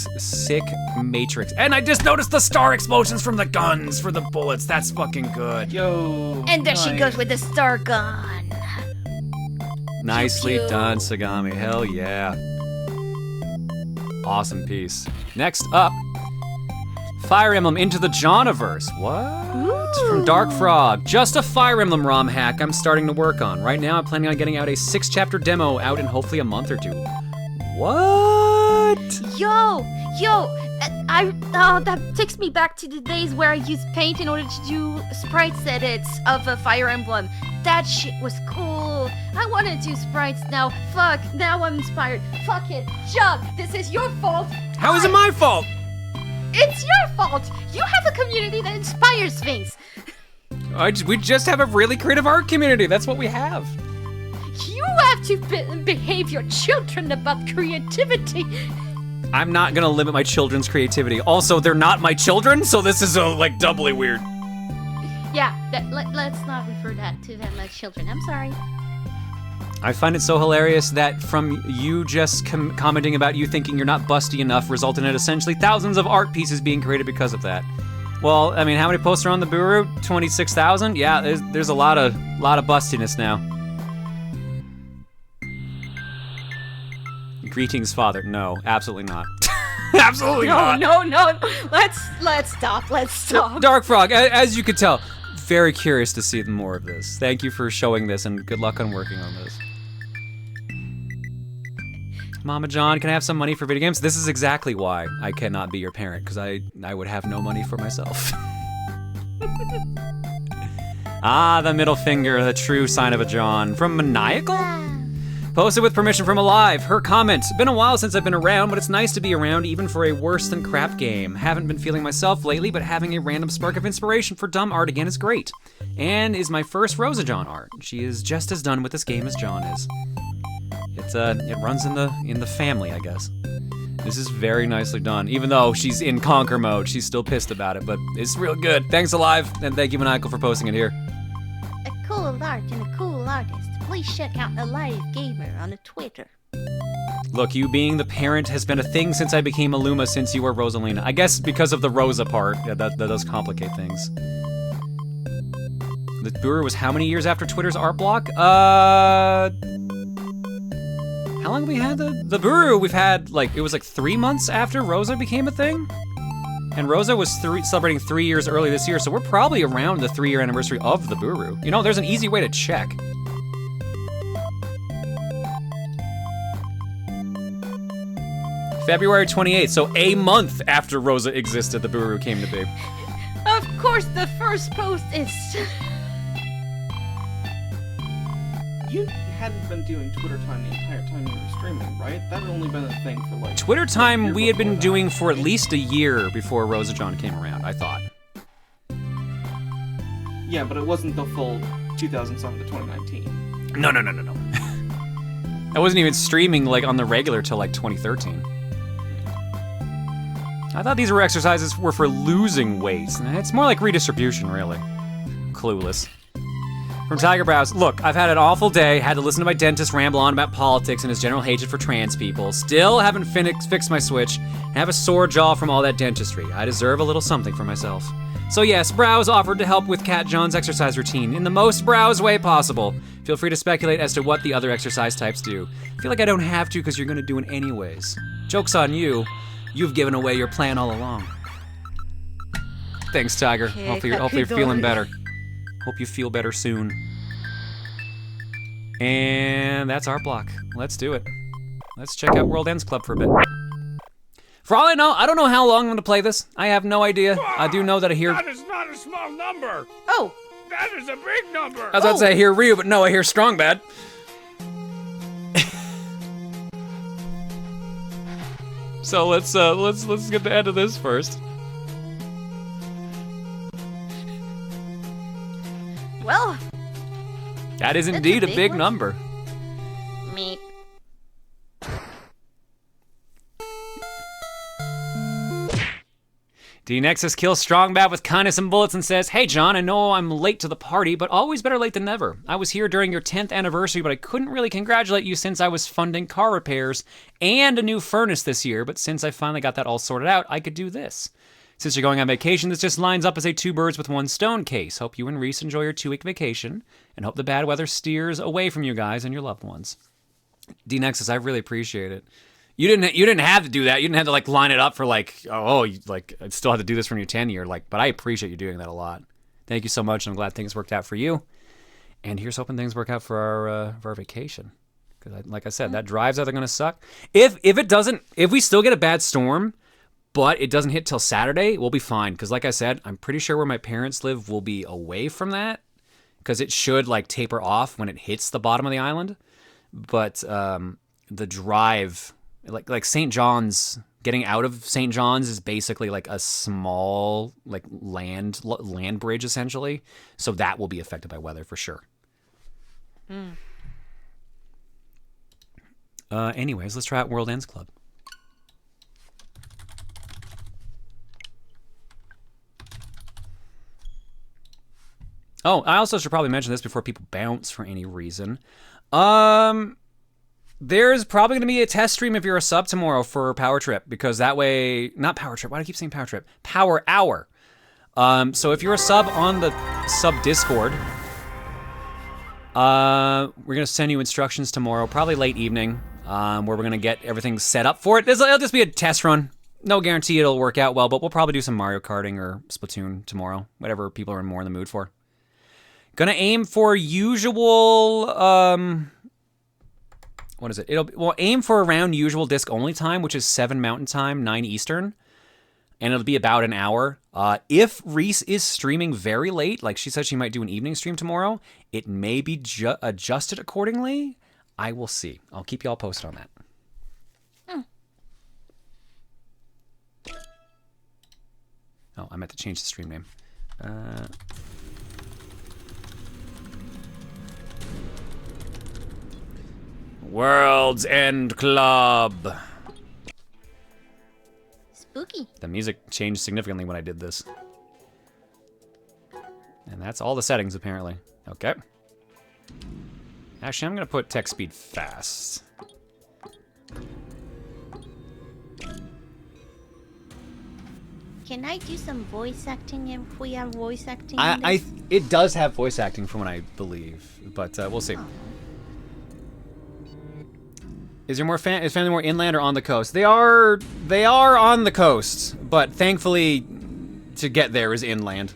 Matrix. And I just noticed the star explosions from the guns for the bullets. That's fucking good.
Yo.
And there she goes with the star gun.
Nicely done, Sagami. Hell yeah. Awesome piece. Next up, Fire Emblem Into the Johniverse. What? From Dark Frog. Just a Fire Emblem ROM hack I'm starting to work on. Right now I'm planning on getting out a 6-chapter demo out in hopefully a month or two. What?
Yo, that takes me back to the days where I used Paint in order to do sprites edits of a Fire Emblem. That shit was cool. I want to do sprites now. Fuck, now I'm inspired. Fuck it. Jug, this is your fault.
How is it my fault?
It's your fault. You have a community that inspires things.
We just have a really creative art community. That's what we have.
You have to behave your children about creativity.
I'm not gonna limit my children's creativity. Also, they're not my children, so this is doubly weird.
Yeah, let's not refer that to them as children. I'm sorry.
I find it so hilarious that from you just commenting about you thinking you're not busty enough resulted in essentially thousands of art pieces being created because of that. Well, I mean, how many posts are on the Booru? 26,000? Yeah, there's a lot of bustiness now. Greetings, father. No, absolutely not. Absolutely not.
No. Let's stop.
Dark Frog, as you could tell, very curious to see more of this. Thank you for showing this, and good luck on working on this. Mama John, can I have some money for video games? This is exactly why I cannot be your parent, because I would have no money for myself. Ah, the middle finger, the true sign of a John. From Maniacal? Posted with permission from Alive. Her comment, been a while since I've been around, but it's nice to be around even for a worse than crap game. Haven't been feeling myself lately, but having a random spark of inspiration for dumb art again is great. And is my first Rosa John art. She is just as done with this game as John is. It runs in the family, I guess. This is very nicely done. Even though she's in Conker mode, she's still pissed about it, but it's real good. Thanks, Alive, and thank you, Maniacal, for posting it here.
A cool art and a cool artist. Please check out Alive Gamer on the Twitter.
Look, you being the parent has been a thing since I became a Luma since you were Rosalina. I guess because of the Rosa part, yeah, that does complicate things. The Booru was how many years after Twitter's art block? How long have we had the Booru? We've had, it was 3 months after Rosa became a thing? And Rosa was celebrating 3 years early this year, so we're probably around the 3-year anniversary of the Booru. You know, there's an easy way to check. February 28th, so a month after Rosa existed, the Booru came to be.
Of course, the first post is...
You hadn't been doing Twitter time the entire time you were streaming, right? That had only been a thing for
Twitter time we had been doing for at least a year before Rosa John came around, I thought.
Yeah, but it wasn't the full 2007 to 2019.
No. I wasn't even streaming on the regular till 2013. I thought these exercises were for losing weight. It's more like redistribution, really. Clueless. From Tiger Brows, look, I've had an awful day, had to listen to my dentist ramble on about politics and his general hatred for trans people. Still haven't fixed my switch, and have a sore jaw from all that dentistry. I deserve a little something for myself. So yes, Brows offered to help with Cat John's exercise routine in the most Brows way possible. Feel free to speculate as to what the other exercise types do. I feel like I don't have to because you're gonna do it anyways. Joke's on you. You've given away your plan all along. Thanks, Tiger. Hopefully you're feeling better. Hope you feel better soon. And that's our block. Let's do it. Let's check out World Ends Club for a bit. For all I know, I don't know how long I'm gonna play this. I have no idea. I do know that I hear...
That is not a small number!
Oh!
That is a big number!
I was about to say I hear Ryu, but no, I hear Strong Bad. So let's get the end of this first.
Well,
that is indeed a big number.
Meep.
D-Nexus kills Strong Bad with kindness and bullets and says, "Hey John, I know I'm late to the party, but always better late than never. I was here during your 10th anniversary, but I couldn't really congratulate you since I was funding car repairs and a new furnace this year, but since I finally got that all sorted out, I could do this. Since you're going on vacation, this just lines up as a 2 birds with 1 stone case. Hope you and Reese enjoy your 2-week vacation, and hope the bad weather steers away from you guys and your loved ones." D-Nexus, I really appreciate it. You didn't have to do that. You didn't have to line it up for I still have to do this from your 10 year. But I appreciate you doing that a lot. Thank you so much. I'm glad things worked out for you. And here's hoping things work out for our vacation. Because like I said, that drive's either gonna suck. If we still get a bad storm, but it doesn't hit till Saturday, we'll be fine. Because like I said, I'm pretty sure where my parents live will be away from that. Because it should taper off when it hits the bottom of the island. But the drive. Like St. John's, getting out of St. John's is basically a small land bridge essentially, so that will be affected by weather for sure. Anyways, let's try out World Ends Club. Oh, I also should probably mention this before people bounce for any reason. There's probably going to be a test stream if you're a sub tomorrow for Power Trip, because that way, not Power Trip, why do I keep saying Power Trip? Power Hour. So if you're a sub on the sub Discord, we're going to send you instructions tomorrow, probably late evening, where we're going to get everything set up for it. It'll just be a test run. No guarantee it'll work out well, but we'll probably do some Mario Karting or Splatoon tomorrow, whatever people are more in the mood for. Gonna aim for usual what is it? We'll aim for around usual disc only time, which is 7 Mountain Time, 9 Eastern. And it'll be about an hour. If Reese is streaming very late, like she said she might do an evening stream tomorrow, it may be adjusted accordingly. I will see. I'll keep y'all posted on that. Oh, I meant to change the stream name. World's End Club.
Spooky.
The music changed significantly when I did this. And that's all the settings, apparently. Okay. Actually, I'm going to put text speed fast.
Can I do some voice acting if we have voice acting?
It does have voice acting from what I believe, but we'll see. Is family more inland or on the coast? They are on the coast, but thankfully to get there is inland.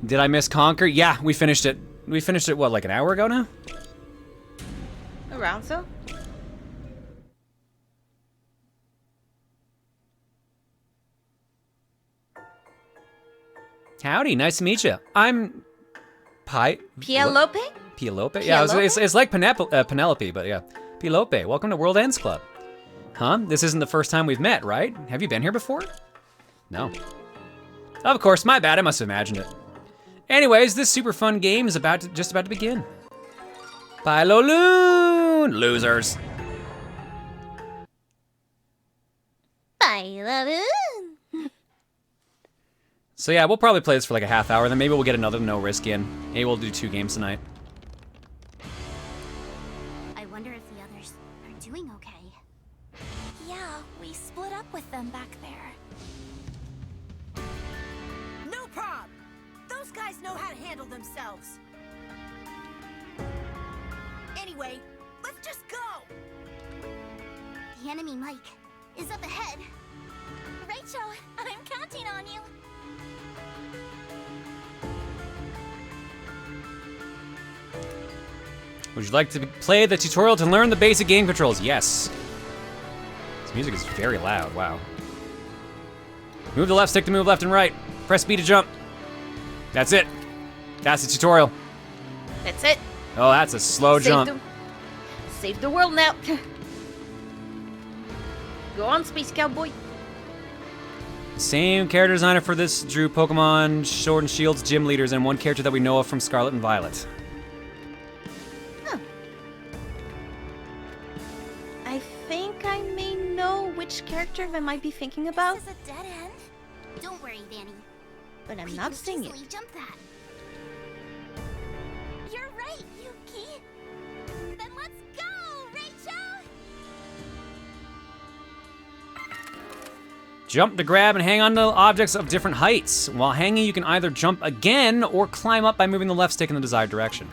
Did I miss Conker? Yeah, we finished it. We finished it what, like an hour ago now?
Around so?
Howdy, nice to meet you. I'm
Penelope?
Penelope? Yeah, it's like Penelope, but yeah. Penelope, welcome to World Ends Club. Huh? This isn't the first time we've met, right? Have you been here before? No. Of course, my bad, I must have imagined it. Anyways, this super fun game is just about to begin. Piloloon! Losers.
Piloloon!
So yeah, we'll probably play this for like a half hour, then maybe we'll get another no risk in. Maybe we'll do 2 games tonight.
I wonder if the others are doing okay. Yeah, we split up with them back there.
No prob! Those guys know how to handle themselves. Anyway, let's just go!
The enemy Mike is up ahead. Rachel, I'm counting on you.
Would you like to play the tutorial to learn the basic game controls? Yes. This music is very loud, wow. Move the left stick to move left and right. Press B to jump. That's it. That's the tutorial.
That's it.
Oh, that's a slow jump.
Save the world now. Go on, Space Cowboy.
Same character designer for this drew Pokemon Sword and Shield's gym leaders and one character that we know of from Scarlet and Violet.
I think I may know which character I might be thinking about.
This is a dead end. Don't worry, Danny.
But I'm not seeing it.
Jump that. You're right, Yuki. Then let's go, Rachel.
Jump to grab and hang on to objects of different heights. While hanging, you can either jump again or climb up by moving the left stick in the desired direction.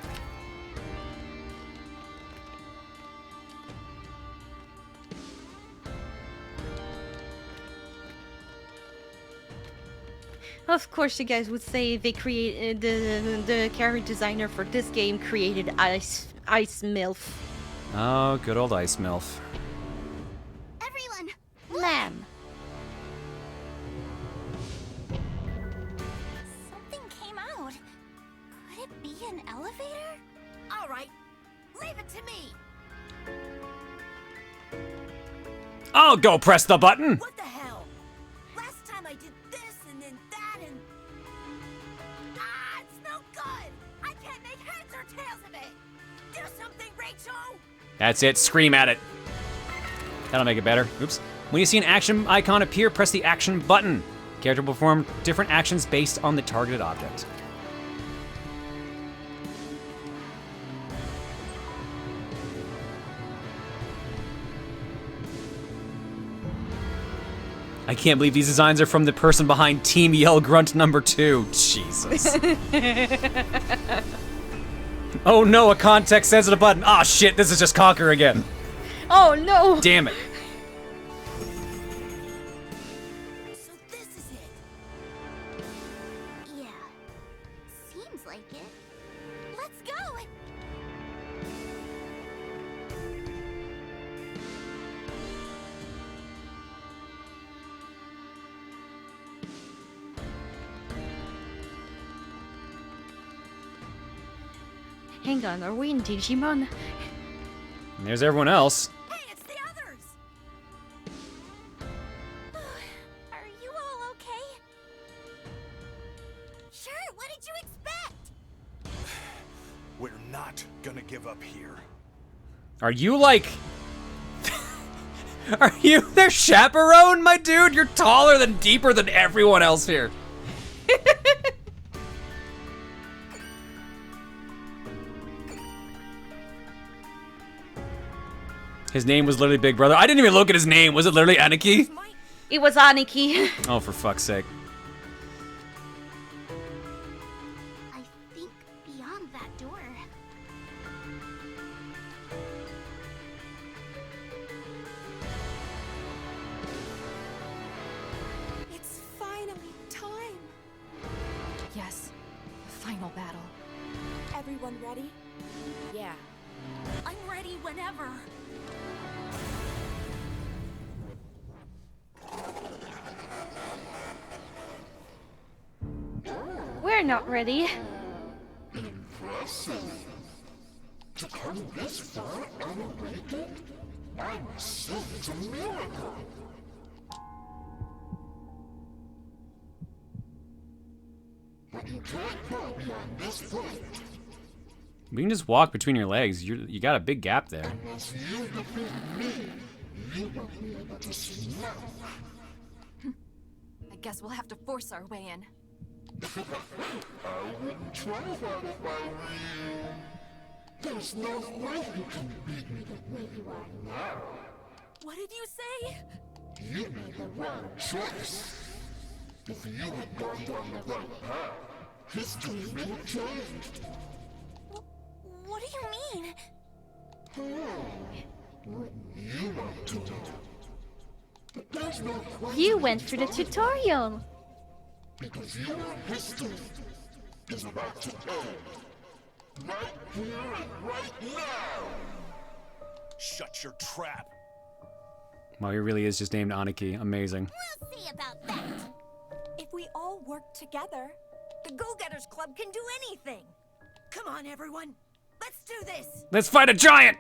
Of course, you guys would say they created the character designer for this game created Ice MILF.
Oh, good old Ice MILF.
Everyone,
Lamb.
Something came out. Could it be an elevator?
All right, leave it to me.
I'll go press the button.
What the hell? Last time I did this and then that and... Ah, it's no good! I can't make heads or tails of it! Do something, Rachel!
That's it, scream at it. That'll make it better. Oops. When you see an action icon appear, press the action button. The character will perform different actions based on the targeted object. I can't believe these designs are from the person behind Team Yell Grunt #2. Jesus. Oh no, a context-sensitive button. Ah, shit, this is just Conker again.
Oh no!
Damn it.
So this is it. Yeah, seems like it. Let's go.
Hang on, are we in Digimon?
And there's everyone else.
Hey, it's the others! Are you all okay? Sure, what did you expect?
We're not gonna give up here.
Are you like... Are you their chaperone, my dude? You're taller than deeper than everyone else here. His name was literally Big Brother. I didn't even look at his name. Was it literally Aniki?
It was Aniki.
Oh, for fuck's sake.
I think beyond that door.
It's finally time.
Yes, final battle.
Everyone ready?
Yeah.
I'm ready whenever.
We're not ready.
Impressive. To come this far unawakened, I must say it's a miracle. But you can't go beyond this point
We can just walk between your legs. You got a big gap there.
unless you defeat me. You won't be able to see now.
I guess we'll have to force our way in.
I wouldn't try that if I were you. There's no way you can beat me the way you are now.
What did you say?
You made the wrong choice. If you had gone down the right path, history would have changed.
What do you mean?
Wouldn't you want to know? But there's no point
You
in
went through the
trying,
tutorial.
because your history is about to end. Right here and right now!
Shut your trap.
Wow, he really is just named Aniki. Amazing.
We'll see about that. If we all work together, the Go-Getters Club can do anything. Come on, everyone. Let's do this.
Let's fight a giant!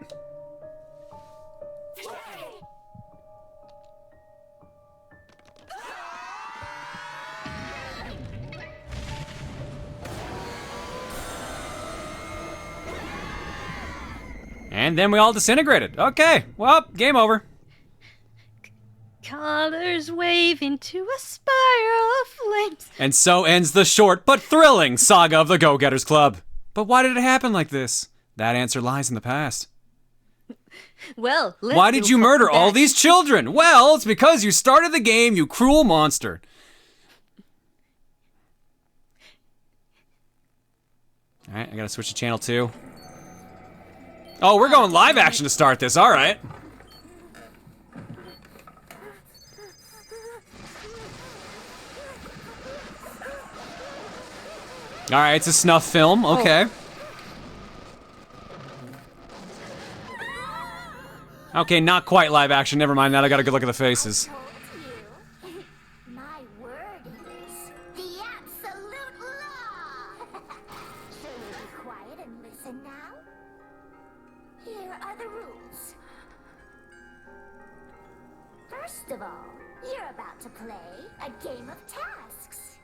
And then we all disintegrated. Okay, well, game over.
Colors wave into a spiral of flames.
And so ends the short but thrilling saga of the Go-Getters Club. But why did it happen like this? That answer lies in the past.
Well, let's
Why did you murder all these children? Well, it's because you started the game, you cruel monster. Alright, I gotta switch to channel 2. Oh, we're going live action to start this, alright. Alright, it's a snuff film, okay. Okay, not quite live action, never mind that, I got a good look at the faces.
My word is the absolute law! So will you be quiet and listen now? Here are the rules. First of all, you're about to play a game of tasks.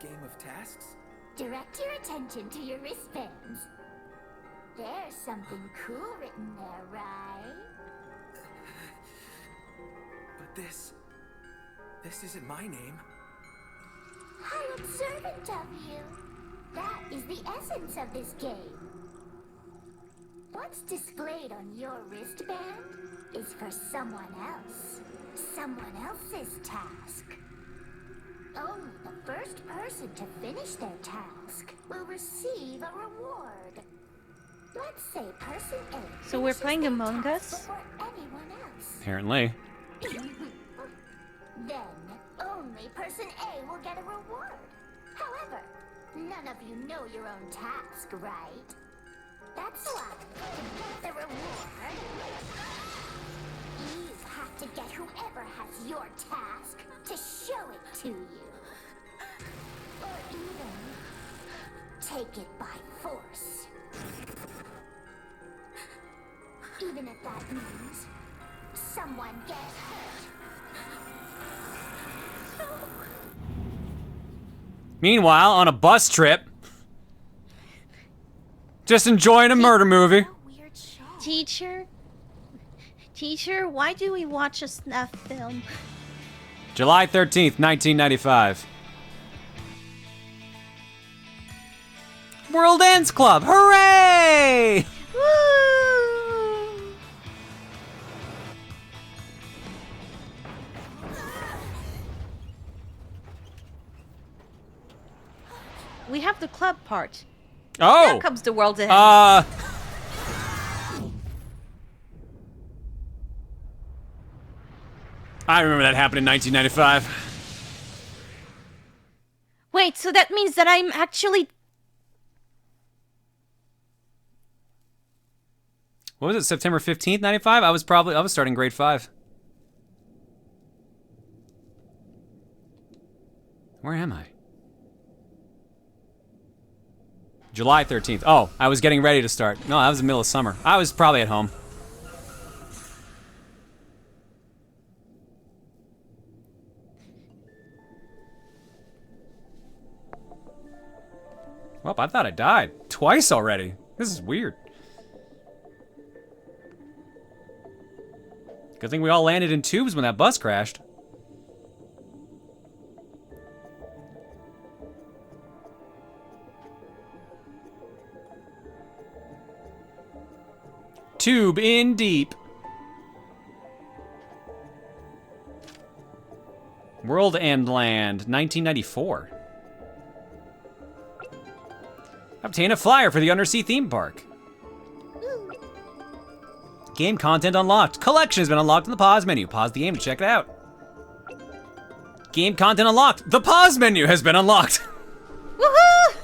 Game of tasks?
Direct your attention to your wristbands. There's something cool written there, right?
But this isn't my name.
How observant of you! That is the essence of this game. What's displayed on your wristband is for someone else. Someone else's task. Only the first person to finish their task will receive a reward. Let's say person A.
So we're playing Among Us?
Before anyone else.
Apparently.
Then, only person A will get a reward. However, none of you know your own task, right? That's why, to get the reward, you have to get whoever has your task to show it to you. Or even take it by force. Even if that means someone gets hurt.
Meanwhile, on a bus trip, just enjoying a murder movie.
Teacher, why do we watch a snuff film?
July 13th, 1995. World Ends Club, hooray!
Woo! We have the club part.
Oh!
Now comes the World End.
I remember that happened in 1995.
Wait, so that means that I'm actually...
What was it, September 15th, 95? I was starting grade 5. Where am I? July 13th. Oh, I was getting ready to start. No, that was the middle of summer. I was probably at home. Well, I thought I died. Twice already. This is weird. Good thing we all landed in tubes when that bus crashed. Tube in deep. World End Land, 1994. Obtain a flyer for the undersea theme park. Game content unlocked. Collection has been unlocked in the pause menu. Pause the game to check it out. Game content unlocked. The pause menu has been unlocked.
Woohoo!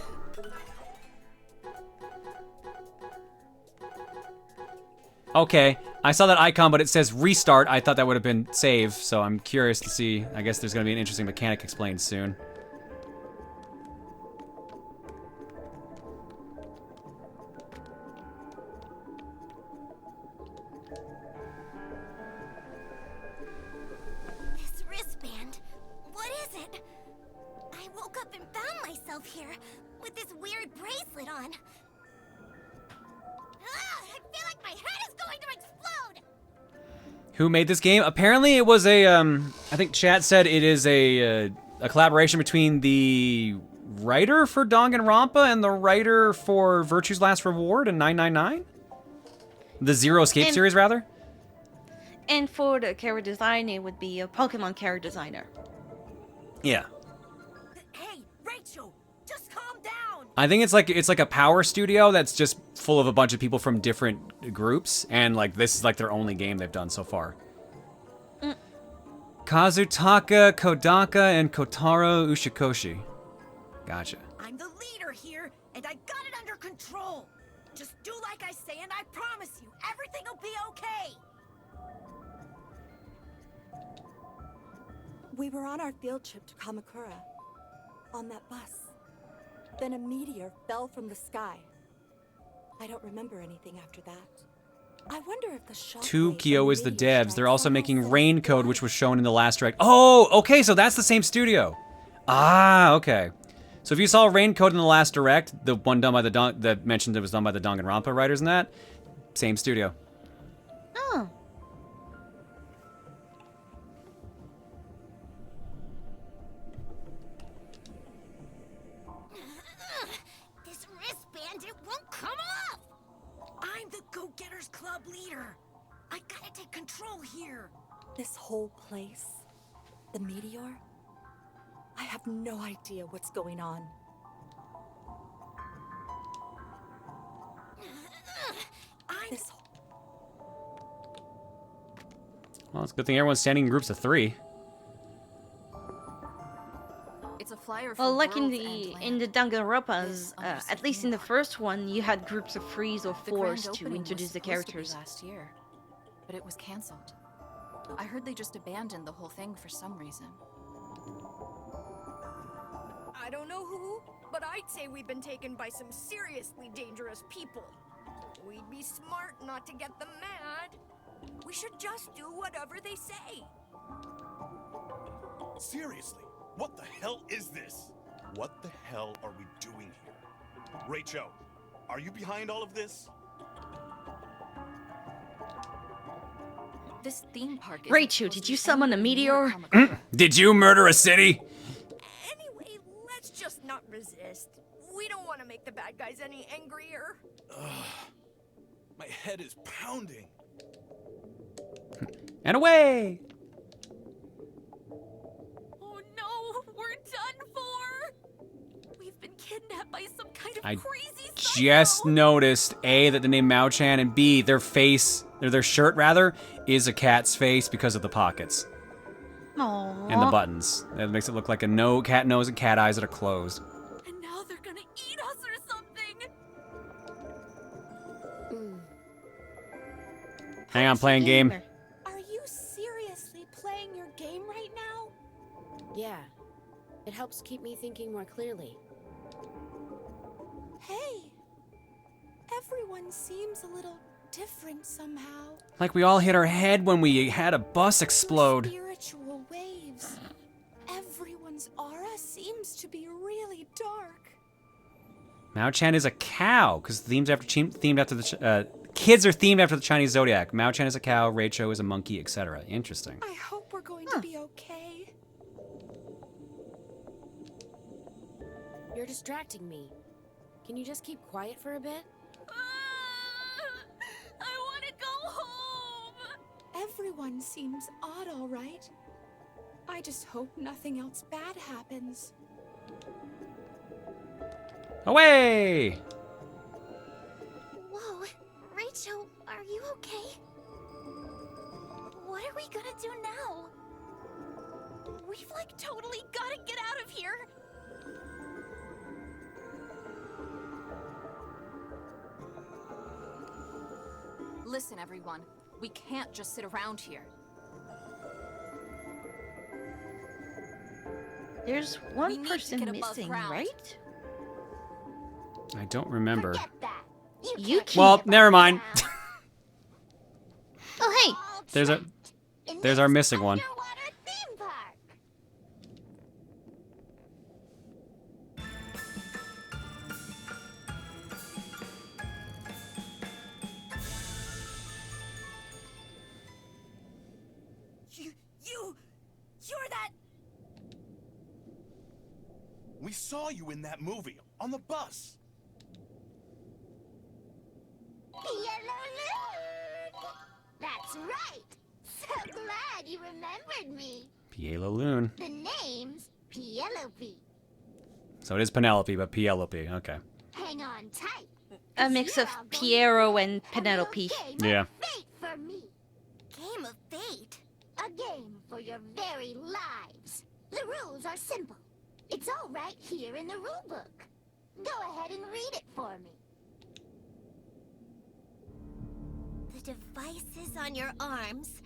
Okay, I saw that icon, but it says restart. I thought that would have been save, so I'm curious to see. I guess there's going to be an interesting mechanic explained soon.
This wristband, what is it? I woke up and found myself here with this weird bracelet on. I feel like my head is going to explode!
Who made this game? Apparently it was a, I think chat said it is a collaboration between the writer for Danganronpa and the writer for Virtue's Last Reward and 999? The Zero Escape series, rather?
And for the character design, it would be a Pokemon character designer.
Yeah.
Hey, Rachel, just calm down!
I think it's like a power studio that's just full of a bunch of people from different groups, and like this is like their only game they've done so far. Kazutaka Kodaka and Kotaro Ushikoshi. Gotcha.
I'm the leader here, and I got it under control. Just do like I say, and I promise you, everything will be okay.
We were on our field trip to Kamakura, on that bus. Then a meteor fell from the sky. I don't remember anything after that. I wonder if the shock
2Kyo is the devs. They're also making Rain Code, which was shown in the last direct. Oh, okay, so that's the same studio. Ah, okay. So if you saw Rain Code in the last direct, the one done by the that mentioned it was done by the Danganronpa writers and that, same studio.
Oh.
This wristband, it won't come off! I'm the Go-Getters Club leader. I gotta take control here.
This whole place, the meteor, I have no idea what's going on. This
Well, it's a good thing everyone's standing in groups of 3.
It's a flyer
Well,
for
like in
World's
the Danganronpas, at least in the first one, you had groups of 3s or 4s to introduce the characters.
Last year, but it was cancelled. I heard they just abandoned the whole thing for some reason.
I don't know who,
But I'd say we've been taken by some seriously dangerous people. We'd be smart not to get them mad. We should just do whatever they say.
Seriously, what the hell is this? What the hell are we doing here? Rachel, are you behind all of this?
This theme park is
Rachel, did you summon a meteor?
Did you murder a city?
Anyway, let's just not resist. We don't want to make the bad guys any angrier.
My head is pounding.
And away!
Oh no, we're done for! We've been kidnapped by some kind of
I
crazy
just noticed, A, that the name Mao-chan, and B, their face, or their shirt rather, is a cat's face because of the pockets.
Aww.
And the buttons. That makes it look like a cat nose and cat eyes that are closed.
And now they're gonna eat us or something!
Hang on, playing game.
Are you seriously playing your game right now?
Yeah. It helps keep me thinking more clearly.
Hey, everyone seems a little different somehow.
Like we all hit our head when we had a bus explode.
Spiritual waves. Everyone's aura seems to be really dark.
Mao-chan is a cow, because themed after the kids are themed after the Chinese zodiac. Mao-chan is a cow, Rachel is a monkey, etc. Interesting.
I hope we're going to be okay.
You're distracting me. Can you just keep quiet for a bit?
I want to go home!
Everyone seems odd, all right. I just hope nothing else bad happens.
Away!
Whoa, Rachel, are you okay? What are we gonna do now? We've like totally gotta get out of here.
Listen, everyone. We can't just sit around here.
There's
We
one
need to
person
get above
missing,
ground.
right?
I don't remember.
You keep.
Well, never mind.
Oh, hey.
There's our missing one.
You're that.
We saw you in that movie, on the bus.
That's right. So glad you remembered me.
Pielo Loon.
The name's Penelope.
So it is Penelope, but Penelope. Okay.
Hang on tight.
A mix of Piero and Penelope.
Yeah.
Fate for me. Game of fate? A game for your very lives. The rules are simple. It's all right here in the rule book. Go ahead and read it for me. The devices on your arms,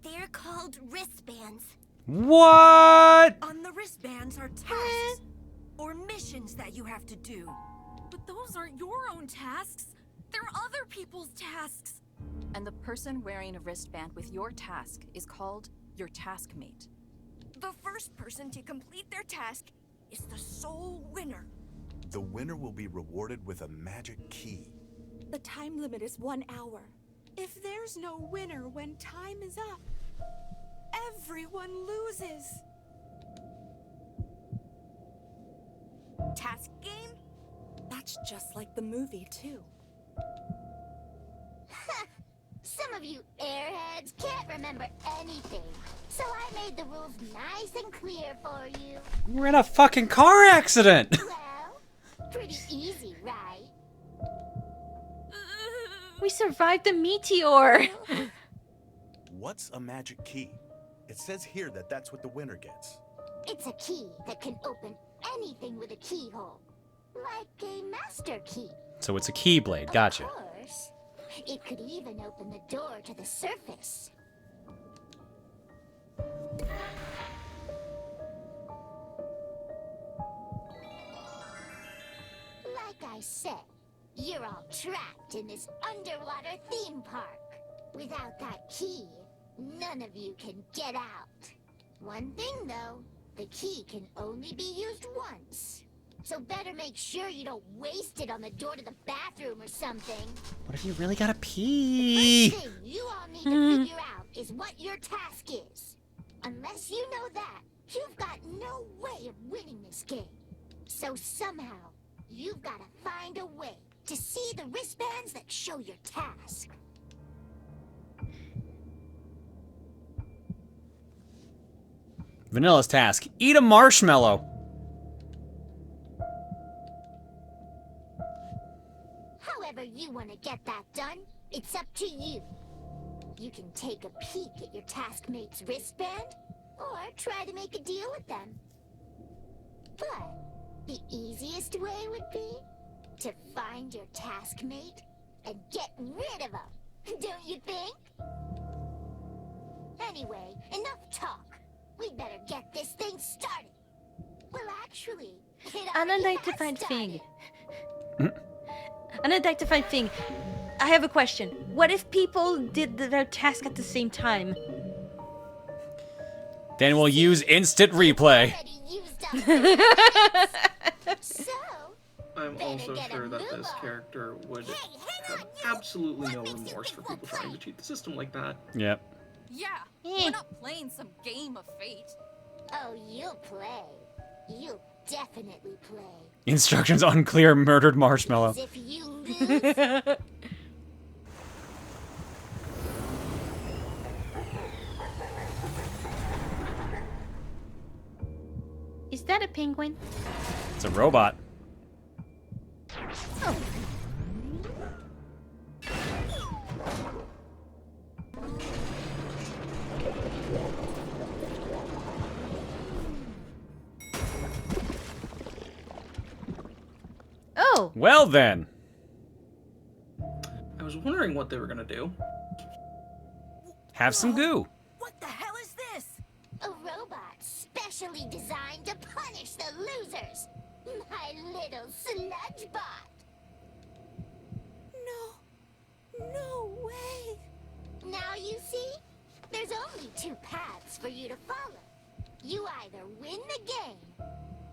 they're called wristbands.
What?
On the wristbands are tasks or missions that you have to do.
But those aren't your own tasks. They're other people's tasks. And the person wearing a wristband with your task is called your taskmate.
The first person to complete their task is the sole winner.
The winner will be rewarded with a magic key.
The time limit is 1 hour. If there's no winner when time is up, everyone loses.
Task game?
That's just like the movie, too.
Some of you airheads can't remember anything. So I made the rules nice and clear for you.
We're in a fucking car accident.
Well, pretty easy, right?
We survived the meteor.
What's a magic key? It says here that that's what the winner gets.
It's a key that can open anything with a keyhole. Like a master key.
So it's a keyblade. Gotcha.
Of course. It could even open the door to the surface. I said, you're all trapped in this underwater theme park. Without that key, none of you can get out. One thing though, the key can only be used once. So better make sure you don't waste it on the door to the bathroom or something.
What if you really gotta pee?
The thing you all need to figure out is what your task is. Unless you know that, you've got no way of winning this game. So somehow, you've got to find a way to see the wristbands that show your task.
Vanilla's task. Eat a marshmallow.
However you want to get that done, it's up to you. You can take a peek at your taskmate's wristband, or try to make a deal with them. But the easiest way would be to find your taskmate and get rid of him, don't you think? Anyway, enough talk. We'd better get this thing started. Well, actually, it
Unidentified thing. Unidentified thing. I have a question. What if people did their task at the same time?
Then we'll use instant replay.
I'm also sure that this character would have absolutely no remorse for people trying to cheat the system like that.
Yep.
Yeah, we're not playing some game of fate.
Oh, you'll play. You'll definitely play.
Instructions unclear, murdered marshmallow.
As if you lose.
Is that a penguin?
It's a robot.
Oh. Oh.
Well then.
I was wondering what they were gonna do.
Have some goo.
What the hell is this? A robot specially designed to punish the losers. My little sludge bot. No way. Now you see? There's only two paths for you to follow. You either win the game,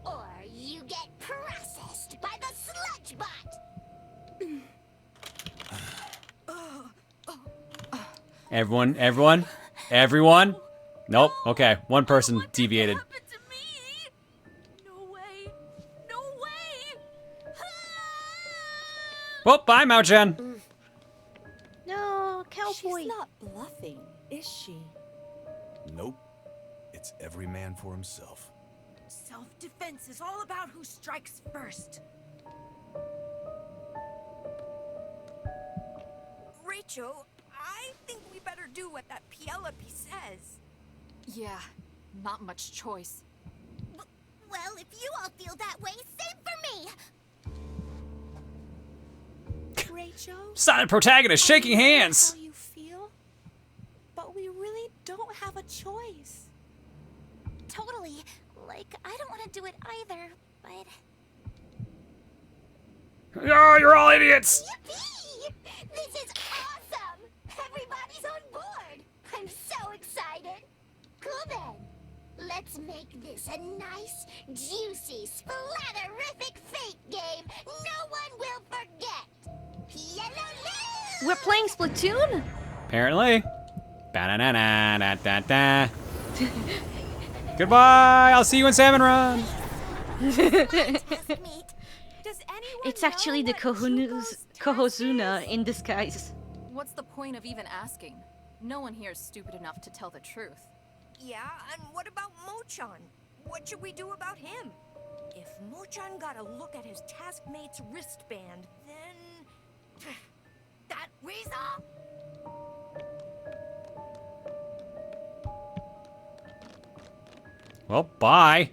or you get processed by the sludge bot.
Everyone. Nope. Okay, one person deviated. Well, bye, Mao Chen.
No, cowboy.
She's not bluffing, is she?
Nope. It's every man for himself.
Self-defense is all about who strikes first. Rachel, I think we better do what that Penelope says.
Yeah, not much choice.
Well, if you all feel that way, same for me.
Rachel?
Silent protagonist shaking hands.
How you feel? But we really don't have a choice.
Totally. Like, I don't want to do it either, but...
Oh, you're all idiots.
Yippee! This is awesome! Everybody's on board! I'm so excited! Cool then. Let's make this a nice, juicy, splatterific fate game no one will forget! Yellow!
We're playing Splatoon?
Apparently. Ba-na-na-na-da-da-da. Goodbye. I'll see you in Salmon Run.
It's actually the Kohozuna in disguise.
What's the point of even asking? No one here is stupid enough to tell the truth.
Yeah, and what about Mochan? What should we do about him? If Mochan got a look at his taskmate's wristband, then... that weasel?
Well, bye.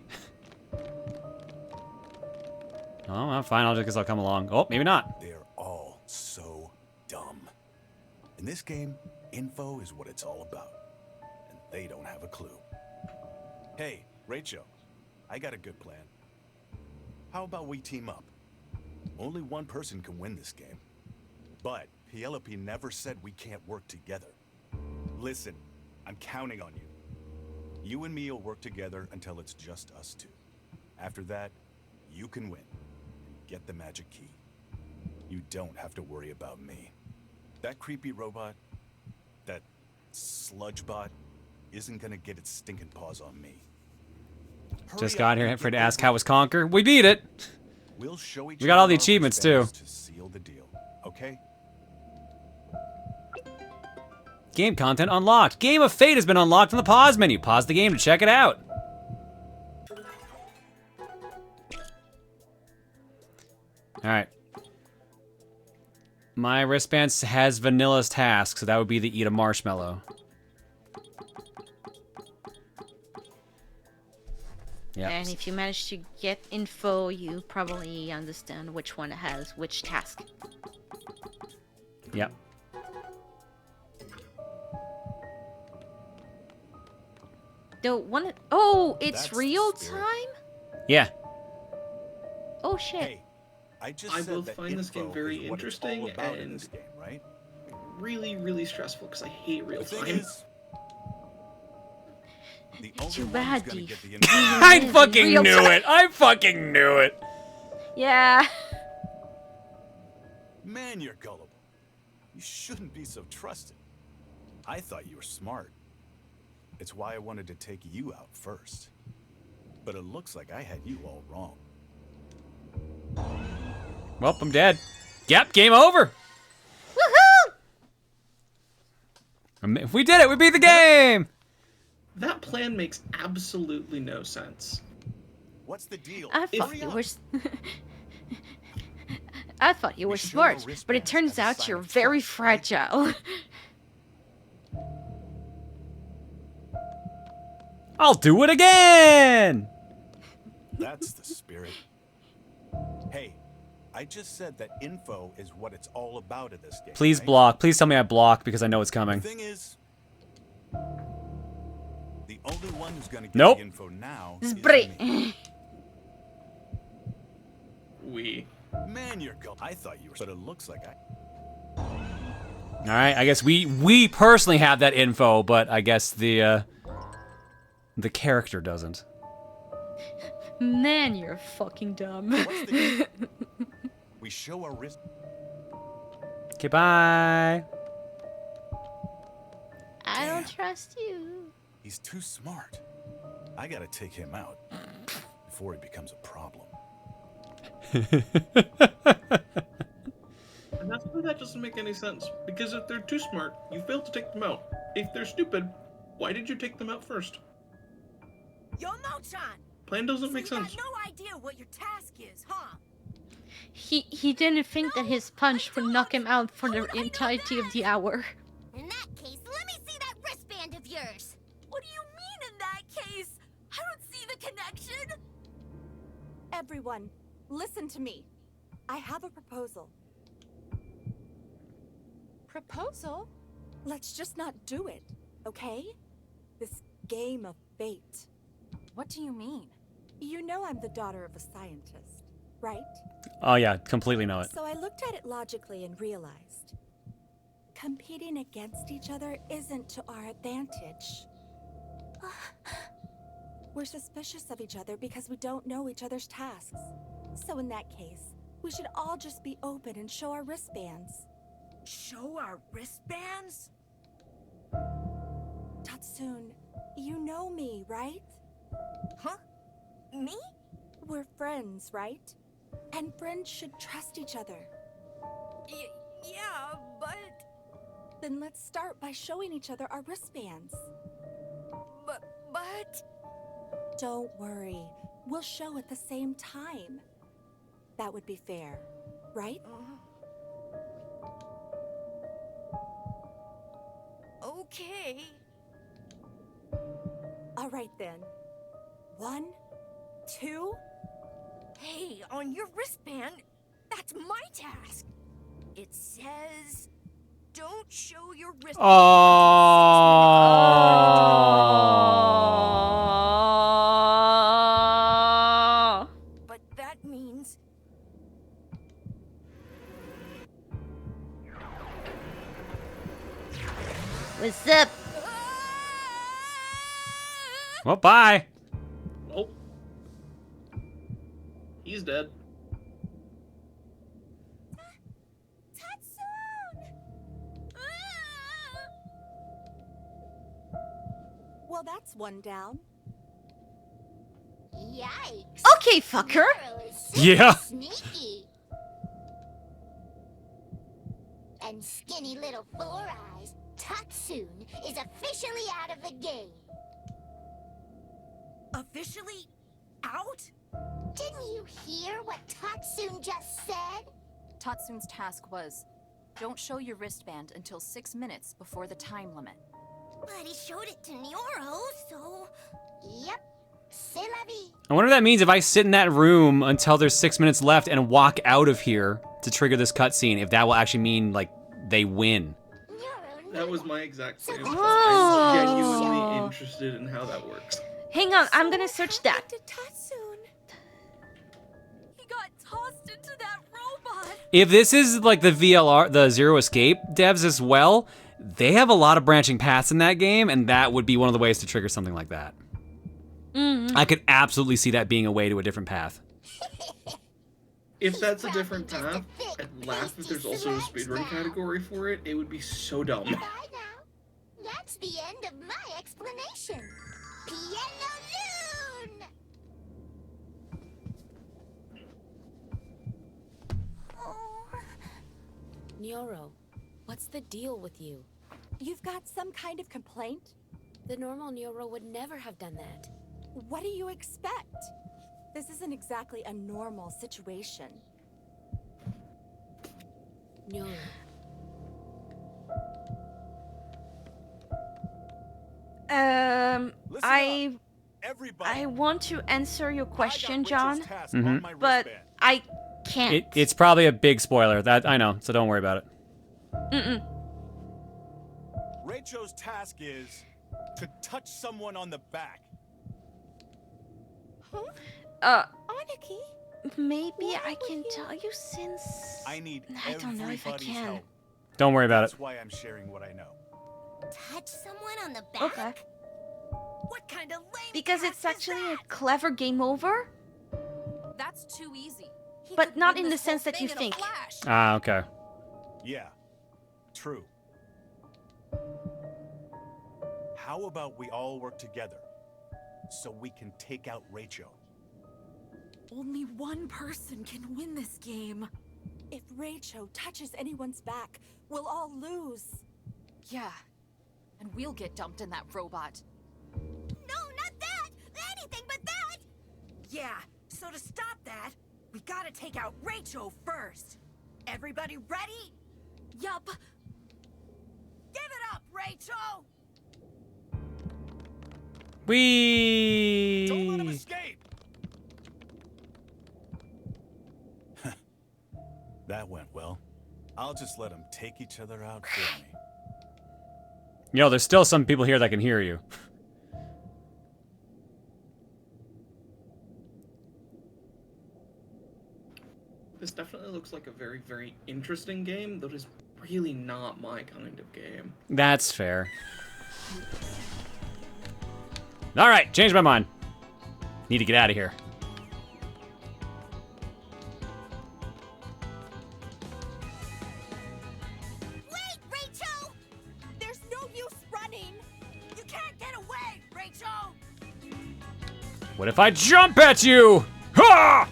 Oh, well, fine. I guess I'll come along. Oh, maybe not.
They're all so dumb. In this game, info is what it's all about. And they don't have a clue. Hey, Rachel, I got a good plan. How about we team up? Only one person can win this game. But Penelope never said we can't work together. Listen, I'm counting on you. You and me will work together until it's just us two. After that, you can win and get the magic key. You don't have to worry about me. That creepy robot, that sludge bot, isn't gonna get its stinking paws on me.
Just got here for to ask how was Conker. We beat it.
We'll show each
We got all the
other our
achievements too.
wristbands to seal the deal, okay?
Game content unlocked. Game of Fate has been unlocked in the pause menu. Pause the game to check it out. Alright. My wristband has Vanilla's task, so that would be the eat a marshmallow. Yep.
And if you manage to get info, you probably understand which one has which task.
Yep.
The one. Oh, it's
That's
real
the spirit.
time?
Yeah.
Oh shit.
Hey, I just
I
said
both
that
find this game
info
very
is what it's all
interesting
about in
and
this game, right?
really, really stressful because I hate real
The thing
time.
is, the only
Too
one
bad,
who's gonna
you
get the
I
in
fucking
real
knew
time.
it. I fucking knew it.
Yeah.
Man, you're gullible. You shouldn't be so trusting. I thought you were smart. It's why I wanted to take you out first. But it looks like I had you all wrong.
Well, I'm dead. Yep, game over.
Woohoo!
We did it. We beat the game.
That plan makes absolutely no sense.
What's the deal?
I thought
Hurry
you
up.
were. I thought you were
show our
smart, but it
wristbands
turns
as a
out
sign
you're
of
very
trust, right?
fragile.
I'll do it again.
That's the spirit. Hey, I just said that info is what it's all about in this game.
Please
right?
block. Please tell me I block because I know it's
The
coming.
thing is, the only one who's gonna get
Nope.
the info now is
Spray.
me.
Man,
you're gullible. I thought you were, but it looks like I.
All right. I guess we personally have that info, but I guess the character doesn't.
Man, you're fucking dumb.
We show our wrist.
Okay, bye.
I don't trust you.
He's too smart. I gotta take him out before he becomes a problem.
And that's why that doesn't make any sense. Because if they're too smart, you failed to take them out. If they're stupid, why did you take them out first?
Yo, Mochan!
Plan doesn't make
You
sense.
got no idea what your task is, huh?
He didn't think that his punch would knock him out for the entirety of the hour.
In that case, let me see that wristband of yours.
What do you mean in that case? I don't see the connection.
Everyone, listen to me. I have a proposal.
Proposal?
Let's just not do it, okay? This game of fate.
What do you mean?
You know I'm the daughter of a scientist, right?
Oh yeah, completely know it.
So I looked at it logically and realized competing against each other isn't to our advantage. We're suspicious of each other because we don't know each other's tasks. So in that case, we should all just be open and show our wristbands.
Show our wristbands?
Tatsun, you know me, right?
Huh? Me?
We're friends, right? And friends should trust each other.
Yeah, but...
Then let's start by showing each other our wristbands.
But...
Don't worry. We'll show at the same time. That would be fair, right?
Okay.
All right then. 1, 2...
Hey, on your wristband, that's my task. It says, don't show your wristband.
Oh.
But that means
What's up?
Well, bye.
Oh. He's dead.
Well, that's one down.
Yikes.
Okay, fucker.
Yeah.
Sneaky. And skinny little Four Eyes, Tatsun is officially out of the game.
Officially out?
Didn't you hear what Tatsun just said?
Tatsun's task was, don't show your wristband until 6 minutes before the time limit.
But he showed it to Nyoro, so... Yep. C'est la vie.
I wonder what that means if I sit in that room until there's 6 minutes left and walk out of here to trigger this cutscene, if that will actually mean, like, they win.
That was my exact same.
Oh.
I'm genuinely interested in how that works.
Hang on, I'm gonna search that.
He got tossed into that robot.
If this is like the VLR, the Zero Escape devs as well, they have a lot of branching paths in that game, and that would be one of the ways to trigger something like that. I could absolutely see that being a way to a different path.
If that's a different path, I'd laugh if there's also a speedrun category for it. It would be so dumb.
Bye now. That's the end of my explanation. Piano Loon!
Nyoro, what's the deal with you?
You've got some kind of complaint?
The normal Nyoro would never have done that.
What do you expect? This isn't exactly a normal situation.
Nyoro.
I want to answer your question, John, but I can't.
It's probably a big spoiler. That I know, so don't worry about it.
Rachel's task is to touch someone on the back.
Aniki?
Maybe I can tell you since...
I need
I don't know if I
everybody's
can.
help.
Don't worry about it.
That's why I'm sharing what I know.
Touch someone on the back?
Okay.
What kind of lame
Because it's actually a clever game over,
That's too easy.
but not in the sense that you think.
Ah, okay.
Yeah, true. How about we all work together so we can take out Rachel?
Only one person can win this game.
If Rachel touches anyone's back, we'll all lose.
Yeah, and we'll get dumped in that robot.
No, not that! Anything but that! Yeah, so to stop that, we gotta take out Rachel first. Everybody ready?
Yup.
Give it up, Rachel!
Whee!
Don't let him escape! That went well. I'll just let them take each other out for me.
Yo, there's still some people here that can hear you.
This definitely looks like a very, very interesting game, though it is really not my kind of game.
That's fair. All right, changed my mind. Need to get out of here.
Wait, Rachel! There's no use running! You can't get away, Rachel!
What if I jump at you? Ha!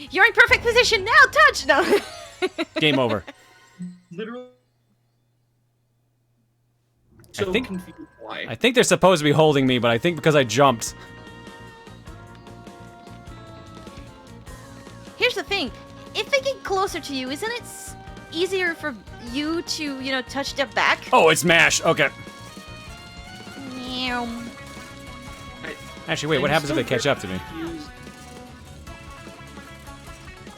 You're in perfect position now, touch! No.
Game over.
Literally.
I
So
think-
confused why.
I think they're supposed to be holding me, but I think because I jumped.
Here's the thing. If they get closer to you, isn't it easier for you to, you know, touch their back?
Oh, it's MASH. Okay.
Meow.
Actually, wait, what
I'm
happens if they
still
catch up to me?
confused.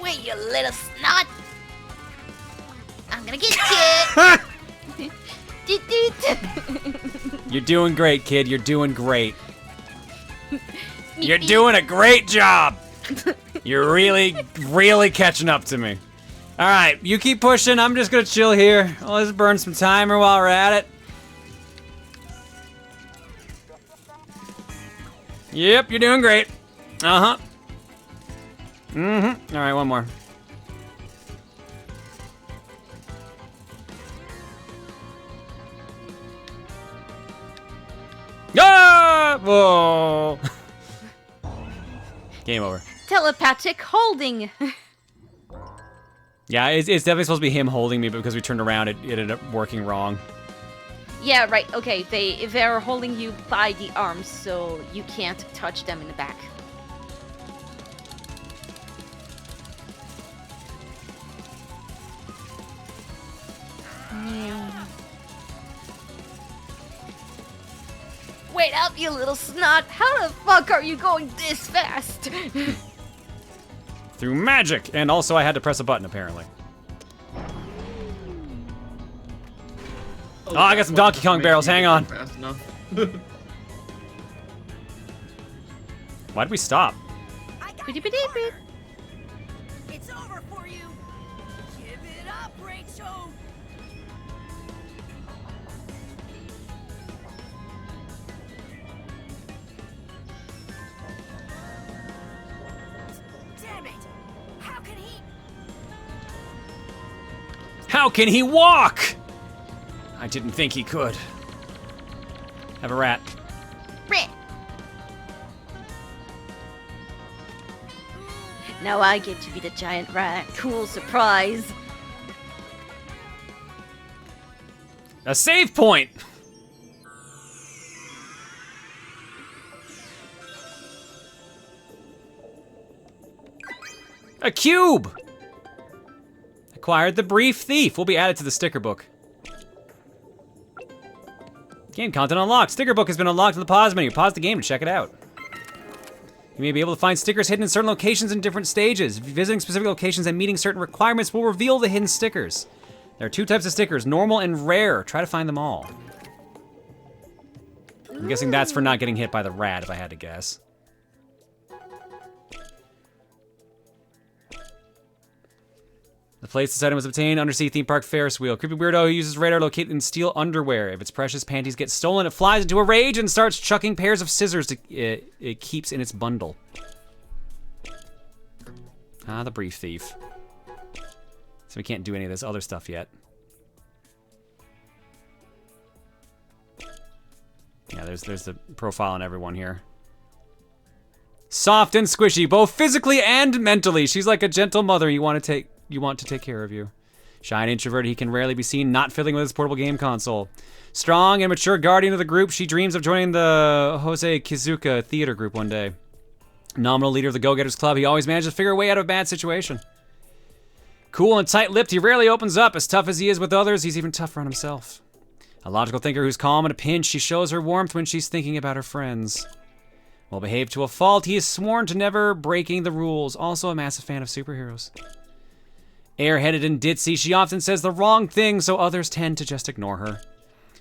Wait, you little snot! I'm gonna get you! Doot, doot.
You're doing great, kid. You're doing great. You're doing a great job. You're really, really catching up to me. All right, you keep pushing. I'm just gonna chill here. Let's burn some timer while we're at it. Yep, you're doing great. Uh-huh. Mm-hmm. All right, one more. Ah! Whoa. Game over.
Telepathic holding.
Yeah, it's definitely supposed to be him holding me, but because we turned around, it ended up working wrong.
Yeah, right. Okay, they're holding you by the arms, so you can't touch them in the back. Wait up, you little snot! How the fuck are you going this fast?
Through magic! And also I had to press a button, apparently. Oh, I got some Donkey Kong barrels, hang on.
Fast enough.
Why'd we stop?
It's over for you. Give it up, Rachel. Damn it! How can he?
How can he walk? I didn't think he could. Have a rat.
Rat. Now I get to be the giant rat. Cool surprise.
A save point! A cube! Acquired the Brief Thief. Will be added to the sticker book. Game content unlocked. Sticker book has been unlocked in the pause menu. Pause the game to check it out. You may be able to find stickers hidden in certain locations in different stages. Visiting specific locations and meeting certain requirements will reveal the hidden stickers. There are 2 types of stickers, normal and rare. Try to find them all. I'm guessing that's for not getting hit by the rat, if I had to guess. The place this item was obtained, undersea theme park Ferris wheel. Creepy weirdo who uses radar located in steel underwear. If its precious panties get stolen, it flies into a rage and starts chucking pairs of scissors it keeps in its bundle. Ah, the Brief Thief. So we can't do any of this other stuff yet. Yeah, there's the profile on everyone here. Soft and squishy, both physically and mentally. She's like a gentle mother you want to take care of you. Shy and introverted, he can rarely be seen not fiddling with his portable game console. Strong and mature guardian of the group, she dreams of joining the Jose Kizuka theater group one day. Nominal leader of the Go-Getters Club, he always manages to figure a way out of a bad situation. Cool and tight-lipped, he rarely opens up. As tough as he is with others, he's even tougher on himself. A logical thinker who's calm in a pinch, she shows her warmth when she's thinking about her friends. Well behaved to a fault, he is sworn to never breaking the rules. Also a massive fan of superheroes. Airheaded and ditzy, she often says the wrong thing, so others tend to just ignore her.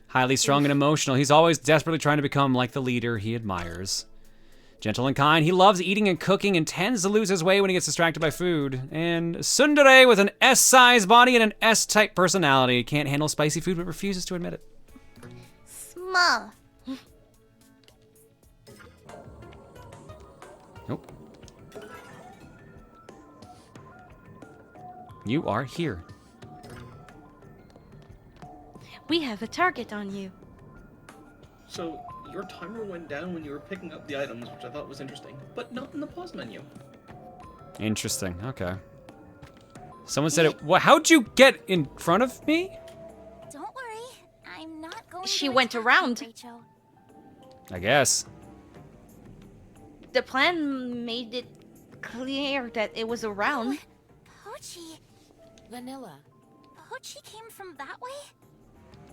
Highly strung and emotional, he's always desperately trying to become like the leader he admires. Gentle and kind, he loves eating and cooking and tends to lose his way when he gets distracted by food. And tsundere with an S-size body and an S-type personality. Can't handle spicy food but refuses to admit it.
Small.
Nope. You are here.
We have a target on you.
So, your timer went down when you were picking up the items, which I thought was interesting, but not in the pause menu.
Interesting, okay. Someone said it. What? How'd you get in front of me?
Don't worry, I'm not going
She
to
went
attack
around.
you, Rachel.
I guess.
The plan made it clear that it was around.
Pochi.
Vanilla.
Pochi came from that way?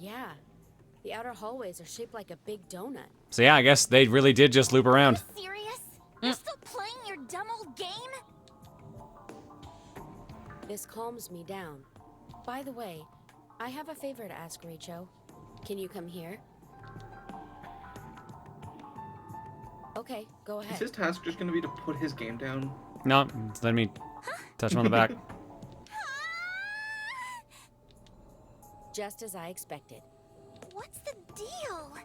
Yeah. The outer hallways are shaped like a big donut.
So yeah, I guess they really did just loop around.
Serious? You're still playing your dumb old game?
This calms me down. By the way, I have a favor to ask Rachel. Can you come here? Okay, go ahead.
Is his task just going to be to put his game down?
No, let me touch him on the back.
Just as I expected.
What's the deal?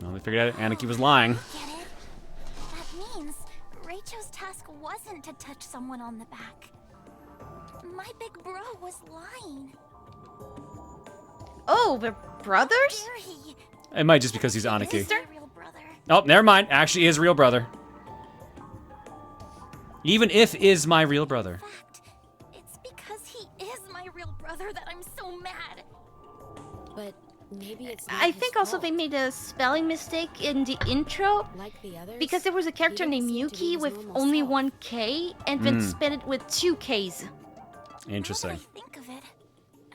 Well, we figured out Aniki was lying.
Get it? That means Rachel's task wasn't to touch someone on the back. My big bro was lying.
Oh, we're brothers?
Dare he?
It might just because he's Aniki.
Is my real brother.
Oh, never mind. Actually, is real brother. Even if is my real brother.
It's because he is my real brother that I'm so mad.
But maybe it's
I think also they made a spelling mistake in the intro.
Like the others,
because there was a character named Yuki with only one K and then spelled it with 2 Ks.
Interesting.
Think of it.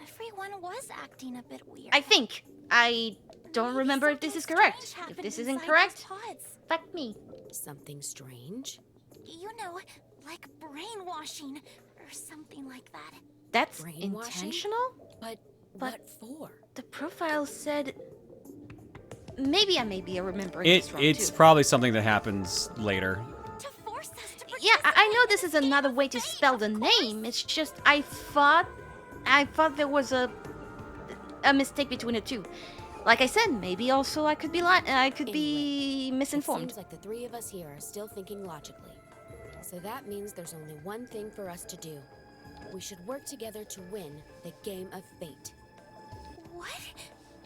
Everyone was acting a bit weird.
I think. I don't remember if this is correct. If this is incorrect, fuck me.
Something strange?
You know, like brainwashing or something like that.
That's
Brainwashing?
intentional?
But what for?
The profile said... Maybe I may be remembering
It's
this wrong too.
probably something that happens later.
Yeah, I know this is another way to spell the name. It's just I thought there was a mistake between the two. Like I said, maybe also I could be misinformed.
It seems like the three of us here are still thinking logically. So that means there's only one thing for us to do. We should work together to win the game of fate.
What?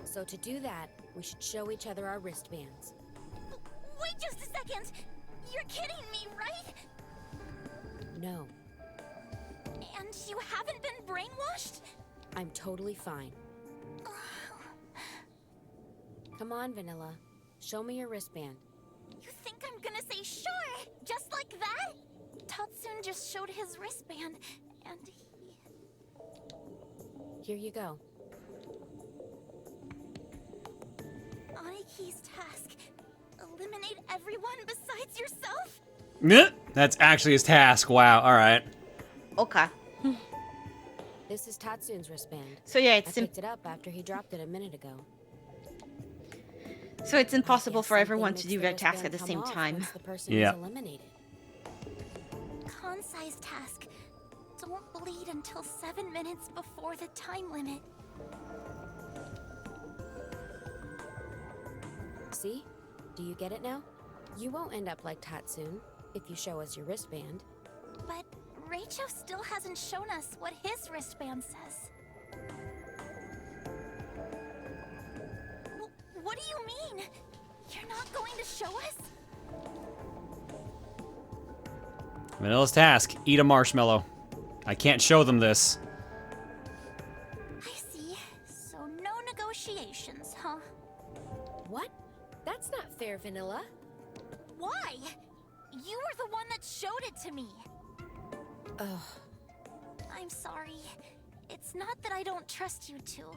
So to do that, we should show each other our wristbands.
Wait just a second. You're kidding me, right?
No,
And you haven't been brainwashed?
I'm totally fine. Come on, Vanilla. Show me your wristband.
You think I'm gonna say sure? Just like that? Tatsun just showed his wristband, and he...
Here you go.
Aniki's task. Eliminate everyone besides yourself?
Meh. That's actually his task. Wow. All right.
Okay.
This is Tatsun's wristband.
So yeah,
I
it's
picked it up after he dropped it a minute ago.
so it's impossible for
Something
everyone to
makes
do
the
their task
wristband
at the
come
same
off
time.
once the person
Yeah.
is eliminated.
Kansai's task. Don't bleed until 7 minutes before the time limit.
See? Do you get it now? You won't end up like Tatsun if you show us your wristband.
But Rachel still hasn't shown us what his wristband says. What do you mean? You're not going to show us?
Vanilla's task: eat a marshmallow. I can't show them this.
I see. So no negotiations, huh?
What? That's not fair, Vanilla.
Why? You were the one that showed it to me.
Ugh.
I'm sorry. It's not that I don't trust you two,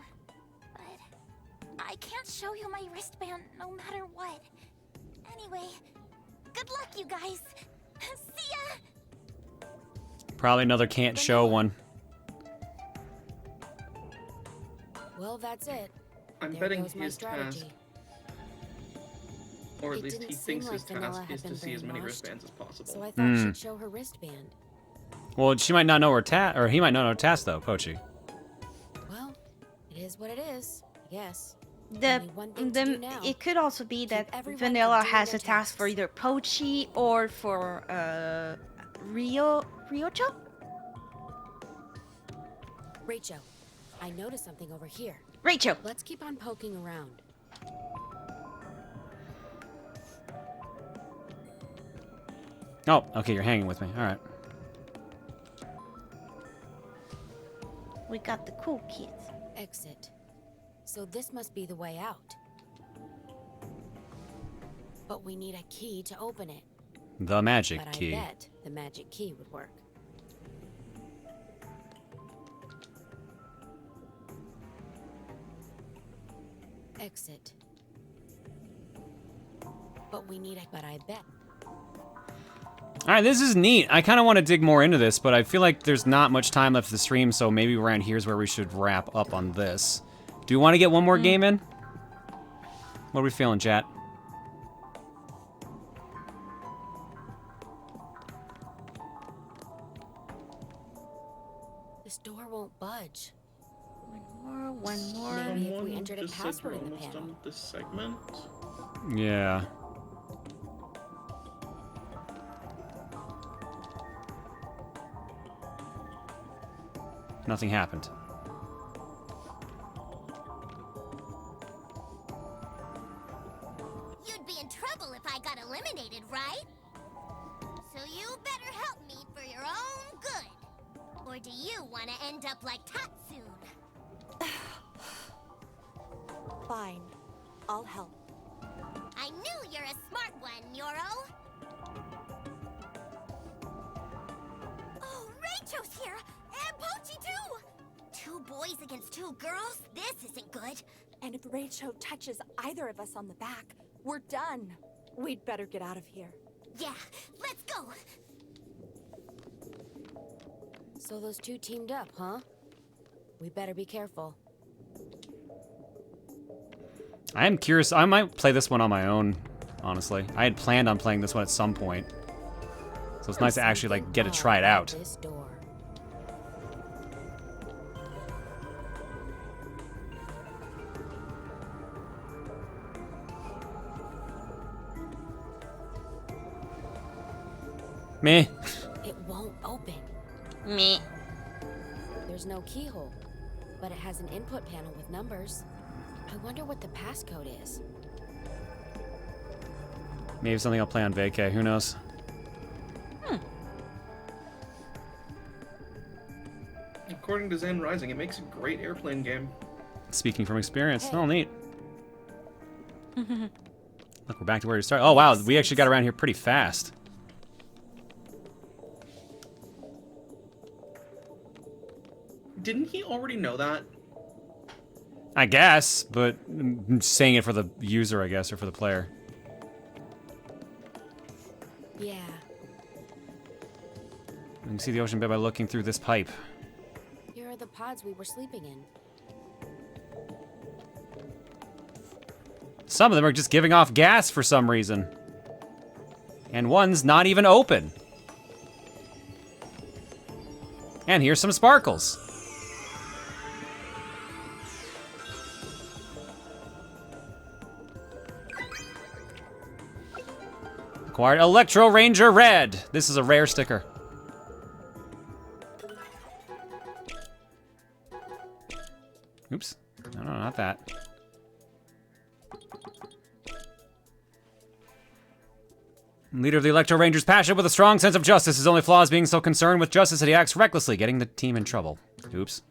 but I can't show you my wristband no matter what. Anyway, good luck, you guys. See ya!
Probably another can't show one.
Well, that's it.
I'm
There
betting
goes my
his
strategy.
task, or at
It
least
didn't
he
seem
thinks
like
his
Vanilla
task
had
is to
been
see as many
brainwashed,
wristbands as possible.
So I thought she'd show her wristband.
Well, she might not know her task, or he might not know her task though, Pochi.
Well, it is what it is, I guess.
The
Only one thing to do now.
it could also be that
everyone
Vanilla
from doing
has
their
a task for either Pochi or for Ryocho?
Rachel, I noticed something over here.
Rachel!
Let's keep on poking around.
Oh, okay, you're hanging with me. All right.
We got the cool kids.
Exit. So this must be the way out. But we need a key to open it.
The magic
But
key.
I bet the magic key would work. Exit. But we need a... But I bet.
All right, this is neat. I kind of want to dig more into this, but I feel like there's not much time left to stream, so maybe around here's where we should wrap up on this. Do you want to get one more game in? What are we feeling, chat?
This door won't budge.
One more.
Maybe if we entered a
just said
password
we're
in the
almost
panel.
done with this segment.
Yeah. Nothing happened.
You'd be in trouble if I got eliminated, right? So you better help me for your own good. Or do you want to end up like Tatsun?
Fine. I'll help.
I knew you're a smart one, Yoro. Oh, Rachel's here! And Pochi, too! 2 boys against 2 girls? This isn't good.
And if Rachel touches either of us on the back, we're done. We'd better get out of here.
Yeah, let's go!
So those 2 teamed up, huh? We better be careful.
I am curious. I might play this one on my own, honestly. I had planned on playing this one at some point. So it's nice to actually, like, get to try it out.
This door.
Meh.
It won't open.
Meh.
There's no keyhole, but it has an input panel with numbers. I wonder what the passcode is.
Maybe something I'll play on vacay. Who knows?
According to Zen Rising, it makes a great airplane game.
Speaking from experience. Oh, neat. Look, we're back to where we started. Oh, wow. We actually got around here pretty fast.
Didn't he already know that?
I guess, but I'm saying it for the user, I guess, or for the player.
Yeah.
You can see the ocean bed by looking through this pipe.
Here are the pods we were sleeping in.
Some of them are just giving off gas for some reason. And one's not even open. And here's some sparkles. Acquired Electro Ranger Red. This is a rare sticker. Oops. No, not that. Leader of the Electro Rangers, passionate with a strong sense of justice. His only flaw is being so concerned with justice that he acts recklessly, getting the team in trouble. Oops.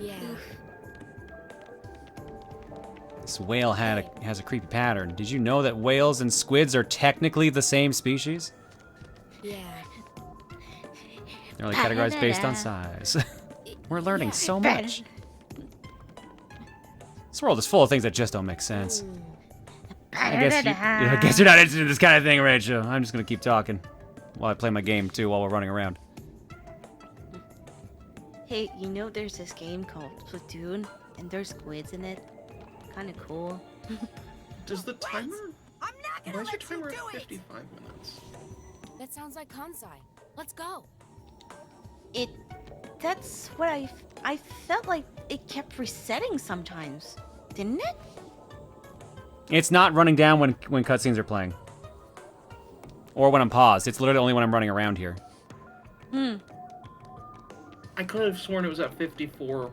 Yeah.
This whale has a creepy pattern. Did you know that whales and squids are technically the same species?
Yeah.
They're only categorized based on size. We're learning so much. This world is full of things that just don't make sense. I guess you're not interested in this kind of thing, Rachel. I'm just gonna keep talking while I play my game too, while we're running around.
Hey, you know there's this game called Platoon, and there's squids in it. Kind of cool.
Does the timer? Why is your timer at 55 minutes?
That sounds like Kansai. Let's go.
That's what I felt like it kept resetting sometimes, didn't it?
It's not running down when cutscenes are playing. Or when I'm paused. It's literally only when I'm running around here.
I could have sworn it was at 54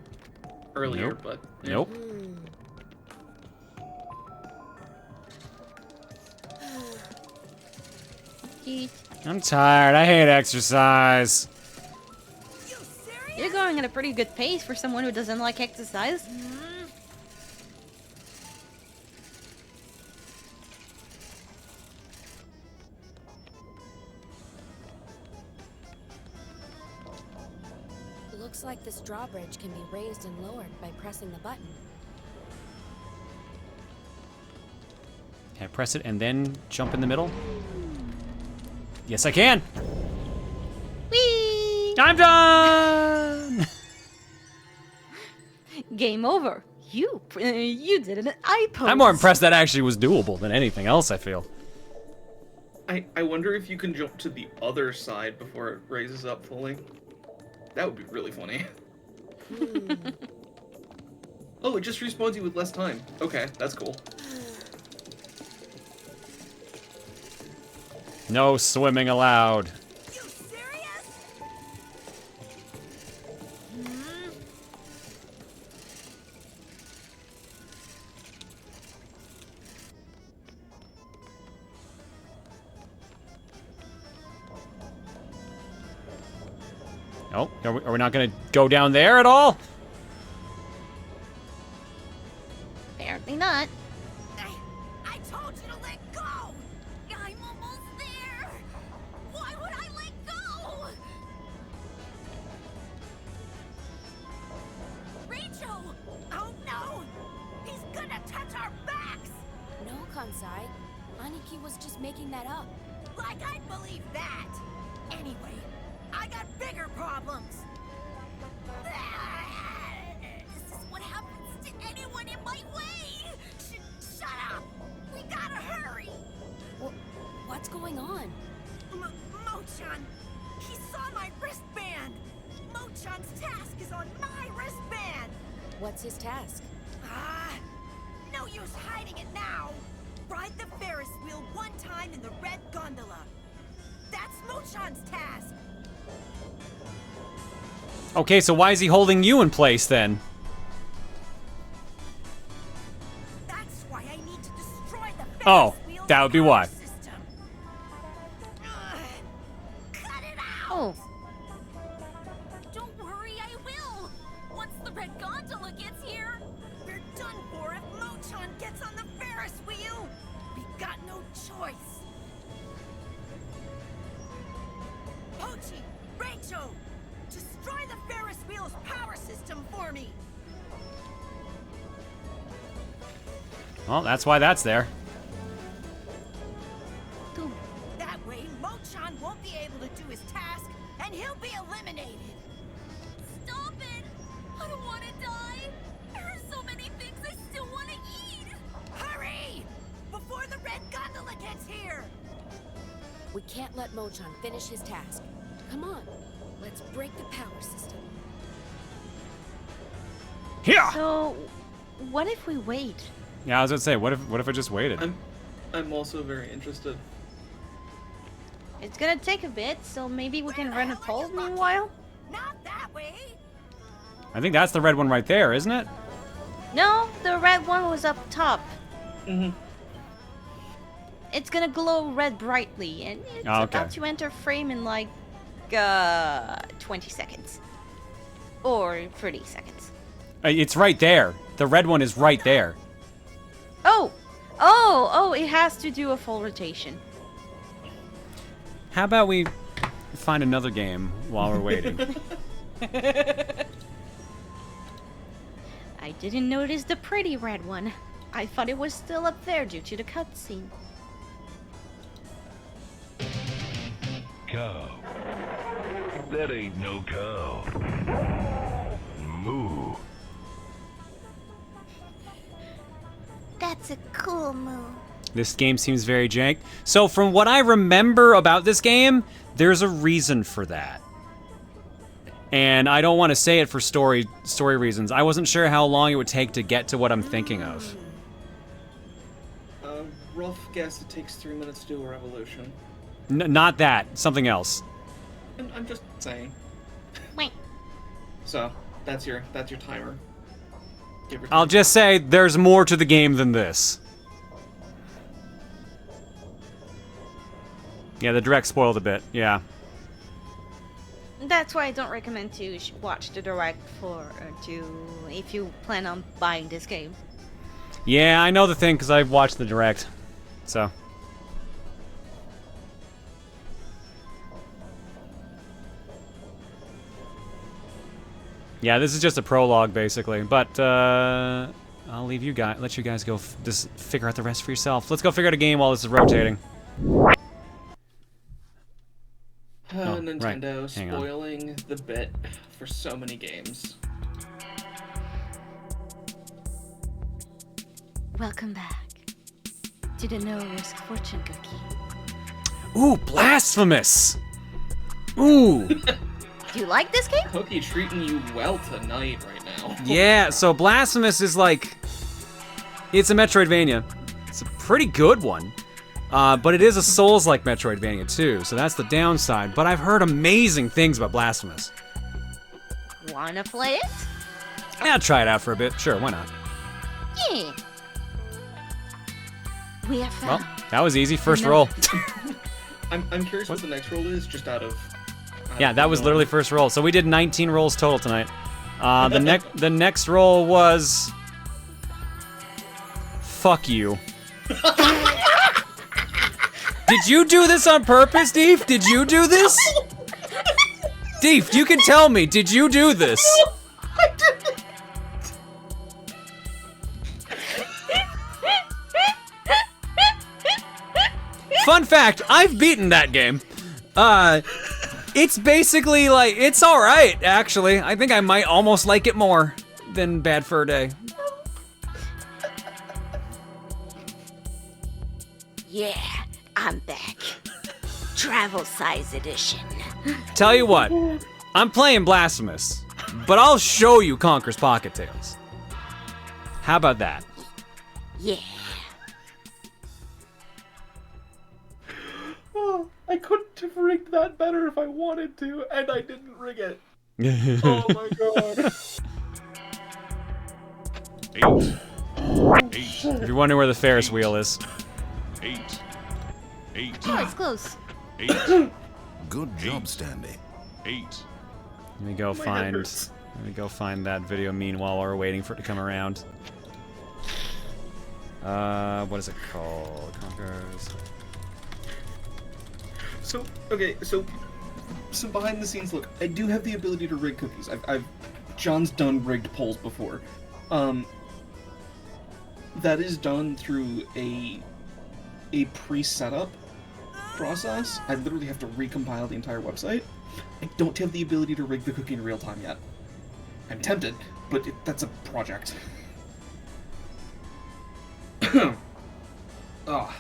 earlier,
Nope.
but... yeah.
Nope. I'm tired. I hate exercise.
You're going at a pretty good pace for someone who doesn't like exercise.
Looks like this drawbridge can be raised and lowered by pressing the button.
Can I press it and then jump in the middle? Yes, I can.
Whee!
I'm done.
Game over. You did an eye pose.
I'm more impressed that actually was doable than anything else, I feel.
I wonder if you can jump to the other side before it raises up fully. That would be really funny. Oh, it just respawns you with less time. Okay, that's cool.
No swimming allowed. Oh, are we not going to go down there at all?
Apparently not.
I told you to let go! I'm almost there! Why would I let go? Rachel! Oh no! He's gonna touch our backs!
No, Kansai. Aniki was just making that up.
Like I'd believe that! Anyway, I got bigger problems! This is what happens to anyone in my way! Shut up! We gotta hurry!
What's going on?
Mochan! He saw my wristband! Mochan's task is on my wristband!
What's his task?
No use hiding it now! Ride the Ferris wheel one time in the red gondola. That's Mochan's task!
Okay, so why is he holding you in place then?
That's why I need to destroy the Ferris
Oh,
wheel
that would be why.
system. Cut it out!
Oh.
Don't worry, I will! Once the red gondola gets here, we're done for if Mochan gets on the Ferris wheel! We got no choice! Pochi! Rachel! Destroy the Ferris wheel's power system for me!
Well, that's why that's there.
That way, Mochan won't be able to do his task, and he'll be eliminated! Stop it! I don't want to die! There are so many things I still want to eat! Hurry! Before the red gondola gets here!
We can't let Mochan finish his task. Come on, let's break the power system.
Yeah.
So, what if we wait?
Yeah, I was gonna say, what if I just waited?
I'm also very interested.
It's gonna take a bit, so maybe we can run a poll meanwhile?
Not that way!
I think that's the red one right there, isn't it?
No, the red one was up top.
Mm-hmm.
It's gonna glow red brightly, and it's
Oh, okay.
about to enter frame in like 20 seconds. Or 30 seconds.
It's right there. The red one is right there.
Oh, it has to do a full rotation.
How about we find another game while we're waiting?
I didn't notice the pretty red one. I thought it was still up there due to the cutscene.
Cow. That ain't no cow. Moo.
That's a cool move.
This game seems very jank. So from what I remember about this game, there's a reason for that. And I don't want to say it for story reasons. I wasn't sure how long it would take to get to what I'm thinking of.
Rough guess it takes 3 minutes to do a revolution.
Not that. Something else.
I'm just saying.
Wait.
So, that's your timer. Give or
I'll
take.
just say there's more to the game than this. Yeah, the direct spoiled a bit. Yeah.
That's why I don't recommend to watch the direct if you plan on buying this game.
Yeah, I know the thing because I watched the direct. So. Yeah, this is just a prologue basically, but I'll let you guys go just figure out the rest for yourself. Let's go figure out a game while this is rotating.
Nintendo
right. Hang on.
spoiling the bit for so many games.
Welcome back to the No Risk Fortune Cookie.
Ooh, Blasphemous! Ooh!
You like this game?
Cookie treating you well tonight right now.
Yeah, so Blasphemous is like... It's a Metroidvania. It's a pretty good one. But it is a Souls-like Metroidvania too, so that's the downside. But I've heard amazing things about Blasphemous.
Wanna play it?
Yeah, I'll try it out for a bit. Sure, why not?
Yeah. We have fun.
Well, that was easy. First roll.
I'm curious what the next roll is, just out of...
Yeah, that was literally first roll. So we did 19 rolls total tonight. The next roll was... Fuck you. Did you do this on purpose, Deef? Did you do this? Deef, you can tell me. Did you do this?
No, I didn't.
Fun fact, I've beaten that game. It's basically like, it's alright, actually. I think I might almost like it more than Bad Fur Day.
Yeah, I'm back. Travel size edition.
Tell you what, I'm playing Blasphemous, but I'll show you Conker's Pocket Tales. How about that?
Yeah.
Oh, I couldn't have rigged that better if I wanted to, and I didn't rig it. Oh my god.
8.
If you're wondering where the Ferris wheel is.
8.
Oh, it's close.
8.
Good job, Stanley.
8.
Let me go find that video meanwhile while we're waiting for it to come around. What is it called? Conker's.
So, okay, so some behind the scenes look. I do have the ability to rig cookies. John's done rigged polls before. That is done through a pre-setup process. I literally have to recompile the entire website. I don't have the ability to rig the cookie in real time yet. I'm tempted, but that's a project. Ah.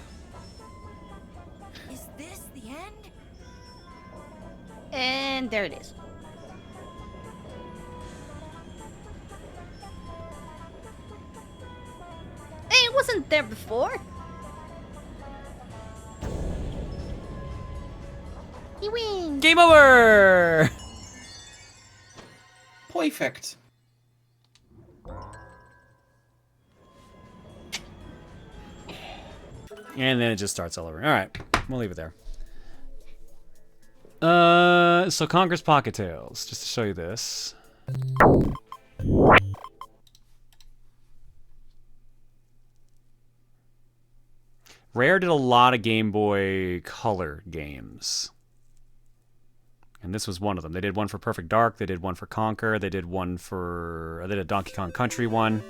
Is this the end?
And there it is. Hey, it wasn't there before. You win.
Game over!
Perfect.
And then it just starts all over. Alright, we'll leave it there. So Conker's Pocket Tales, just to show you this. Rare did a lot of Game Boy Color games. And this was one of them. They did one for Perfect Dark, they did one for Conker, they did a Donkey Kong Country one.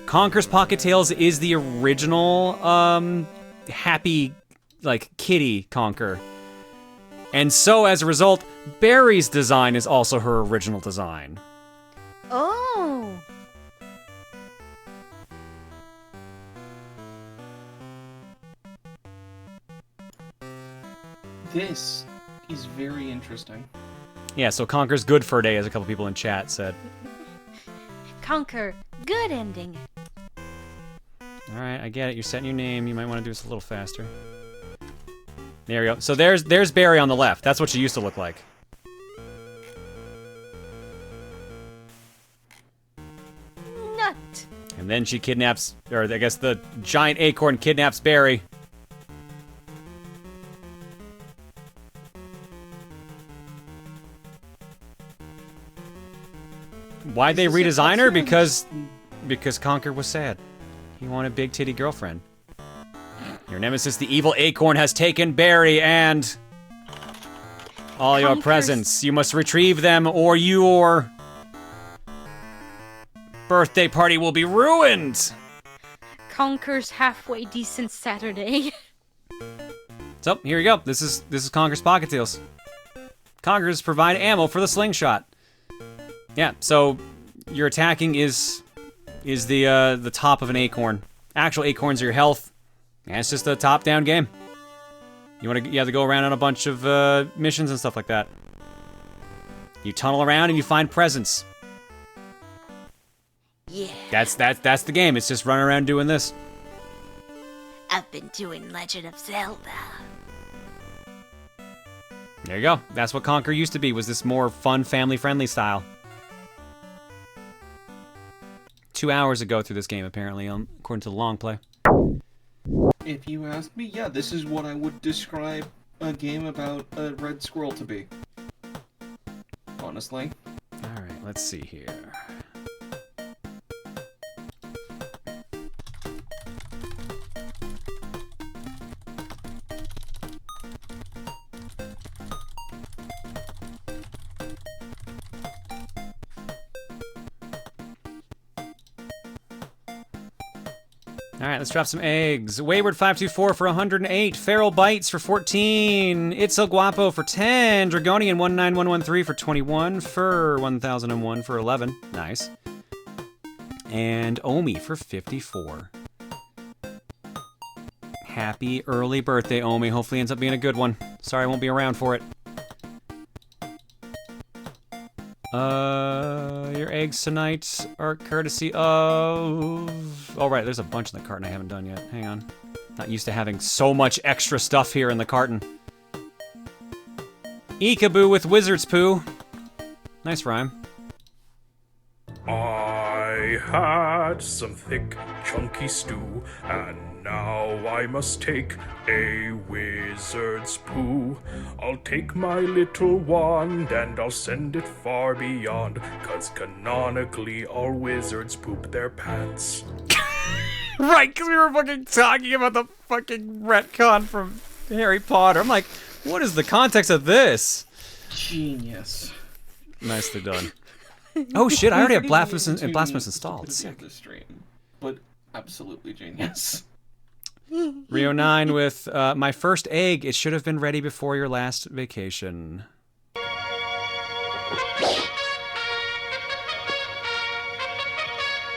Conker's Pocket Tales is the original, happy, like, kitty Conker. And so, as a result, Barry's design is also her original design.
Oh.
This is very interesting.
Yeah, so Conker's good for a day, as a couple people in chat said.
Conker, good ending.
Alright, I get it. You're setting your name. You might want to do this a little faster. There we go. So there's Barry on the left. That's what she used to look like.
Nut.
And then she kidnaps, or I guess the giant acorn kidnaps Barry. Why'd they redesign her? Because Conker was sad. He wanted a big titty girlfriend. Your nemesis, the evil acorn, has taken Barry and all your presents. You must retrieve them, or your birthday party will be ruined.
Conker's halfway decent Saturday.
So here you go. This is Conker's Pocket Tales. Conker's provide ammo for the slingshot. Yeah. So your attacking is the top of an acorn. Actual acorns are your health. And it's just a top-down game. You have to go around on a bunch of missions and stuff like that. You tunnel around and you find presents.
Yeah.
That's the game. It's just running around doing this.
I've been doing Legend of Zelda.
There you go. That's what Conker used to be, was this more fun, family-friendly style. 2 hours ago through this game, apparently, according to the long play.
If you ask me, yeah, this is what I would describe a game about a red squirrel to be. Honestly.
Alright, let's see here. Alright, let's drop some eggs. Wayward524 for 108. Feral Bites for 14. It's El Guapo for 10. Dragonian 19113 for 21. Fur 1001 for 11. Nice. And Omi for 54. Happy early birthday, Omi. Hopefully ends up being a good one. Sorry I won't be around for it. Your eggs tonight are courtesy of... Oh, right, there's a bunch in the carton I haven't done yet. Hang on. Not used to having so much extra stuff here in the carton. Eekaboo with wizard's poo. Nice rhyme.
I had some thick, chunky stew, and now I must take a wizard's poo. I'll take my little wand and I'll send it far beyond, 'cause canonically all wizards poop their pants.
Right, because we were fucking talking about the fucking retcon from Harry Potter. I'm like, what is the context of this?
Genius.
Nicely done. Oh shit, I already have Blasphemous installed. Sick.
The stream, but absolutely genius.
Rio 9 with my first egg. It should have been ready before your last vacation.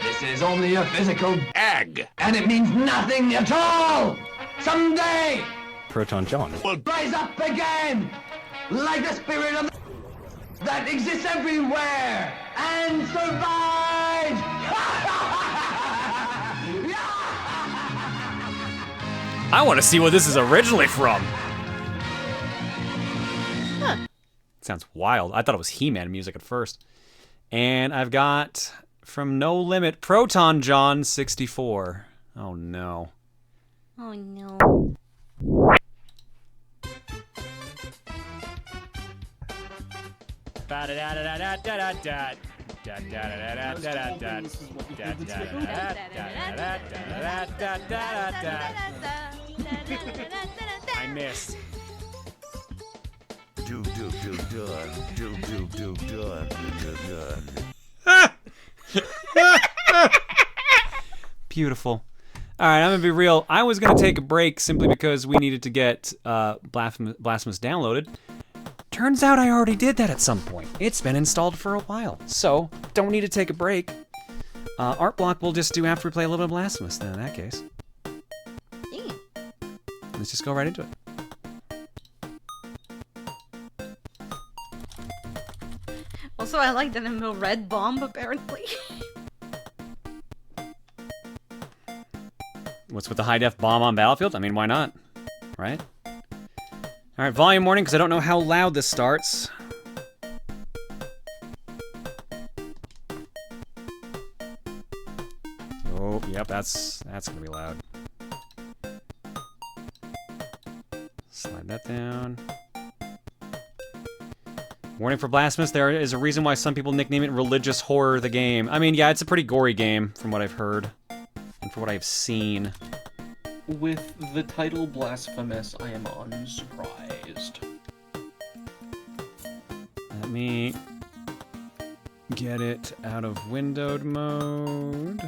This is only a physical egg, and it means nothing at all. Someday,
Proton John
will rise up again, like the spirit of that exists everywhere and survives.
I want to see what this is originally from. Huh. Sounds wild. I thought it was He-Man music at first. And I've got from No Limit Proton John 64. Oh no.
Oh no.
I missed. Beautiful. All right, I'm gonna be real. I was gonna take a break simply because we needed to get Blasphemous downloaded. Turns out I already did that at some point. It's been installed for a while, so don't need to take a break. Art block we'll just do after we play a little bit of Blasphemous then in that case.
Damn.
Let's just go right into it.
Also, I like that I'm a red bomb, apparently.
What's with the high-def bomb on Battlefield? I mean, why not? Right? Alright, volume warning, because I don't know how loud this starts. Oh, yep, that's gonna be loud. Slide that down. Warning for Blasphemous, there is a reason why some people nickname it Religious Horror the Game. I mean, yeah, it's a pretty gory game, from what I've heard. And from what I've seen.
With the title Blasphemous, I am unsurprised.
Let me get it out of windowed mode.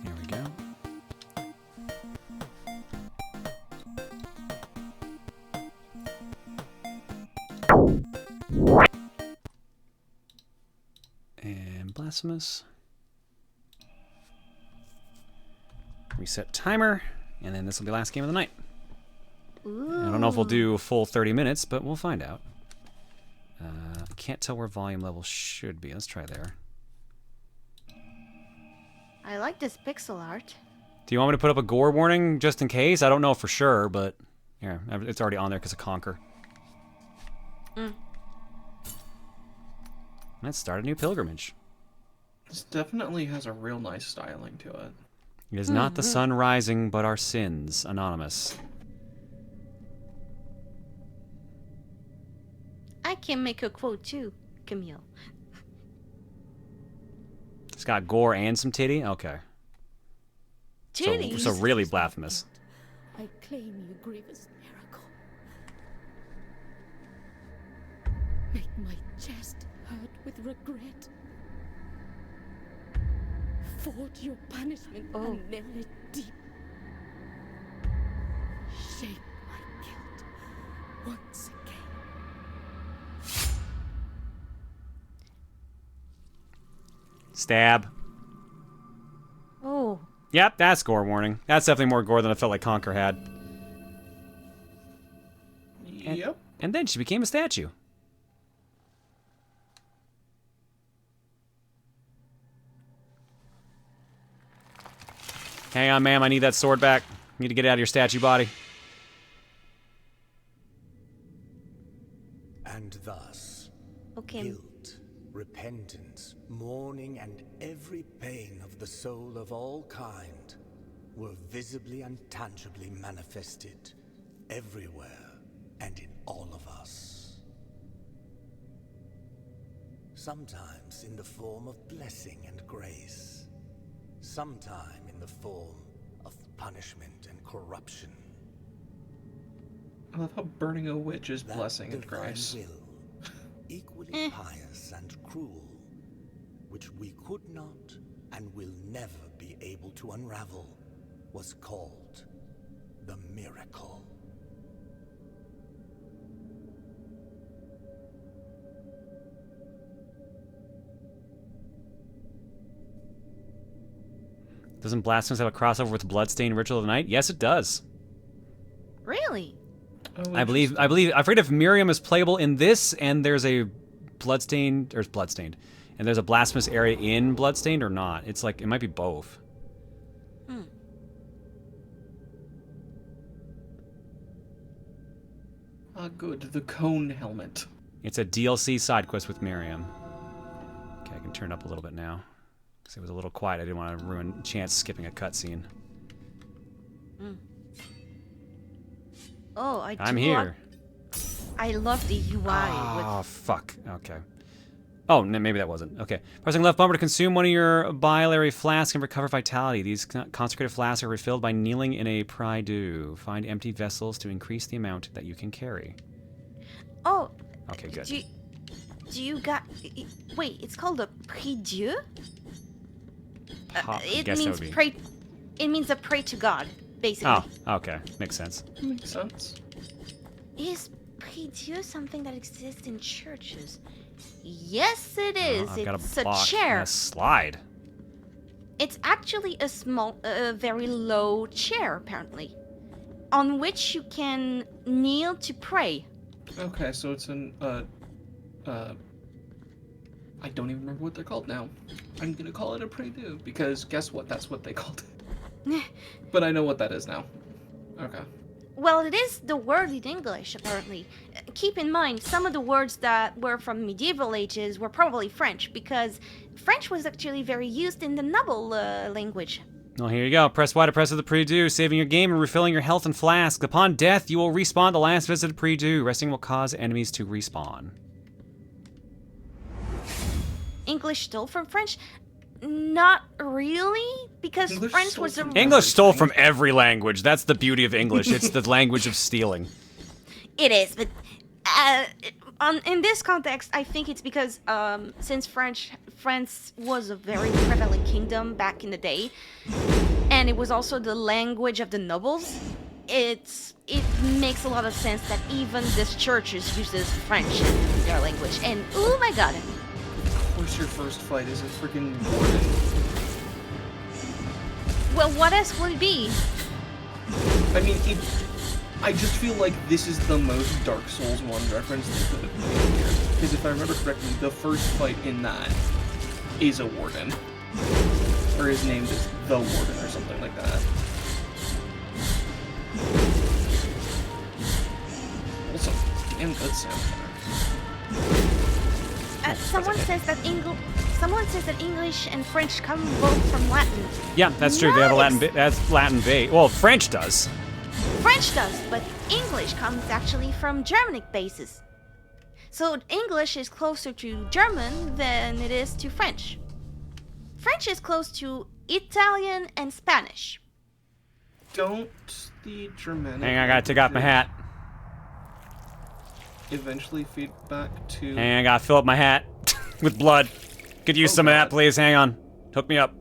Here we go. And Blasphemous. Reset timer, and then this will be last game of the night.
Ooh.
I don't know if we'll do a full 30 minutes, but we'll find out. I can't tell where volume level should be. Let's try there.
I like this pixel art.
Do you want me to put up a gore warning just in case? I don't know for sure, but yeah, it's already on there because of Conker. Let's start a new pilgrimage.
This definitely has a real nice styling to it.
It is not the sun rising, but our sins. Anonymous.
I can make a quote too, Camille.
It's got gore and some titty? Okay.
Titties?
So really blasphemous.
I claim you, grievous miracle. Make my chest hurt with regret. Forge your punishment and nail it deep. Shape my guilt once again.
Stab.
Oh.
Yep, that's gore warning. That's definitely more gore than I felt like Conker had.
Yep.
And then she became a statue. Hang on, ma'am. I need that sword back. Need to get it out of your statue body.
And thus,
okay.
Guilt, repentance, mourning, and every pain of the soul of all kind were visibly and tangibly manifested everywhere and in all of us. Sometimes in the form of blessing and grace, sometime in the form of punishment and corruption.
I love how burning a witch is
That
blessing and
divine
grace.
will, equally pious and cruel, which we could not and will never be able to unravel, was called the miracle.
Doesn't Blasphemous have a crossover with Bloodstained Ritual of the Night? Yes, it does.
Really?
Oh,
I forget if Miriam is playable in this, and there's a Bloodstained, and there's a Blasphemous area in Bloodstained or not. It's like, it might be both.
Ah, good. The cone helmet.
It's a DLC side quest with Miriam. Okay, I can turn it up a little bit now. Because it was a little quiet. I didn't want to ruin Chance skipping a cutscene.
Oh,
I'm here.
I love the UI.
Oh, fuck. Okay. Oh, no, maybe that wasn't. Okay. Pressing left bumper to consume one of your biliary flasks and recover vitality. These consecrated flasks are refilled by kneeling in a prie-dieu. Find empty vessels to increase the amount that you can carry.
Oh.
Okay, good.
Do you got... Wait, it's called a prie-dieu? It means pray. It means a pray to God, basically.
Oh, okay. Makes sense.
Makes sense.
Is prie-dieu something that exists in churches? Yes, it is.
I've got
It's
a block
a chair.
and a slide.
It's actually a small, very low chair, apparently, on which you can kneel to pray.
Okay, so it's an, I don't even remember what they're called now. I'm gonna call it a prie-dieu, because guess what? That's what they called it. But I know what that is now. Okay.
Well, it is the word in English, apparently. Keep in mind, some of the words that were from medieval ages were probably French, because French was actually very used in the noble language.
Well, here you go. Press Y to press the prie-dieu, saving your game and refilling your health and flask. Upon death, you will respawn the last visited prie-dieu. Resting will cause enemies to respawn.
English stole from French? Not really, because French was a...
English stole from every language. That's the beauty of English. It's the language of stealing.
It is, but in this context, I think it's because since France was a very prevalent kingdom back in the day, and it was also the language of the nobles, it makes a lot of sense that even this churches uses French as their language. And oh my god.
Of course your first fight is a freaking warden.
Well, what else would it be?
I mean, I just feel like this is the most Dark Souls 1 reference they could have made here. Because if I remember correctly, the first fight in that is a warden. Or his name is the Warden or something like that. Also, damn good sound.
Someone says that English and French come both from Latin.
Yeah, that's true. They have a Latin. That's Latin base. Well, French does.
French does, but English comes actually from Germanic bases. So English is closer to German than it is to French. French is close to Italian and Spanish.
Don't the Germanic...
Hang on, I gotta take off my hat.
Eventually feed back to...
Hang on, I gotta fill up my hat with blood. Could use some of that, please. Hang on. Hook me up.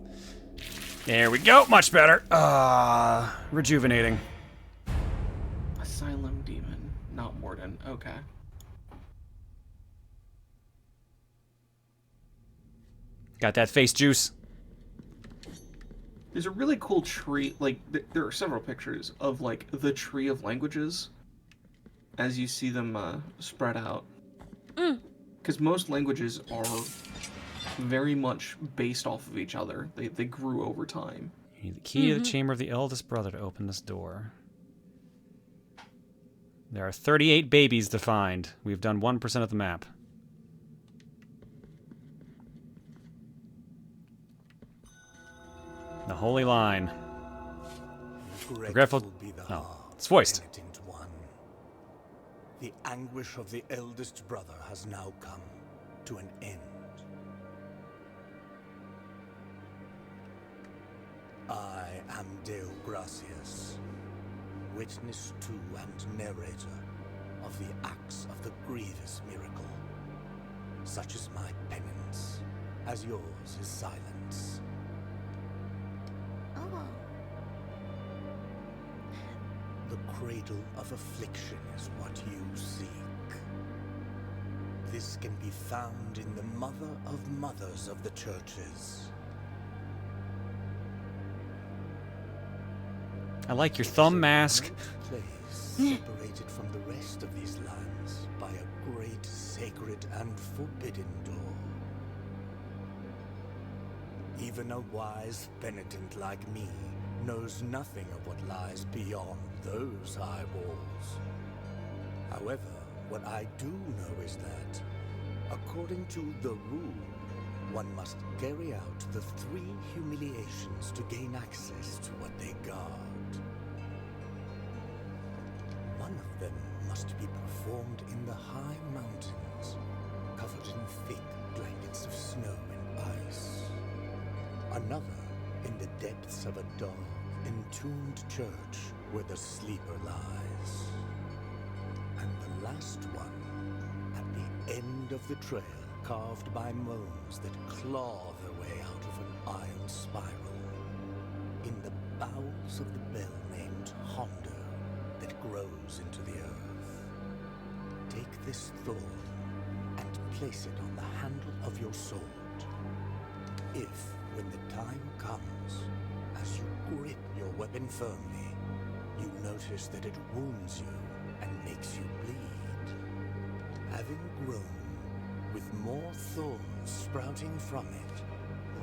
There we go. Much better. Rejuvenating.
Asylum Demon, not Warden. Okay.
Got that face juice.
There's a really cool tree, like, there are several pictures of, like, the tree of languages as you see them spread out. Because most languages are very much based off of each other. They grew over time.
You need the key to the chamber of the eldest brother to open this door. There are 38 babies to find. We've done 1% of the map. The Holy Line. Regretful. Oh, it's voiced.
The anguish of the eldest brother has now come to an end. I am Deo Gracias, witness to and narrator of the acts of the grievous miracle. Such is my penance, as yours is silence. The cradle of affliction is what you seek. This can be found in the mother of mothers of the churches.
I like your thumb mask.
Place separated from the rest of these lands by a great sacred and forbidden door. Even a wise penitent like me knows nothing of what lies beyond those high walls. However, what I do know is that, according to the rule, one must carry out the 3 humiliations to gain access to what they guard. One of them must be performed in the high mountains, covered in thick blankets of snow and ice. Another in the depths of a dark, entombed church where the sleeper lies. And the last one at the end of the trail, carved by moans that claw their way out of an iron spiral, in the bowels of the bell named Hondo that grows into the earth. Take this thorn and place it on the handle of your sword. If, when the time comes, as you grip your weapon firmly, you notice that it wounds you and makes you bleed, having grown with more thorns sprouting from it,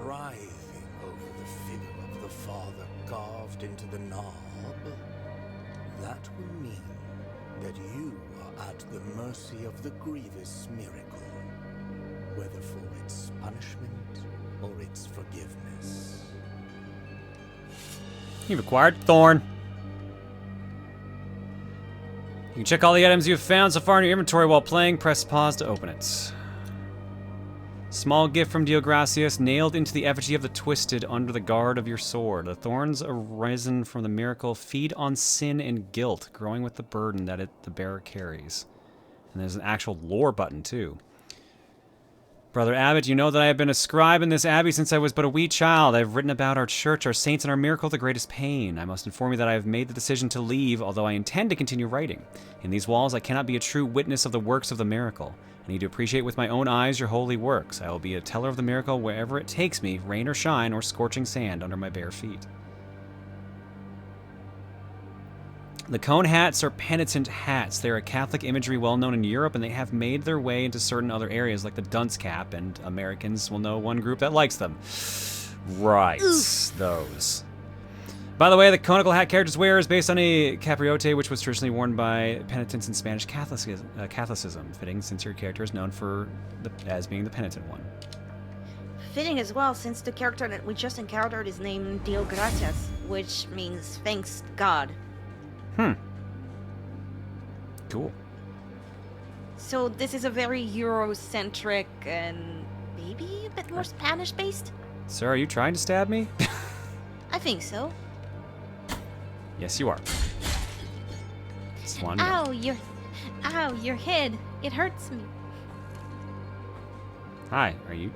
writhing over the figure of the father carved into the knob, that will mean that you are at the mercy of the grievous miracle, whether for its punishment or its forgiveness.
You've acquired Thorn. You can check all the items you've found so far in your inventory while playing. Press pause to open it. Small gift from Deo Gracias, nailed into the effigy of the twisted under the guard of your sword. The thorns arisen from the miracle feed on sin and guilt, growing with the burden that the bearer carries. And there's an actual lore button, too. Brother Abbot, you know that I have been a scribe in this abbey since I was but a wee child. I have written about our church, our saints, and our miracle of the greatest pain. I must inform you that I have made the decision to leave, although I intend to continue writing. In these walls, I cannot be a true witness of the works of the miracle. I need to appreciate with my own eyes your holy works. I will be a teller of the miracle wherever it takes me, rain or shine, or scorching sand under my bare feet. The cone hats are penitent hats. They're a Catholic imagery well known in Europe, and they have made their way into certain other areas like the dunce cap, and Americans will know one group that likes them. Right, those. By the way, the conical hat character's wearer is based on a capriote, which was traditionally worn by penitents in Spanish Catholicism, fitting since your character is known as being the penitent one.
Fitting as well, since the character that we just encountered is named Dio Gracias, which means thanks God.
Cool.
So this is a very Eurocentric and maybe a bit more Spanish-based?
Sir, are you trying to stab me?
I think so.
Yes, you are. Just wanted to know.
Ow, your head. It hurts me.
Hi, are you?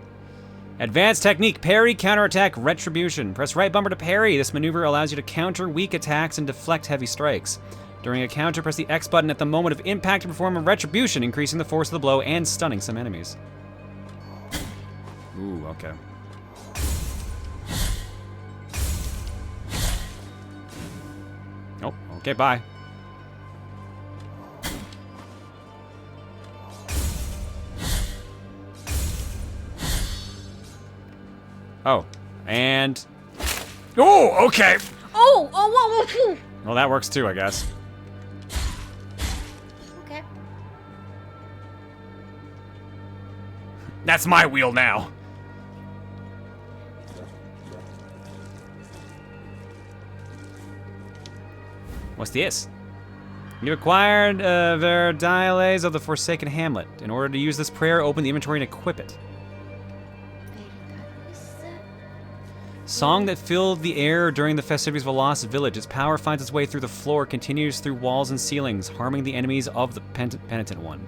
Advanced technique, parry, counterattack, retribution. Press right bumper to parry. This maneuver allows you to counter weak attacks and deflect heavy strikes. During a counter, press the X button at the moment of impact to perform a retribution, increasing the force of the blow and stunning some enemies. Ooh, okay. Oh, okay, bye. Oh, and... Oh, okay!
Oh, whoa.
Well, that works too, I guess.
Okay.
That's my wheel now. What's this? You acquired Verdiales of the Forsaken Hamlet. In order to use this prayer, open the inventory and equip it. Song that filled the air during the festivities of a lost village. Its power finds its way through the floor, continues through walls and ceilings, harming the enemies of the penitent one.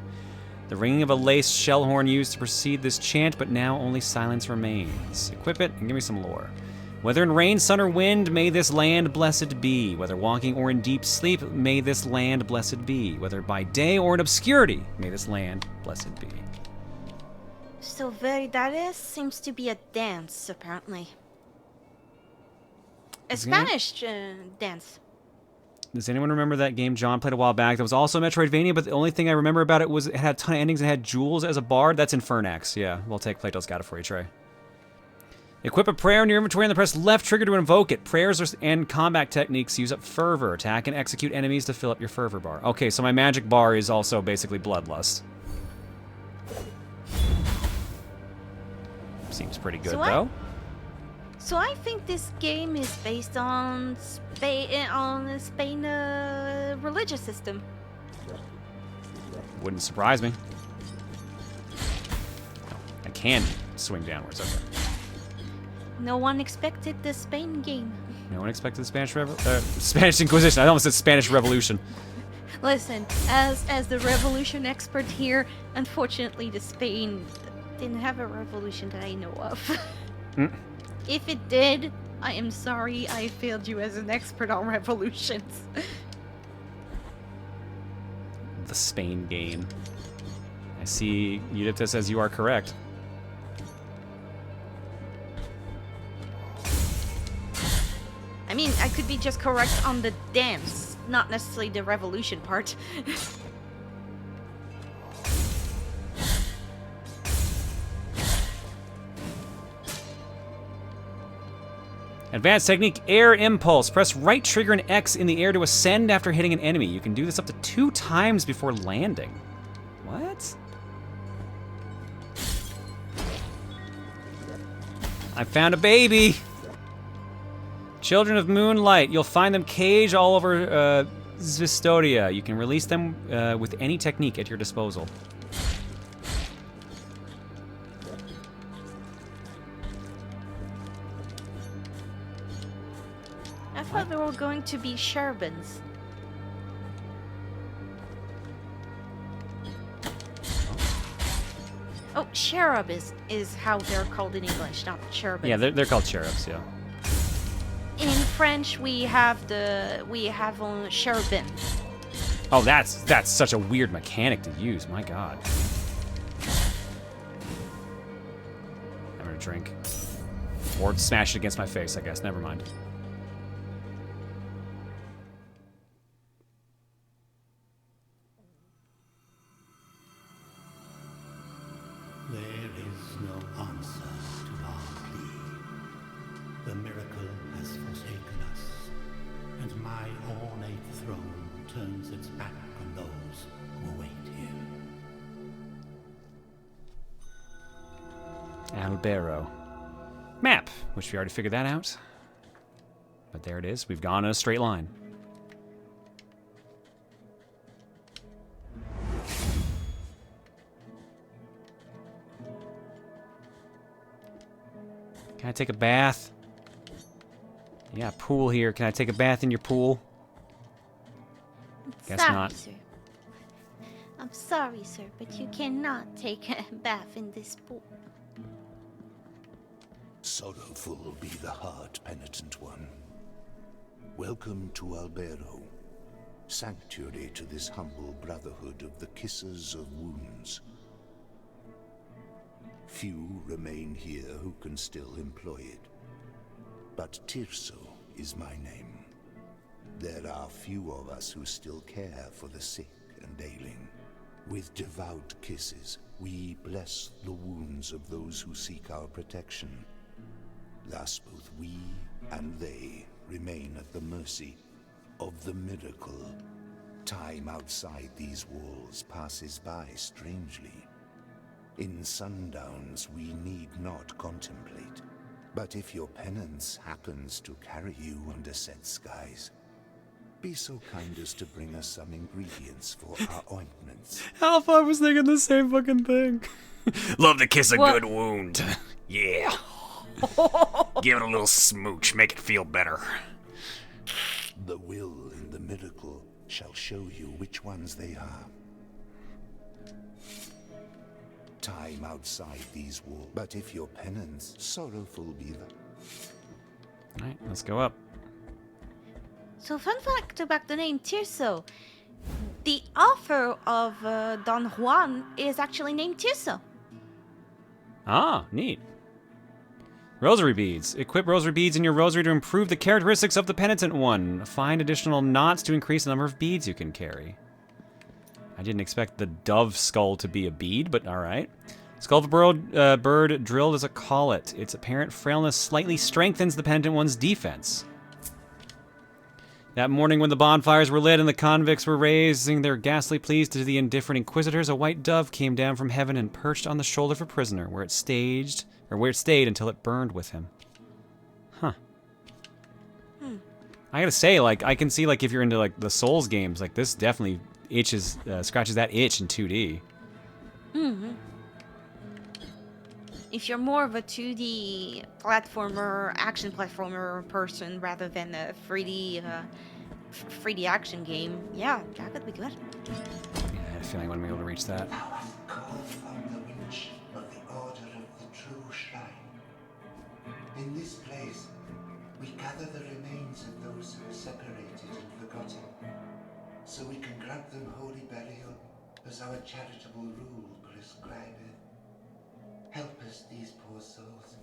The ringing of a laced shell horn used to precede this chant, but now only silence remains. Equip it and give me some lore. Whether in rain, sun, or wind, may this land blessed be. Whether walking or in deep sleep, may this land blessed be. Whether by day or in obscurity, may this land blessed be.
So Veridades seems to be a dance, apparently. A Spanish dance.
Does anyone remember that game John played a while back? That was also Metroidvania, but the only thing I remember about it was it had a ton of endings and had Jules as a bard. That's Infernax. Yeah, we'll take Plato's got it for you, Trey. Equip a prayer in your inventory and then press left trigger to invoke it. Prayers and combat techniques use up fervor. Attack and execute enemies to fill up your fervor bar. Okay, so my magic bar is also basically bloodlust. Seems pretty good, though.
So I think this game is based on Spain religious system.
Wouldn't surprise me. I can swing downwards. Okay.
No one expected the Spain game.
No one expected the Spanish Inquisition. I almost said Spanish Revolution.
Listen, as the revolution expert here, unfortunately, the Spain didn't have a revolution that I know of. If it did, I am sorry I failed you as an expert on revolutions.
The Spain game. I see Eudyptus says you are correct.
I mean, I could be just correct on the dance, not necessarily the revolution part.
Advanced technique, air impulse. Press right trigger and X in the air to ascend after hitting an enemy. You can do this up to 2 times before landing. What? I found a baby! Children of Moonlight. You'll find them caged all over Zvistodia. You can release them with any technique at your disposal.
I thought they were going to be cherubins. Oh, cherub is how they're called in English, not cherubins.
Yeah, they're called cherubs, yeah.
In French, we have cherubin.
Oh, that's such a weird mechanic to use. My God. I'm gonna drink. Or smash it against my face, I guess. Never mind.
There is no answer to our plea. The miracle has forsaken us, and my ornate throne turns its back on those who await here.
Albero. Map, which we already figured that out. But there it is. We've gone in a straight line. Can I take a bath? Yeah, pool here. Can I take a bath in your pool? Guess
Sorry,
not.
sir. I'm sorry, sir, but you cannot take a bath in this pool.
Sorrowful be the heart, penitent one. Welcome to Albero, sanctuary to this humble brotherhood of the kissers of wounds. Few remain here who can still employ it, but Tirso is my name. There are few of us who still care for the sick and ailing. With devout kisses, we bless the wounds of those who seek our protection. Thus both we and they remain at the mercy of the miracle. Time outside these walls passes by strangely. In sundowns we need not contemplate. But if your penance happens to carry you under set skies, be so kind as to bring us some ingredients for our ointments.
Alpha, I was thinking the same fucking thing. Love to kiss a
What?
good wound. Yeah. Give it a little smooch, make it feel better.
The will in the miracle shall show you which ones they are. Time outside these walls, but if your penance sorrowful be the...
Alright, let's go up.
So, fun fact about the name Tirso. The author of Don Juan is actually named Tirso.
Ah, neat. Rosary beads. Equip rosary beads in your rosary to improve the characteristics of the penitent one. Find additional knots to increase the number of beads you can carry. I didn't expect the dove skull to be a bead, but alright. Skull of a bird drilled as a collet. Its apparent frailness slightly strengthens the penitent one's defense. That morning when the bonfires were lit and the convicts were raising their ghastly pleas to the indifferent inquisitors, a white dove came down from heaven and perched on the shoulder of a prisoner, where it stayed until it burned with him. Huh. I gotta say, like, I can see, like, if you're into, like, the Souls games, like, this definitely scratches that itch in 2D.
Mm-hmm. If you're more of a 2D platformer, action platformer person rather than a 3D action game, yeah, that could be good.
Yeah, I had a feeling I wouldn't be able to reach that.
Call from the winch of the Order of the True Shrine. In this place, we gather the remains of those who are separated and forgotten, so we can grant them holy burial as our charitable rule prescribeth. Help us, these poor souls,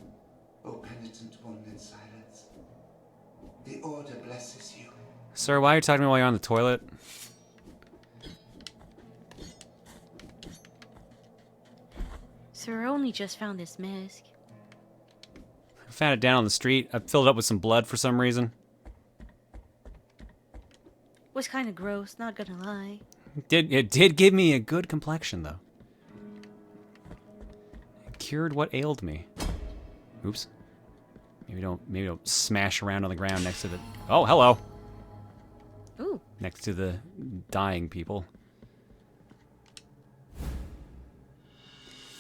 O penitent one in silence. The Order blesses you.
Sir, why are you talking to me while you're on the toilet?
Sir, I only just found this mask.
I found it down on the street. I filled it up with some blood for some reason.
Was kind of gross, not gonna lie.
It did give me a good complexion, though. It cured what ailed me. Oops. Maybe don't smash around on the ground next to the... Oh, hello.
Ooh.
Next to the dying people.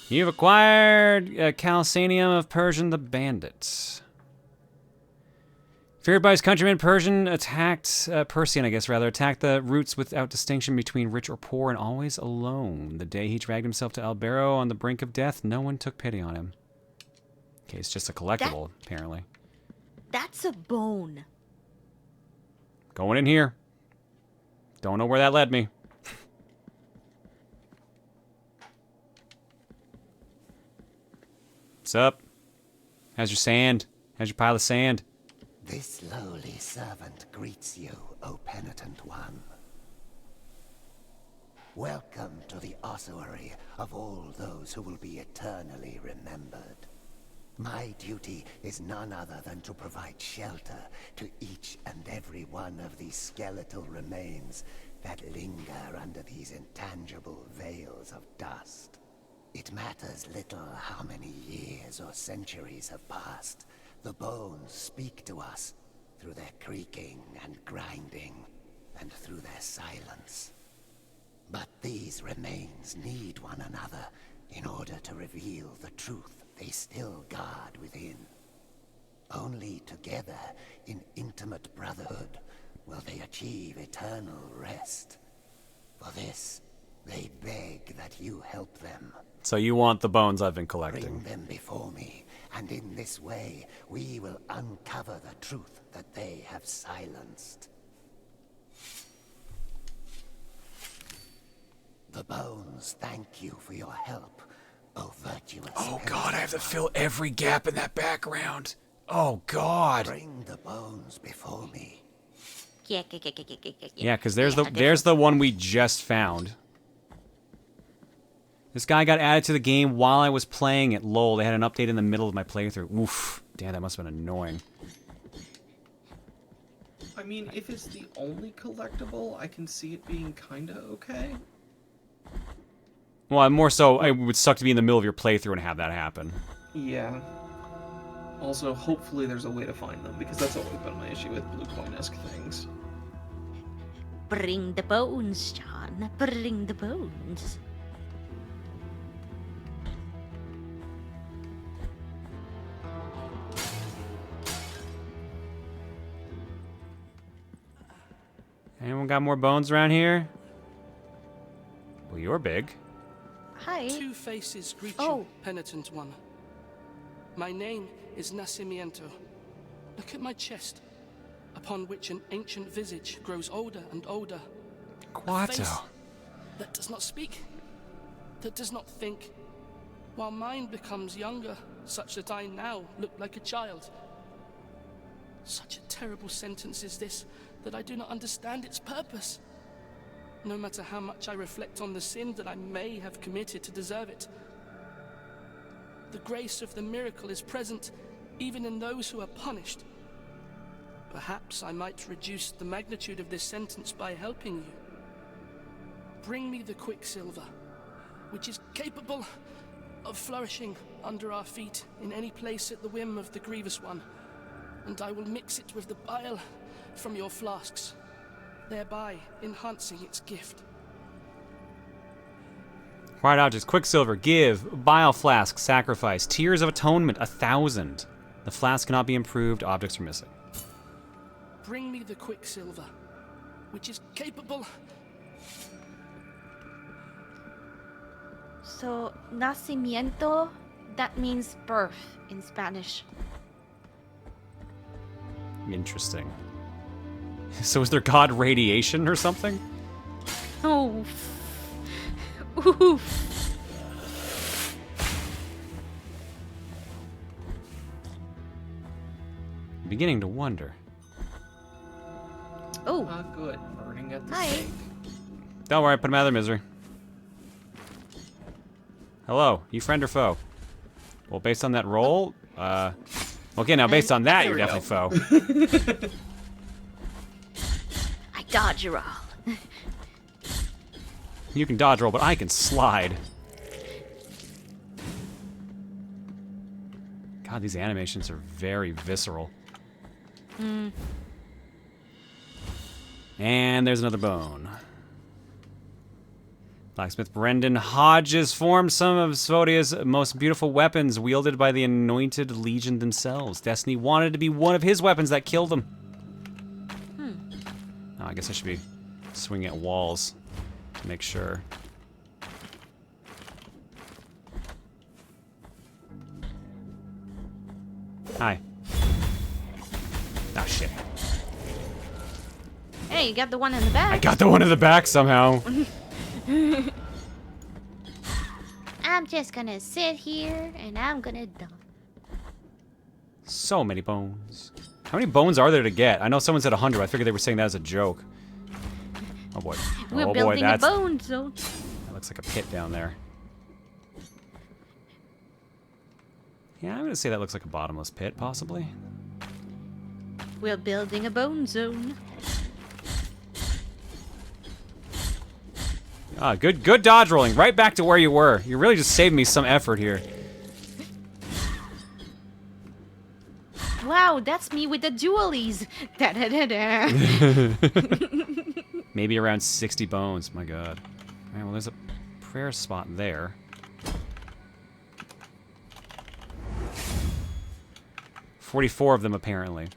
You've acquired Chalcedonium of Persian the Bandit. Feared by his countrymen, Persian attacked, Persian, I guess, rather, attacked the roots without distinction between rich or poor and always alone. The day he dragged himself to Albero on the brink of death, no one took pity on him. Okay, it's just a collectible, apparently.
That's a bone.
Going in here. Don't know where that led me. What's up? How's your sand? How's your pile of sand?
This lowly servant greets you, O penitent one.
Welcome to the ossuary of all those who will be eternally remembered. My duty is none other than to provide shelter to each and every one of these skeletal remains that linger under these intangible veils of dust. It matters little how many years or centuries have passed. The bones speak to us through their creaking and grinding, and through their silence. But these remains need one another in order to reveal the truth they still guard within. Only together, in intimate brotherhood, will they achieve eternal rest. For this, they beg that you help them.
So you want the bones I've been collecting.
Bring them before me, and in this way, we will uncover the truth that they have silenced. The bones thank you for your help, oh virtuous.
Oh god, I have to fill every gap in that background. Oh god.
Bring the bones before me.
Yeah,
Yeah, because there's the one we just found. This guy got added to the game while I was playing it. Lol, they had an update in the middle of my playthrough. Oof. Damn, that must have been annoying.
I mean, if it's the only collectible, I can see it being kinda okay.
Well, more so, it would suck to be in the middle of your playthrough and have that happen.
Yeah. Also, hopefully there's a way to find them, because that's always been my issue with blue coin-esque things.
Bring the bones, John. Bring the bones.
Anyone got more bones around here? Well, you're big.
Hi.
Two faces greet you, penitent one. My name is Nacimiento. Look at my chest, upon which an ancient visage grows older and older. A face that does not speak, that does not think, while mine becomes younger, such that I now look like a child. Such a terrible sentence is this, that I do not understand its purpose. No matter how much I reflect on the sin that I may have committed to deserve it. The grace of the miracle is present even in those who are punished. Perhaps I might reduce the magnitude of this sentence by helping you. Bring me the quicksilver, which is capable of flourishing under our feet in any place at the whim of the grievous one, and I will mix it with the bile from your flasks, thereby enhancing its gift.
Quiet objects, quicksilver, give, bile flask, sacrifice, tears of atonement, 1,000. The flask cannot be improved, objects are missing.
Bring me the quicksilver, which is capable.
So, nacimiento, that means birth in Spanish.
Interesting. So is their god radiation or something?
Oh. Oof.
Beginning to wonder.
Oh.
Good. Burning at the
Hi.
stake.
Don't worry, put him out of their misery. Hello, you friend or foe? Well, based on that roll, okay, now based on that, you're definitely foe.
I dodge your all.
You can dodge roll, but I can slide. God, these animations are very visceral.
Hmm.
And there's another bone. Blacksmith Brendan Hodges formed some of Svodia's most beautiful weapons, wielded by the anointed legion themselves. Destiny wanted to be one of his weapons that killed him. Oh, I guess I should be swinging at walls to make sure. Hi. Oh, shit.
Hey, you got the one in the back.
I got the one in the back somehow.
I'm just gonna sit here and I'm gonna die.
So many bones. How many bones are there to get? I know someone said 100. I figured they were saying that as a joke. Oh boy.
We're
Oh boy,
building a
that's...
bone zone.
That looks like a pit down there. Yeah, I'm gonna say that looks like a bottomless pit, possibly.
We're building a bone zone.
Ah, good dodge rolling. Right back to where you were. You really just saved me some effort here.
Wow, that's me with the dualies. Da da da da.
Maybe around 60 bones. My God. All right, well, there's a prayer spot there. 44 of them, apparently.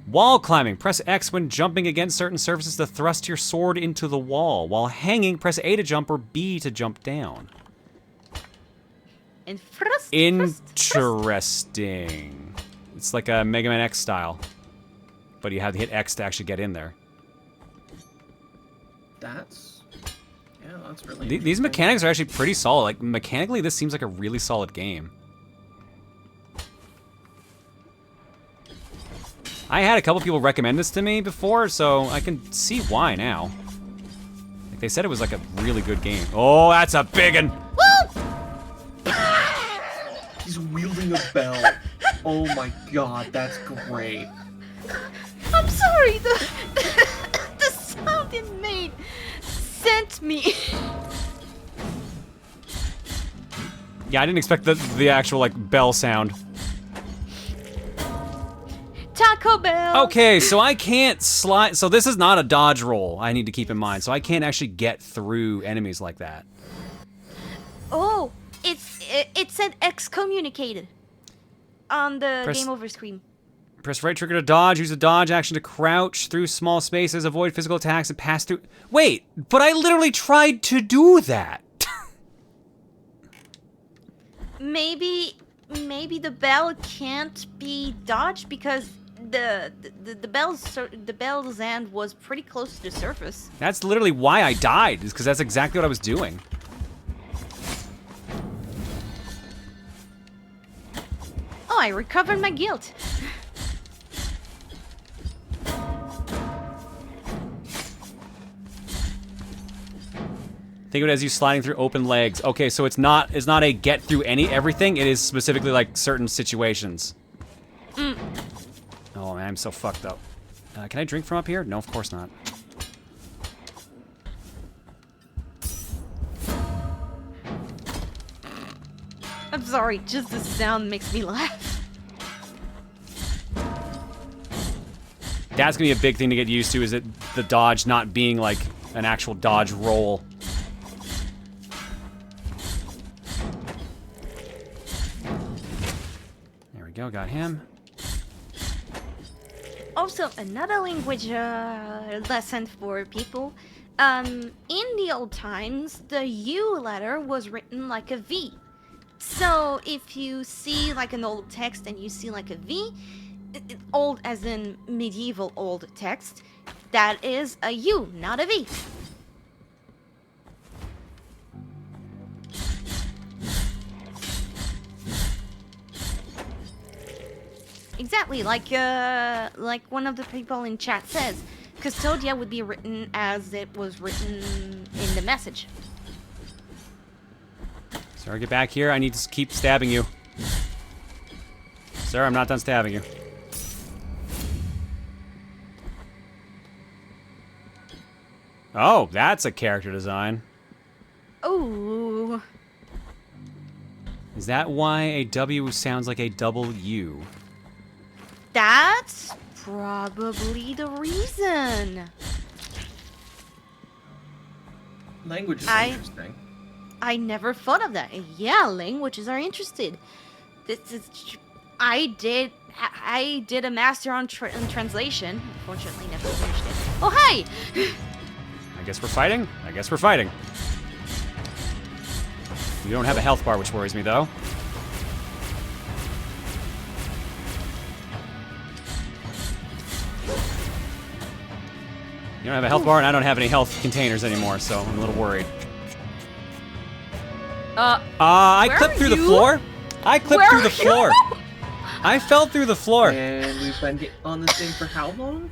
Wall climbing. Press X when jumping against certain surfaces to thrust your sword into the wall. While hanging, press A to jump or B to jump down.
And
Interesting. It's like a Mega Man X style. But you have to hit X to actually get in there.
That's really
These
interesting.
mechanics are actually pretty solid. Like, mechanically, this seems like a really solid game. I had a couple people recommend this to me before, so I can see why now. Like, they said it was like a really good game. Oh, that's a big one!
He's wielding a bell. Oh my God, that's great.
I'm sorry, the sound it made sent me.
Yeah, I didn't expect the actual, like, bell sound.
Taco Bell.
Okay, so I can't slide. So this is not a dodge roll, I need to keep in mind. So I can't actually get through enemies like that.
Oh, it said excommunicated on the game over screen.
Press right trigger to dodge. Use the dodge action to crouch through small spaces, avoid physical attacks, and pass through. Wait, but I literally tried to do that.
Maybe the bell can't be dodged because the bell's end was pretty close to the surface.
That's literally why I died, is because that's exactly what I was doing.
Oh, I recovered my guilt.
Think of it as you sliding through open legs. Okay, so it's not a get through everything. It is specifically like certain situations. Oh man, I'm so fucked up. Can I drink from up here? No, of course not.
I'm sorry, just the sound makes me laugh.
That's gonna be a big thing to get used to, is it the dodge not being like an actual dodge roll. There we go, got him.
Also, another language lesson for people. In the old times, the U letter was written like a V. So if you see like an old text and you see like a V, old as in medieval old text, that is a U, not a V. Exactly, like one of the people in chat says, Custodia would be written as it was written in the message.
Sir, get back here. I need to keep stabbing you. Sir, I'm not done stabbing you. Oh, that's a character design.
Oh.
Is that why a W sounds like a double U?
That's probably the reason.
Language is interesting.
I never thought of that. Yeah, languages are interested. This is. I did a master on translation. Unfortunately, never finished it. Oh, hi!
I guess we're fighting? I guess we're fighting. You don't have a health bar, which worries me, though. You don't have a health bar, and I don't have any health containers anymore, so I'm a little worried. I clipped through the floor. I clipped through the floor. I fell through the floor.
And we've been on this thing for how long?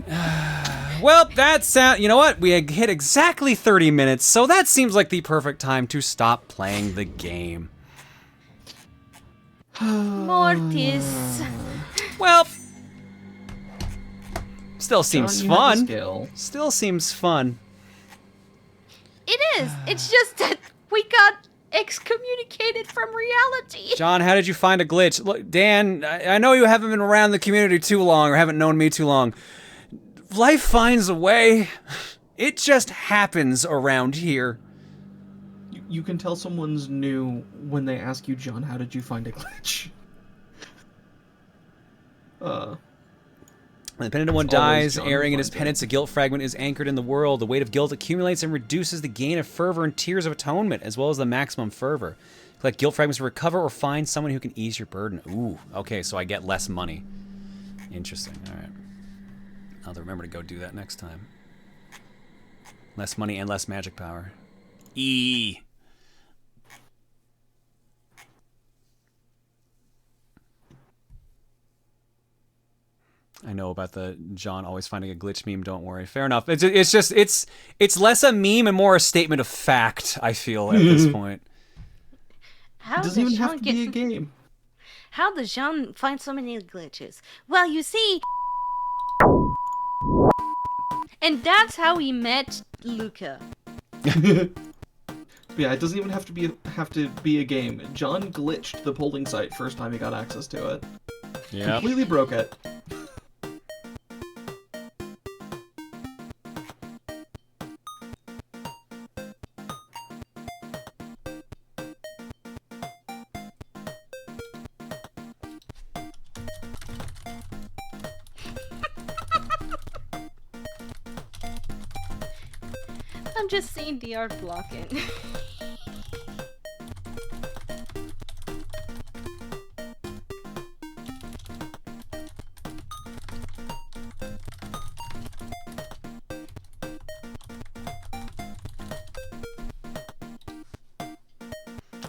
Well, that sound. You know what? We hit exactly 30 minutes, so that seems like the perfect time to stop playing the game.
Mortis.
Well, still
John,
seems
you have a
fun.
skill.
Still seems fun.
It is. It's just that we got excommunicated from reality.
John, how did you find a glitch? Look, Dan, I know you haven't been around the community too long or haven't known me too long. Life finds a way. It just happens around here.
You can tell someone's new when they ask you, John, how did you find a glitch?
When the penitent one
It's always
dies,
John who
erring in his
finds it.
penance, a guilt fragment is anchored in the world. The weight of guilt accumulates and reduces the gain of fervor and tears of atonement, as well as the maximum fervor. Collect guilt fragments to recover or find someone who can ease your burden. Ooh, okay, so I get less money. Interesting, alright. I'll have to remember to go do that next time. Less money and less magic power. E. I know about the John always finding a glitch meme. Don't worry. Fair enough. It's less a meme and more a statement of fact. I feel at this point.
How
It doesn't even
does
have
Jean
to be a game.
How does Jean find so many glitches? Well, you see, and that's how he met Luca.
Yeah, it doesn't even have to be a game. John glitched the polling site first time he got access to it.
Yeah.
Completely broke it.
I'm just seeing the art blocking.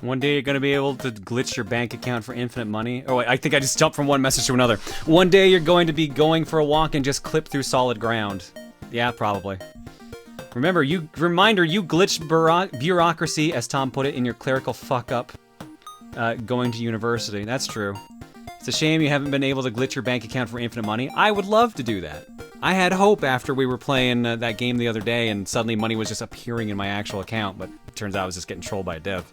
One day you're going to be able to glitch your bank account for infinite money. Oh, wait, I think I just jumped from one message to another. One day you're going to be going for a walk and just clip through solid ground. Yeah, probably. Remember, you glitched bureaucracy, as Tom put it, in your clerical fuck-up going to university. That's true. It's a shame you haven't been able to glitch your bank account for infinite money. I would love to do that. I had hope after we were playing that game the other day and suddenly money was just appearing in my actual account, but it turns out I was just getting trolled by a dev.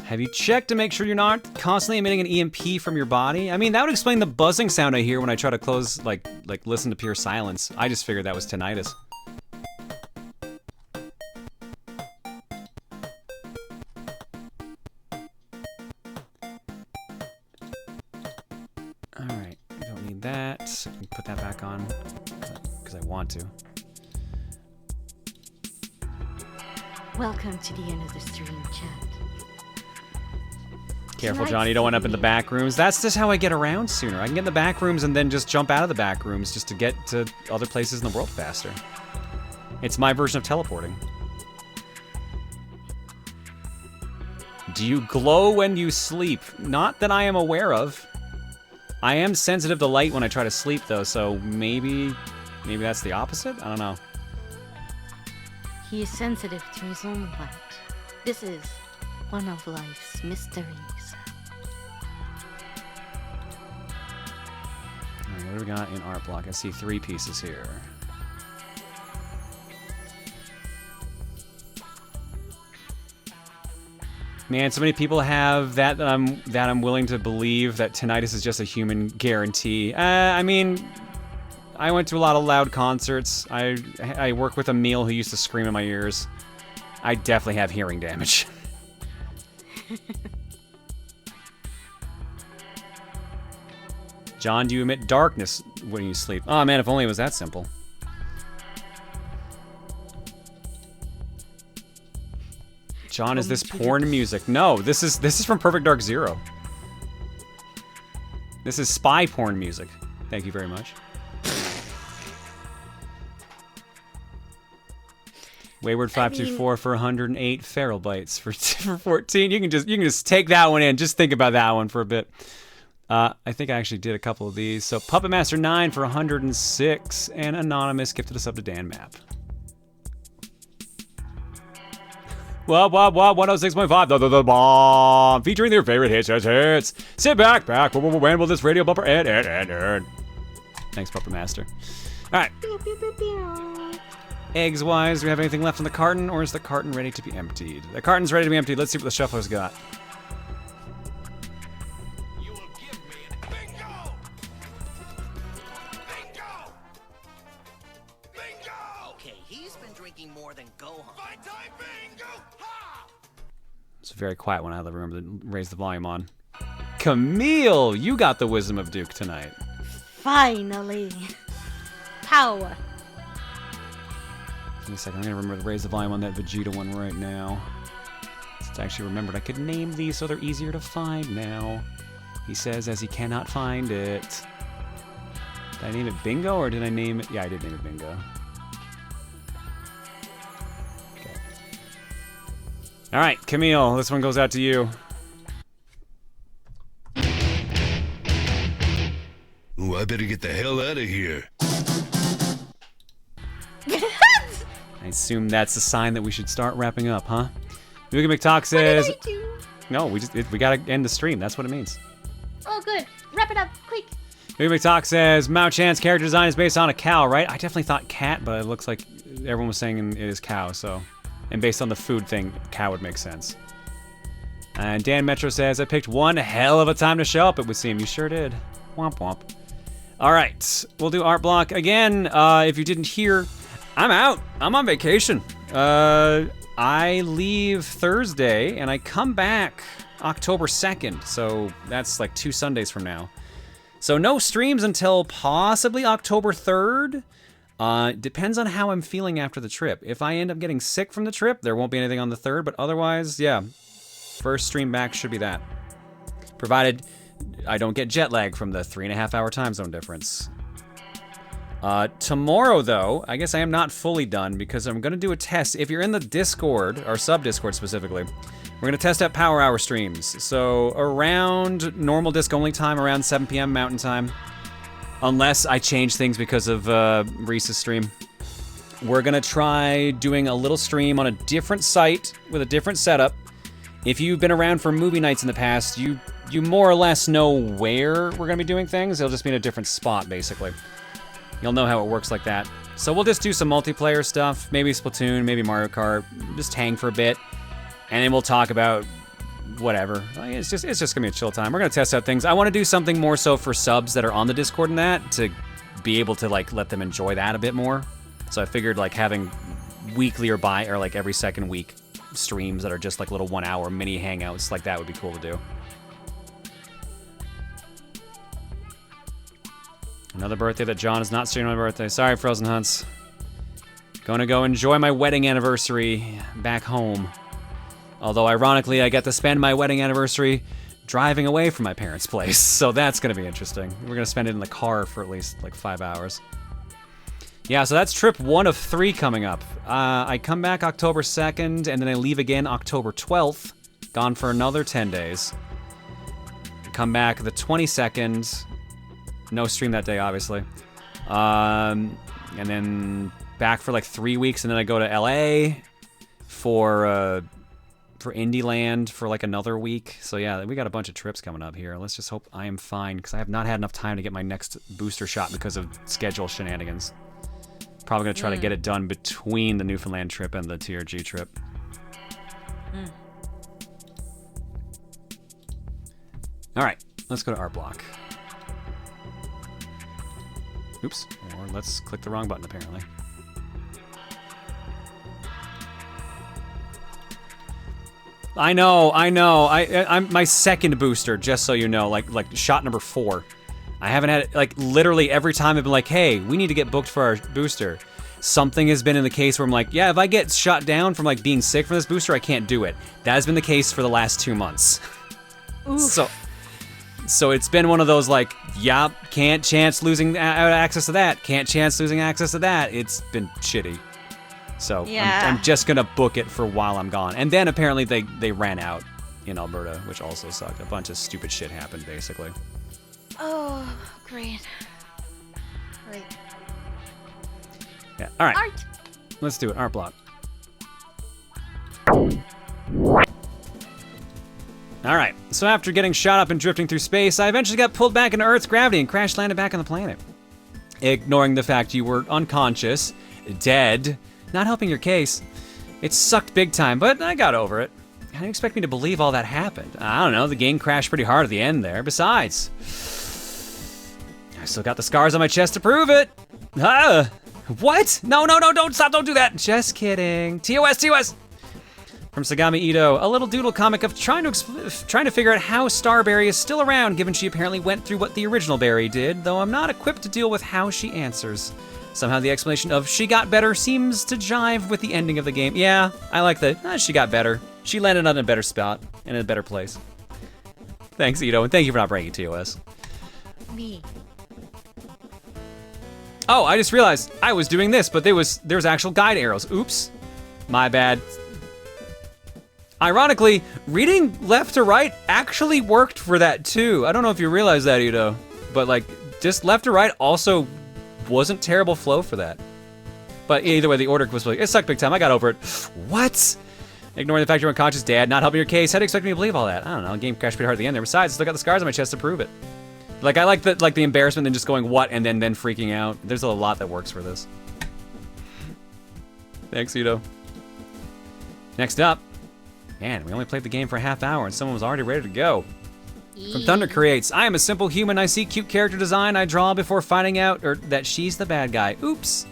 Have you checked to make sure you're not constantly emitting an EMP from your body? I mean, that would explain the buzzing sound I hear when I try to close, like listen to pure silence. I just figured that was tinnitus. Alright, I don't need that. I can put that back on, because I want to.
Welcome to the end of the stream, chat.
Careful, John, you don't end up in the back rooms. That's just how I get around sooner. I can get in the back rooms and then just jump out of the back rooms just to get to other places in the world faster. It's my version of teleporting. Do you glow when you sleep? Not that I am aware of. I am sensitive to light when I try to sleep, though, so maybe that's the opposite? I don't know.
He is sensitive to his own light. This is one of life's mysteries.
Alright, what do we got in art block? I see 3 pieces here. Man, so many people have that I'm willing to believe that tinnitus is just a human guarantee. I mean, I went to a lot of loud concerts. I work with Emil who used to scream in my ears. I definitely have hearing damage. John, do you emit darkness when you sleep? Oh man, if only it was that simple. John, is this porn music? No, this is from Perfect Dark Zero. This is spy porn music. Thank you very much. Wayward524 for 108 feral bites for 14. You can just take that one in. Just think about that one for a bit. I think I actually did a couple of these. So Puppet Master 9 for 106, and Anonymous gifted us up to Dan Map. What, 106.5, the bomb, featuring their favorite hits. Sit back, when will this radio bumper end? Thanks, Puppet Master. All right. Eggs-wise, do we have anything left in the carton, or is the carton ready to be emptied? The carton's ready to be emptied. Let's see what the shuffler's got. It's very quiet when I remember to raise the volume on. Camille, you got the Wisdom of Duke tonight.
Finally. Power.
Give me a second, I'm gonna remember to raise the volume on that Vegeta one right now. Since I actually remembered I could name these so they're easier to find now. He says as he cannot find it. Did I name it Bingo or did I name it? Yeah, I did name it Bingo. All right, Camille, this one goes out to you.
Ooh, I better get the hell out of here.
I assume that's a sign that we should start wrapping up, huh? Nuka McTalk says...
What did I do?
No, we gotta end the stream. That's what it means.
Oh, good. Wrap it up, quick.
Nuka McTalk says, Mao Chan's character design is based on a cow, right? I definitely thought cat, but it looks like everyone was saying it is cow, so... And based on the food thing, cow would make sense. And Dan Metro says, I picked one hell of a time to show up, it would seem. You sure did. Womp womp. All right, we'll do art block. Again, if you didn't hear, I'm out. I'm on vacation. I leave Thursday, and I come back October 2nd. So that's like 2 Sundays from now. So no streams until possibly October 3rd. Depends on how I'm feeling after the trip. If I end up getting sick from the trip, there won't be anything on the 3rd, but otherwise, yeah. First stream back should be that. Provided I don't get jet lag from the 3.5-hour time zone difference. Tomorrow, though, I guess I am not fully done because I'm going to do a test. If you're in the Discord, or sub-Discord specifically, we're going to test out Power Hour streams. So around normal disc-only time, around 7 p.m. Mountain Time. Unless I change things because of Reese's stream. We're gonna try doing a little stream on a different site with a different setup. If you've been around for movie nights in the past, you more or less know where we're gonna be doing things. It'll just be in a different spot, basically. You'll know how it works like that. So we'll just do some multiplayer stuff, maybe Splatoon, maybe Mario Kart, just hang for a bit, and then we'll talk about whatever. It's just gonna be a chill time. We're gonna test out things. I want to do something more so for subs that are on the Discord and that to be able to like let them enjoy that a bit more. So I figured like having weekly or like every second week streams that are just like little 1-hour mini hangouts like that would be cool to do. Another birthday that John is not streaming on my birthday. Sorry, Frozen Hunts. Gonna go enjoy my wedding anniversary back home. Although, ironically, I get to spend my wedding anniversary driving away from my parents' place. So that's going to be interesting. We're going to spend it in the car for at least like 5 hours. Yeah, so that's trip 1 of 3 coming up. I come back October 2nd, and then I leave again October 12th. Gone for another 10 days. Come back the 22nd. No stream that day, obviously. And then back for like 3 weeks, and then I go to LA for Indie Land for like another week. So yeah, we got a bunch of trips coming up here. Let's just hope I am fine, because I have not had enough time to get my next booster shot because of schedule shenanigans. Probably going to try to get it done between the Newfoundland trip and the TRG trip. All right, let's go to art block. Oops, or let's click the wrong button apparently. I know. I'm my second booster, just so you know, like shot number 4. I haven't had, like, literally every time I've been like, hey, we need to get booked for our booster. Something has been in the case where I'm like, yeah, if I get shot down from, like, being sick from this booster, I can't do it. That has been the case for the last 2 months. So it's been one of those, like, yeah, can't chance losing access to that. Can't chance losing access to that. It's been shitty. So yeah. I'm just gonna book it for while I'm gone. And then apparently they ran out in Alberta, which also sucked. A bunch of stupid shit happened, basically.
Oh, great. Great.
Yeah. All right.
Art.
Let's do it. Art block. Alright, so after getting shot up and drifting through space, I eventually got pulled back into Earth's gravity and crash landed back on the planet. Ignoring the fact you were unconscious, dead, not helping your case. It sucked big time, but I got over it. How do you expect me to believe all that happened? I don't know, the game crashed pretty hard at the end there. Besides, I still got the scars on my chest to prove it. What? No, don't stop, don't do that. Just kidding. TOS. From Sagami Ito, a little doodle comic of trying to figure out how Starberry is still around, given she apparently went through what the original Berry did, though I'm not equipped to deal with how she answers. Somehow the explanation of she got better seems to jive with the ending of the game. Yeah, I like that. She got better. She landed on a better spot and in a better place. Thanks, Ito, and thank you for not breaking TOS.
Me.
Oh, I just realized I was doing this, but there was actual guide arrows. Oops, my bad. Ironically, reading left to right actually worked for that too. I don't know if you realize that, Ito, but like just left to right also wasn't terrible flow for that. But either way, the order was like, it sucked big time. I got over it. What? Ignoring the fact you're unconscious, Dad, not helping your case. How do you expect me to believe all that? I don't know. The game crashed pretty hard at the end there. Besides, I still got the scars on my chest to prove it. Like I like the embarrassment and just going what and then freaking out. There's a lot that works for this. Thanks, Ito. Next up. Man, we only played the game for a half hour and someone was already ready to go. From Thunder Creates, I am a simple human. I see cute character design. I draw before finding out that she's the bad guy. Oops.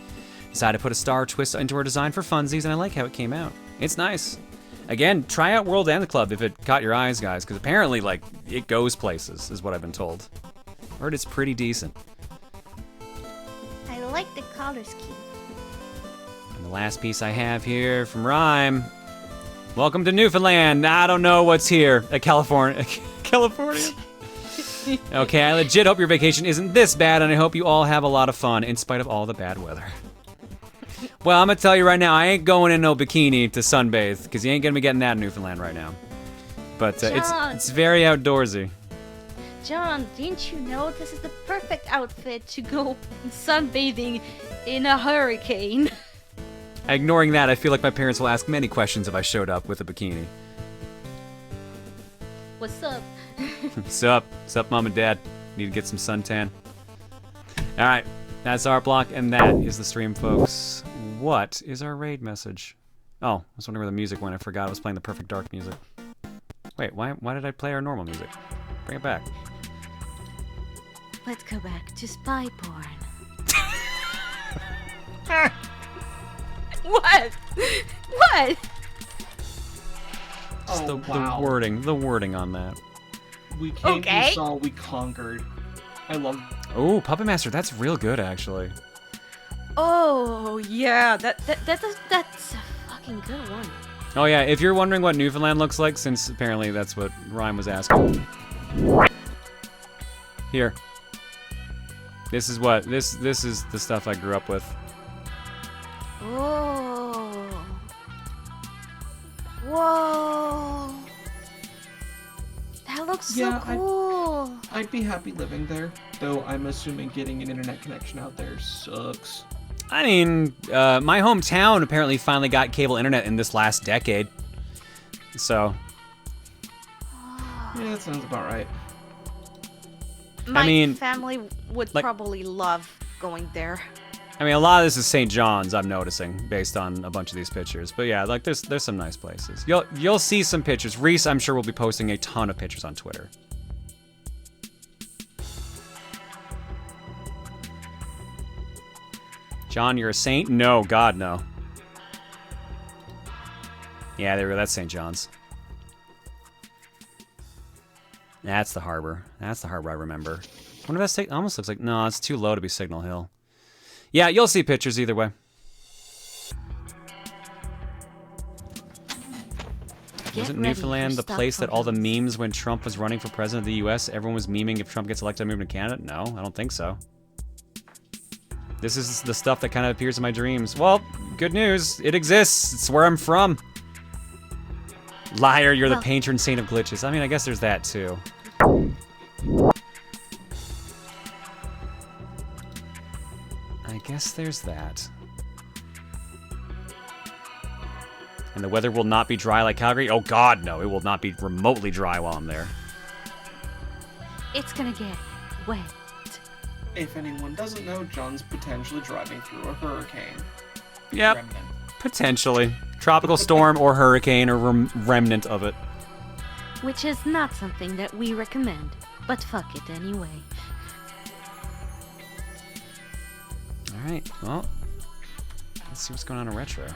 Decided to put a star twist into her design for funsies, and I like how it came out. It's nice. Again, try out World End Club if it caught your eyes, guys, because apparently, like, it goes places, is what I've been told. Heard it's pretty decent.
I like the color scheme.
And the last piece I have here from Rhyme. Welcome to Newfoundland. I don't know what's here. California. California? Okay, I legit hope your vacation isn't this bad, and I hope you all have a lot of fun in spite of all the bad weather. Well, I'm gonna tell you right now, I ain't going in no bikini to sunbathe, because you ain't gonna be getting that in Newfoundland right now. But it's very outdoorsy.
John, didn't you know this is the perfect outfit to go sunbathing in a hurricane?
Ignoring that, I feel like my parents will ask many questions if I showed up with a bikini.
What's up?
Sup, Mom and Dad? Need to get some suntan. Alright, that's our block, and that is the stream, folks. What is our raid message? Oh, I was wondering where the music went. I forgot I was playing the Perfect Dark music. Wait, why did I play our normal music? Bring it back.
Let's go back to spy porn. What? What?
Just
Oh, wow.
the wording on that.
We came,
Okay.
we saw, we conquered. I love.
Oh, Puppet Master, that's real good, actually.
Oh yeah, that's a fucking good one.
Oh yeah, if you're wondering what Newfoundland looks like, since apparently that's what Ryan was asking. Here. This is the stuff I grew up with.
Oh. Whoa. That looks so cool.
I'd be happy living there, though I'm assuming getting an internet connection out there sucks.
I mean, my hometown apparently finally got cable internet in this last decade. So.
Yeah, that sounds about right.
My family would probably love going there.
I mean, a lot of this is St. John's, I'm noticing, based on a bunch of these pictures. But yeah, like there's some nice places. You'll see some pictures. Reese, I'm sure, will be posting a ton of pictures on Twitter. John, you're a saint? No, God, no. Yeah, there we go. That's St. John's. That's the harbor. That's the harbor I remember. I wonder if that almost looks like... No, it's too low to be Signal Hill. Yeah, you'll see pictures either way. Wasn't Newfoundland the place that all the memes when Trump was running for president of the U.S.? Everyone was memeing if Trump gets elected, I'm moving to Canada? No, I don't think so. This is the stuff that kind of appears in my dreams. Well, good news. It exists. It's where I'm from. Liar, you're the patron saint of glitches. I mean, I guess there's that too. guess there's that. And the weather will not be dry like Calgary? Oh god, no. It will not be remotely dry while I'm there.
It's gonna get wet.
If anyone doesn't know, John's potentially driving through a hurricane.
Yep.
Remnant.
Potentially. Tropical storm or hurricane or remnant of it.
Which is not something that we recommend, but fuck it anyway.
Alright, well. Let's see what's going on in Retro.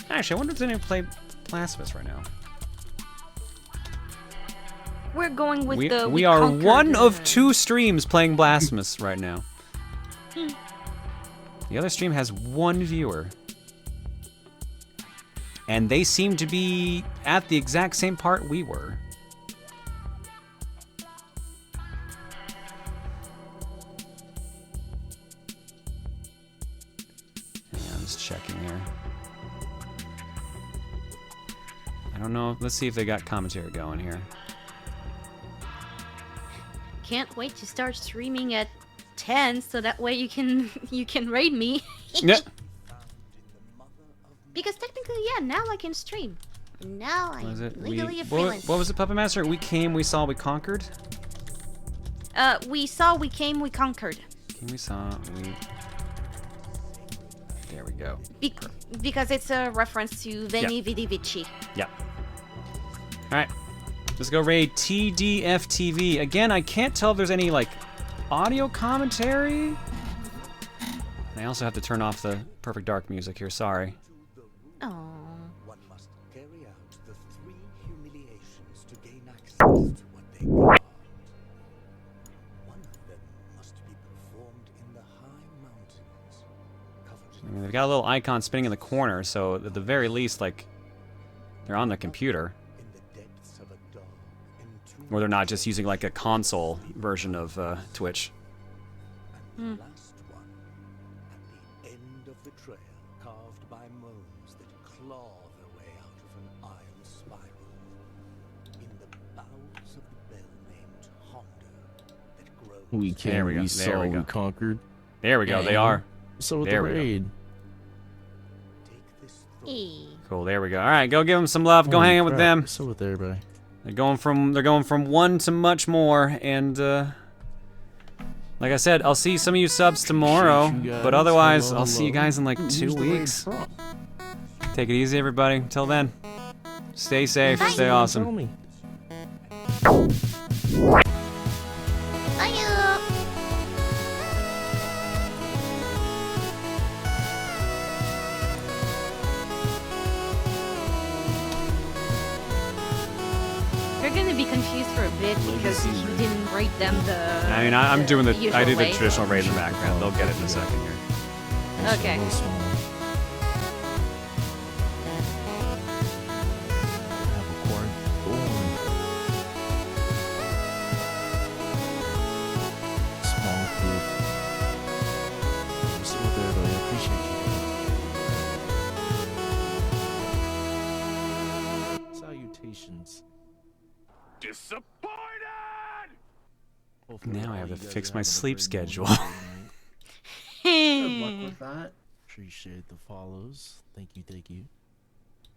Actually, I wonder if there's anyone play Blasphemous right now.
We're going with the...
We are one of 2 streams playing Blasphemous right now. The other stream has 1 viewer. And they seem to be at the exact same part we were. Hang on, I'm just checking here. I don't know. Let's see if they got commentary going here.
Can't wait to start streaming at 10 so that way you can raid me.
Yeah.
Because technically, yeah, now I can stream. Now I'm legally a
What
freelance.
was it, Puppet Master? We came, we saw, we conquered?
We saw, we came, we conquered.
Came, we saw, we... There we go.
Because it's a reference to Veni Vidi Vici.
Yeah. Alright. Let's go raid TDFTV. Again, I can't tell if there's any, like, audio commentary. And I also have to turn off the Perfect Dark music here, sorry.
Oh.
One must carry out the 3 humiliations to gain access to what they guard. One of them must be performed in the high mountains, covered
I mean, they've got a little icon spinning in the corner, so at the very least, like, they're on the computer.
in the depths of a dark, entombed.
Or they're not just using, like, a console version of
And
Twitch.
the last one, at the end of the trail, carved by moans that claw their way out of an iron spiral. In the bowels of the bell named Honda that grows.
We
There
came,
we go.
we
There
saw,
we
we
go.
conquered.
There we go, they
And
are.
So with
There
the
we go.
raid.
Cool, there we go. Alright, go give them some love, go
Holy
hang out with
crap,
them.
So with everybody.
They're going from 1 to much more, and like I said, I'll see some of you subs tomorrow,
Appreciate you guys.
but otherwise,
Hello,
I'll see you
hello.
guys in like
Who's
2
the raid
weeks.
from?
Take it easy, everybody. Until then, stay safe,
Bye.
stay
Tell
awesome.
me.
They're gonna be confused for a bit because you didn't rate them the.
I mean, I'm doing the
usual
I do the
way.
traditional raid in the background. They'll get it in a second here.
Okay.
Small group. So with everybody, I appreciate you. Salutations.
Now I have to fix my sleep schedule.
Good luck with that.
Appreciate the follows. Thank you, thank you.